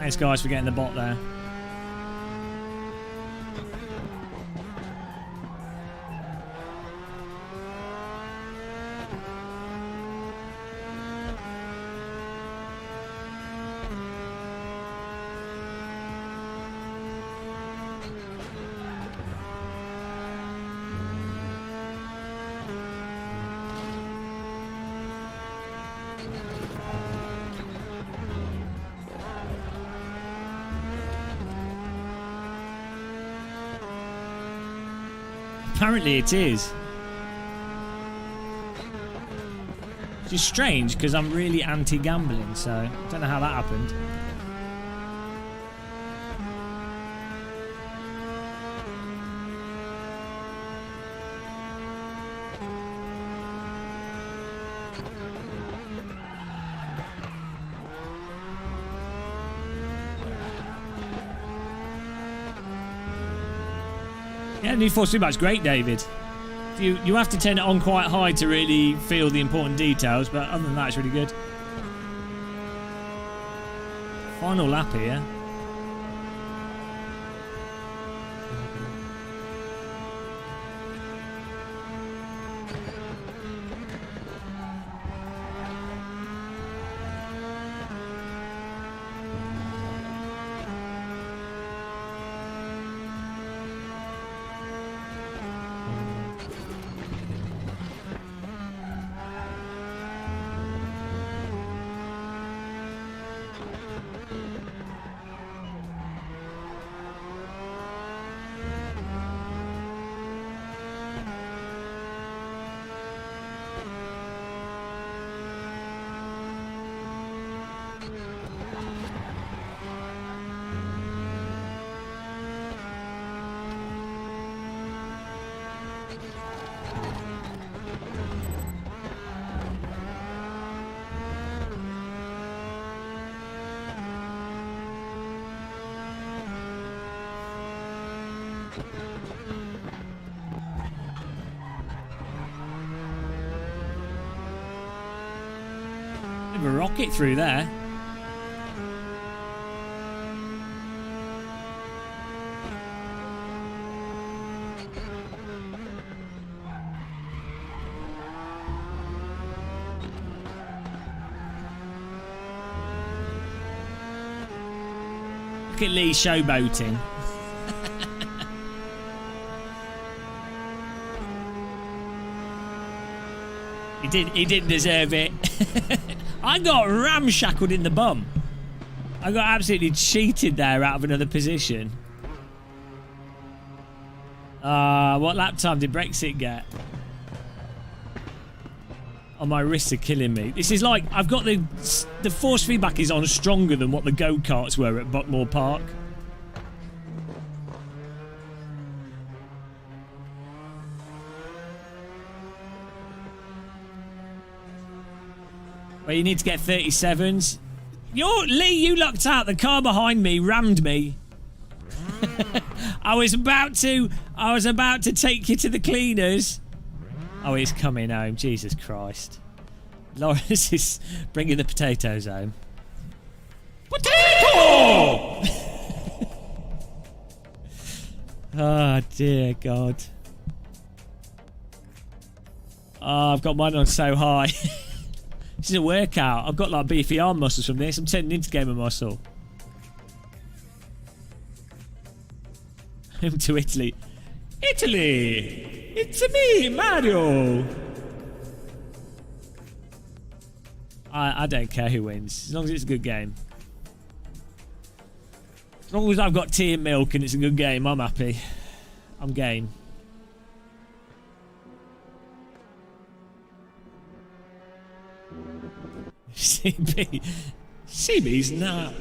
Thanks, guys, for getting the bot there. Apparently it is. Which is strange because I'm really anti-gambling, so I don't know how that happened. Yeah, Need for Speed Match, great, David. You have to turn it on quite high to really feel the important details, but other than that, it's really good. Final lap here. Bit of a rocket through there. Look at Lee showboating. He didn't deserve it. I got ramshackled in the bum. I got absolutely cheated there out of another position. What lap time did Brexit get? Oh, my wrists are killing me. This is like, I've got the force feedback is on stronger than what the go-karts were at Buckmore Park. Well, you need to get 37s. Lee, you lucked out. The car behind me rammed me. I was about to take you to the cleaners. Oh, he's coming home. Jesus Christ. Lawrence is bringing the potatoes home. Potato! Oh, dear God. Oh, I've got mine on so high. This is a workout. I've got like beefy arm muscles from this. I'm turning into gamer muscle. Home to Italy. Italy! It's me, Mario! I don't care who wins, as long as it's a good game. As long as I've got tea and milk and it's a good game, I'm happy. I'm game. CB's nap.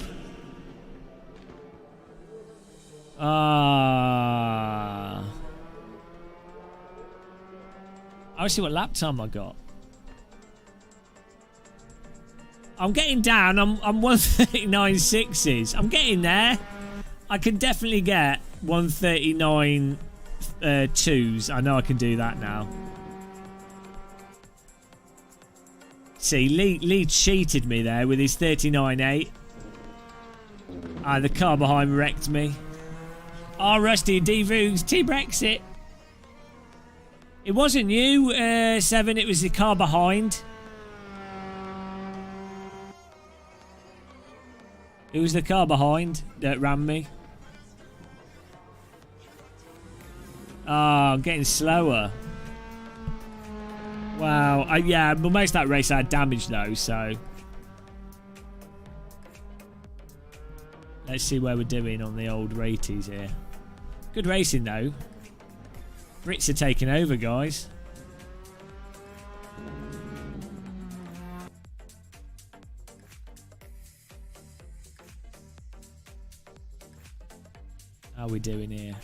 I'll see what lap time I got. I'm getting down. I'm 139.6s. I'm getting there. I can definitely get 139 2s. I know I can do that now. See, Lee cheated me there with his 39.8. The car behind wrecked me. Rusty, D-Voogs, T-Brexit. It wasn't you, 7. It was the car behind. It was the car behind that ran me. I'm getting slower. Wow. Yeah, but most of that race I had damage though, so. Let's see where we're doing on the old raties here. Good racing though. Brits are taking over, guys. How are we doing here?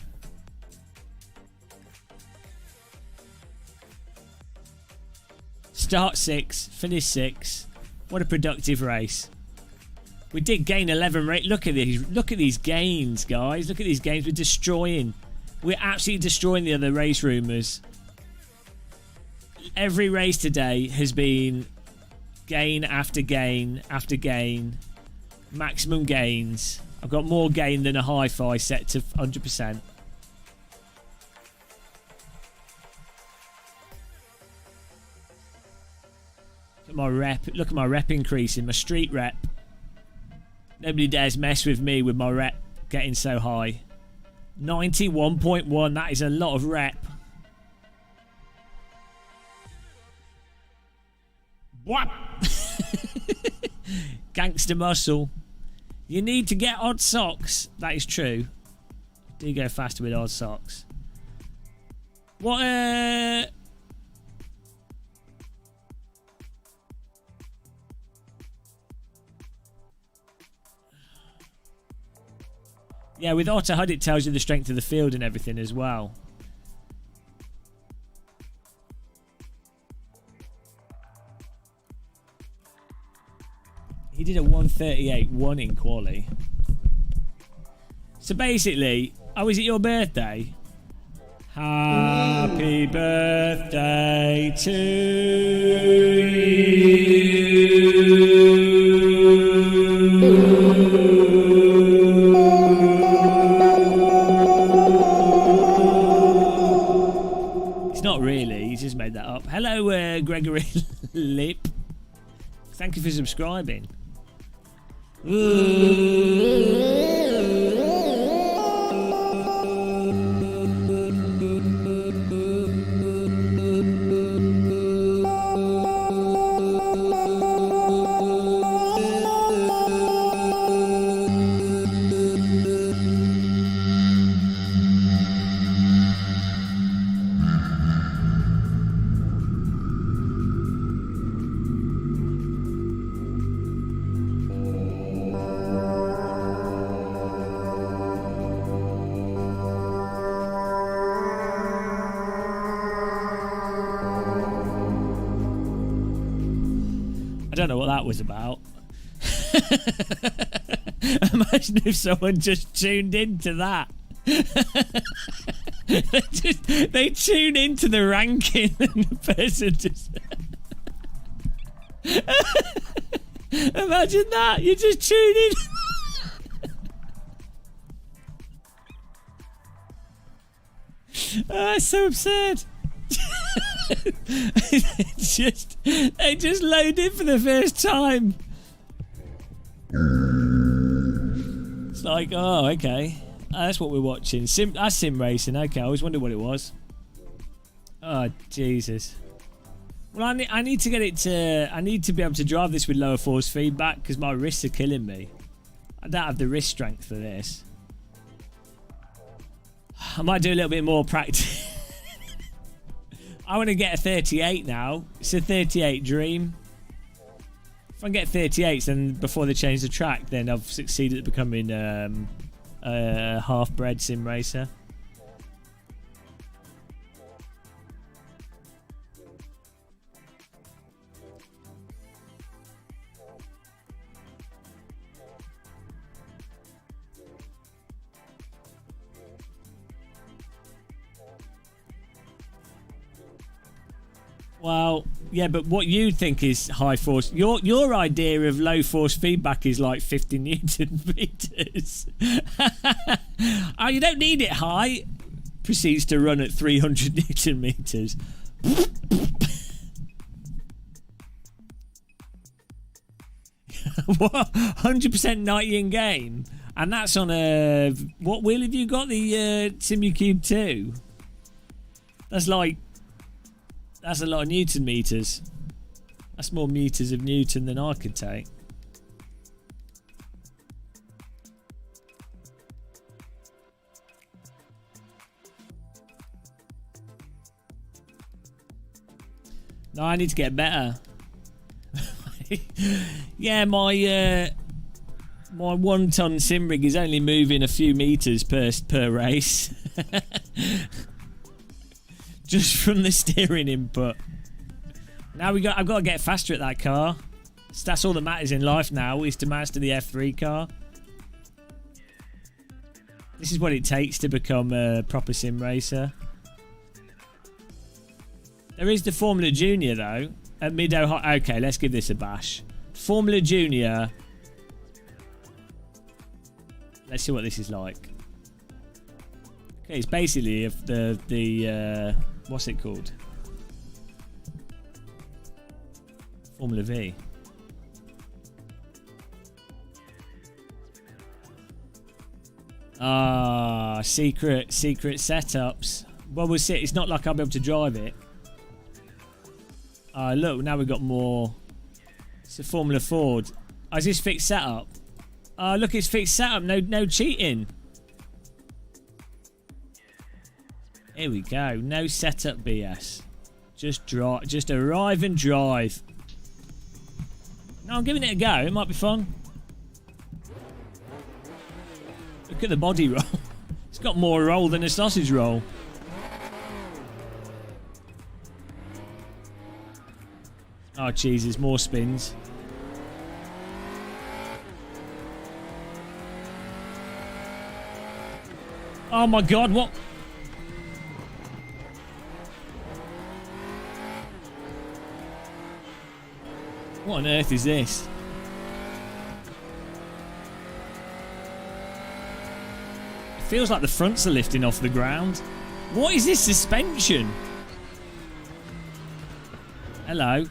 Start 6, finish 6. What a productive race. We did gain 11 rate. Look at these gains, guys. Look at these gains. We're destroying. We're absolutely destroying the other race rumors. Every race today has been gain after gain after gain. Maximum gains. I've got more gain than a hi-fi set to 100%. My rep, look at my rep increasing, my street rep. Nobody dares mess with me with my rep getting so high. 91.1, that is a lot of rep. What? Gangster muscle. You need to get odd socks. That is true. Do you go faster with odd socks? What yeah, with Otter HUD it tells you the strength of the field and everything as well. He did a 138.1 in quali. So basically, oh, is it your birthday? Happy birthday to you. Not really, he's just made that up. Hello, Gregory Lip. Thank you for subscribing. I don't know what that was about. Imagine if someone just tuned into that. they tune into the ranking and the person just... Imagine that, you just tune in. That's so absurd. They just load in for the first time. It's like, oh, okay. That's what we're watching. That's sim racing. Okay, I always wondered what it was. Oh Jesus. Well, I need to get it to. I need to be able to drive this with lower force feedback because my wrists are killing me. I don't have the wrist strength for this. I might do a little bit more practice. I want to get a 38 now. It's a 38 dream. If I can get 38s, then before they change the track, then I've succeeded at becoming a half-bred sim racer. Well, yeah, but what you think is high force, your idea of low force feedback is like 50 Newton meters. Oh, you don't need it high. Proceeds to run at 300 Newton meters. What? 100% 90 in game, and that's on a what wheel have you got? The SimuCube 2. That's like. That's a lot of Newton meters. That's more meters of Newton than I can take. No, I need to get better. Yeah, my 1 ton sim rig is only moving a few meters per race. Just from the steering input. Now I've got to get faster at that car. So that's all that matters in life now, is to master the F3 car. This is what it takes to become a proper sim racer. There is the Formula Junior though. At Mid-Ohio. Okay, let's give this a bash. Formula Junior. Let's see what this is like. Okay, it's basically the what's it called? Formula V. Ah, secret setups. Well, we'll see. It's not like I'll be able to drive it. Look, now we've got more. It's a Formula Ford. Oh, is this fixed setup? Look, it's fixed setup. No cheating. Here we go. No setup BS. Just drive. Just arrive and drive. No, I'm giving it a go. It might be fun. Look at the body roll. It's got more roll than a sausage roll. Oh, Jesus. More spins. Oh, my God. What? What on earth is this? It feels like the fronts are lifting off the ground. What is this suspension? Hello.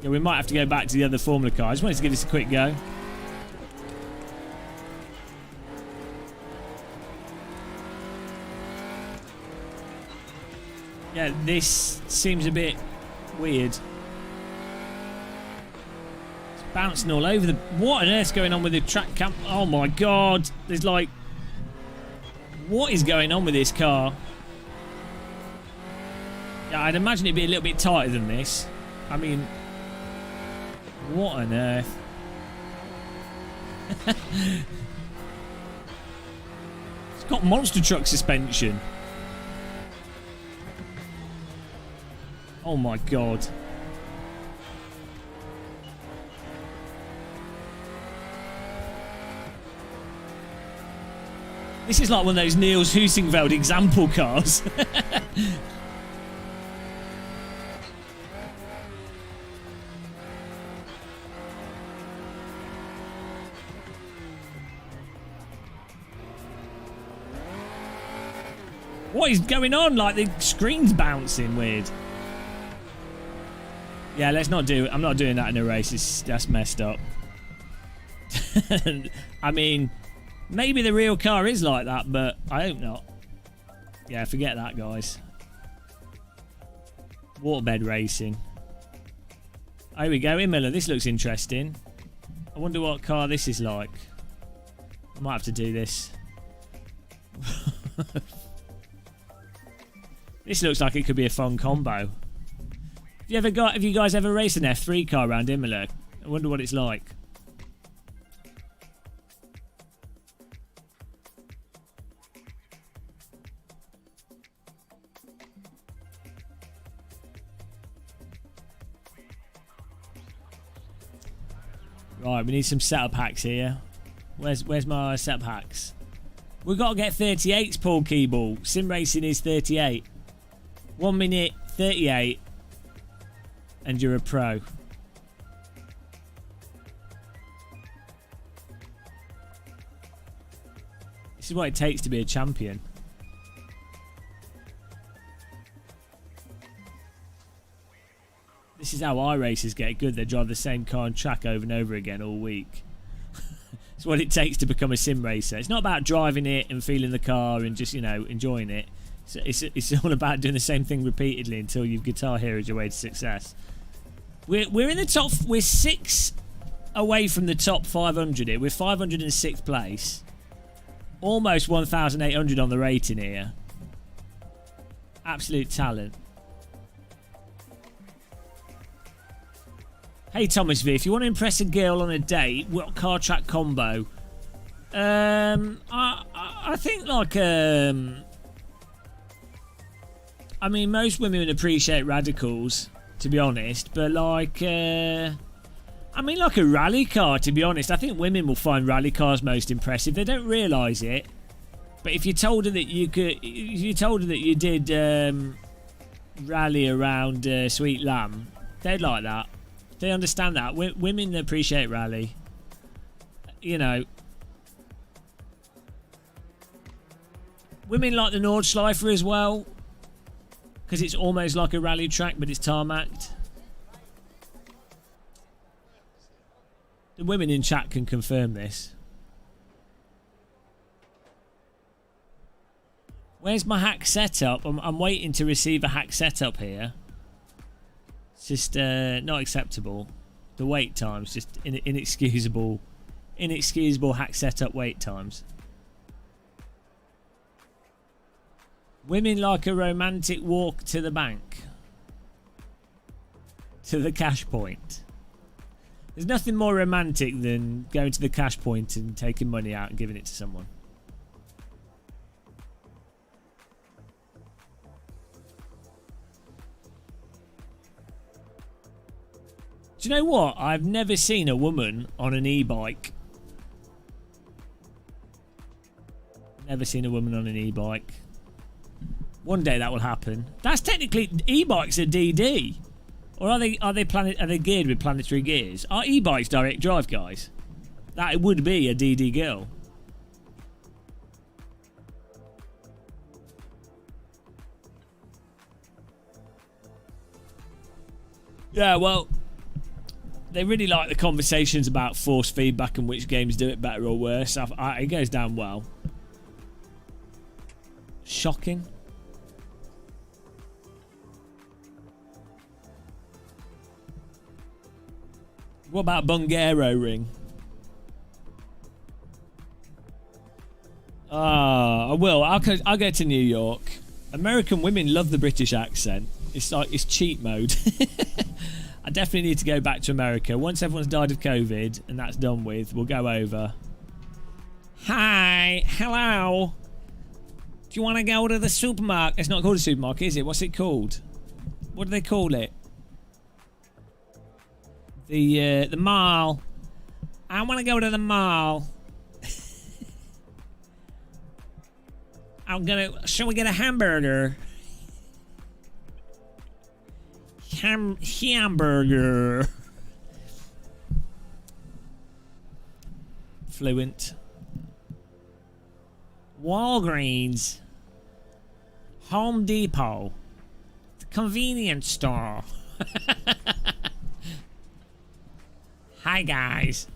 Yeah, we might have to go back to the other Formula car. I just wanted to give this a quick go. Yeah, this seems a bit weird. It's bouncing all over the... What on earth's going on with the track cam? Oh my God. There's like... What is going on with this car? Yeah, I'd imagine it'd be a little bit tighter than this. I mean... What on earth? It's got monster truck suspension. Oh my God. This is like one of those Niels Husingveld example cars. What is going on? Like the screen's bouncing weird. Yeah, let's not do it. I'm not doing that in a race. That's messed up. I mean, maybe the real car is like that, but I hope not. Yeah, forget that, guys. Waterbed racing. Here we go, Imola. This looks interesting. I wonder what car this is like. I might have to do this. This looks like it could be a fun combo. Have you guys ever raced an F3 car around Imola? I wonder what it's like. Right, we need some setup hacks here. Where's my setup hacks? We've got to get 38s, Paul Keeble. SimRacing is 38. 1 minute 38. And you're a pro. This is what it takes to be a champion. This is how iRacers get good. They drive the same car and track over and over again all week. It's what it takes to become a sim racer. It's not about driving it and feeling the car and just, you know, enjoying it. It's all about doing the same thing repeatedly until you've Guitar Heroed your way to success. We're in the top. We're 6 away from the top 500 here. We're 506th place. Almost 1,800 on the rating here. Absolute talent. Hey Thomas V, if you want to impress a girl on a date, what car track combo? I think like I mean, most women appreciate radicals, to be honest, but like I mean, like a rally car, to be honest. I think women will find rally cars most impressive. They don't realise it, but if you told her that you could, if you told her that you did rally around Sweet Lamb, they'd like that. They understand that. Women appreciate rally. You know. Women like the Nordschleifer as well. Because it's almost like a rally track, but it's tarmacked. The women in chat can confirm this. Where's my hack setup? I'm waiting to receive a hack setup here. It's just not acceptable. The wait times, just inexcusable hack setup wait times. Women like a romantic walk to the bank. To the cash point. There's nothing more romantic than going to the cash point and taking money out and giving it to someone. Do you know what? I've never seen a woman on an e-bike. Never seen a woman on an e-bike. One day that will happen. That's technically, e-bikes are DD, or are they geared with planetary gears? Are e-bikes direct drive, guys? That would be a DD girl. Yeah, well, they really like the conversations about force feedback and which games do it better or worse. It goes down well. Shocking. What about Bungaro Ring? I will. I'll go to New York. American women love the British accent. It's like it's cheat mode. I definitely need to go back to America. Once everyone's died of COVID and that's done with, we'll go over. Hi, hello. Do you want to go to the supermarket? It's not called a supermarket, is it? What's it called? What do they call it? The mall. I want to go to the mall. Shall we get a hamburger? Hamburger. Fluent. Walgreens. Home Depot. The convenience store. Hi guys.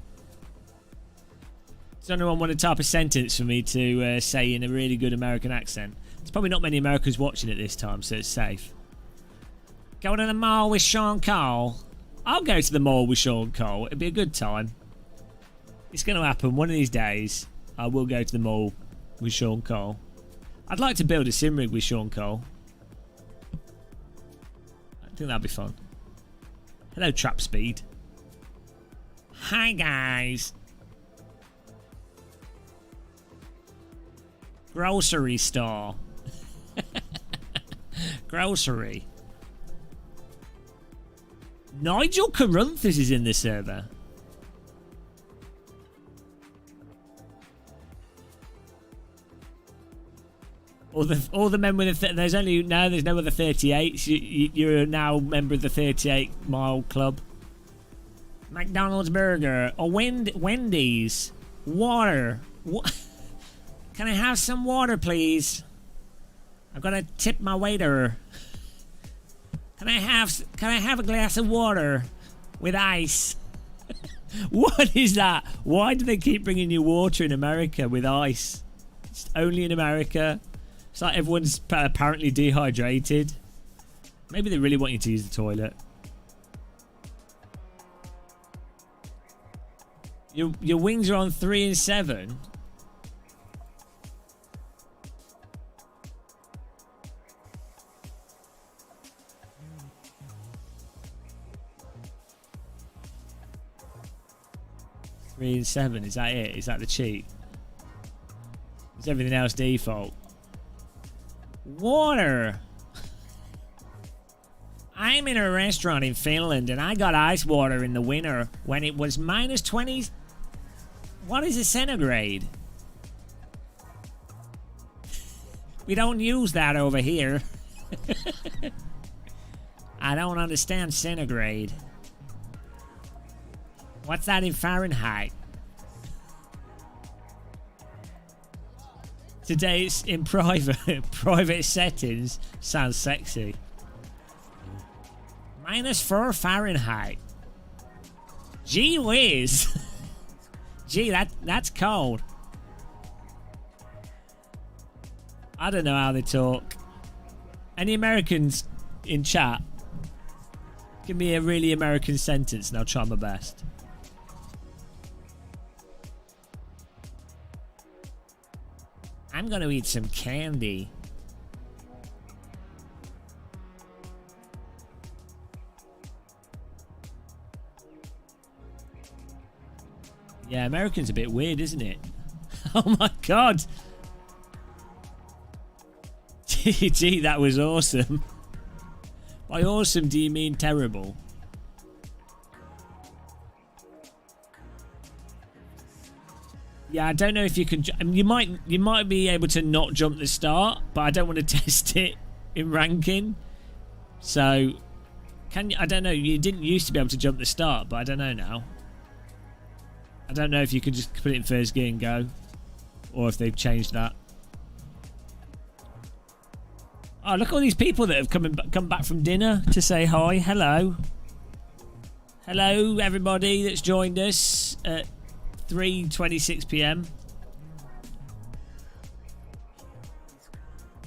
Does anyone want to type a sentence for me to say in a really good American accent? There's probably not many Americans watching it this time, so it's safe. Go to the mall with Sean Cole. I'll go to the mall with Sean Cole. It'll be a good time. It's going to happen one of these days. I will go to the mall with Sean Cole. I'd like to build a sim rig with Sean Cole. I think that'd be fun. Hello, Trap Speed. Hi, guys. Grocery store. Grocery. Nigel Carunthus is in the server. All the men with the there's no other 38s. You're now a member of the 38 mile club. McDonald's burger or Wendy's water. Can I have some water, please? I'm gonna tip my waiter. Can I have a glass of water with ice? What is that? Why do they keep bringing you water in America with ice? It's only in America. It's like everyone's apparently dehydrated. Maybe they really want you to use the toilet. Your wings are on 3 and 7. Three and 7, is that it? Is that the cheat? Is everything else default? Water! I'm in a restaurant in Finland and I got ice water in the winter when it was minus 20s. What is a centigrade? We don't use that over here. I don't understand centigrade. What's that in Fahrenheit? Today's in private settings sounds sexy. -4 Fahrenheit. Gee whiz. Gee, that's cold. I don't know how they talk. Any Americans in chat? Give me a really American sentence and I'll try my best. I'm gonna eat some candy. Yeah, American's a bit weird, isn't it? Oh my god! Gee, that was awesome. By awesome, do you mean terrible? Yeah, I don't know if you can. I mean, you might be able to not jump the start, but I don't want to test it in ranking. So, can you? I don't know. You didn't used to be able to jump the start, but I don't know now. I don't know if you could just put it in first gear and go, or if they've changed that. Oh, look at all these people that have come back from dinner to say hi. Hello. Hello, everybody that's joined us at 3:26 p.m.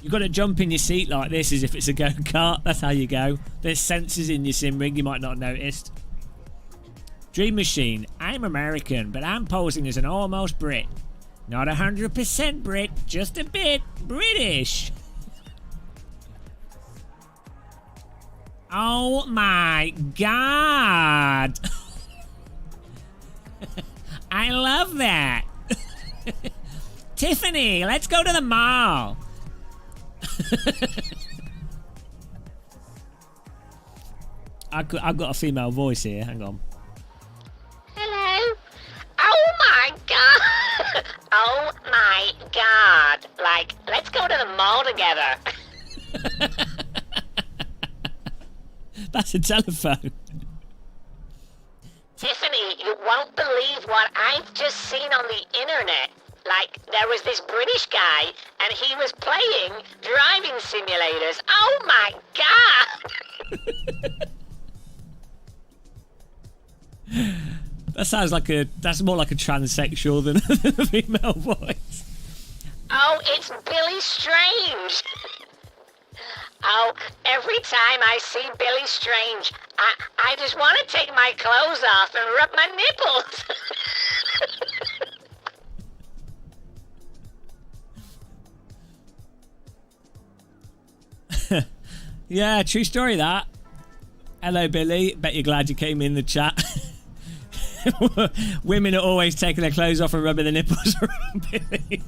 You've got to jump in your seat like this as if it's a go-kart. That's how you go. There's sensors in your sim rig you might not have noticed. Dream Machine. I'm American, but I'm posing as an almost Brit. Not 100% Brit, just a bit British. Oh my god. I love that. Tiffany, let's go to the mall. I've got a female voice here. Hang on. Hello. Oh my god. Oh my god. Like, let's go to the mall together. That's a telephone. Tiffany, you won't believe what I've just seen on the internet. Like, there was this British guy, and he was playing driving simulators. Oh my god! That sounds like that's more like a transsexual than a female voice. Oh, it's Billy Strange. Oh, every time I see Billy Strange, I just want to take my clothes off and rub my nipples. Yeah, true story that. Hello, Billy. Bet you're glad you came in the chat. Women are always taking their clothes off and rubbing their nipples around Billy.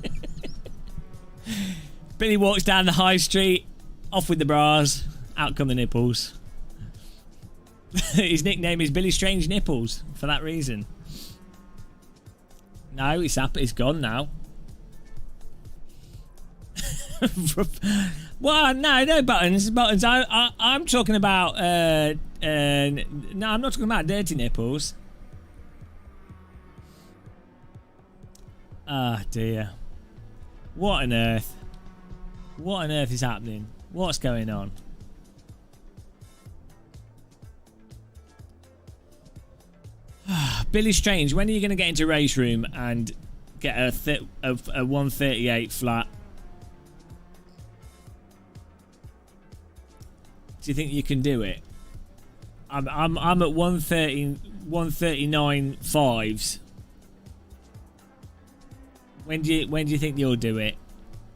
Billy walks down the high street, off with the bras, out come the nipples. His nickname is Billy Strange Nipples for that reason. No, it's gone now. Well, no buttons. I'm talking about. No, I'm not talking about dirty nipples. Ah, dear. What on earth? What on earth is happening? What's going on? Billy Strange, when are you going to get into RaceRoom and get a 138 flat? Do you think you can do it? I'm at 139 fives. When do you think you'll do it?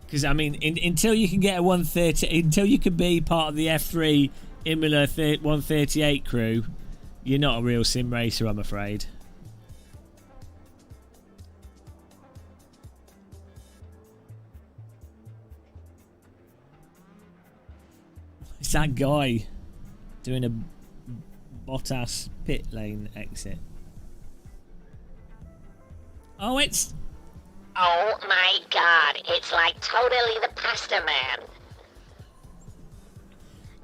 Because I mean, until you can get a 130, until you can be part of the F3 Imola 138 crew, you're not a real sim racer, I'm afraid. It's that guy doing a Bottas pit lane exit. Oh, it's... Oh my god, it's like totally the pasta man.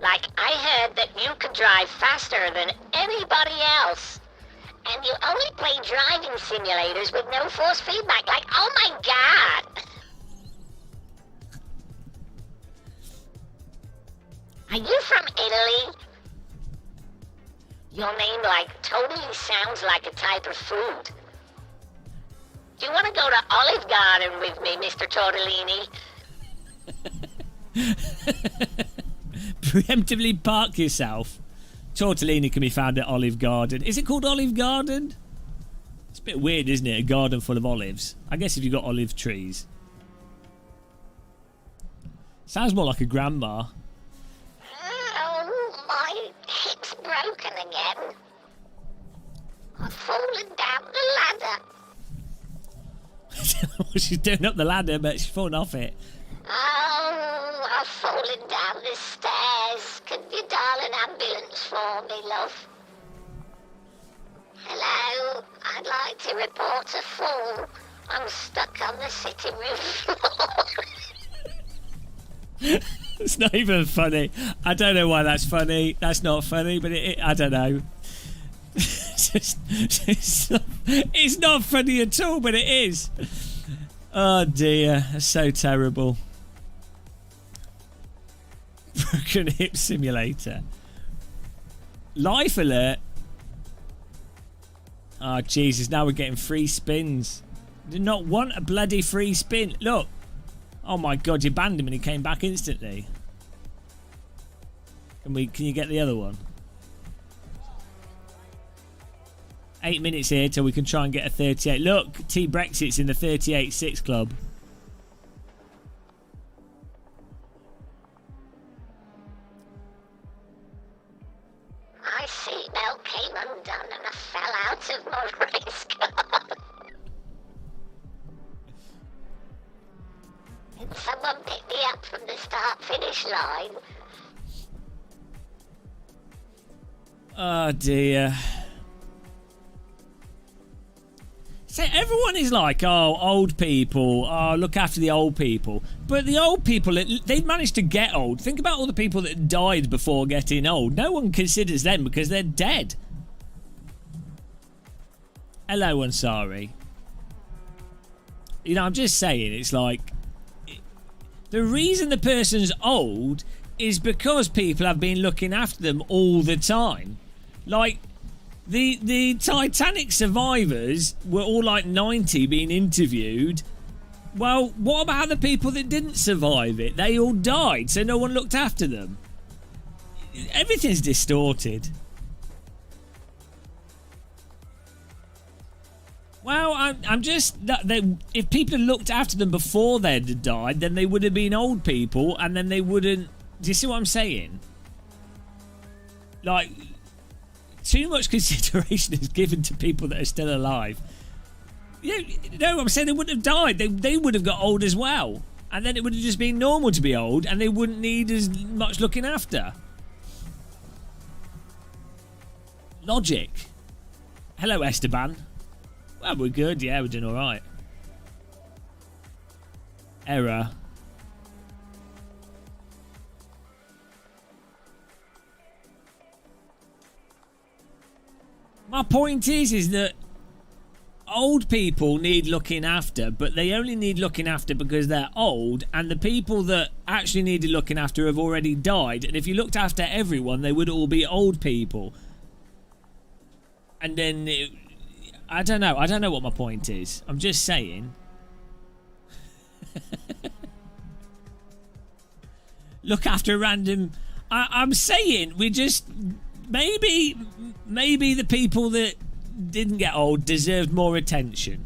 Like, I heard that you could drive faster than anybody else. And you only play driving simulators with no force feedback. Like, oh my god. Are you from Italy? Your name, like, totally sounds like a type of food. Do you want to go to Olive Garden with me, Mr. Tortellini? Preemptively park yourself. Tortellini can be found at Olive Garden. Is it called Olive Garden? It's a bit weird, isn't it? A garden full of olives. I guess if you've got olive trees. Sounds more like a grandma. Oh, my hip's broken again. I've fallen down the ladder. She's doing up the ladder, but she's fallen off it. Oh, I've fallen down the stairs. Can you dial an ambulance for me, love? Hello, I'd like to report a fall. I'm stuck on the sitting room floor. It's not even funny. I don't know why that's funny. That's not funny, but I don't know. It's not funny at all, but it is. Oh dear, that's so terrible. Broken hip simulator. Life alert. Oh Jesus, now we're getting free spins. Did not want a bloody free spin. Look. Oh my god, you banned him and he came back instantly. Can you get the other one? 8 minutes here till we can try and get a 38. Look, T Brexit's in the 38-6 club. My seatbelt came undone and I fell out of my race car. Can someone pick me up from the start-finish line? Oh dear. So everyone is like, oh, old people, oh, look after the old people. But the old people, they've managed to get old. Think about all the people that died before getting old. No one considers them because they're dead. Hello, Ansari. You know, I'm just saying, it's like... The reason the person's old is because people have been looking after them all the time. Like... The Titanic survivors were all like 90 being interviewed. Well, what about the people that didn't survive it? They all died, so no one looked after them. Everything's distorted. Well, I'm just... if people had looked after them before they'd died, then they would have been old people, and then they wouldn't... Do you see what I'm saying? Like, too much consideration is given to people that are still alive. No, I'm saying they wouldn't have died. They would have got old as well. And then it would have just been normal to be old, and they wouldn't need as much looking after. Logic. Hello, Esteban. Well, we're good. Yeah, we're doing all right. Error. My point is that old people need looking after, but they only need looking after because they're old, and the people that actually needed looking after have already died, and if you looked after everyone, they would all be old people. And then... I don't know what my point is. I'm just saying. Look after random... I'm saying we just... Maybe the people that didn't get old deserved more attention.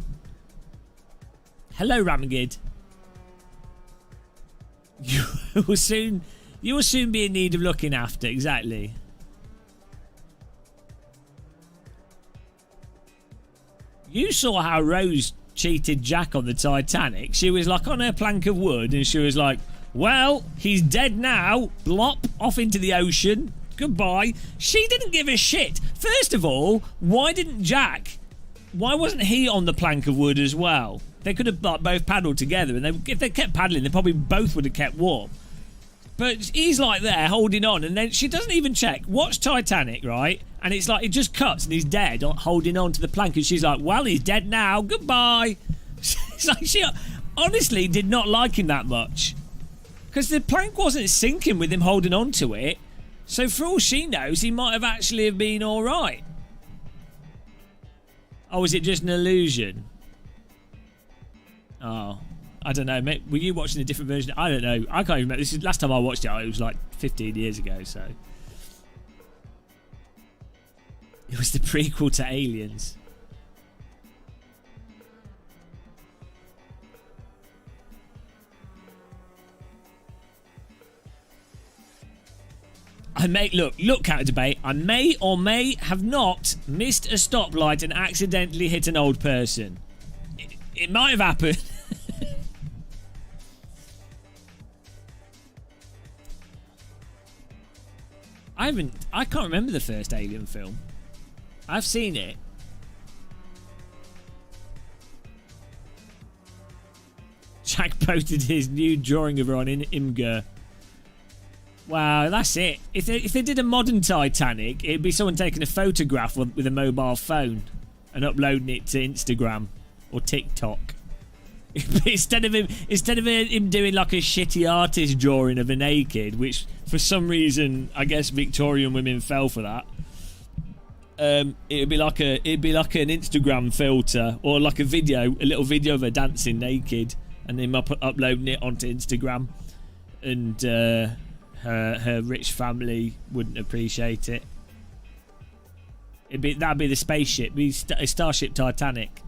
Hello, Ramagid. You will soon be in need of looking after. Exactly. You saw how Rose cheated Jack on the Titanic. She was like on her plank of wood and she was like, well, he's dead now. Blop, off into the ocean. Goodbye. She didn't give a shit. First of all, why wasn't he on the plank of wood as well? They could have like, both paddled together, and if they kept paddling, they probably both would have kept warm. But he's like there holding on, and then she doesn't even check. Watch Titanic, right? And it's like it just cuts and he's dead, holding on to the plank, and she's like, well, he's dead now. Goodbye. It's like she honestly did not like him that much. Because the plank wasn't sinking with him holding on to it. So for all she knows, he might have actually been alright. Oh, is it just an illusion? Oh, I don't know. Mate, were you watching a different version? I don't know. I can't even remember. This is last time I watched it. It was like 15 years ago. So it was the prequel to Aliens. Look, counter debate. I may or may have not missed a stoplight and accidentally hit an old person. It might have happened. I can't remember the first Alien film. I've seen it. Jack posted his new drawing of her on Imgur. Wow, that's it. If they did a modern Titanic, it'd be someone taking a photograph with a mobile phone and uploading it to Instagram or TikTok. instead of him doing like a shitty artist drawing of a naked, which for some reason I guess Victorian women fell for that. It'd be like an Instagram filter or like a little video of her dancing naked, and then uploading it onto Instagram, and her rich family wouldn't appreciate it. That'd be the spaceship, be a Starship Titanic,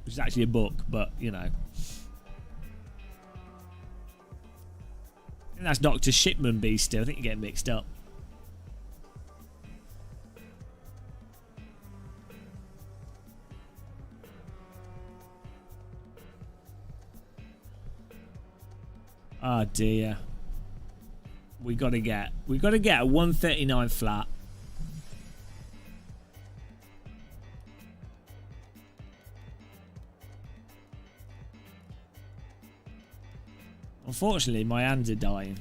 which is actually a book, but you know. And that's Dr. Shipman B still. I think you're getting mixed up. Oh dear. We gotta get a 139 flat. Unfortunately, my hands are dying.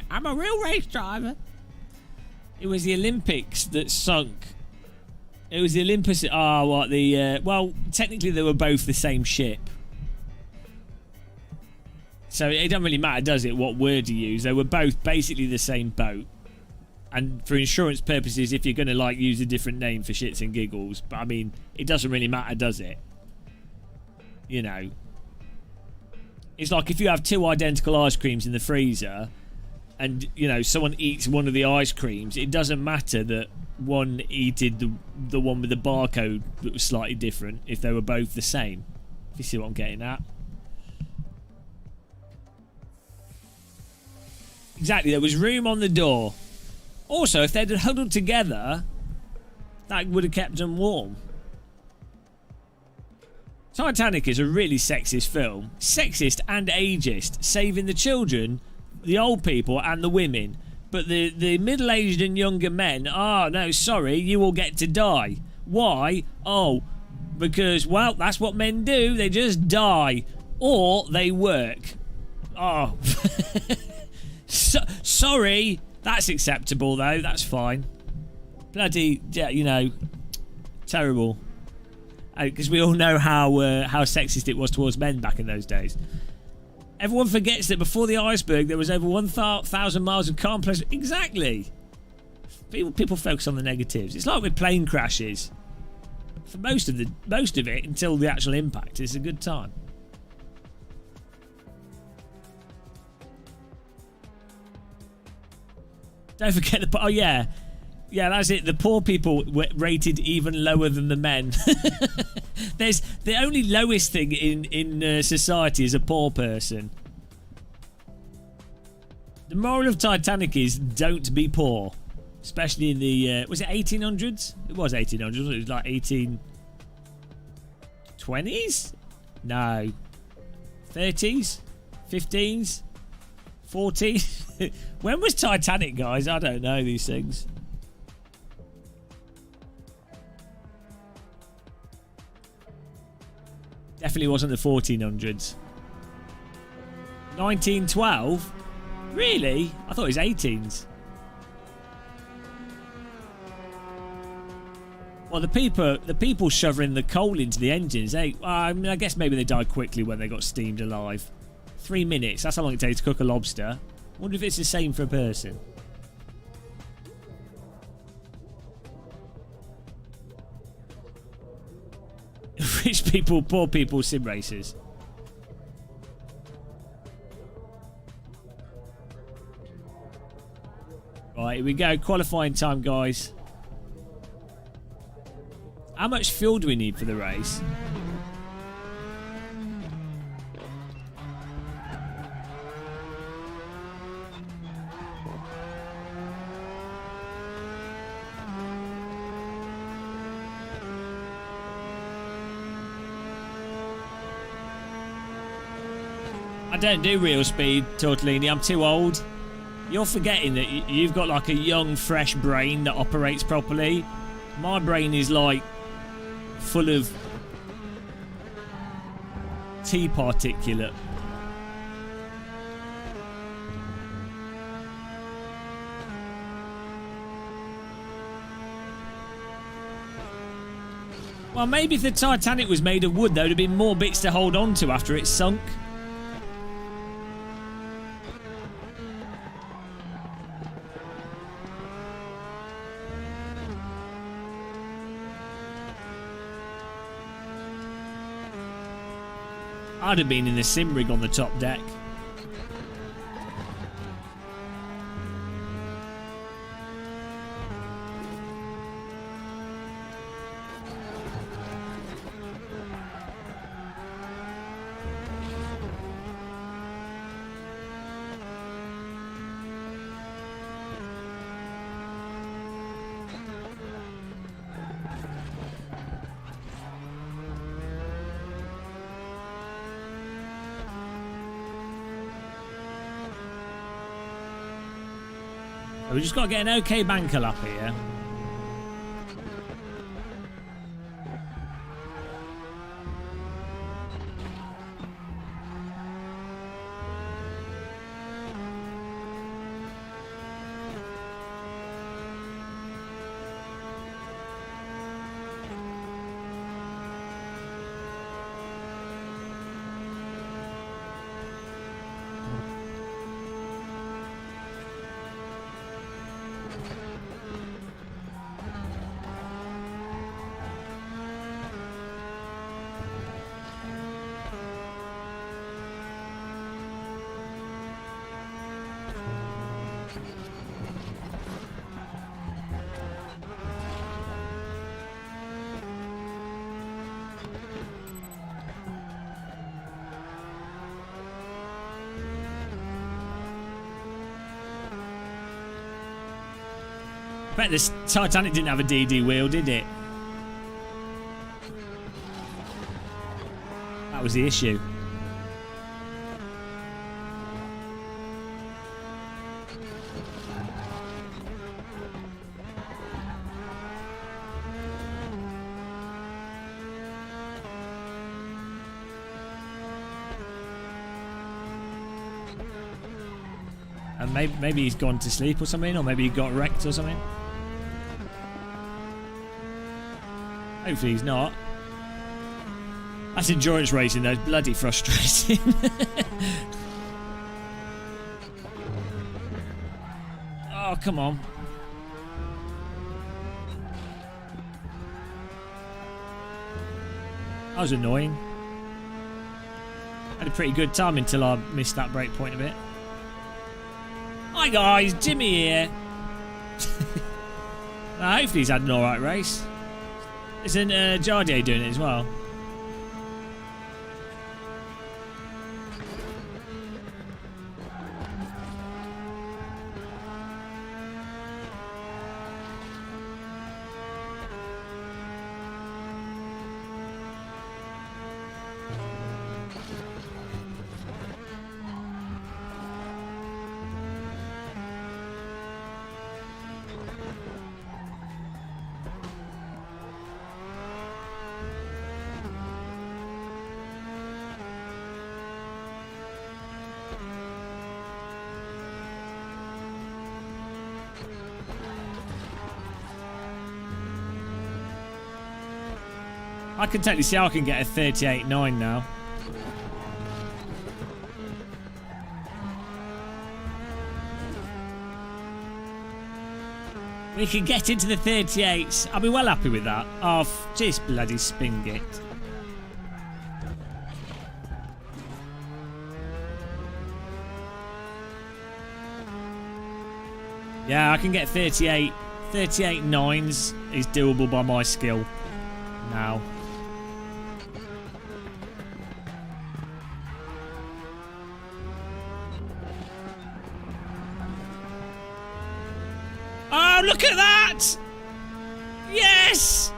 I'm a real race driver. It was the Olympics that sunk. It was the Olympus. Oh, what the? Well, technically they were both the same ship. So it doesn't really matter, does it? What word you use? They were both basically the same boat. And for insurance purposes, if you're going to like use a different name for shits and giggles, but I mean, it doesn't really matter, does it? You know, it's like if you have 2 identical ice creams in the freezer, and you know someone eats one of the ice creams, it doesn't matter that one eated the one with the barcode that was slightly different if they were both the same. If you see what I'm getting at. Exactly, there was room on the door. Also, if they'd huddled together, that would have kept them warm. Titanic is a really sexist film. Sexist and ageist, saving the children, the old people and the women. But the middle-aged and younger men, no, sorry, you all get to die. Why? Oh, because, well, that's what men do. They just die. Or they work. Oh. Sorry. That's acceptable, though. That's fine. Bloody, yeah, you know, terrible. Because we all know how sexist it was towards men back in those days. Everyone forgets that before the iceberg, there was over 1,000 miles of calm pleasure. Exactly. People focus on the negatives. It's like with plane crashes. For most of it, until the actual impact, it's a good time. Don't forget the... Oh, yeah. Yeah, that's it. The poor people were rated even lower than the men. There's the only lowest thing in society is a poor person. The moral of Titanic is don't be poor. Especially in the... was it 1800s? It was 1800s. It was like 1820s? No. 30s? 15s? 40s? When was Titanic, guys? I don't know these things. Definitely wasn't the 1400s. 1912? Really? I thought it was 18s. Well, the people shoving the coal into the engines, I mean, I guess maybe they died quickly when they got steamed alive. 3 minutes, that's how long it takes to cook a lobster. I wonder if it's the same for a person. Rich people, poor people, sim racers. Right, here we go. Qualifying time, guys. How much fuel do we need for the race? I don't do real speed, Tortellini. I'm too old. You're forgetting that you've got like a young, fresh brain that operates properly. My brain is like full of tea particulate. Well, maybe if the Titanic was made of wood, there would have been more bits to hold on to after it sunk. I'd have been in the sim rig on the top deck. We just got to get an okay banker lap here. bet this Titanic didn't have a DD wheel, did it? That was the issue. And maybe he's gone to sleep or something, or maybe he got wrecked or something. Hopefully he's not. That's endurance racing though, it's bloody frustrating. Oh, come on. That was annoying. Had a pretty good time until I missed that break point a bit. Hi guys, Jimmy here. Hopefully he's had an alright race. Isn't Jardier doing it as well? I can totally see how I can get a 38.9 now. We can get into the 38s. I'll be well happy with that. Oh, just bloody spin it. Yeah, I can get 38. 38.9s is doable by my skill now. Oh, look at that! Yes!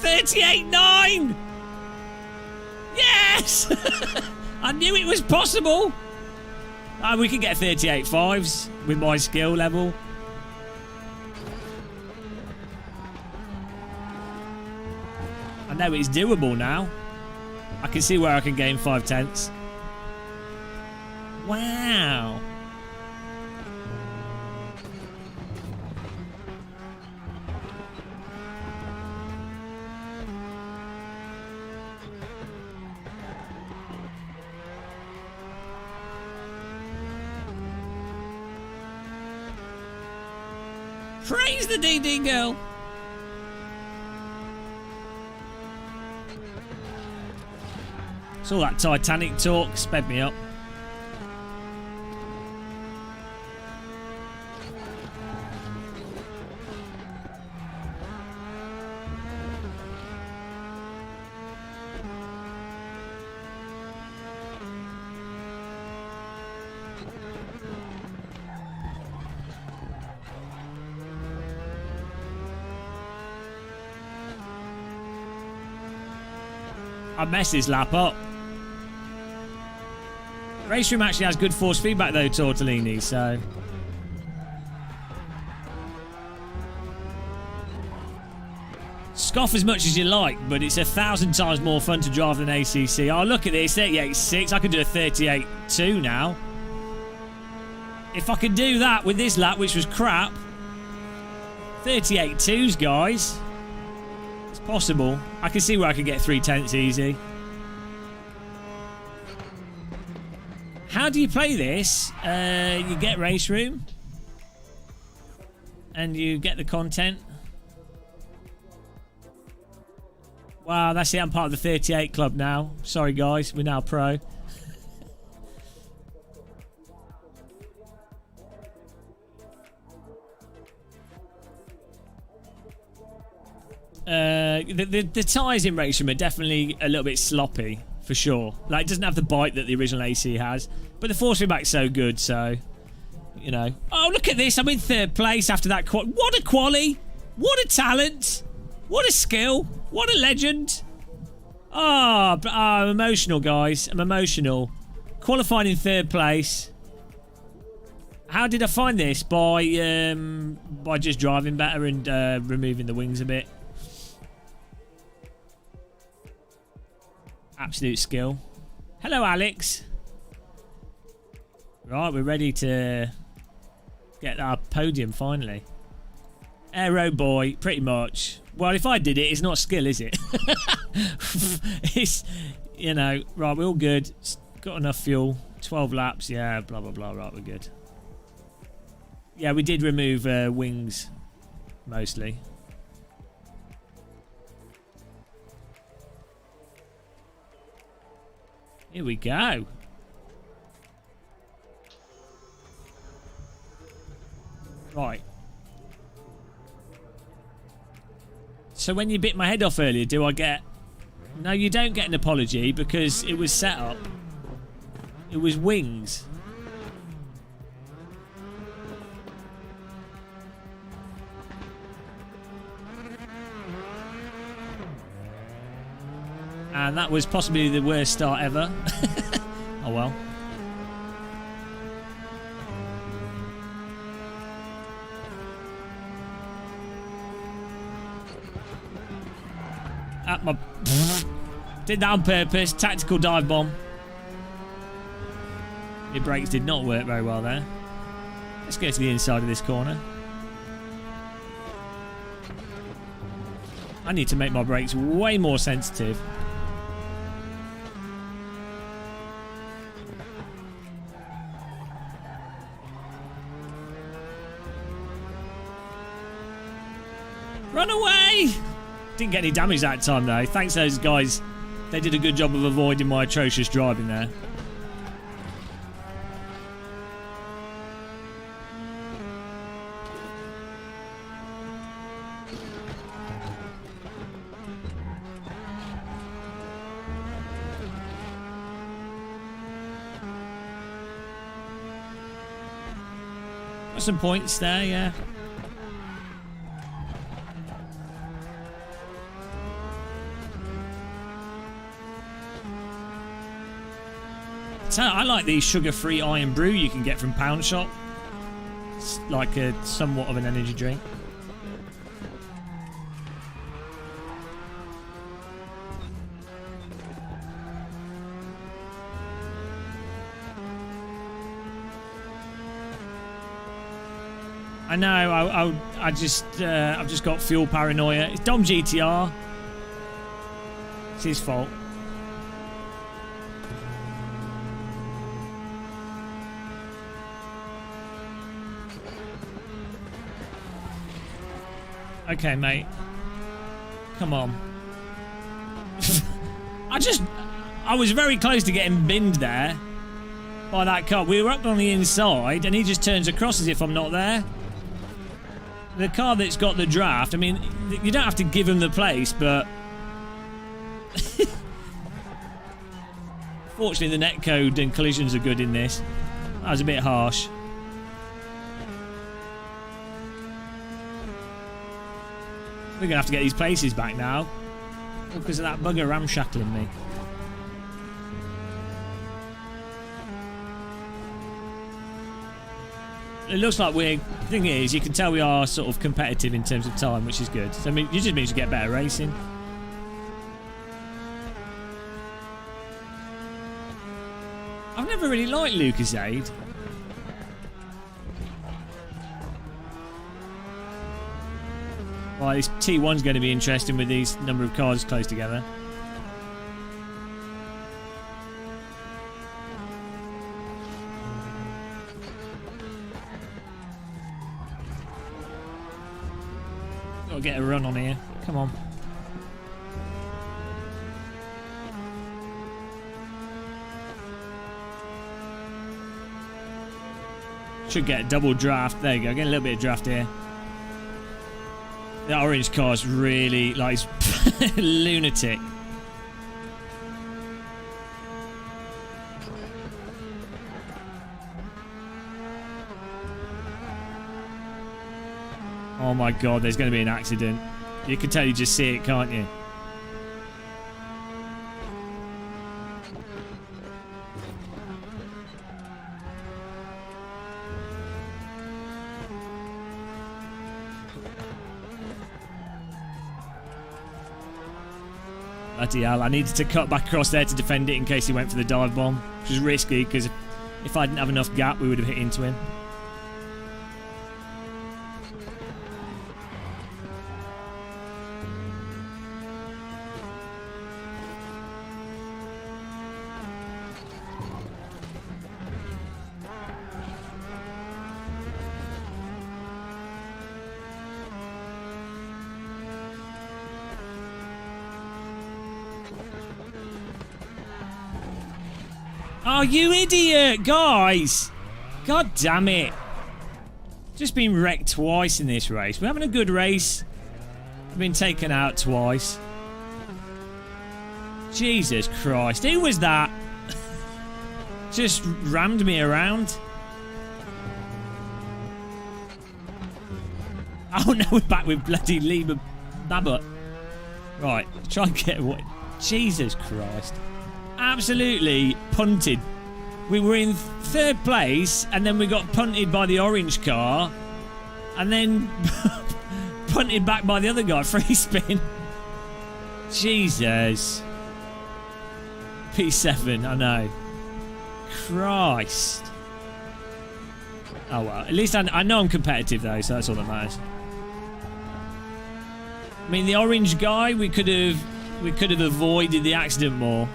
38.9! Yes! I knew it was possible! We can get 38.5s with my skill level. I know it's doable now. I can see where I can gain 5/10. Wow. Praise the DD girl. It's all that Titanic talk sped me up. I messed his lap up. RaceRoom actually has good force feedback though, Tortellini, so... Scoff as much as you like, but it's 1,000 times more fun to drive than ACC. Oh, look at this, 38.6. I can do a 38.2 now. If I can do that with this lap, which was crap. 38.2s, guys. It's possible. I can see where I can get 3/10 easy. How do you play this? You get RaceRoom. And you get the content. Wow, that's it. I'm part of the 38 club now. Sorry, guys. We're now pro. The tyres in RaceRoom are definitely a little bit sloppy, for sure. Like, it doesn't have the bite that the original AC has. But the force feedback's so good, so... You know. Oh, look at this. I'm in 3rd place after that. What a quali. What a talent. What a skill. What a legend. Oh, I'm emotional, guys. I'm emotional. Qualifying in 3rd place. How did I find this? By just driving better and removing the wings a bit. Absolute skill. Hello, Alex. Right, we're ready to get our podium finally. Aero boy, pretty much. Well, if I did it, it's not skill, is it? It's, you know, right, we're all good. Got enough fuel. 12 laps, yeah, blah, blah, blah. Right, we're good. Yeah, we did remove wings, mostly. Here we go. Right. So when you bit my head off earlier, do I get... No, you don't get an apology because it was set up. It was wings. And that was possibly the worst start ever. Oh well. At my... Did that on purpose. Tactical dive bomb. Your brakes did not work very well there. Let's go to the inside of this corner. I need to make my brakes way more sensitive. Run away! Didn't get any damage that time though. Thanks to those guys. They did a good job of avoiding my atrocious driving there. Got some points there, yeah. So I like the sugar-free iron brew you can get from Pound Shop. It's like a somewhat of an energy drink. I know. I've just got fuel paranoia. It's Dom GTR. It's his fault. Okay, mate. Come on. I was very close to getting binned there by that car. We were up on the inside and he just turns across as if I'm not there. The car that's got the draft, I mean, you don't have to give him the place, but... Fortunately, the netcode and collisions are good in this. That was a bit harsh. We're going to have to get these places back now. Because of that bugger ramshackling me. It looks like we're... The thing is, you can tell we are sort of competitive in terms of time, which is good. So, I mean, it just means you get better racing. I've never really liked Lucasade. Well, this T1's going to be interesting with these number of cars close together. Gotta get a run on here. Come on. Should get a double draft. There you go. Get a little bit of draft here. That orange car's really, like, lunatic. Oh my god, there's going to be an accident. You can totally just see it, can't you? Bloody hell, I needed to cut back across there to defend it in case he went for the dive bomb, which was risky because if I didn't have enough gap, we would have hit into him. Oh, you idiot, guys! God damn it. Just been wrecked twice in this race. We're having a good race. I've been taken out twice. Jesus Christ. Who was that? Just rammed me around. Oh no, we're back with bloody Lima Babbitt. Right, try and get away. Jesus Christ. Absolutely punted. We were in third place and then we got punted by the orange car and then punted back by the other guy. Free spin. Jesus. P7, I know. Christ. Oh well, at least I know I'm competitive though, so that's all that matters. I mean, the orange guy, we could have avoided the accident more.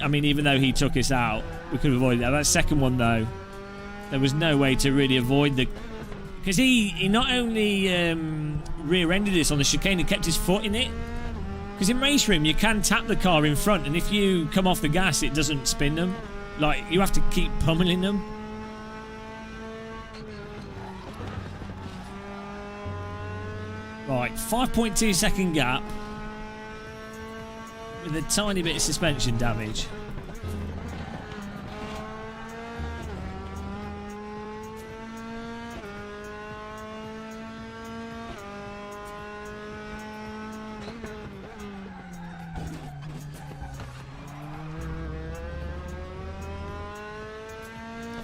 I mean, even though he took us out, we could have avoided that. That second one, though, there was no way to really avoid the... Because he not only rear-ended us on the chicane, he kept his foot in it. Because in RaceRoom, you can tap the car in front, and if you come off the gas, it doesn't spin them. Like, you have to keep pummeling them. Right, 5.2 second gap. With a tiny bit of suspension damage.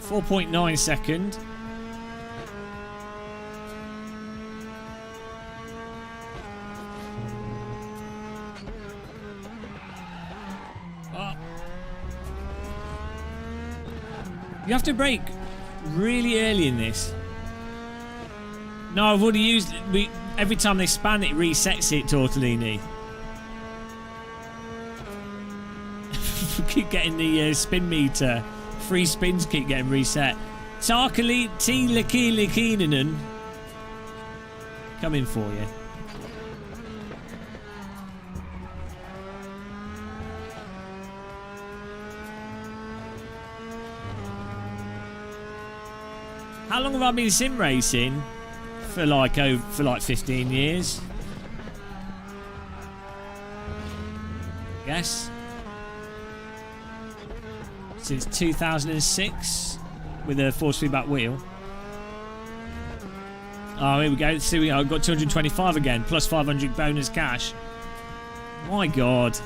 .9 second. You have to brake really early in this. No, I've already used it. Every time they span, it resets it, Tortellini. Keep getting the spin meter. Free spins keep getting reset. Tarkali T-Lakilakinanen. Coming for you. How long have I been sim racing? For like 15 years. Yes. Since 2006 with a force feedback wheel. Oh, here we go. See, we got 225 again, plus 500 bonus cash. My God.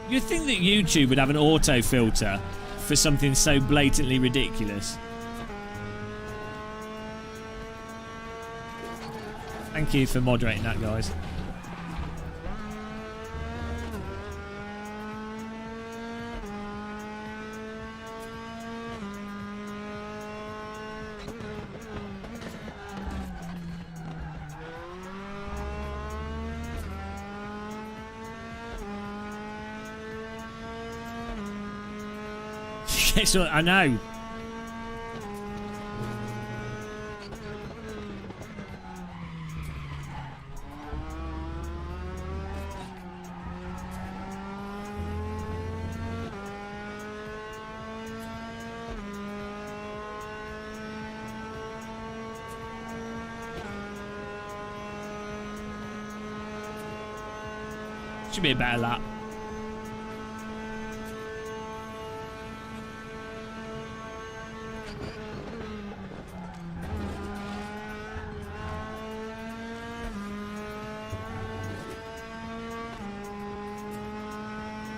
You'd think that YouTube would have an auto filter for something so blatantly ridiculous. Thank you for moderating that, guys. Guess what? I know. Should be a better lap.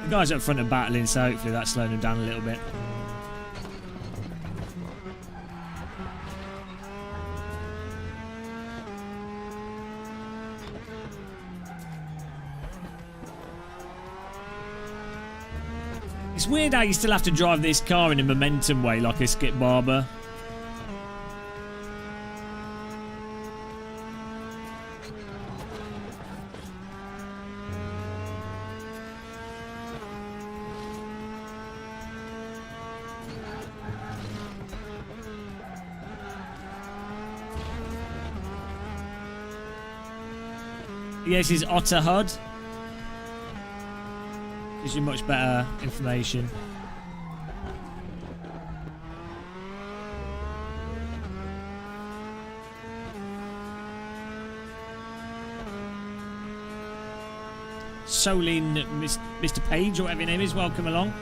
The guys up front are battling, so hopefully that's slowing them down a little bit. It's weird how you still have to drive this car in a momentum way, like a Skip Barber. Yes, is Otter HUD. Gives you much better information. Solin, Mr. Page, or whatever your name is, welcome along.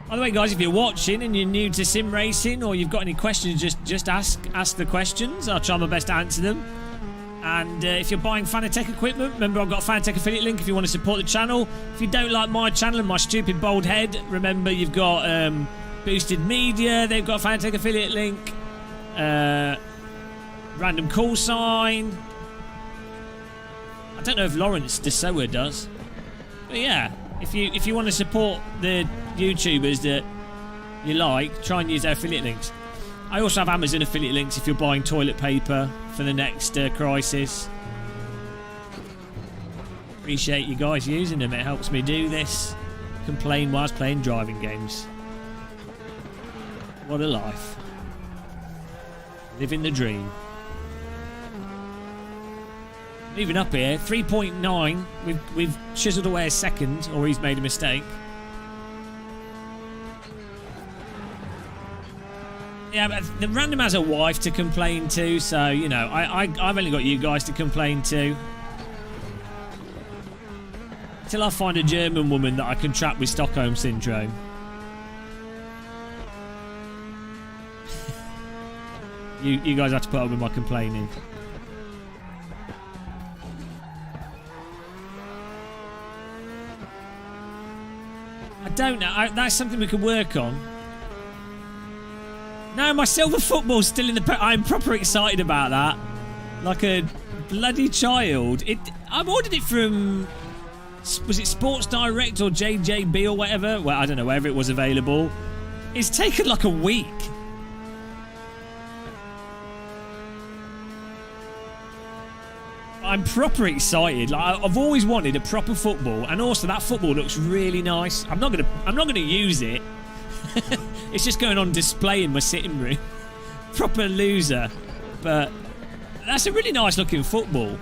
By the way, guys, if you're watching and you're new to sim racing, or you've got any questions, just ask the questions. I'll try my best to answer them. And if you're buying Fanatec equipment, remember I've got a Fanatec affiliate link if you want to support the channel. If you don't like my channel and my stupid bald head, remember you've got Boosted Media, they've got a Fanatec affiliate link. Random call sign. I don't know if Lawrence DeSoa does. But yeah, if you want to support the YouTubers that you like, try and use their affiliate links. I also have Amazon affiliate links if you're buying toilet paper for the next crisis. Appreciate you guys using them. It helps me do this. Complain whilst playing driving games. What a life. Living the dream. Moving up here, 3.9. We've chiseled away a second, or he's made a mistake. Yeah, but the random has a wife to complain to, so, you know, I've only got you guys to complain to. Till I find a German woman that I can trap with Stockholm Syndrome. You guys have to put up with my complaining. I don't know. That's something we could work on. No, my silver football's still in the... I'm proper excited about that. Like a bloody child. I've ordered it from... Was it Sports Direct or JJB or whatever? Well, I don't know, wherever it was available. It's taken like a week. I'm proper excited. Like, I've always wanted a proper football, and also that football looks really nice. I'm not gonna use it. It's just going on display in my sitting room. Proper loser. But that's a really nice looking football.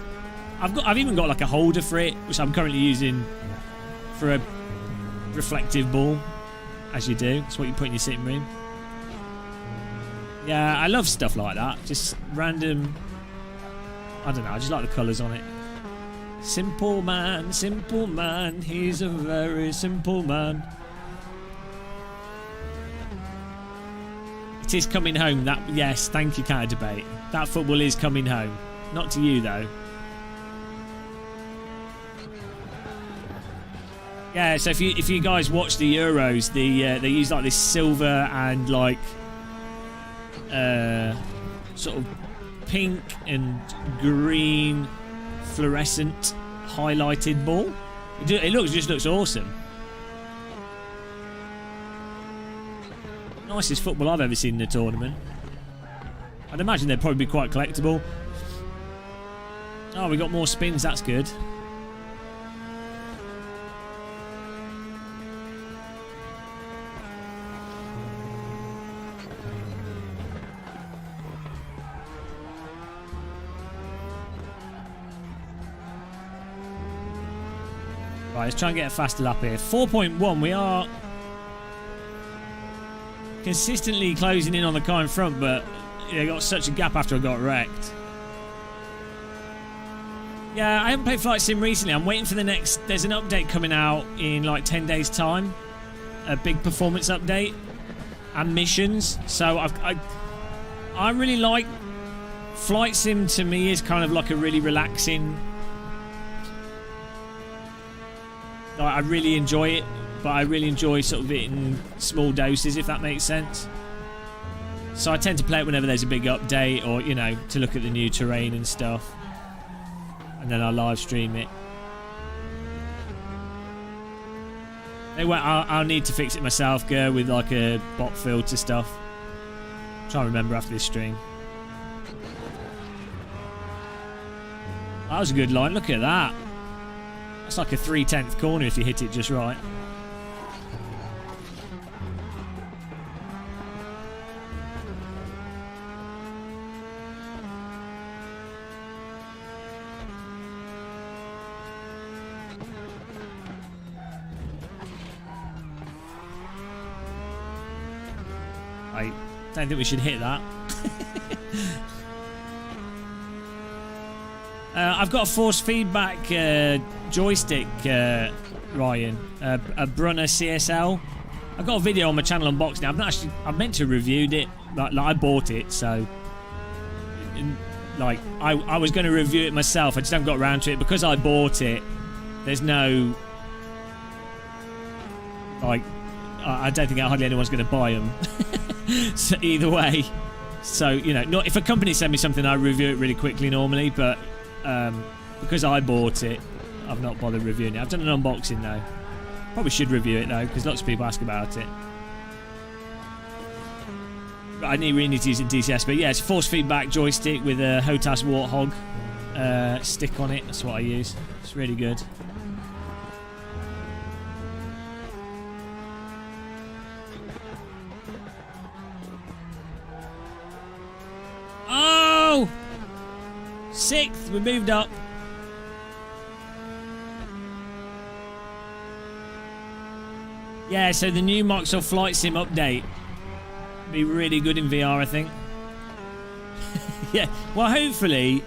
I've even got like a holder for it, which I'm currently using for a reflective ball. As you do. That's what you put in your sitting room. Yeah, I love stuff like that. Just random... I don't know, I just like the colours on it. Simple man, he's a very simple man. It is coming home. Yes, thank you, Counter Debate. That football is coming home. Not to you though. Yeah, so if you guys watch the Euros, they use like this silver and like sort of pink and green fluorescent highlighted ball. It just looks awesome. Nicest football I've ever seen in a tournament. I'd imagine they'd probably be quite collectible. Oh, we got more spins, that's good. Right, let's try and get a faster lap here. 4.1, we are consistently closing in on the car in front, but I got such a gap after I got wrecked. Yeah, I haven't played Flight Sim recently. I'm waiting for the next... There's an update coming out in like 10 days time. A big performance update. And missions. So I really like... Flight Sim to me is kind of like a really relaxing... Like, I really enjoy it, but I really enjoy sort of it in small doses, if that makes sense. So I tend to play it whenever there's a big update, or, you know, to look at the new terrain and stuff. And then I live stream it. Anyway, I'll need to fix it myself, Ger, with like a bot filter stuff. Try and remember after this stream. That was a good line. Look at that. That's like a 3/10 corner if you hit it just right. I don't think we should hit that. I've got a force feedback joystick, Ryan. A Brunner CSL. I've got a video on my channel unboxing. I've meant to reviewed it. Like I bought it, so like I was going to review it myself. I just haven't got around to it because I bought it. There's no like. I don't think hardly anyone's going to buy them. So either way, so you know, not if a company send me something, I review it really quickly normally, but because I bought it, I've not bothered reviewing it. I've done an unboxing though. Probably should review it though, because lots of people ask about it. I really need to use it in DCS, but yeah, it's a force feedback joystick with a HOTAS Warthog stick on it. That's what I use. It's really good. Oh! 6th, we moved up. Yeah, so the new Microsoft Flight Sim update be really good in VR, I think. Yeah, well, hopefully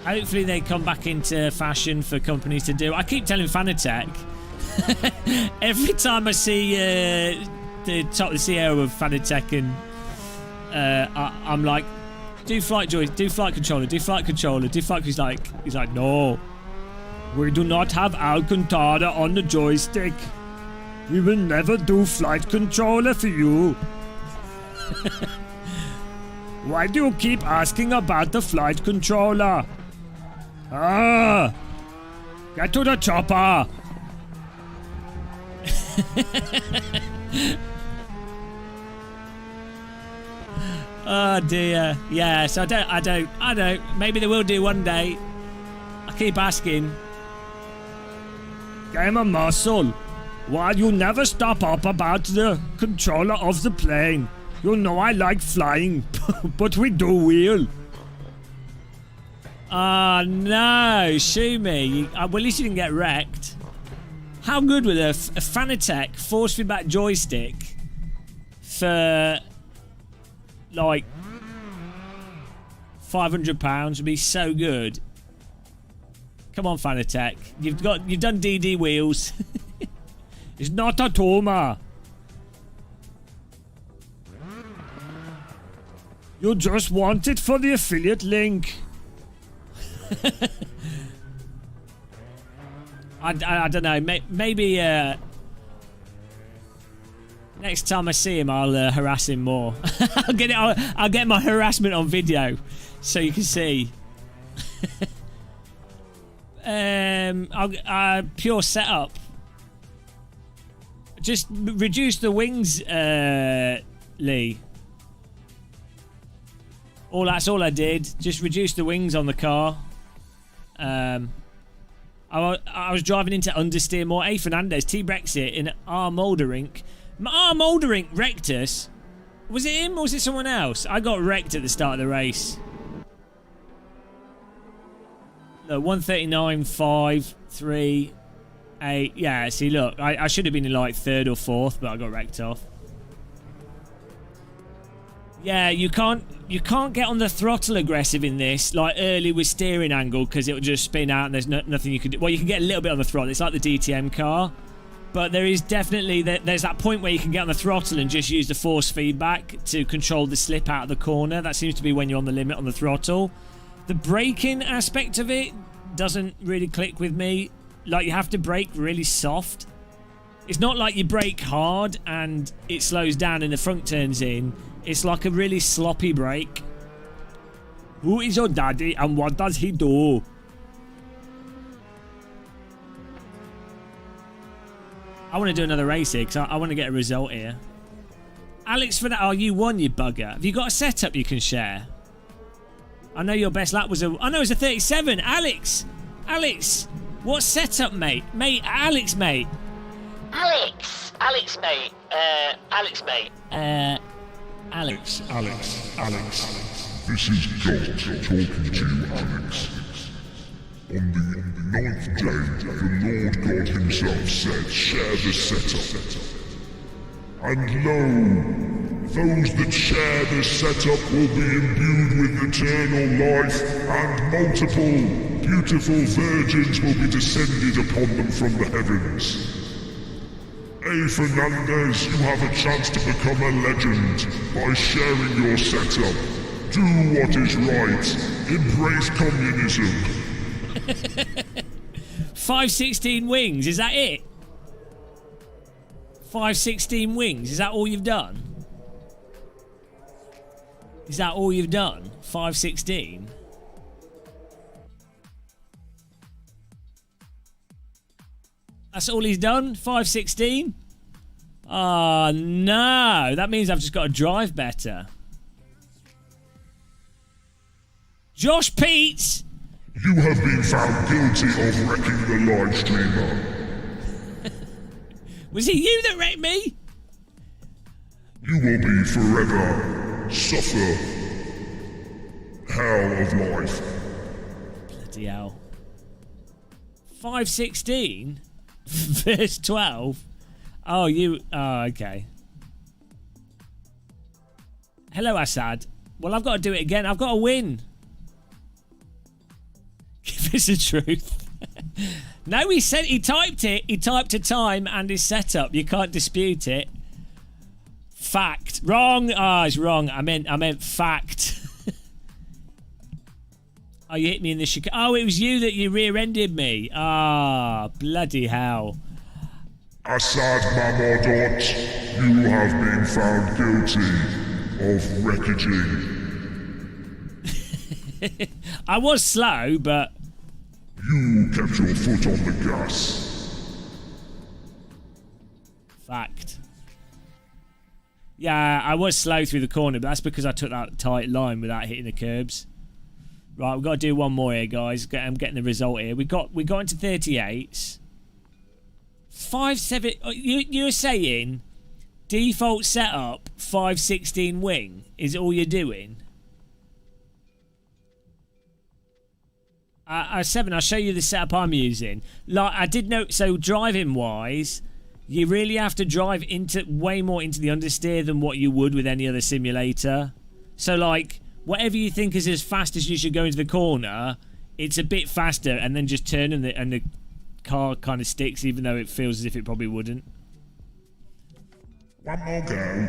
they come back into fashion for companies to do. I keep telling Fanatec every time I see the top of the CEO of Fanatec, and I'm like, do flight controller, do flight controller. He's like, no, we do not have Alcantara on the joystick. We will never do flight controller for you. Why do you keep asking about the flight controller? Ah, get to the chopper. Oh dear. Yes, I don't. Maybe they will do one day. I keep asking. Game of muscle. Why you never stop up about the controller of the plane? You know I like flying, but we do wheel. Ah, no, shoot me. Well, at least you didn't get wrecked. How good would a Fanatec force feedback joystick for like £500 would be so good. Come on, Fanatec. You've done DD wheels. It's not a Toma. You just want it for the affiliate link. I don't know. Maybe next time I see him, I'll harass him more. I'll get my harassment on video, so you can see. Pure setup. Just reduce the wings, Lee. That's all I did. Just reduce the wings on the car. I was driving into understeer more. A. Fernandez, T-Brexit in R. Molderink. R. Molderink wrecked us. Was it him or was it someone else? I got wrecked at the start of the race. No, 139.5, 3, 8. Yeah, see, look, I should have been in like 3rd or 4th, but I got wrecked off. Yeah, you can't get on the throttle aggressive in this, like early with steering angle, because it'll just spin out and there's nothing you can do. Well, you can get a little bit on the throttle. It's like the DTM car. But there is definitely, there's that point where you can get on the throttle and just use the force feedback to control the slip out of the corner. That seems to be when you're on the limit on the throttle. The braking aspect of it doesn't really click with me. Like, you have to brake really soft. It's not like you brake hard and it slows down and the front turns in. It's like a really sloppy brake. Who is your daddy and what does he do? I want to do another race here because I want to get a result here. Alex, for that, oh, you won, you bugger. Have you got a setup you can share? I know your best lap was a... I know it was a 37. Alex! Alex! What setup, mate? Alex, mate. Alex, mate. Alex. This is God talking to you, Alex. On the 9th day, the Lord God himself said, share the setup. And lo, those that share the setup will be imbued with eternal life, and multiple, beautiful virgins will be descended upon them from the heavens. Hey Fernandez, you have a chance to become a legend by sharing your setup. Do what is right. Embrace communism. 516 wings, is that it? 516 wings, is that all you've done? Is that all you've done? 516? That's all he's done? 516? Oh no, that means I've just got to drive better. Josh Peets! You have been found guilty of wrecking the live streamer. Was it you that wrecked me? You will be forever suffer hell of life. Bloody hell. 516? Verse 12? Oh, you... Oh, okay. Hello, Assad. Well, I've got to do it again. I've got to win. Give us the truth. No, he said he typed it. He typed a time and his setup. You can't dispute it. Fact. Wrong. Ah, it's wrong. I meant fact. Oh, you hit me in the chicane. Oh, it was you that you rear-ended me. Ah, bloody hell. Assad Mahmoudot, you have been found guilty of wreckaging. I was slow, but... You kept your foot on the gas. Fact. Yeah, I was slow through the corner, but that's because I took that tight line without hitting the curbs. Right, we've got to do one more here, guys. I'm getting the result here. We got into 38s. 5-7... You're saying default setup 516 wing is all you're doing? 7, I'll show you the setup I'm using. Like, I did note, so driving wise, you really have to drive way more into the understeer than what you would with any other simulator. So like, whatever you think is as fast as you should go into the corner, it's a bit faster, and then just turn and the car kind of sticks, even though it feels as if it probably wouldn't. One more go.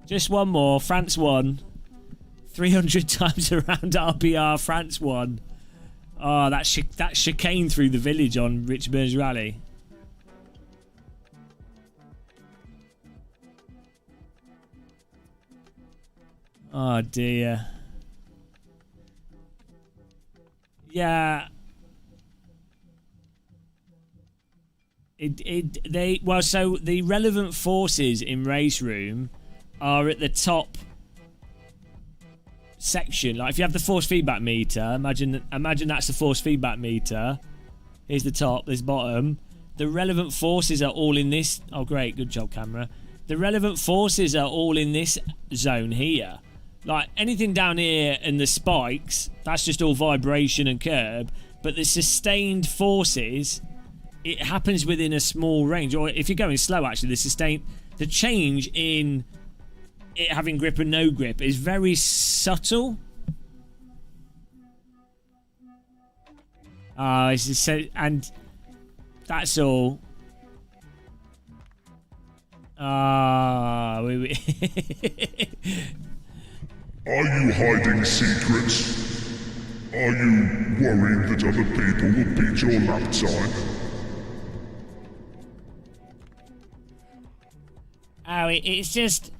Just one more. France won. 300 times around RBR. France won. Oh, that chicane through the village on Richburns Rally. Oh dear. Yeah. So the relevant forces in RaceRoom are at the top section. Like if you have the force feedback meter, imagine that's the force feedback meter. Here's the top, there's bottom. The relevant forces are all in this. Oh great, good job camera. The relevant forces are all in this zone here. Like anything down here and the spikes, that's just all vibration and curb. But the sustained forces, it happens within a small range. Or if you're going slow, actually, the change in it having grip and no grip is very subtle. And that's all. Are you hiding secrets? Are you worried that other people will beat your lap time? Oh, it's just...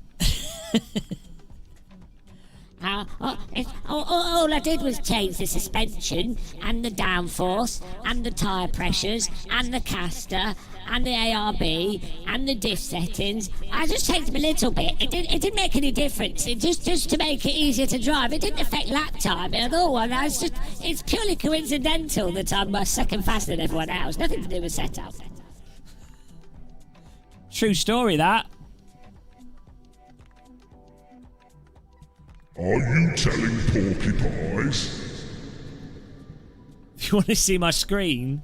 All I did was change the suspension and the downforce and the tyre pressures and the caster and the ARB and the diff settings. I just changed them a little bit. It didn't make any difference. It just to make it easier to drive. It didn't affect lap time at all. And it's purely coincidental that I'm second faster than everyone else. Nothing to do with setup. True story, that. Are you telling porcupines? If you want to see my screen,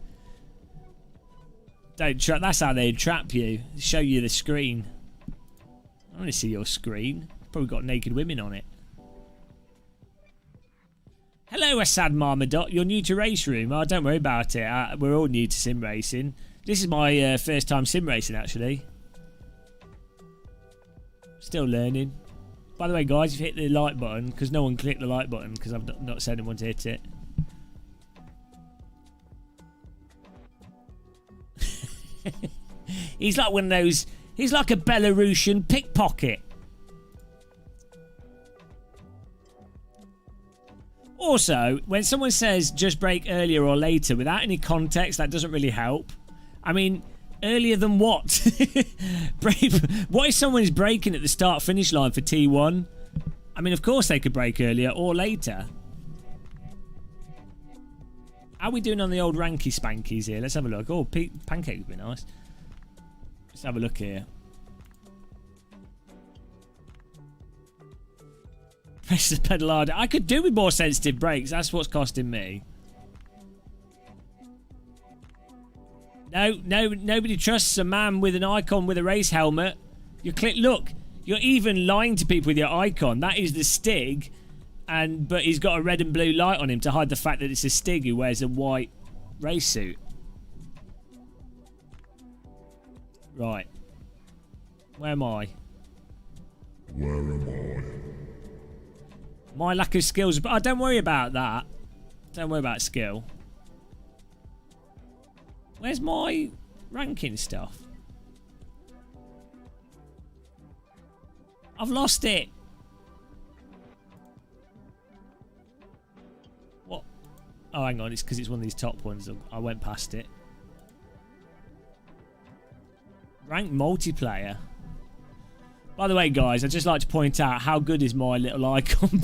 don't trap. That's how they trap you. Show you the screen. I want to see your screen. Probably got naked women on it. Hello, Assad Marmadot. You're new to RaceRoom. Oh, don't worry about it. We're all new to sim racing. This is my first time sim racing, actually. Still learning. By the way, guys, if you hit the like button, because no one clicked the like button because I've not said anyone to hit it. He's like one of those... He's like a Belarusian pickpocket. Also, when someone says just brake earlier or later, without any context, that doesn't really help. I mean... Earlier than what? What if someone is braking at the start-finish line for T1? I mean, of course they could brake earlier or later. How are we doing on the old ranky spankies here? Let's have a look. Oh, pancake would be nice. Let's have a look here. Press the pedal harder. I could do with more sensitive brakes. That's what's costing me. No, nobody trusts a man with an icon with a race helmet. Look, you're even lying to people with your icon. That is the Stig, but he's got a red and blue light on him to hide the fact that it's a Stig who wears a white race suit. Right. Where am I? Where am I? My lack of skills, but don't worry about that. Don't worry about skill. Where's my ranking stuff? I've lost it. What? Oh, hang on. It's because it's one of these top ones. I went past it. Rank multiplayer. By the way, guys, I'd just like to point out how good is my little icon.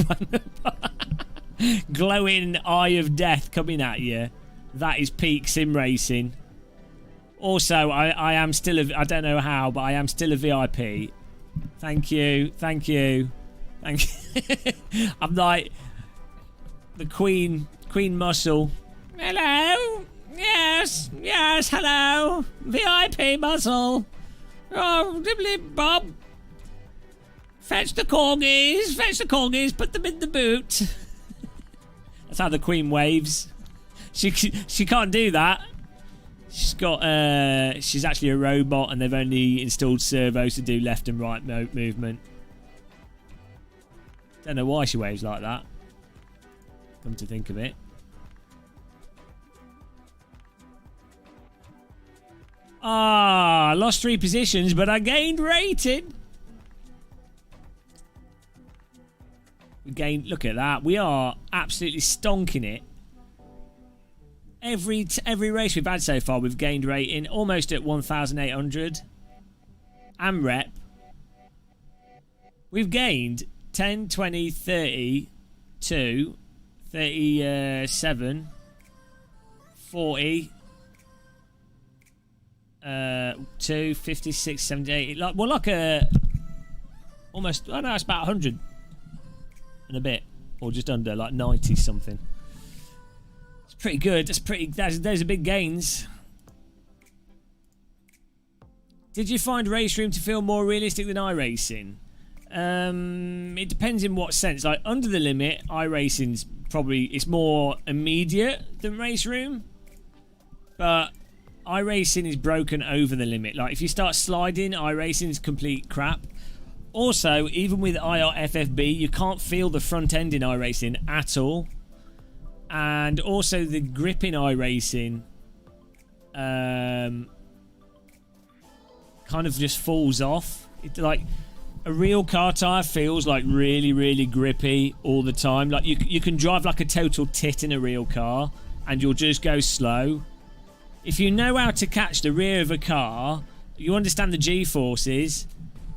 Glowing eye of death coming at you. That is peak sim racing. Also, I am still I don't know how, but I am still a VIP. Thank you. Thank you. Thank you. I'm like the Queen Muscle. Hello. Yes. Yes. Hello. VIP Muscle. Oh, dibbly bob. Fetch the corgis. Fetch the corgis. Put them in the boot. That's how the Queen waves. She can't do that. She's got she's actually a robot, and they've only installed servos to do left and right movement. Don't know why she waves like that. Come to think of it. Ah, lost 3 positions, but I gained rating. We gained. Look at that. We are absolutely stonking it. Every race we've had so far, we've gained rating, almost at 1,800. And rep. We've gained 10, 20, 30, 2, 37, 40, 2, 56, 78. Like a almost. I know it's about 100 and a bit, or just under, like 90 something. Pretty good. Those are big gains. Did you find RaceRoom to feel more realistic than iRacing? It depends in what sense. Like under the limit, iRacing's probably it's more immediate than RaceRoom, but iRacing is broken over the limit. Like if you start sliding, iRacing's complete crap. Also, even with IRFFB, you can't feel the front end in iRacing at all. And also the grip in iRacing kind of just falls off. It, like a real car tyre feels like really, really grippy all the time. Like you can drive like a total tit in a real car and you'll just go slow. If you know how to catch the rear of a car, you understand the G-forces,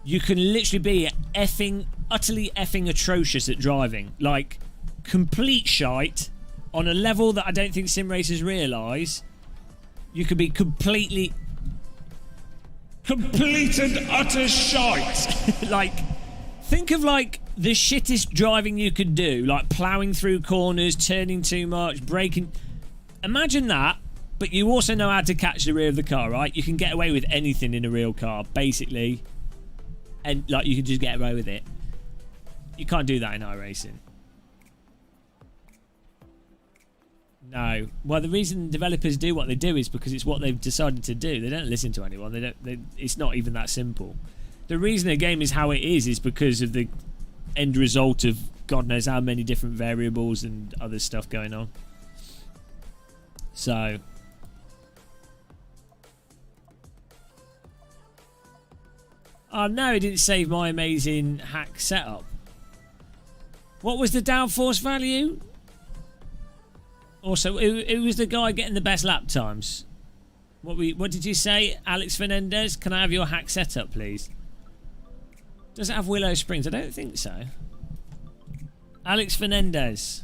you can literally be utterly effing atrocious at driving. Like complete shite on a level that I don't think sim racers realise. You could be complete and utter shite. Like, think of like the shittest driving you could do, like ploughing through corners, turning too much, braking. Imagine that, but you also know how to catch the rear of the car, right? You can get away with anything in a real car, basically, and like you can just get away with it. You can't do that in iRacing. No. Well, the reason developers do what they do is because it's what they've decided to do. They don't listen to anyone. It's not even that simple. The reason a game is how it is because of the end result of God knows how many different variables and other stuff going on. So... oh no, it didn't save my amazing hack setup. What was the downforce value? Also, who was the guy getting the best lap times? What did you say, Alex Fernandez? Can I have your hack setup, please? Does it have Willow Springs? I don't think so. Alex Fernandez.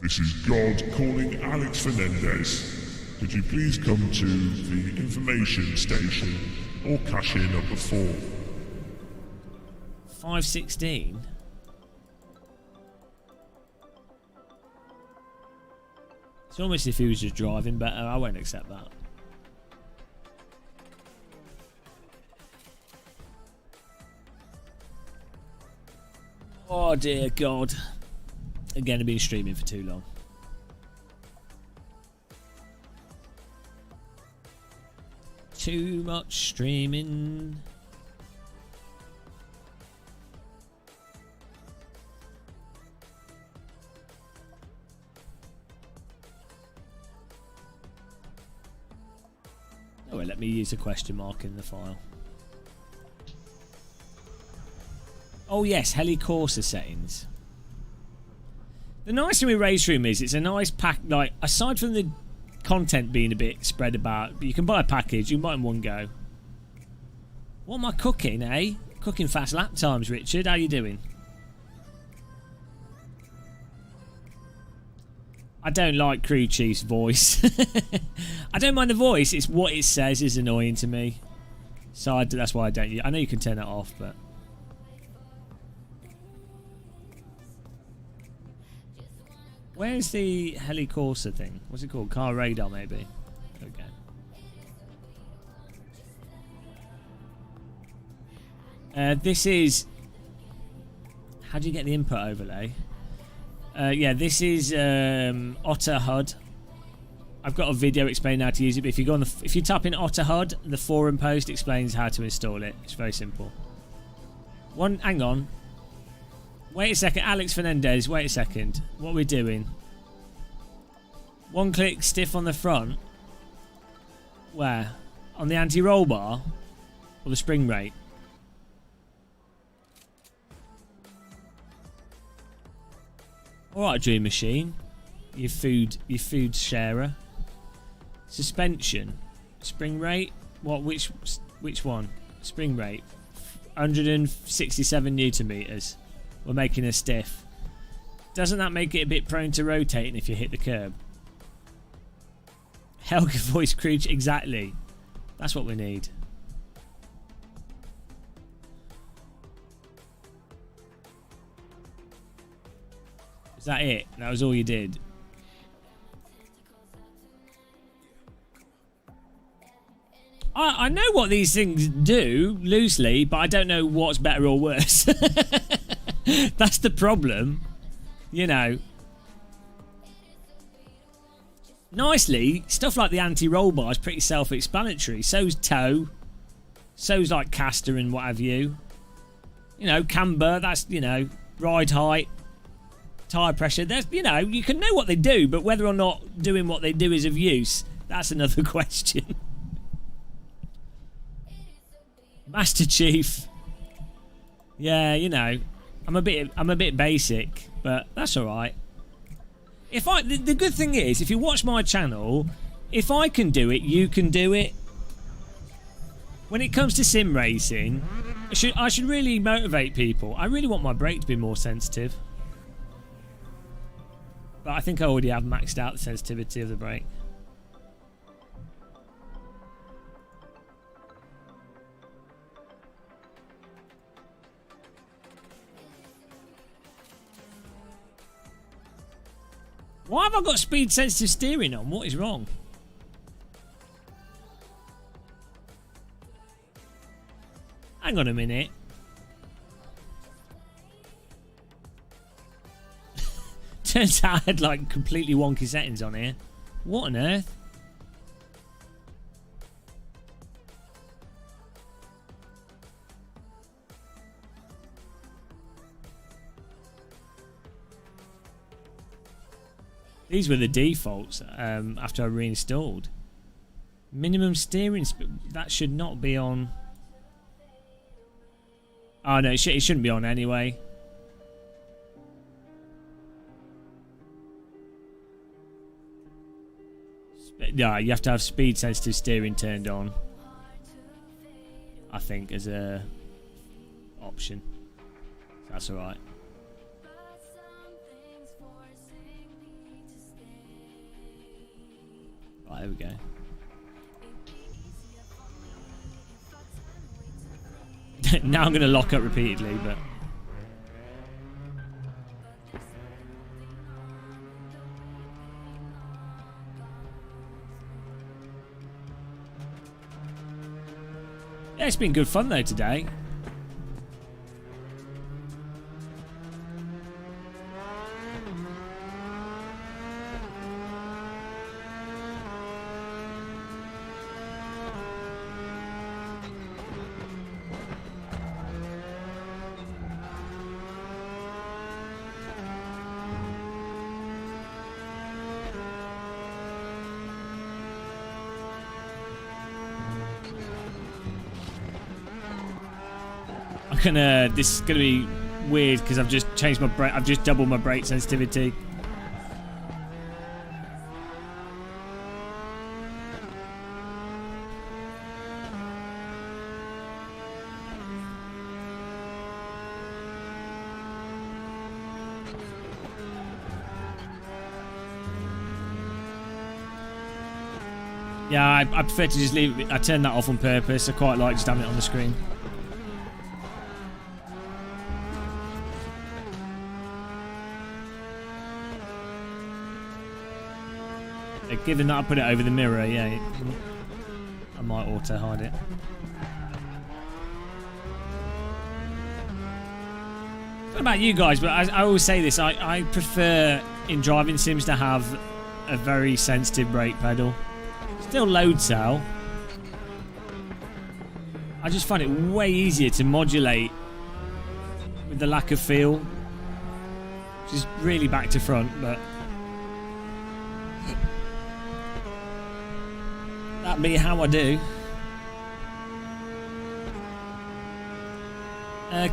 This is God calling Alex Fernandez. Could you please come to the information station or cash in number 4? 516. It's almost if he was just driving better. I won't accept that. Oh dear God. Again, I've been streaming for too long. Too much streaming. Oh, well, let me use a question mark in the file. Oh yes, Helicorsa settings. The nice thing with RaceRoom is it's a nice pack. Like, aside from the content being a bit spread about, but you can buy a package. You can buy it in one go. What am I cooking, eh? Cooking fast lap times, Richard. How you doing? I don't like Crew Chief's voice. I don't mind the voice. It's what it says is annoying to me. So that's why I don't. I know you can turn it off, but... where's the Helicorsa thing? What's it called? Car radar, maybe? Okay. This is... how do you get the input overlay? Yeah, this is Otter HUD. I've got a video explaining how to use it, but if you go on if you type in Otter HUD, the forum post explains how to install it. It's very simple. Hang on. Wait a second, Alex Fernandez, wait a second. What are we doing? One click stiff on the front. Where? On the anti-roll bar? Or the spring rate? Alright, Dream Machine. Your food sharer. Suspension. Spring rate? What? Which one? Spring rate. 167 Newton meters. We're making a stiff. Doesn't that make it a bit prone to rotating if you hit the curb? Helga voice Crooch, exactly. That's what we need. Is that it? That was all you did? I know what these things do, loosely, but I don't know what's better or worse. That's the problem. You know. Nicely, stuff like the anti-roll bar is pretty self-explanatory. So's toe. So's like caster and what have you. You know, camber, that's, you know, ride height. tyre pressure. There's, you know, you can know what they do, but whether or not doing what they do is of use, that's another question. Master Chief. Yeah, you know, I'm a bit basic, but that's all right. The good thing is, if you watch my channel, if I can do it, you can do it. When it comes to sim racing, I should really motivate people. I really want my brake to be more sensitive. But I think I already have maxed out the sensitivity of the brake. Why have I got speed sensitive steering on? What is wrong? Hang on a minute. Turns out I had like completely wonky settings on here. What on earth? These were the defaults after I reinstalled. Minimum steering speed. That should not be on. Oh no, it shouldn't be on anyway. Yeah, you have to have speed sensitive steering turned on, I think, as a option. That's alright. Right, there we go. Now I'm going to lock up repeatedly, but... Yeah, it's been good fun though today. This is gonna be weird because I've just changed my brake. I've just doubled my brake sensitivity. Yeah, I prefer to just leave it. I turned that off on purpose. I quite like just having it on the screen. Given that I put it over the mirror, yeah, I might auto hide it. I don't know about you guys, but I always say this, I prefer in driving sims to have a very sensitive brake pedal. Still load cell. I just find it way easier to modulate with the lack of feel. Which is really back to front, but... that be how I do.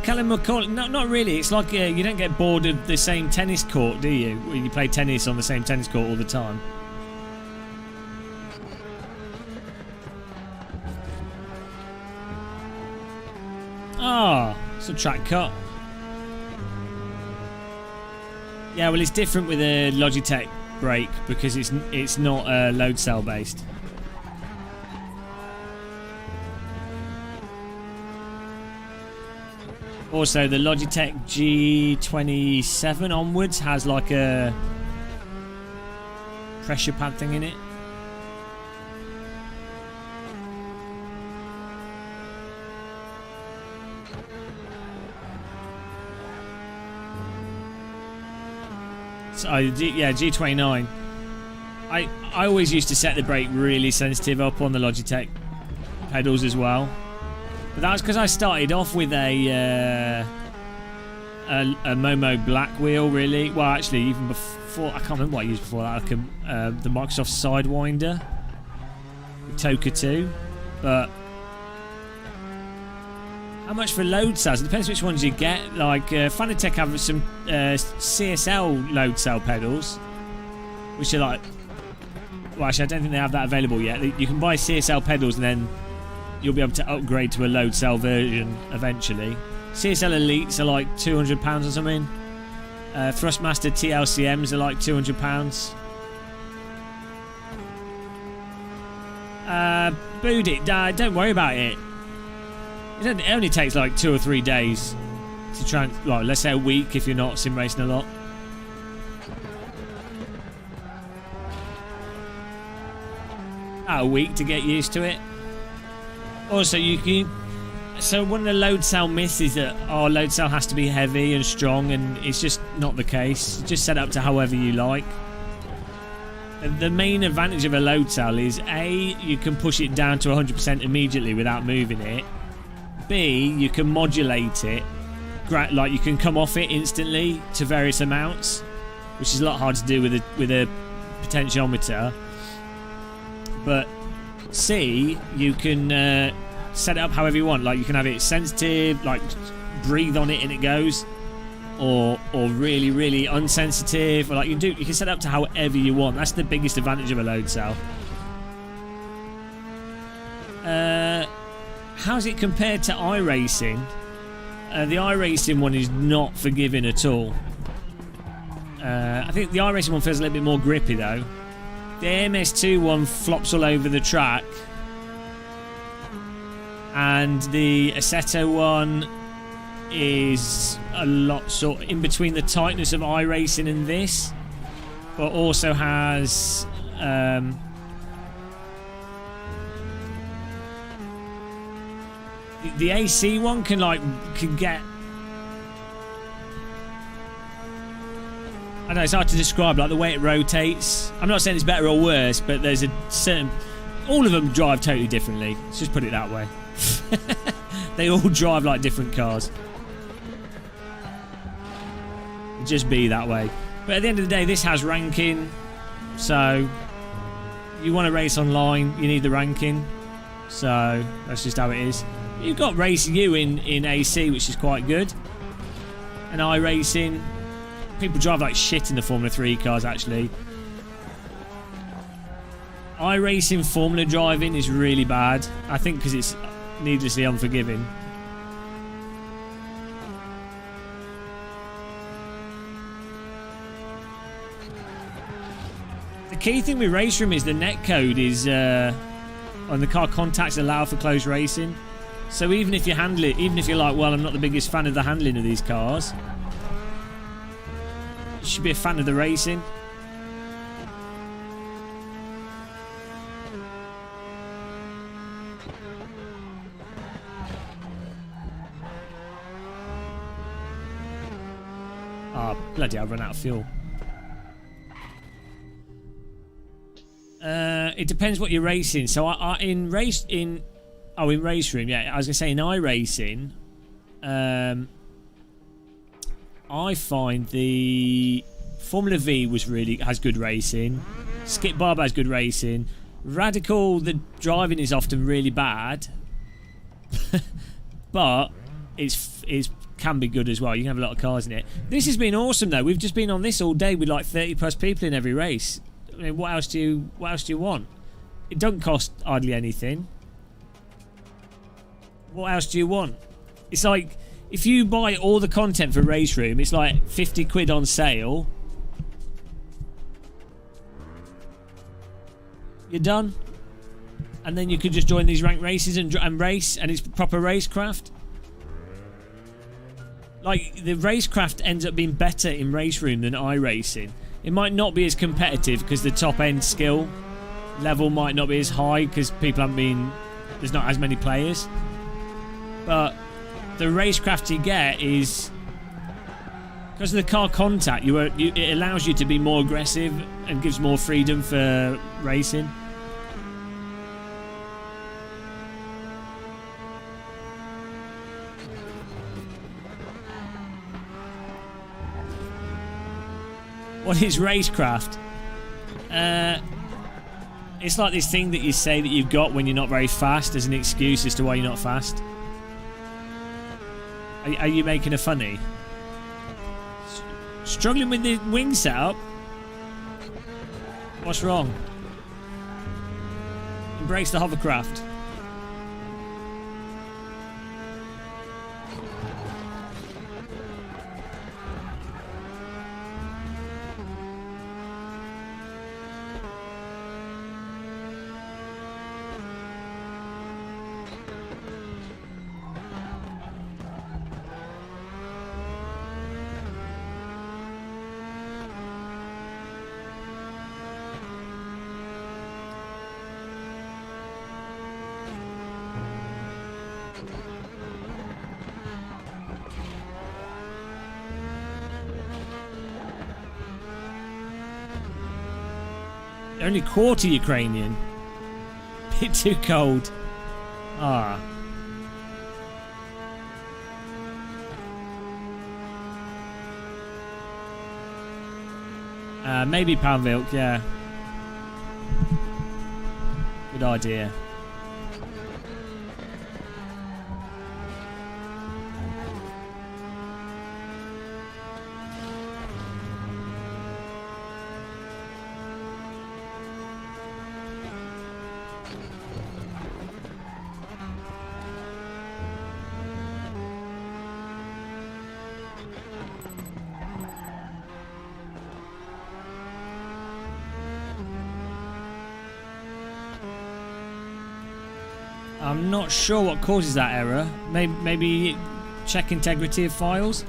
Callum McCall, not really. It's like you don't get bored of the same tennis court, do you? When you play tennis on the same tennis court all the time. Ah, it's a track cut. Yeah, well, it's different with a Logitech brake because it's not load cell based. Also, the Logitech G27 onwards has like a pressure pad thing in it. So yeah, G29. I always used to set the brake really sensitive up on the Logitech pedals as well. But that was because I started off with a a Momo black wheel, really. Well, actually, even before, I can't remember what I used before that. Like the Microsoft Sidewinder, Toka 2, but how much for load cells? It depends which ones you get. Like Fanatec have some CSL load cell pedals, which are like, well, actually, I don't think they have that available yet. You can buy CSL pedals and then you'll be able to upgrade to a load cell version eventually. CSL Elites are like £200 or something. Thrustmaster TLCMs are like £200. Boot it. Don't worry about it. It only takes like 2 or 3 days to try and, like, let's say a week if you're not sim racing a lot. About a week to get used to it. Also, so one of the load cell myths is that load cell has to be heavy and strong, and it's just not the case. Just set up to however you like. And the main advantage of a load cell is A, you can push it down to 100% immediately without moving it. B, you can modulate it, like you can come off it instantly to various amounts, which is a lot harder to do with a potentiometer. But C, you can set it up however you want. Like you can have it sensitive, like breathe on it and it goes, or really, really unsensitive. Or like you can set it up to however you want. That's the biggest advantage of a load cell. How's it compared to iRacing? The iRacing one is not forgiving at all. I think the iRacing one feels a little bit more grippy though. The AMS2 one flops all over the track, and the Assetto one is a lot sort of in between the tightness of iRacing and this, but also has the AC one can get, I know it's hard to describe, like the way it rotates. I'm not saying it's better or worse, but there's a certain, all of them drive totally differently. Let's just put it that way. They all drive like different cars. It'd just be that way. But at the end of the day, this has ranking, so you want to race online, you need the ranking. So that's just how it is. You've got Race U in AC, which is quite good. And iRacing, people drive like shit in the Formula 3 cars, actually. iRacing Formula driving is really bad, I think, because it's needlessly unforgiving. The key thing with RaceRoom is the netcode is on the car contacts allow for close racing. So even if you handle it, even if you're like, well, I'm not the biggest fan of the handling of these cars, you should be a fan of the racing. Oh, bloody hell, I've run out of fuel. It depends what you're racing. So in RaceRoom, yeah, I was gonna say in iRacing, I find the Formula V has good racing. Skip Barber has good racing. Radical, the driving is often really bad, but it can be good as well. You can have a lot of cars in it. This has been awesome though. We've just been on this all day with like 30+ people in every race. I mean, what else do you want? It doesn't cost hardly anything. What else do you want? It's like, if you buy all the content for RaceRoom, it's like 50 quid on sale. You're done. And then you could just join these ranked races and race, and it's proper racecraft. Like, the racecraft ends up being better in RaceRoom than iRacing. It might not be as competitive because the top end skill level might not be as high because there's not as many players. But the racecraft you get is, because of the car contact, it allows you to be more aggressive and gives more freedom for racing. What is racecraft? It's like this thing that you say that you've got when you're not very fast as an excuse as to why you're not fast. Are you making a funny? Struggling with the wing setup? What's wrong? Embrace the hovercraft. Only quarter Ukrainian. Bit too cold. Ah. Maybe Panvilk, yeah. Good idea. I'm not sure what causes that error. Maybe check integrity of files.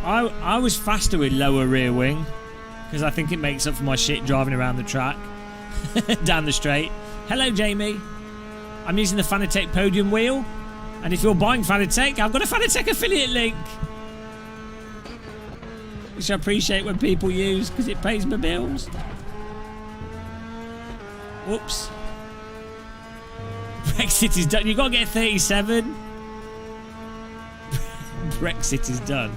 I was faster with lower rear wing because I think it makes up for my shit driving around the track down the straight. Hello, Jamie. I'm using the Fanatec podium wheel, and if you're buying Fanatec, I've got a Fanatec affiliate link, which I appreciate when people use because it pays my bills. Whoops. Brexit is done. You've got to get 37. Brexit is done.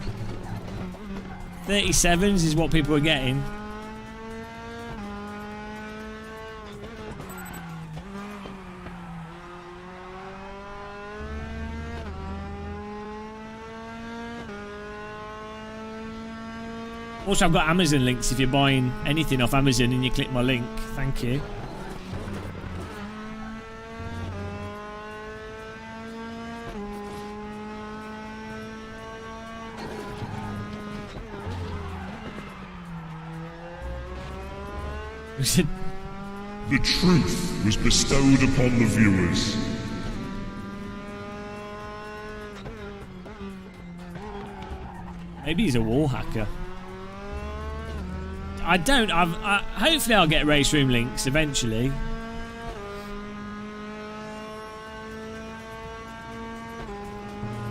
37s is what people are getting. Also, I've got Amazon links if you're buying anything off Amazon and you click my link. Thank you. The truth was bestowed upon the viewers. Maybe he's a wall hacker. I don't. Hopefully I'll get RaceRoom links eventually.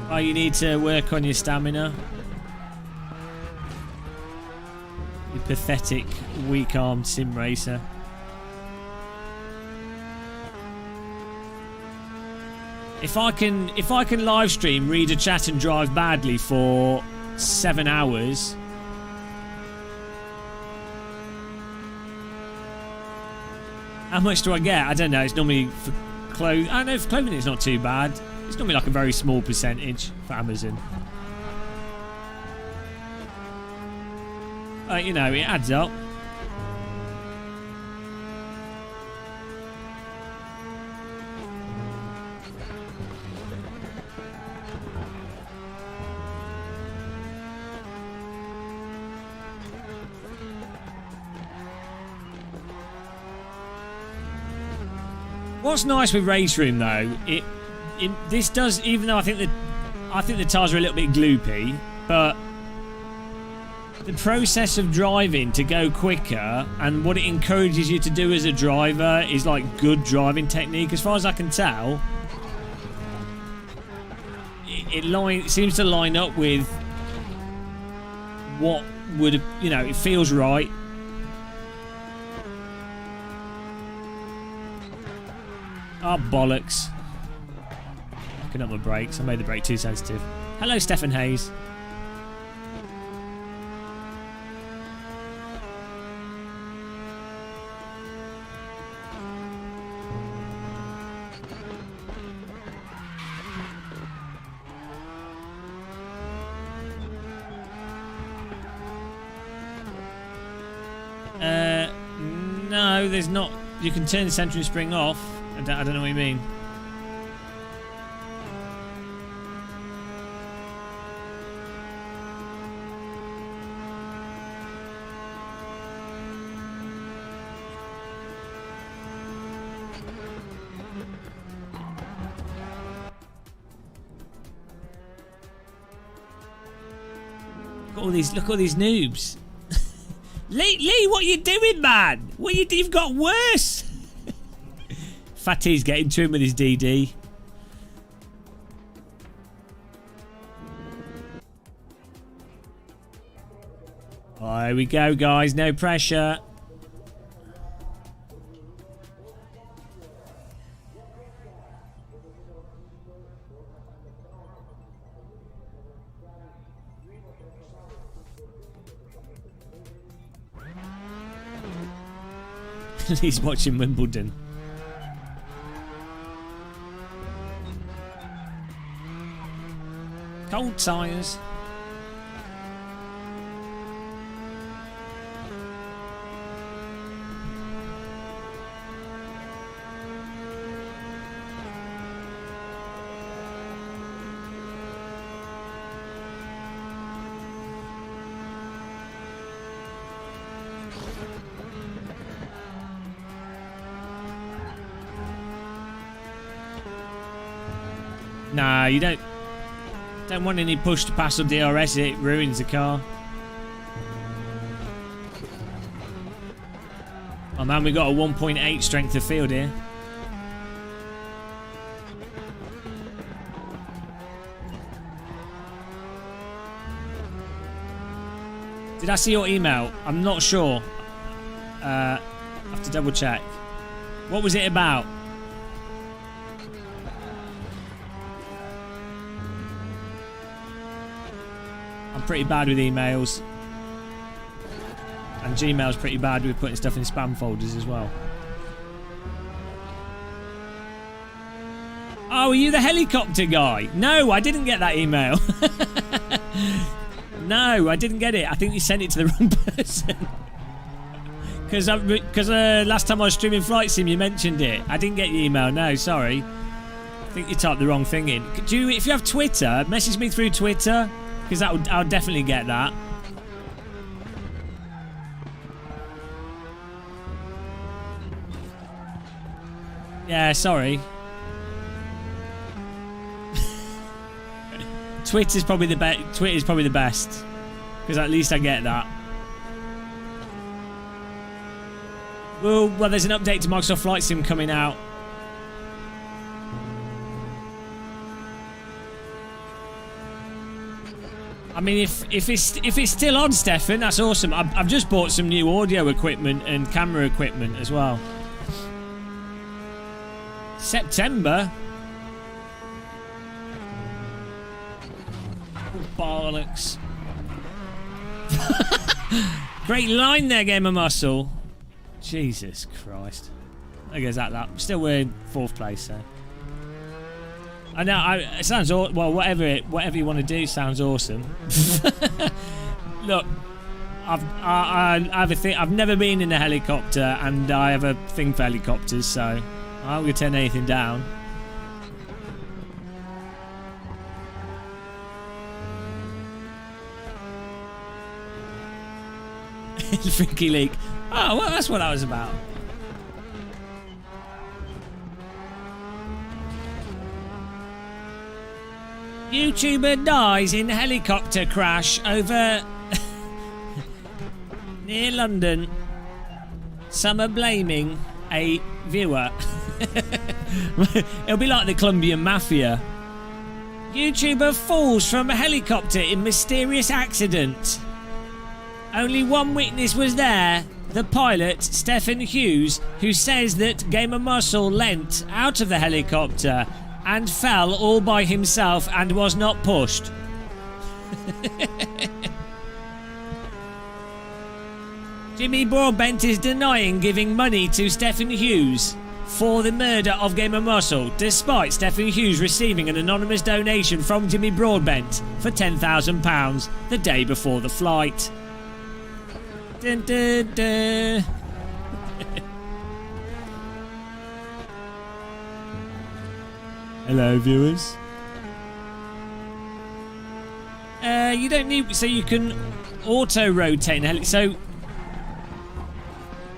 Oh, you need to work on your stamina. You pathetic, weak-armed sim racer. If I can live stream, read a chat and drive badly for 7 hours, how much do I get? I don't know. It's normally for clothes. I know for clothing it's not too bad. It's normally like a very small percentage for Amazon. You know, it adds up. What's nice with RaceRoom though, this does, even though I think the tires are a little bit gloopy, but the process of driving to go quicker and what it encourages you to do as a driver is like good driving technique. As far as I can tell, it seems to line up with what would, you know, it feels right. Oh, bollocks. Locking up my brakes. I made the brake too sensitive. Hello, Stephen Hayes. No, there's not. You can turn the centering spring off. I don't know what you mean. Look at all these noobs. Lee, what you doing, man? You've got worse. Fatty's getting to him with his DD. Oh, here we go, guys. No pressure. He's watching Wimbledon. Cold tyres. Nah, you don't want any push to pass or DRS. It ruins the car. Oh man, we got a 1.8 strength of field here. Did I see your email? I'm not sure. I have to double check. What was it about? Pretty bad with emails, and Gmail's pretty bad with putting stuff in spam folders as well. Oh, are you the helicopter guy? No, I didn't get that email. No, I didn't get it. I think you sent it to the wrong person. Because last time I was streaming Flight Sim, you mentioned it. I didn't get your email. No, sorry. I think you typed the wrong thing in. If you have Twitter, message me through Twitter. Because I'll definitely get that. Yeah, sorry. Twitter's probably the best. Twitter's probably the best, because at least I get that. Well, there's an update to Microsoft Flight Sim coming out. I mean, if it's still on, Stefan, that's awesome. I've just bought some new audio equipment and camera equipment as well. September. Oh, bollocks. Great line there, Gamer Muscle. Jesus Christ. I guess that. Still we're in 4th place, so. I know. It sounds well. Whatever you want to do sounds awesome. Look, I have a thing. I've never been in a helicopter, and I have a thing for helicopters, so I'm not gonna turn anything down. Freaky leak. Oh, well, that's what that was about. YouTuber dies in helicopter crash over near London. Some are blaming a viewer. It'll be like the Colombian Mafia. YouTuber falls from a helicopter in mysterious accident. Only one witness was there, the pilot, Stephen Hughes, who says that Gamer Muscle leant out of the helicopter and fell all by himself and was not pushed. Jimmy Broadbent is denying giving money to Stephen Hughes for the murder of Gamer Muscle, despite Stephen Hughes receiving an anonymous donation from Jimmy Broadbent for £10,000 the day before the flight. Dun, dun, dun. Hello, viewers. You don't need, so you can auto-rotate. So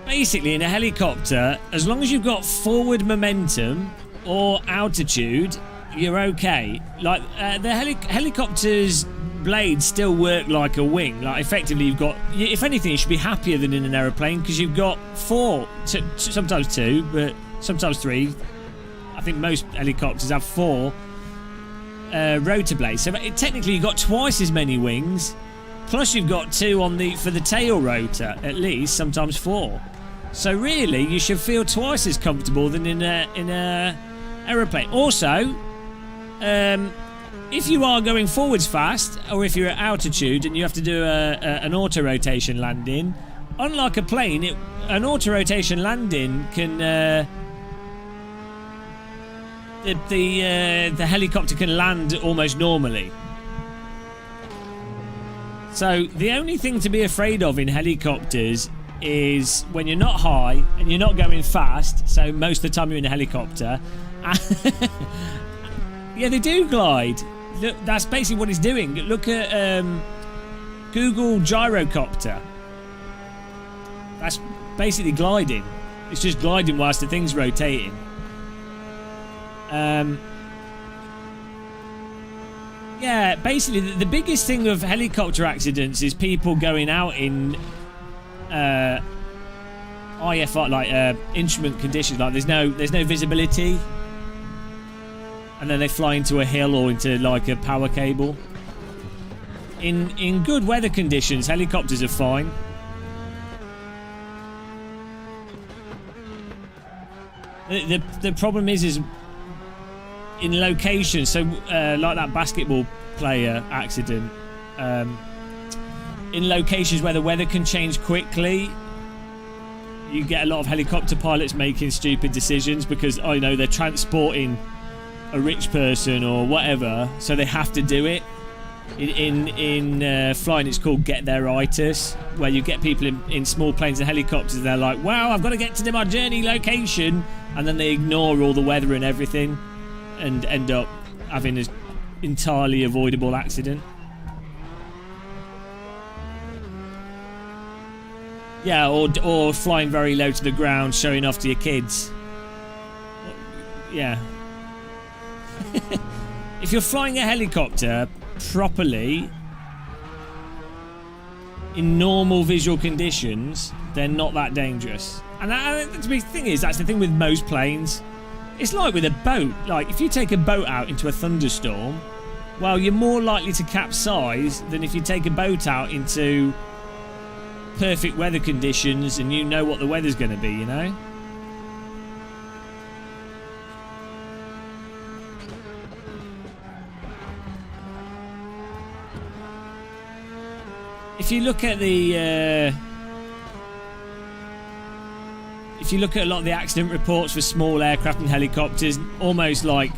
basically, in a helicopter, as long as you've got forward momentum or altitude, you're okay. Like the helicopter's blades still work like a wing. Like effectively, you've got. If anything, you should be happier than in an aeroplane because you've got sometimes two, but sometimes three. I think most helicopters have 4 rotor blades. So technically, you've got twice as many wings. Plus, you've got 2 on for the tail rotor, at least. Sometimes 4. So really, you should feel twice as comfortable than in a aeroplane. Also, if you are going forwards fast, or if you're at altitude and you have to do an auto rotation landing, unlike a plane, an auto rotation landing can the helicopter can land almost normally. So the only thing to be afraid of in helicopters is when you're not high and you're not going fast. So most of the time you're in a helicopter. Yeah, they do glide. Look, that's basically what it's doing. Look at Google gyrocopter. That's basically gliding. It's just gliding whilst the thing's rotating. Yeah, basically the biggest thing of helicopter accidents is people going out in IFR, like instrument conditions, like there's no visibility, and then they fly into a hill or into like a power cable. In good weather conditions, helicopters are fine. The problem is in locations, so like that basketball player accident, in locations where the weather can change quickly, you get a lot of helicopter pilots making stupid decisions because I know they're transporting a rich person or whatever, so they have to do it. In flying, it's called get there-itis, where you get people in small planes and helicopters and they're like, wow, I've got to get to my journey location, and then they ignore all the weather and everything and end up having an entirely avoidable accident. Yeah, or flying very low to the ground, showing off to your kids. Yeah. If you're flying a helicopter properly in normal visual conditions, they're not that dangerous. And the thing is, that's the thing with most planes. It's like with a boat. Like, if you take a boat out into a thunderstorm, well, you're more likely to capsize than if you take a boat out into perfect weather conditions and you know what the weather's going to be, you know? If you look at if you look at a lot of the accident reports for small aircraft and helicopters, almost like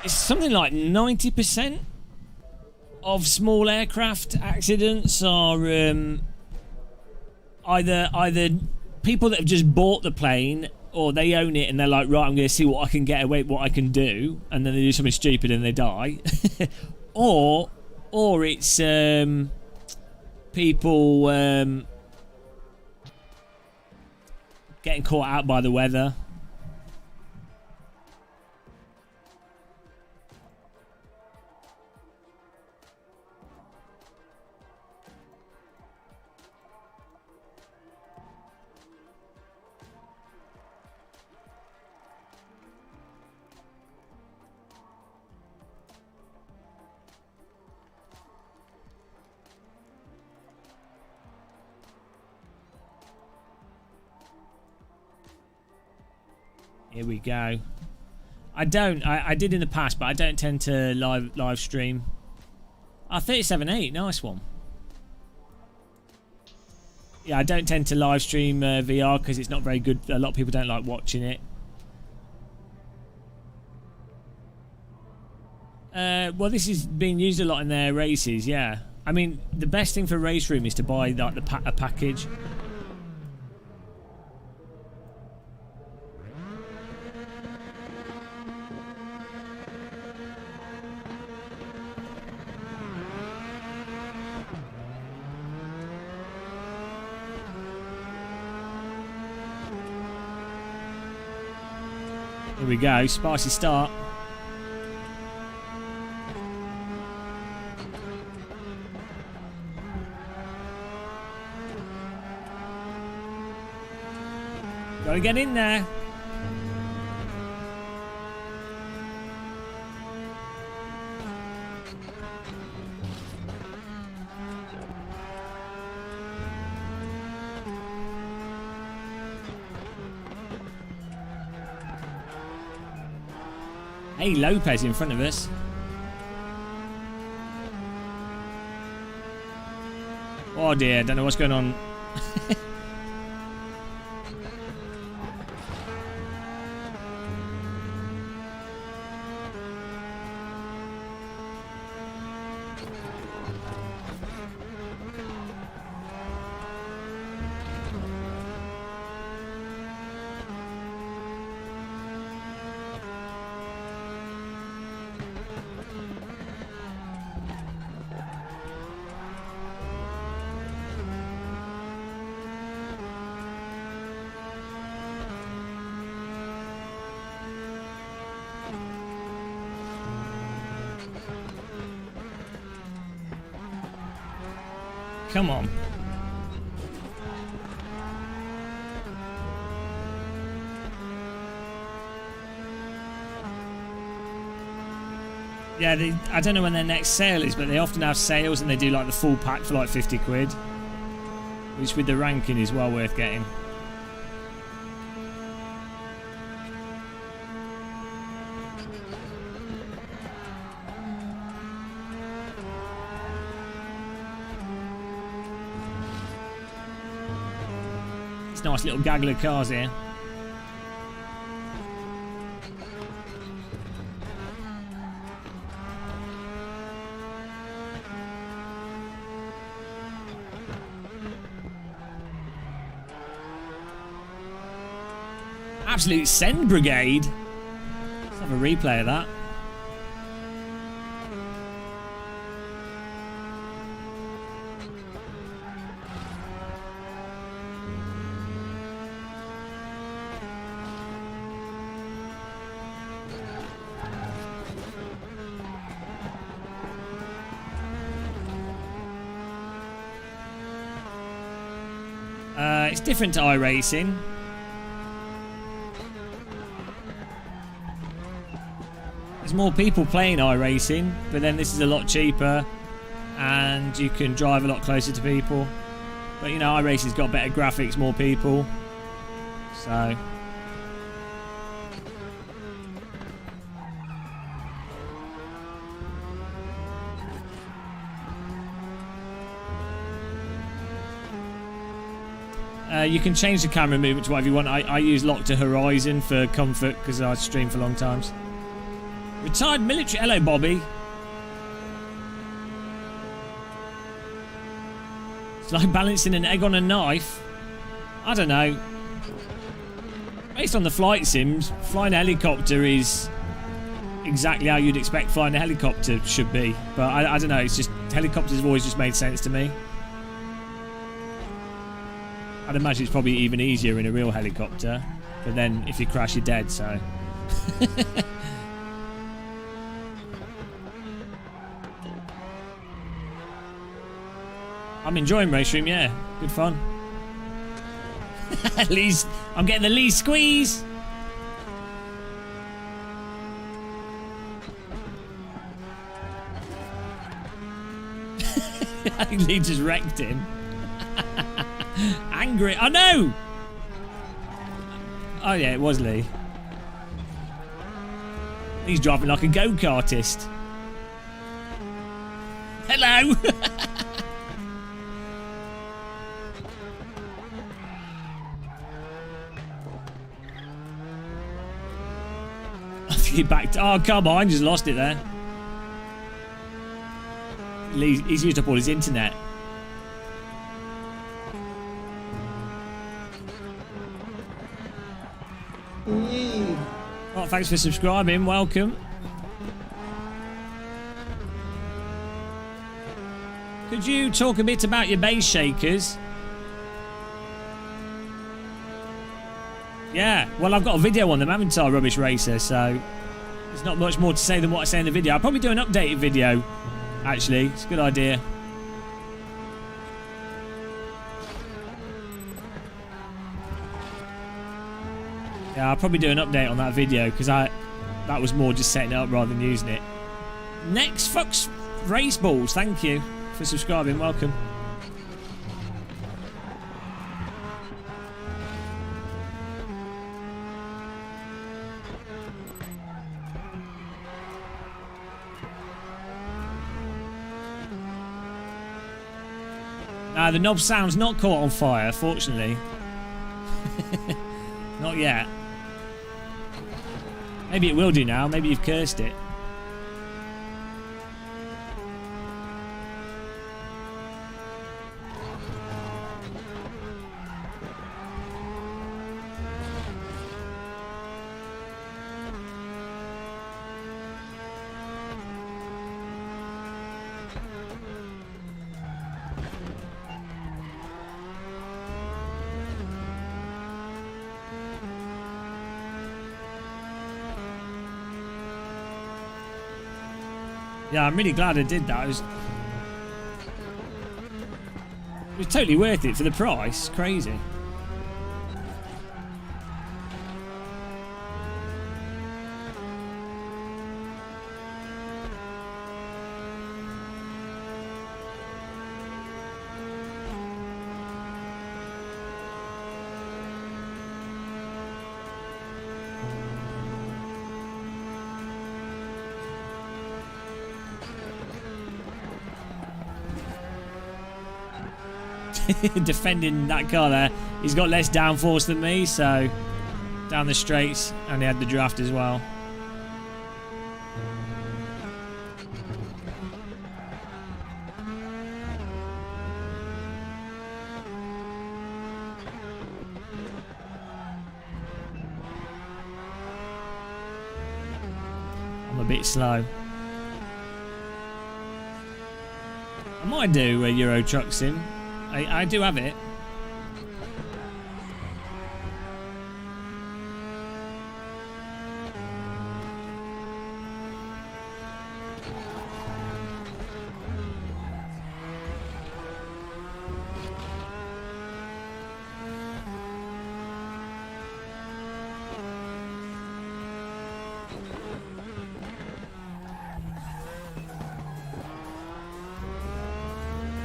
it's something like 90% of small aircraft accidents are either people that have just bought the plane, or they own it and they're like, right, I'm going to see what I can get away, what I can do, and then they do something stupid and they die. or it's people getting caught out by the weather. Here we go. I did in the past, but I don't tend to live stream. 37.8, nice one. Yeah, I don't tend to live stream VR because it's not very good. A lot of people don't like watching it. Well, this is being used a lot in their races, yeah. I mean, the best thing for RaceRoom is to buy like a package. Here we go, spicy start. Gotta get in there. Hey, Lopez in front of us. Oh dear, don't know what's going on. Come on. Yeah, I don't know when their next sale is, but they often have sales and they do like the full pack for like 50 quid. Which with the ranking is well worth getting. Nice little gaggle of cars here. Absolute send brigade. Let's have a replay of that. It's different to iRacing. There's more people playing iRacing, but then this is a lot cheaper and you can drive a lot closer to people. But you know, iRacing's got better graphics, more people. So you can change the camera movement to whatever you want. I use lock to horizon for comfort because I stream for long times. Retired military. Hello, Bobby. It's like balancing an egg on a knife. I don't know. Based on the flight sims, flying a helicopter is exactly how you'd expect flying a helicopter should be. But I don't know. It's just helicopters have always just made sense to me. I'd imagine it's probably even easier in a real helicopter, but then if you crash, you're dead, so. I'm enjoying RaceRoom, yeah. Good fun. At least I'm getting the least squeeze. I think Lee just wrecked him. Angry. Oh no! Oh yeah, it was Lee. He's driving like a go-kartist. Hello! I think he backed. Oh, come on, just lost it there. He's used up all his internet. Oh, thanks for subscribing. Welcome. Could you talk a bit about your base shakers? Yeah, well, I've got a video on them, haven't I, Rubbish Racer? So there's not much more to say than what I say in the video. I'll probably do an updated video, actually. It's a good idea. Yeah, I'll probably do an update on that video because that was more just setting it up rather than using it. Next, Fox Race Balls, thank you for subscribing. Welcome. The knob sound's not caught on fire, fortunately. Not yet. Maybe it will do now. Maybe you've cursed it. Yeah, I'm really glad I did that. It was totally worth it for the price. Crazy. Defending that car there. He's got less downforce than me, so down the straights, and he had the draft as well. I'm a bit slow. I might do a Euro Truck Sim. I do have it.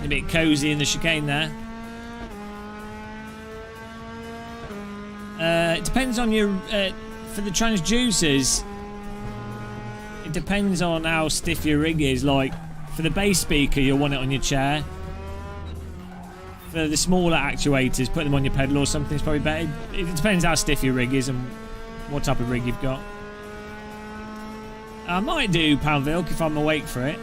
A bit cozy in the chicane there. It depends on your for the transducers. It depends on how stiff your rig is. Like for the bass speaker, you'll want it on your chair. For the smaller actuators, put them on your pedal or something is probably better. It depends how stiff your rig is and what type of rig you've got. I might do Panvilk if I'm awake for it.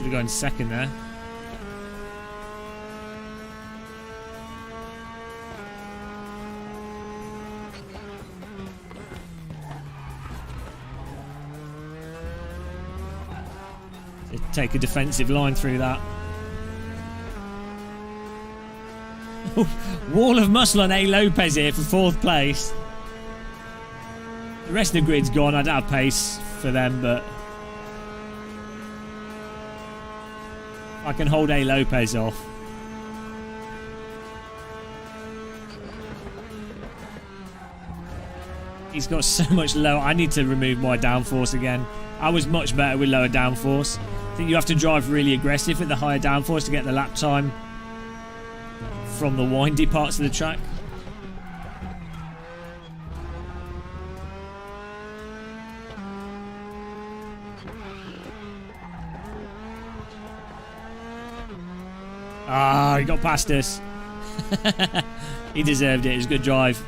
have gone second there. Take a defensive line through that. Wall of muscle on A. Lopez here for 4th place. The rest of the grid's gone. I don't have pace for them, but I can hold A. Lopez off. He's got so much low. I need to remove my downforce again. I was much better with lower downforce. I think you have to drive really aggressive with the higher downforce to get the lap time from the windy parts of the track. Ah, he got past us. He deserved it. It was a good drive.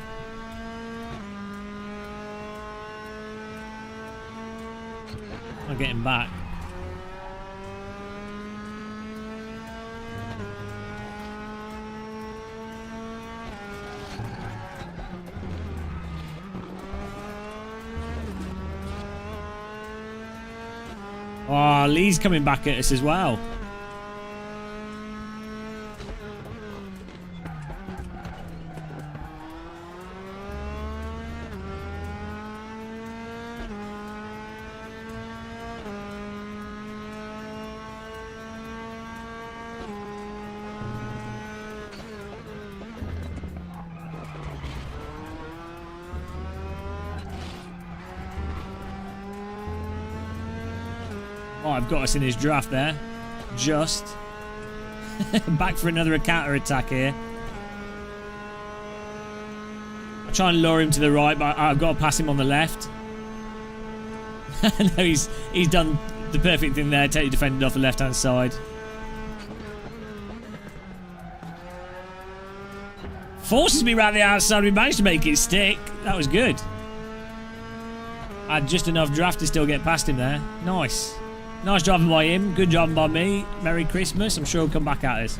I'll get him back. Oh, Lee's coming back at us as well. Oh, I've got us in his draft there. Just. Back for another counter attack here. I try and lure him to the right, but I've got to pass him on the left. No, he's done the perfect thing there. Take the defender off the left-hand side. Forces me round the outside. We managed to make it stick. That was good. I had just enough draft to still get past him there. Nice. Nice driving by him. Good job by me. Merry Christmas. I'm sure he'll come back at us.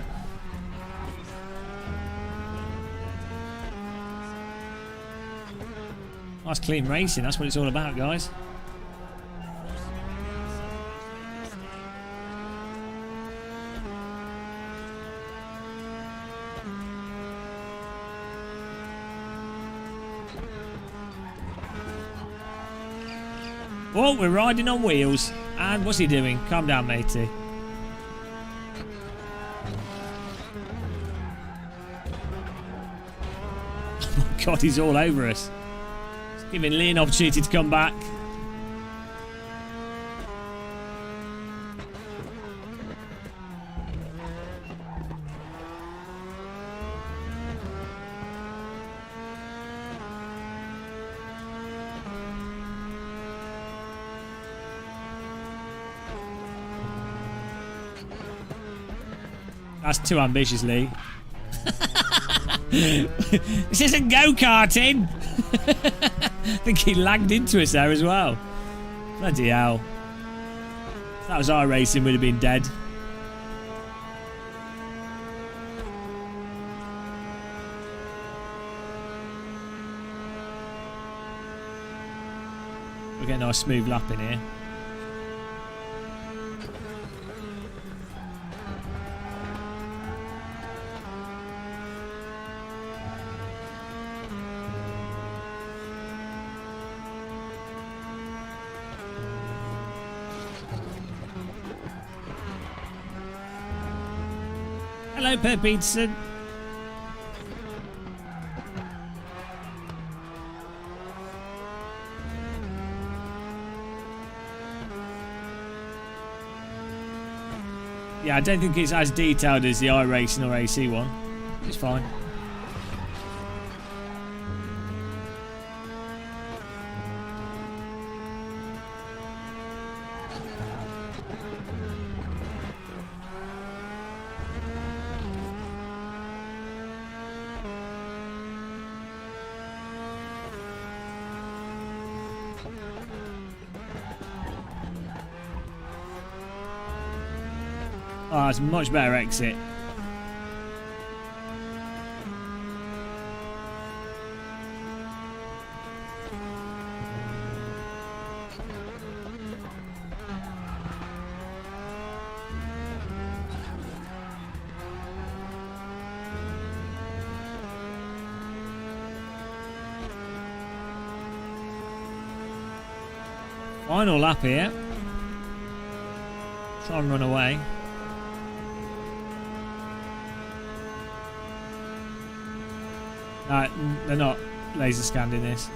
Nice clean racing. That's what it's all about, guys. Oh, we're riding on wheels. And what's he doing? Calm down, matey. Oh my God, he's all over us. Just giving Lee an opportunity to come back. That's too ambitious, Lee. This isn't go-karting. I think he lagged into us there as well. Bloody hell. If that was iRacing, we'd have been dead. We're getting a nice smooth lap in here. Hello, Per Peterson. Yeah, I don't think it's as detailed as the iRacing or AC one. It's fine. Oh, it's a much better exit. Final lap here. Try and run away. No, they're not laser scanning this.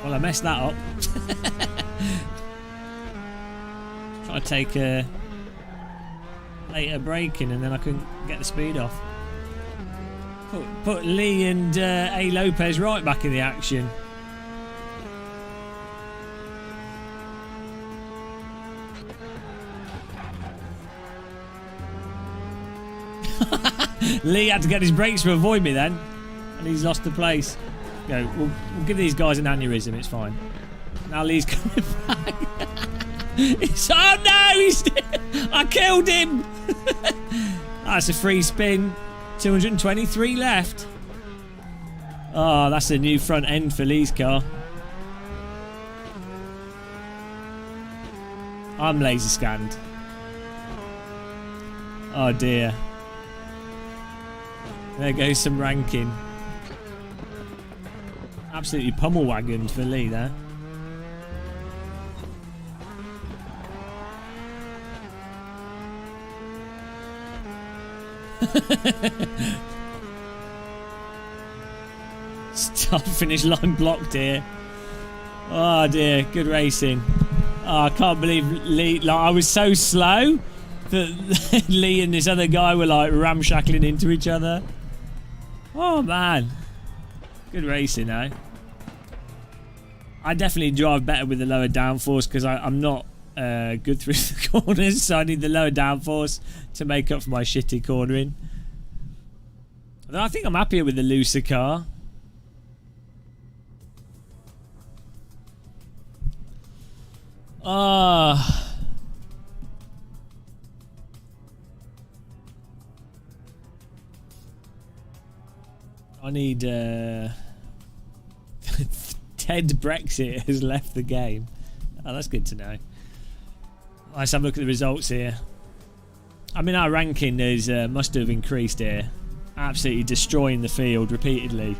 Well, I messed that up. Try to take a later break in and then I couldn't get the speed off. Put Lee and A. Lopez right back in the action. Lee had to get his brakes to avoid me then, and he's lost the place. Go, we'll give these guys an aneurysm, it's fine. Now Lee's coming back. Oh no, I killed him. That's a free spin. 223 left. Oh, that's a new front end for Lee's car. I'm laser scanned. Oh dear. There goes some ranking. Absolutely pummel wagoned for Lee there. Start finish line blocked here. Oh dear, good racing. Oh, I can't believe Lee, like I was so slow that Lee and this other guy were like ramshackling into each other. Oh man, good racing though. I definitely drive better with the lower downforce because I'm not good through the corners, so I need the lower downforce to make up for my shitty cornering. Although I think I'm happier with the looser car. Ah. I need Ted Brexit has left the game. Oh, that's good to know. Let's have a look at the results here. I mean, our ranking is must have increased here. Absolutely destroying the field repeatedly.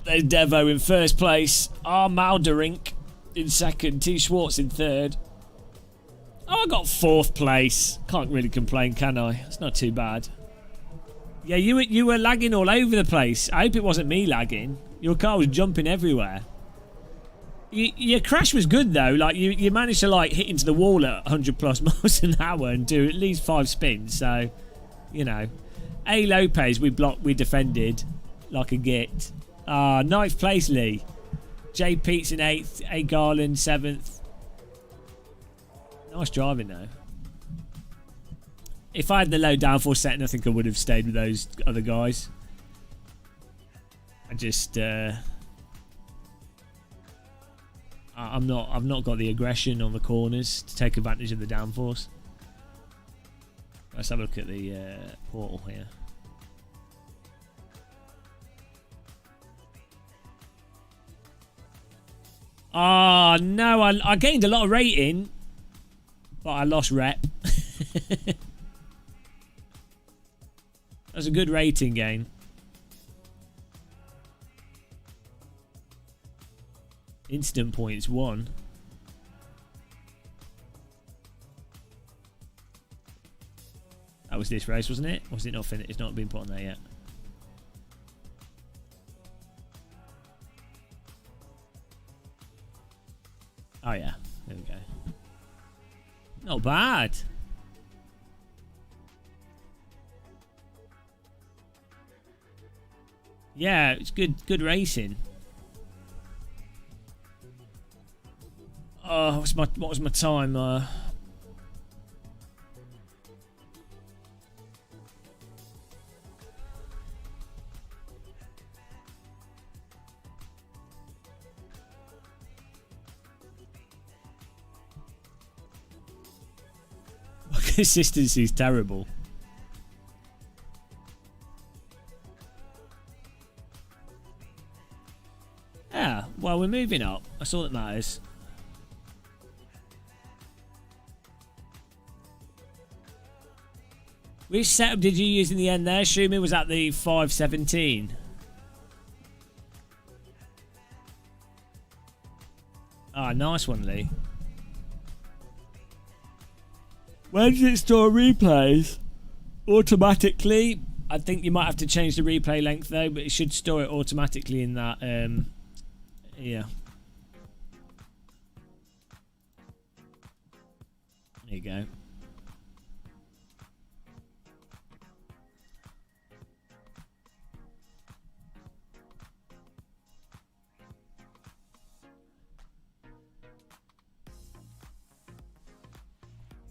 There's Devo in first place. Malderink in second. T. Schwartz in third. Oh, I got fourth place. Can't really complain, can I? It's not too bad. Yeah, you were lagging all over the place. I hope it wasn't me lagging. Your car was jumping everywhere. Your crash was good though. Like you managed to like hit into the wall at 100 plus miles an hour and do at least 5 spins. So, you know, A. Lopez we defended like a git. 9th place Lee. J. Pete's in 8th. A. Garland 7th. Nice driving though. If I had the low downforce setting, I think I would have stayed with those other guys. I just I've not got the aggression on the corners to take advantage of the downforce. Let's have a look at the portal here. Oh no, I gained a lot of rating, but I lost rep. That's a good rating gain. Instant points 1. That was this race, wasn't it? Or was it not finished? It's not been put on there yet. Oh yeah, there we go. Not bad. Yeah, it's good racing. Oh, what was my time? Consistency is terrible. Yeah, well, we're moving up. That's all that matters. Which setup did you use in the end there? Shumi, was that the 517? Ah, nice one, Lee. Where does it store replays? Automatically. I think you might have to change the replay length though, but it should store it automatically in that. Yeah. There you go.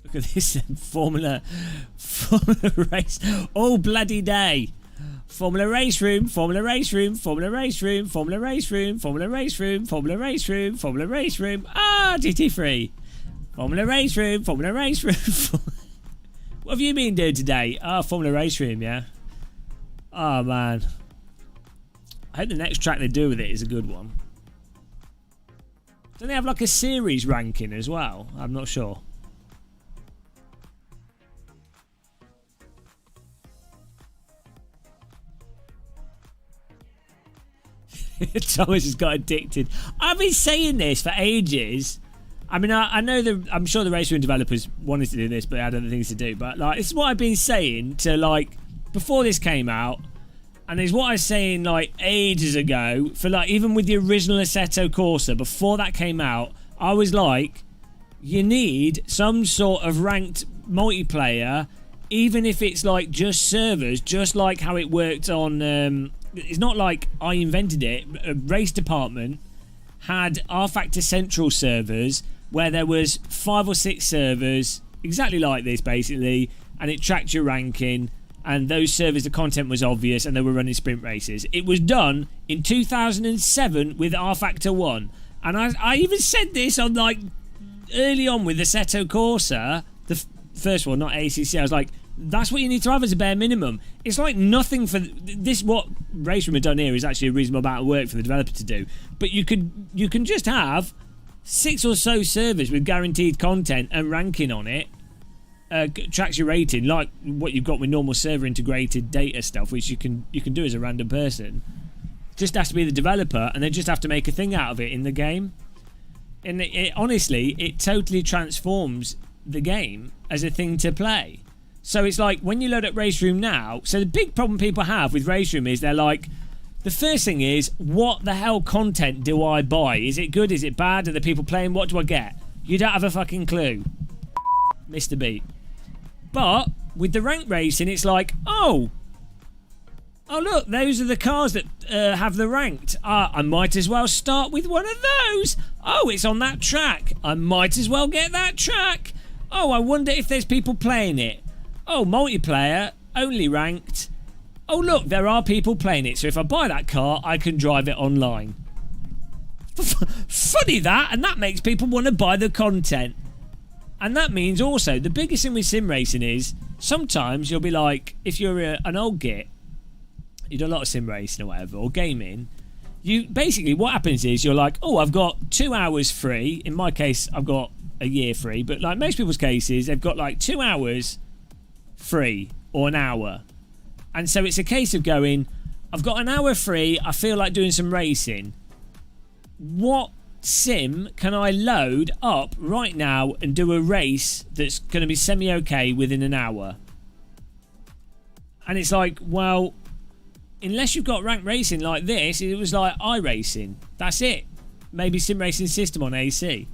Look at this Formula race all bloody day. Formula race room, Formula race room, Formula race room, Formula race room, Formula race room, Formula race room, Formula race room. Ah, GT3. Formula race room, Formula race room. What have you been doing today? Ah, Formula race room, yeah. Oh man. I hope the next track they do with it is a good one. Don't they have like a series ranking as well? I'm not sure. Thomas has got addicted. I've been saying this for ages. I mean, I know I'm sure the RaceRoom developers wanted to do this, but had other things to do. But like, it's what I've been saying to like before this came out, and it's what I was saying like ages ago. For like even with the original Assetto Corsa, before that came out, I was like, you need some sort of ranked multiplayer, even if it's like just servers, just like how it worked on. It's not like I invented it. A race department had R-Factor Central servers where there was 5 or 6 servers exactly like this basically, and it tracked your ranking, and those servers, the content was obvious, and they were running sprint races. It was done in 2007 with R-Factor 1, and I even said this on like early on with the Assetto Corsa, the first one, not ACC. I was like, that's what you need to have as a bare minimum. It's like nothing for this. What RaceRoom have done here is actually a reasonable amount of work for the developer to do. But you can just have 6 or so servers with guaranteed content and ranking on it. Tracks your rating like what you've got with normal server integrated data stuff, which you can do as a random person. Just has to be the developer, and they just have to make a thing out of it in the game. And honestly, it totally transforms the game as a thing to play. So it's like when you load up RaceRoom now, so the big problem people have with RaceRoom is they're like, the first thing is, what the hell content do I buy? Is it good? Is it bad? Are the people playing? What do I get? You don't have a fucking clue. Mr. Beat. But with the rank racing, it's like, oh look, those are the cars that have the ranked. I might as well start with one of those. Oh, it's on that track. I might as well get that track. Oh, I wonder if there's people playing it. Oh, multiplayer, only ranked. Oh, look, there are people playing it. So if I buy that car, I can drive it online. Funny that, and that makes people want to buy the content. And that means also, the biggest thing with sim racing is, sometimes you'll be like, if you're an old git, you do a lot of sim racing or whatever, or gaming, you basically, what happens is, you're like, oh, I've got 2 hours free. In my case, I've got a year free. But like most people's cases, they've got like 2 hours free or an hour, and so it's a case of going, I've got an hour free, I feel like doing some racing. What sim can I load up right now and do a race that's going to be semi-okay within an hour? And it's like, well, unless you've got ranked racing like this, it was like iRacing, that's it. Maybe sim racing system on AC.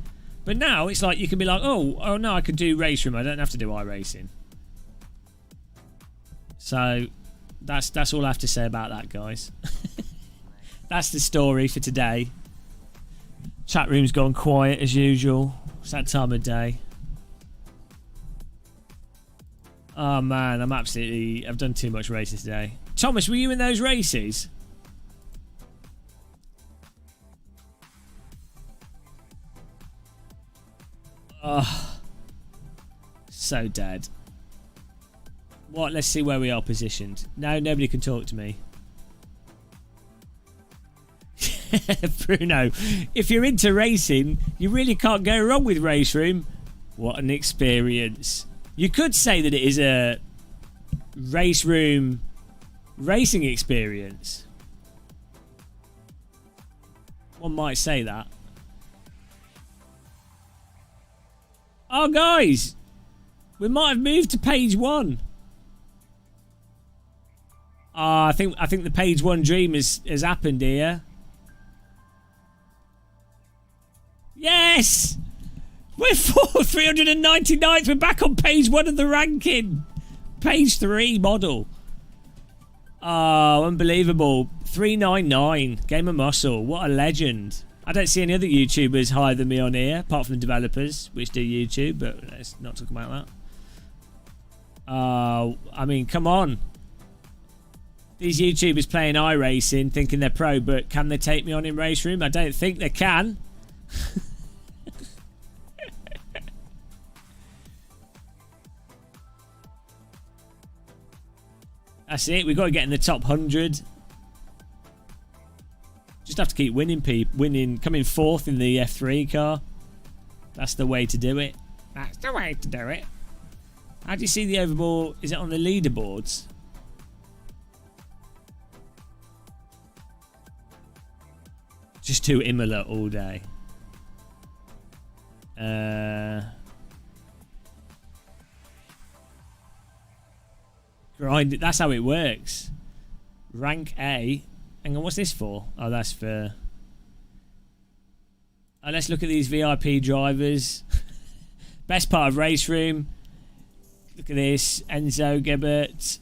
But now it's like you can be like, oh no, I can do RaceRoom, I don't have to do iRacing. So that's all I have to say about that, guys. That's the story for today. Chat room's gone quiet as usual. It's that time of day. Oh man, I've done too much racing today. Thomas, were you in those races? Oh, so dead. What? Let's see where we are positioned. No, nobody can talk to me. Bruno, if you're into racing, you really can't go wrong with RaceRoom. What an experience. You could say that it is a RaceRoom racing experience. One might say that. Oh, guys, we might have moved to page 1. I think the page 1 dream has happened here. Yes! We're 399th. We're back on page 1 of the ranking. Page 3 model. Oh, unbelievable. 399. Game of Muscle. What a legend. I don't see any other YouTubers higher than me on here, apart from the developers, which do YouTube, but let's not talk about that. I mean, come on. These YouTubers playing iRacing, thinking they're pro, but can they take me on in RaceRoom? I don't think they can. That's it. We've got to get in the top 100. Just have to keep winning, coming 4th in the F3 car. That's the way to do it. That's the way to do it. How do you see the overall? Is it on the leaderboards? Just do Imola all day. Grind it. That's how it works. Rank A. Hang on, what's this for? Oh, that's for... Oh, let's look at these VIP drivers. Best part of RaceRoom. Look at this. Enzo Gebert.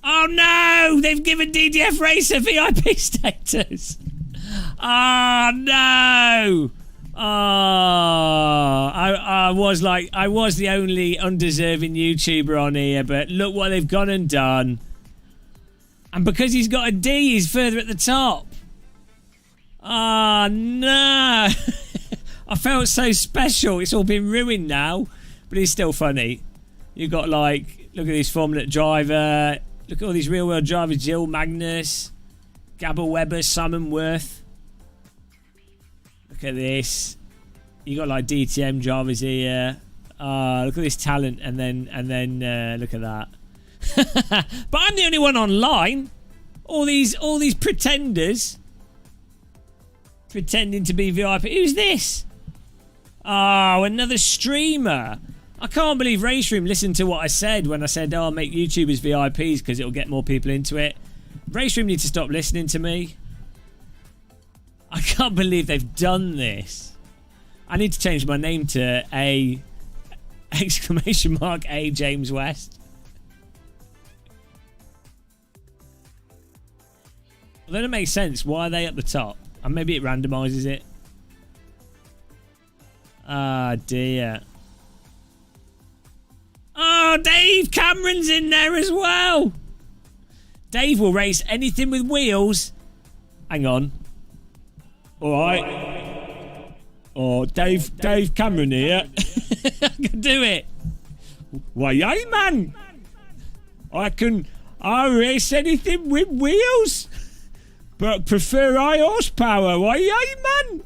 Oh no! They've given DDF Racer VIP status. Oh no! Oh, I was the only undeserving YouTuber on here, but look what they've gone and done. And because he's got a D, he's further at the top. Oh no! I felt so special. It's all been ruined now, but he's still funny. You've got like, look at this Formula driver. Look at all these real world drivers: Jill Magnus, Gabber Webber, Simon Worth. Look at this. You got like DTM drivers here. Look at this talent, and then look at that. But I'm the only one online. All these pretenders pretending to be VIP. Who's this? Oh, another streamer. I can't believe RaceRoom listened to what I said when I said, "Oh, make YouTubers VIPs because it'll get more people into it." RaceRoom needs to stop listening to me. I can't believe they've done this. I need to change my name to A! A! James West. Well, then it makes sense. Why are they at the top? And maybe it randomizes it. Ah, dear. Oh, Dave Cameron's in there as well. Dave will race anything with wheels. Hang on. All right. Oh, Dave Cameron here. I can do it. Why, yay, man. I race anything with wheels, but prefer high horsepower. Why, yay, man.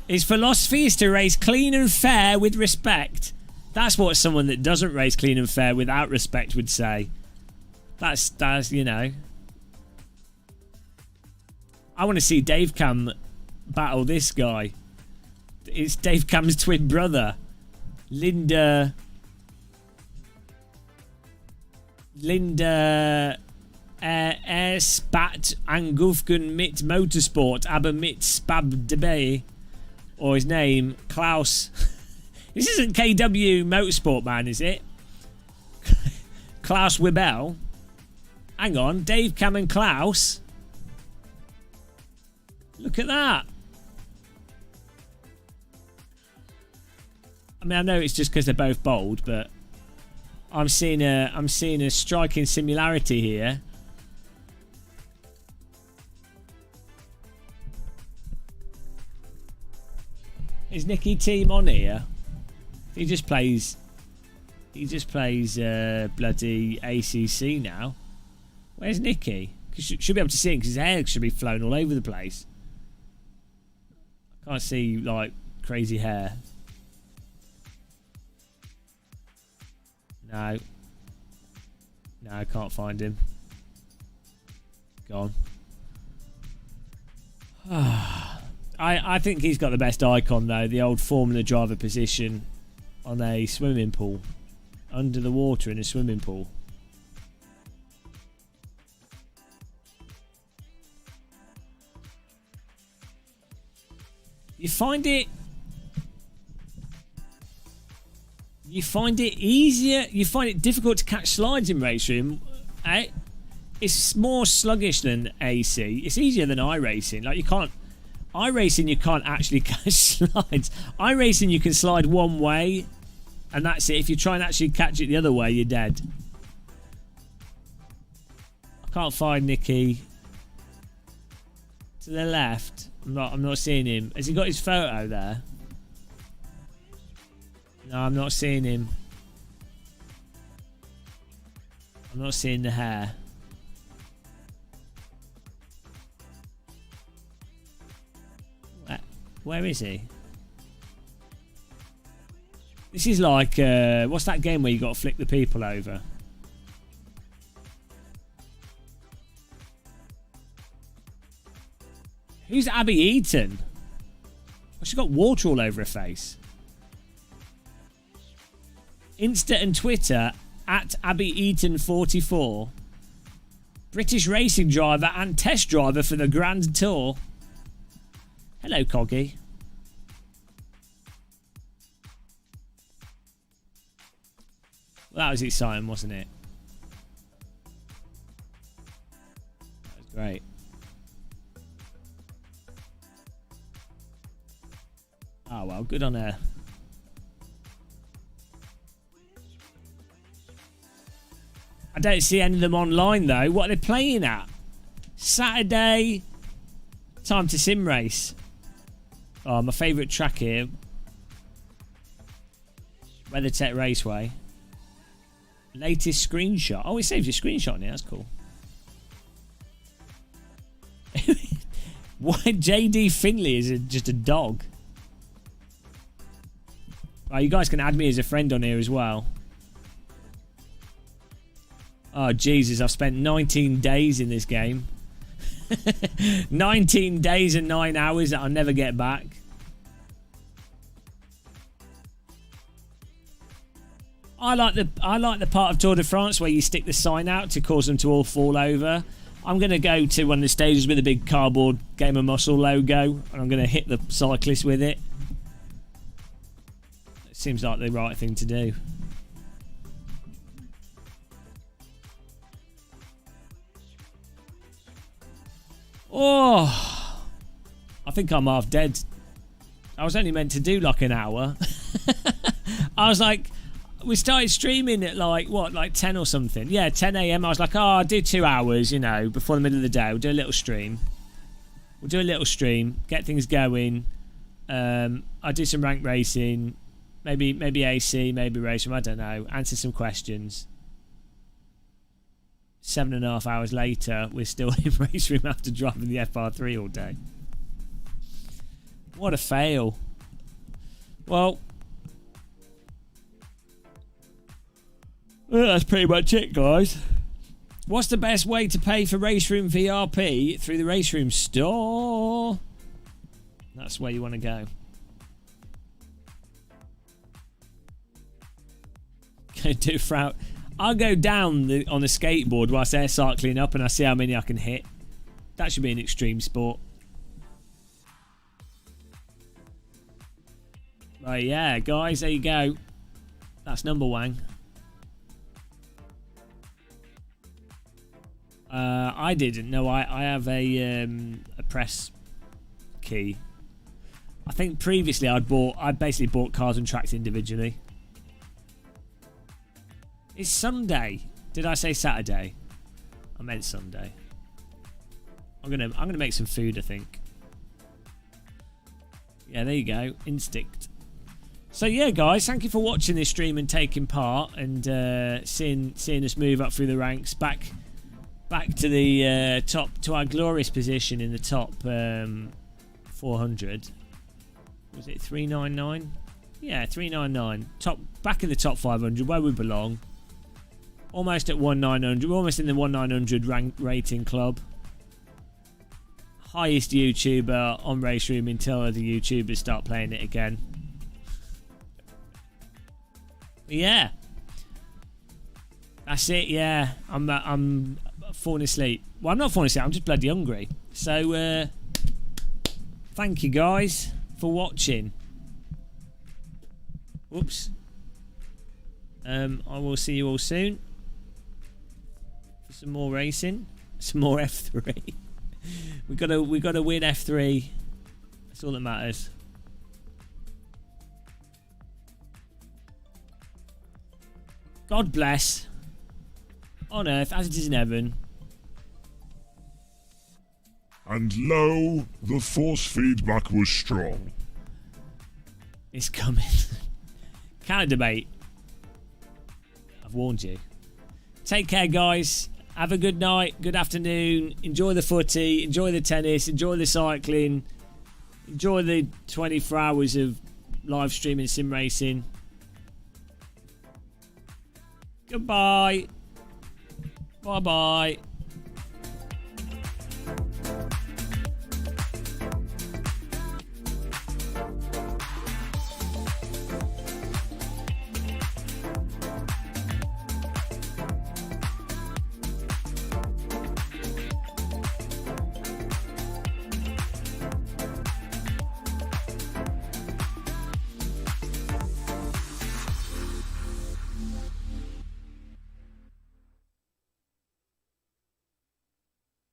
His philosophy is to race clean and fair with respect. That's what someone that doesn't race clean and fair without respect would say. That's you know. I want to see Dave Cam battle this guy. It's Dave Cam's twin brother, Linda Spat Angufgen mit Motorsport, aber mit Spab Debay, or his name Klaus. This isn't KW Motorsport, man, is it? Klaus Wibel. Hang on, Dave, Cam and Klaus. Look at that. I mean, I know it's just because they're both bold, but I'm seeing a striking similarity here. Is Nicky Team on here? He just plays bloody ACC now. Where's Nicky? Should be able to see him because his hair should be flown all over the place. I can't see like crazy hair. No, I can't find him. Gone. I think he's got the best icon though, the old Formula driver position on a swimming pool. Under the water in a swimming pool. You find it easier, you find it difficult to catch slides in RaceRoom. It's more sluggish than AC. It's easier than iRacing. Like iRacing you can't actually catch slides. iRacing you can slide one way and that's it. If you try and actually catch it the other way, you're dead. I can't find Nicky. To the left. I'm not seeing him. Has he got his photo there? No, I'm not seeing him. I'm not seeing the hair. Where is he? This is like, what's that game where you got to flick the people over? Who's Abby Eaton? Oh, she got water all over her face. Insta and Twitter at Abby Eaton 44. British racing driver and test driver for the Grand Tour. Hello, Coggy. Well, that was exciting, wasn't it? That was great. Oh, well, good on her. I don't see any of them online, though. What are they playing at? Saturday. Time to sim race. Oh, my favourite track here. WeatherTech Raceway. Latest screenshot. Oh, it saves your screenshot in here. That's cool. Why JD Finley is just a dog? Right, you guys can add me as a friend on here as well. Oh, Jesus, I've spent 19 days in this game. 19 days and 9 hours that I'll never get back. I like the part of Tour de France where you stick the sign out to cause them to all fall over. I'm going to go to one of the stages with a big cardboard Game of Muscle logo, and I'm going to hit the cyclist with it. It seems like the right thing to do. Oh, I think I'm half dead. I was only meant to do like an hour. I was like, we started streaming at like, what, like 10 or something? Yeah, 10 a.m. I was like, oh, I'll do 2 hours, you know, before the middle of the day. We'll do a little stream. Get things going. I'll do some ranked racing. Maybe AC, maybe RaceRoom, I don't know. Answer some questions. 7.5 hours later, we're still in RaceRoom after driving the FR3 all day. What a fail. Well, that's pretty much it, guys. What's the best way to pay for RaceRoom VRP? Through the RaceRoom store. That's where you want to go. Go do Frout. I'll go down on the skateboard whilst they're cycling up and I see how many I can hit. That should be an extreme sport. Right, yeah, guys, there you go. That's number one. I didn't. No, I have a press key. I think previously I basically bought cars and tracks individually. It's Sunday. Did I say Saturday? I meant Sunday. I'm gonna make some food, I think. Yeah, there you go. Instinct. So yeah, guys, thank you for watching this stream and taking part and seeing us move up through the ranks back to the top, to our glorious position in the top 400. Was it 399? Yeah, 399. Back in the top 500, where we belong. Almost at 1900. We're almost in the 1900 rank rating club. Highest YouTuber on RaceRoom until other YouTubers start playing it again. But yeah, that's it. Yeah, I'm falling asleep. Well, I'm not falling asleep. I'm just bloody hungry. So thank you guys for watching. Whoops. I will see you all soon for some more racing, some more F3. we gotta win F3. That's all that matters. God bless. On earth as it is in heaven. And lo, the force feedback was strong. It's coming. Can't debate. I've warned you. Take care, guys. Have a good night, good afternoon. Enjoy the footy, enjoy the tennis, enjoy the cycling, enjoy the 24 hours of live streaming sim racing. Goodbye. Bye-bye.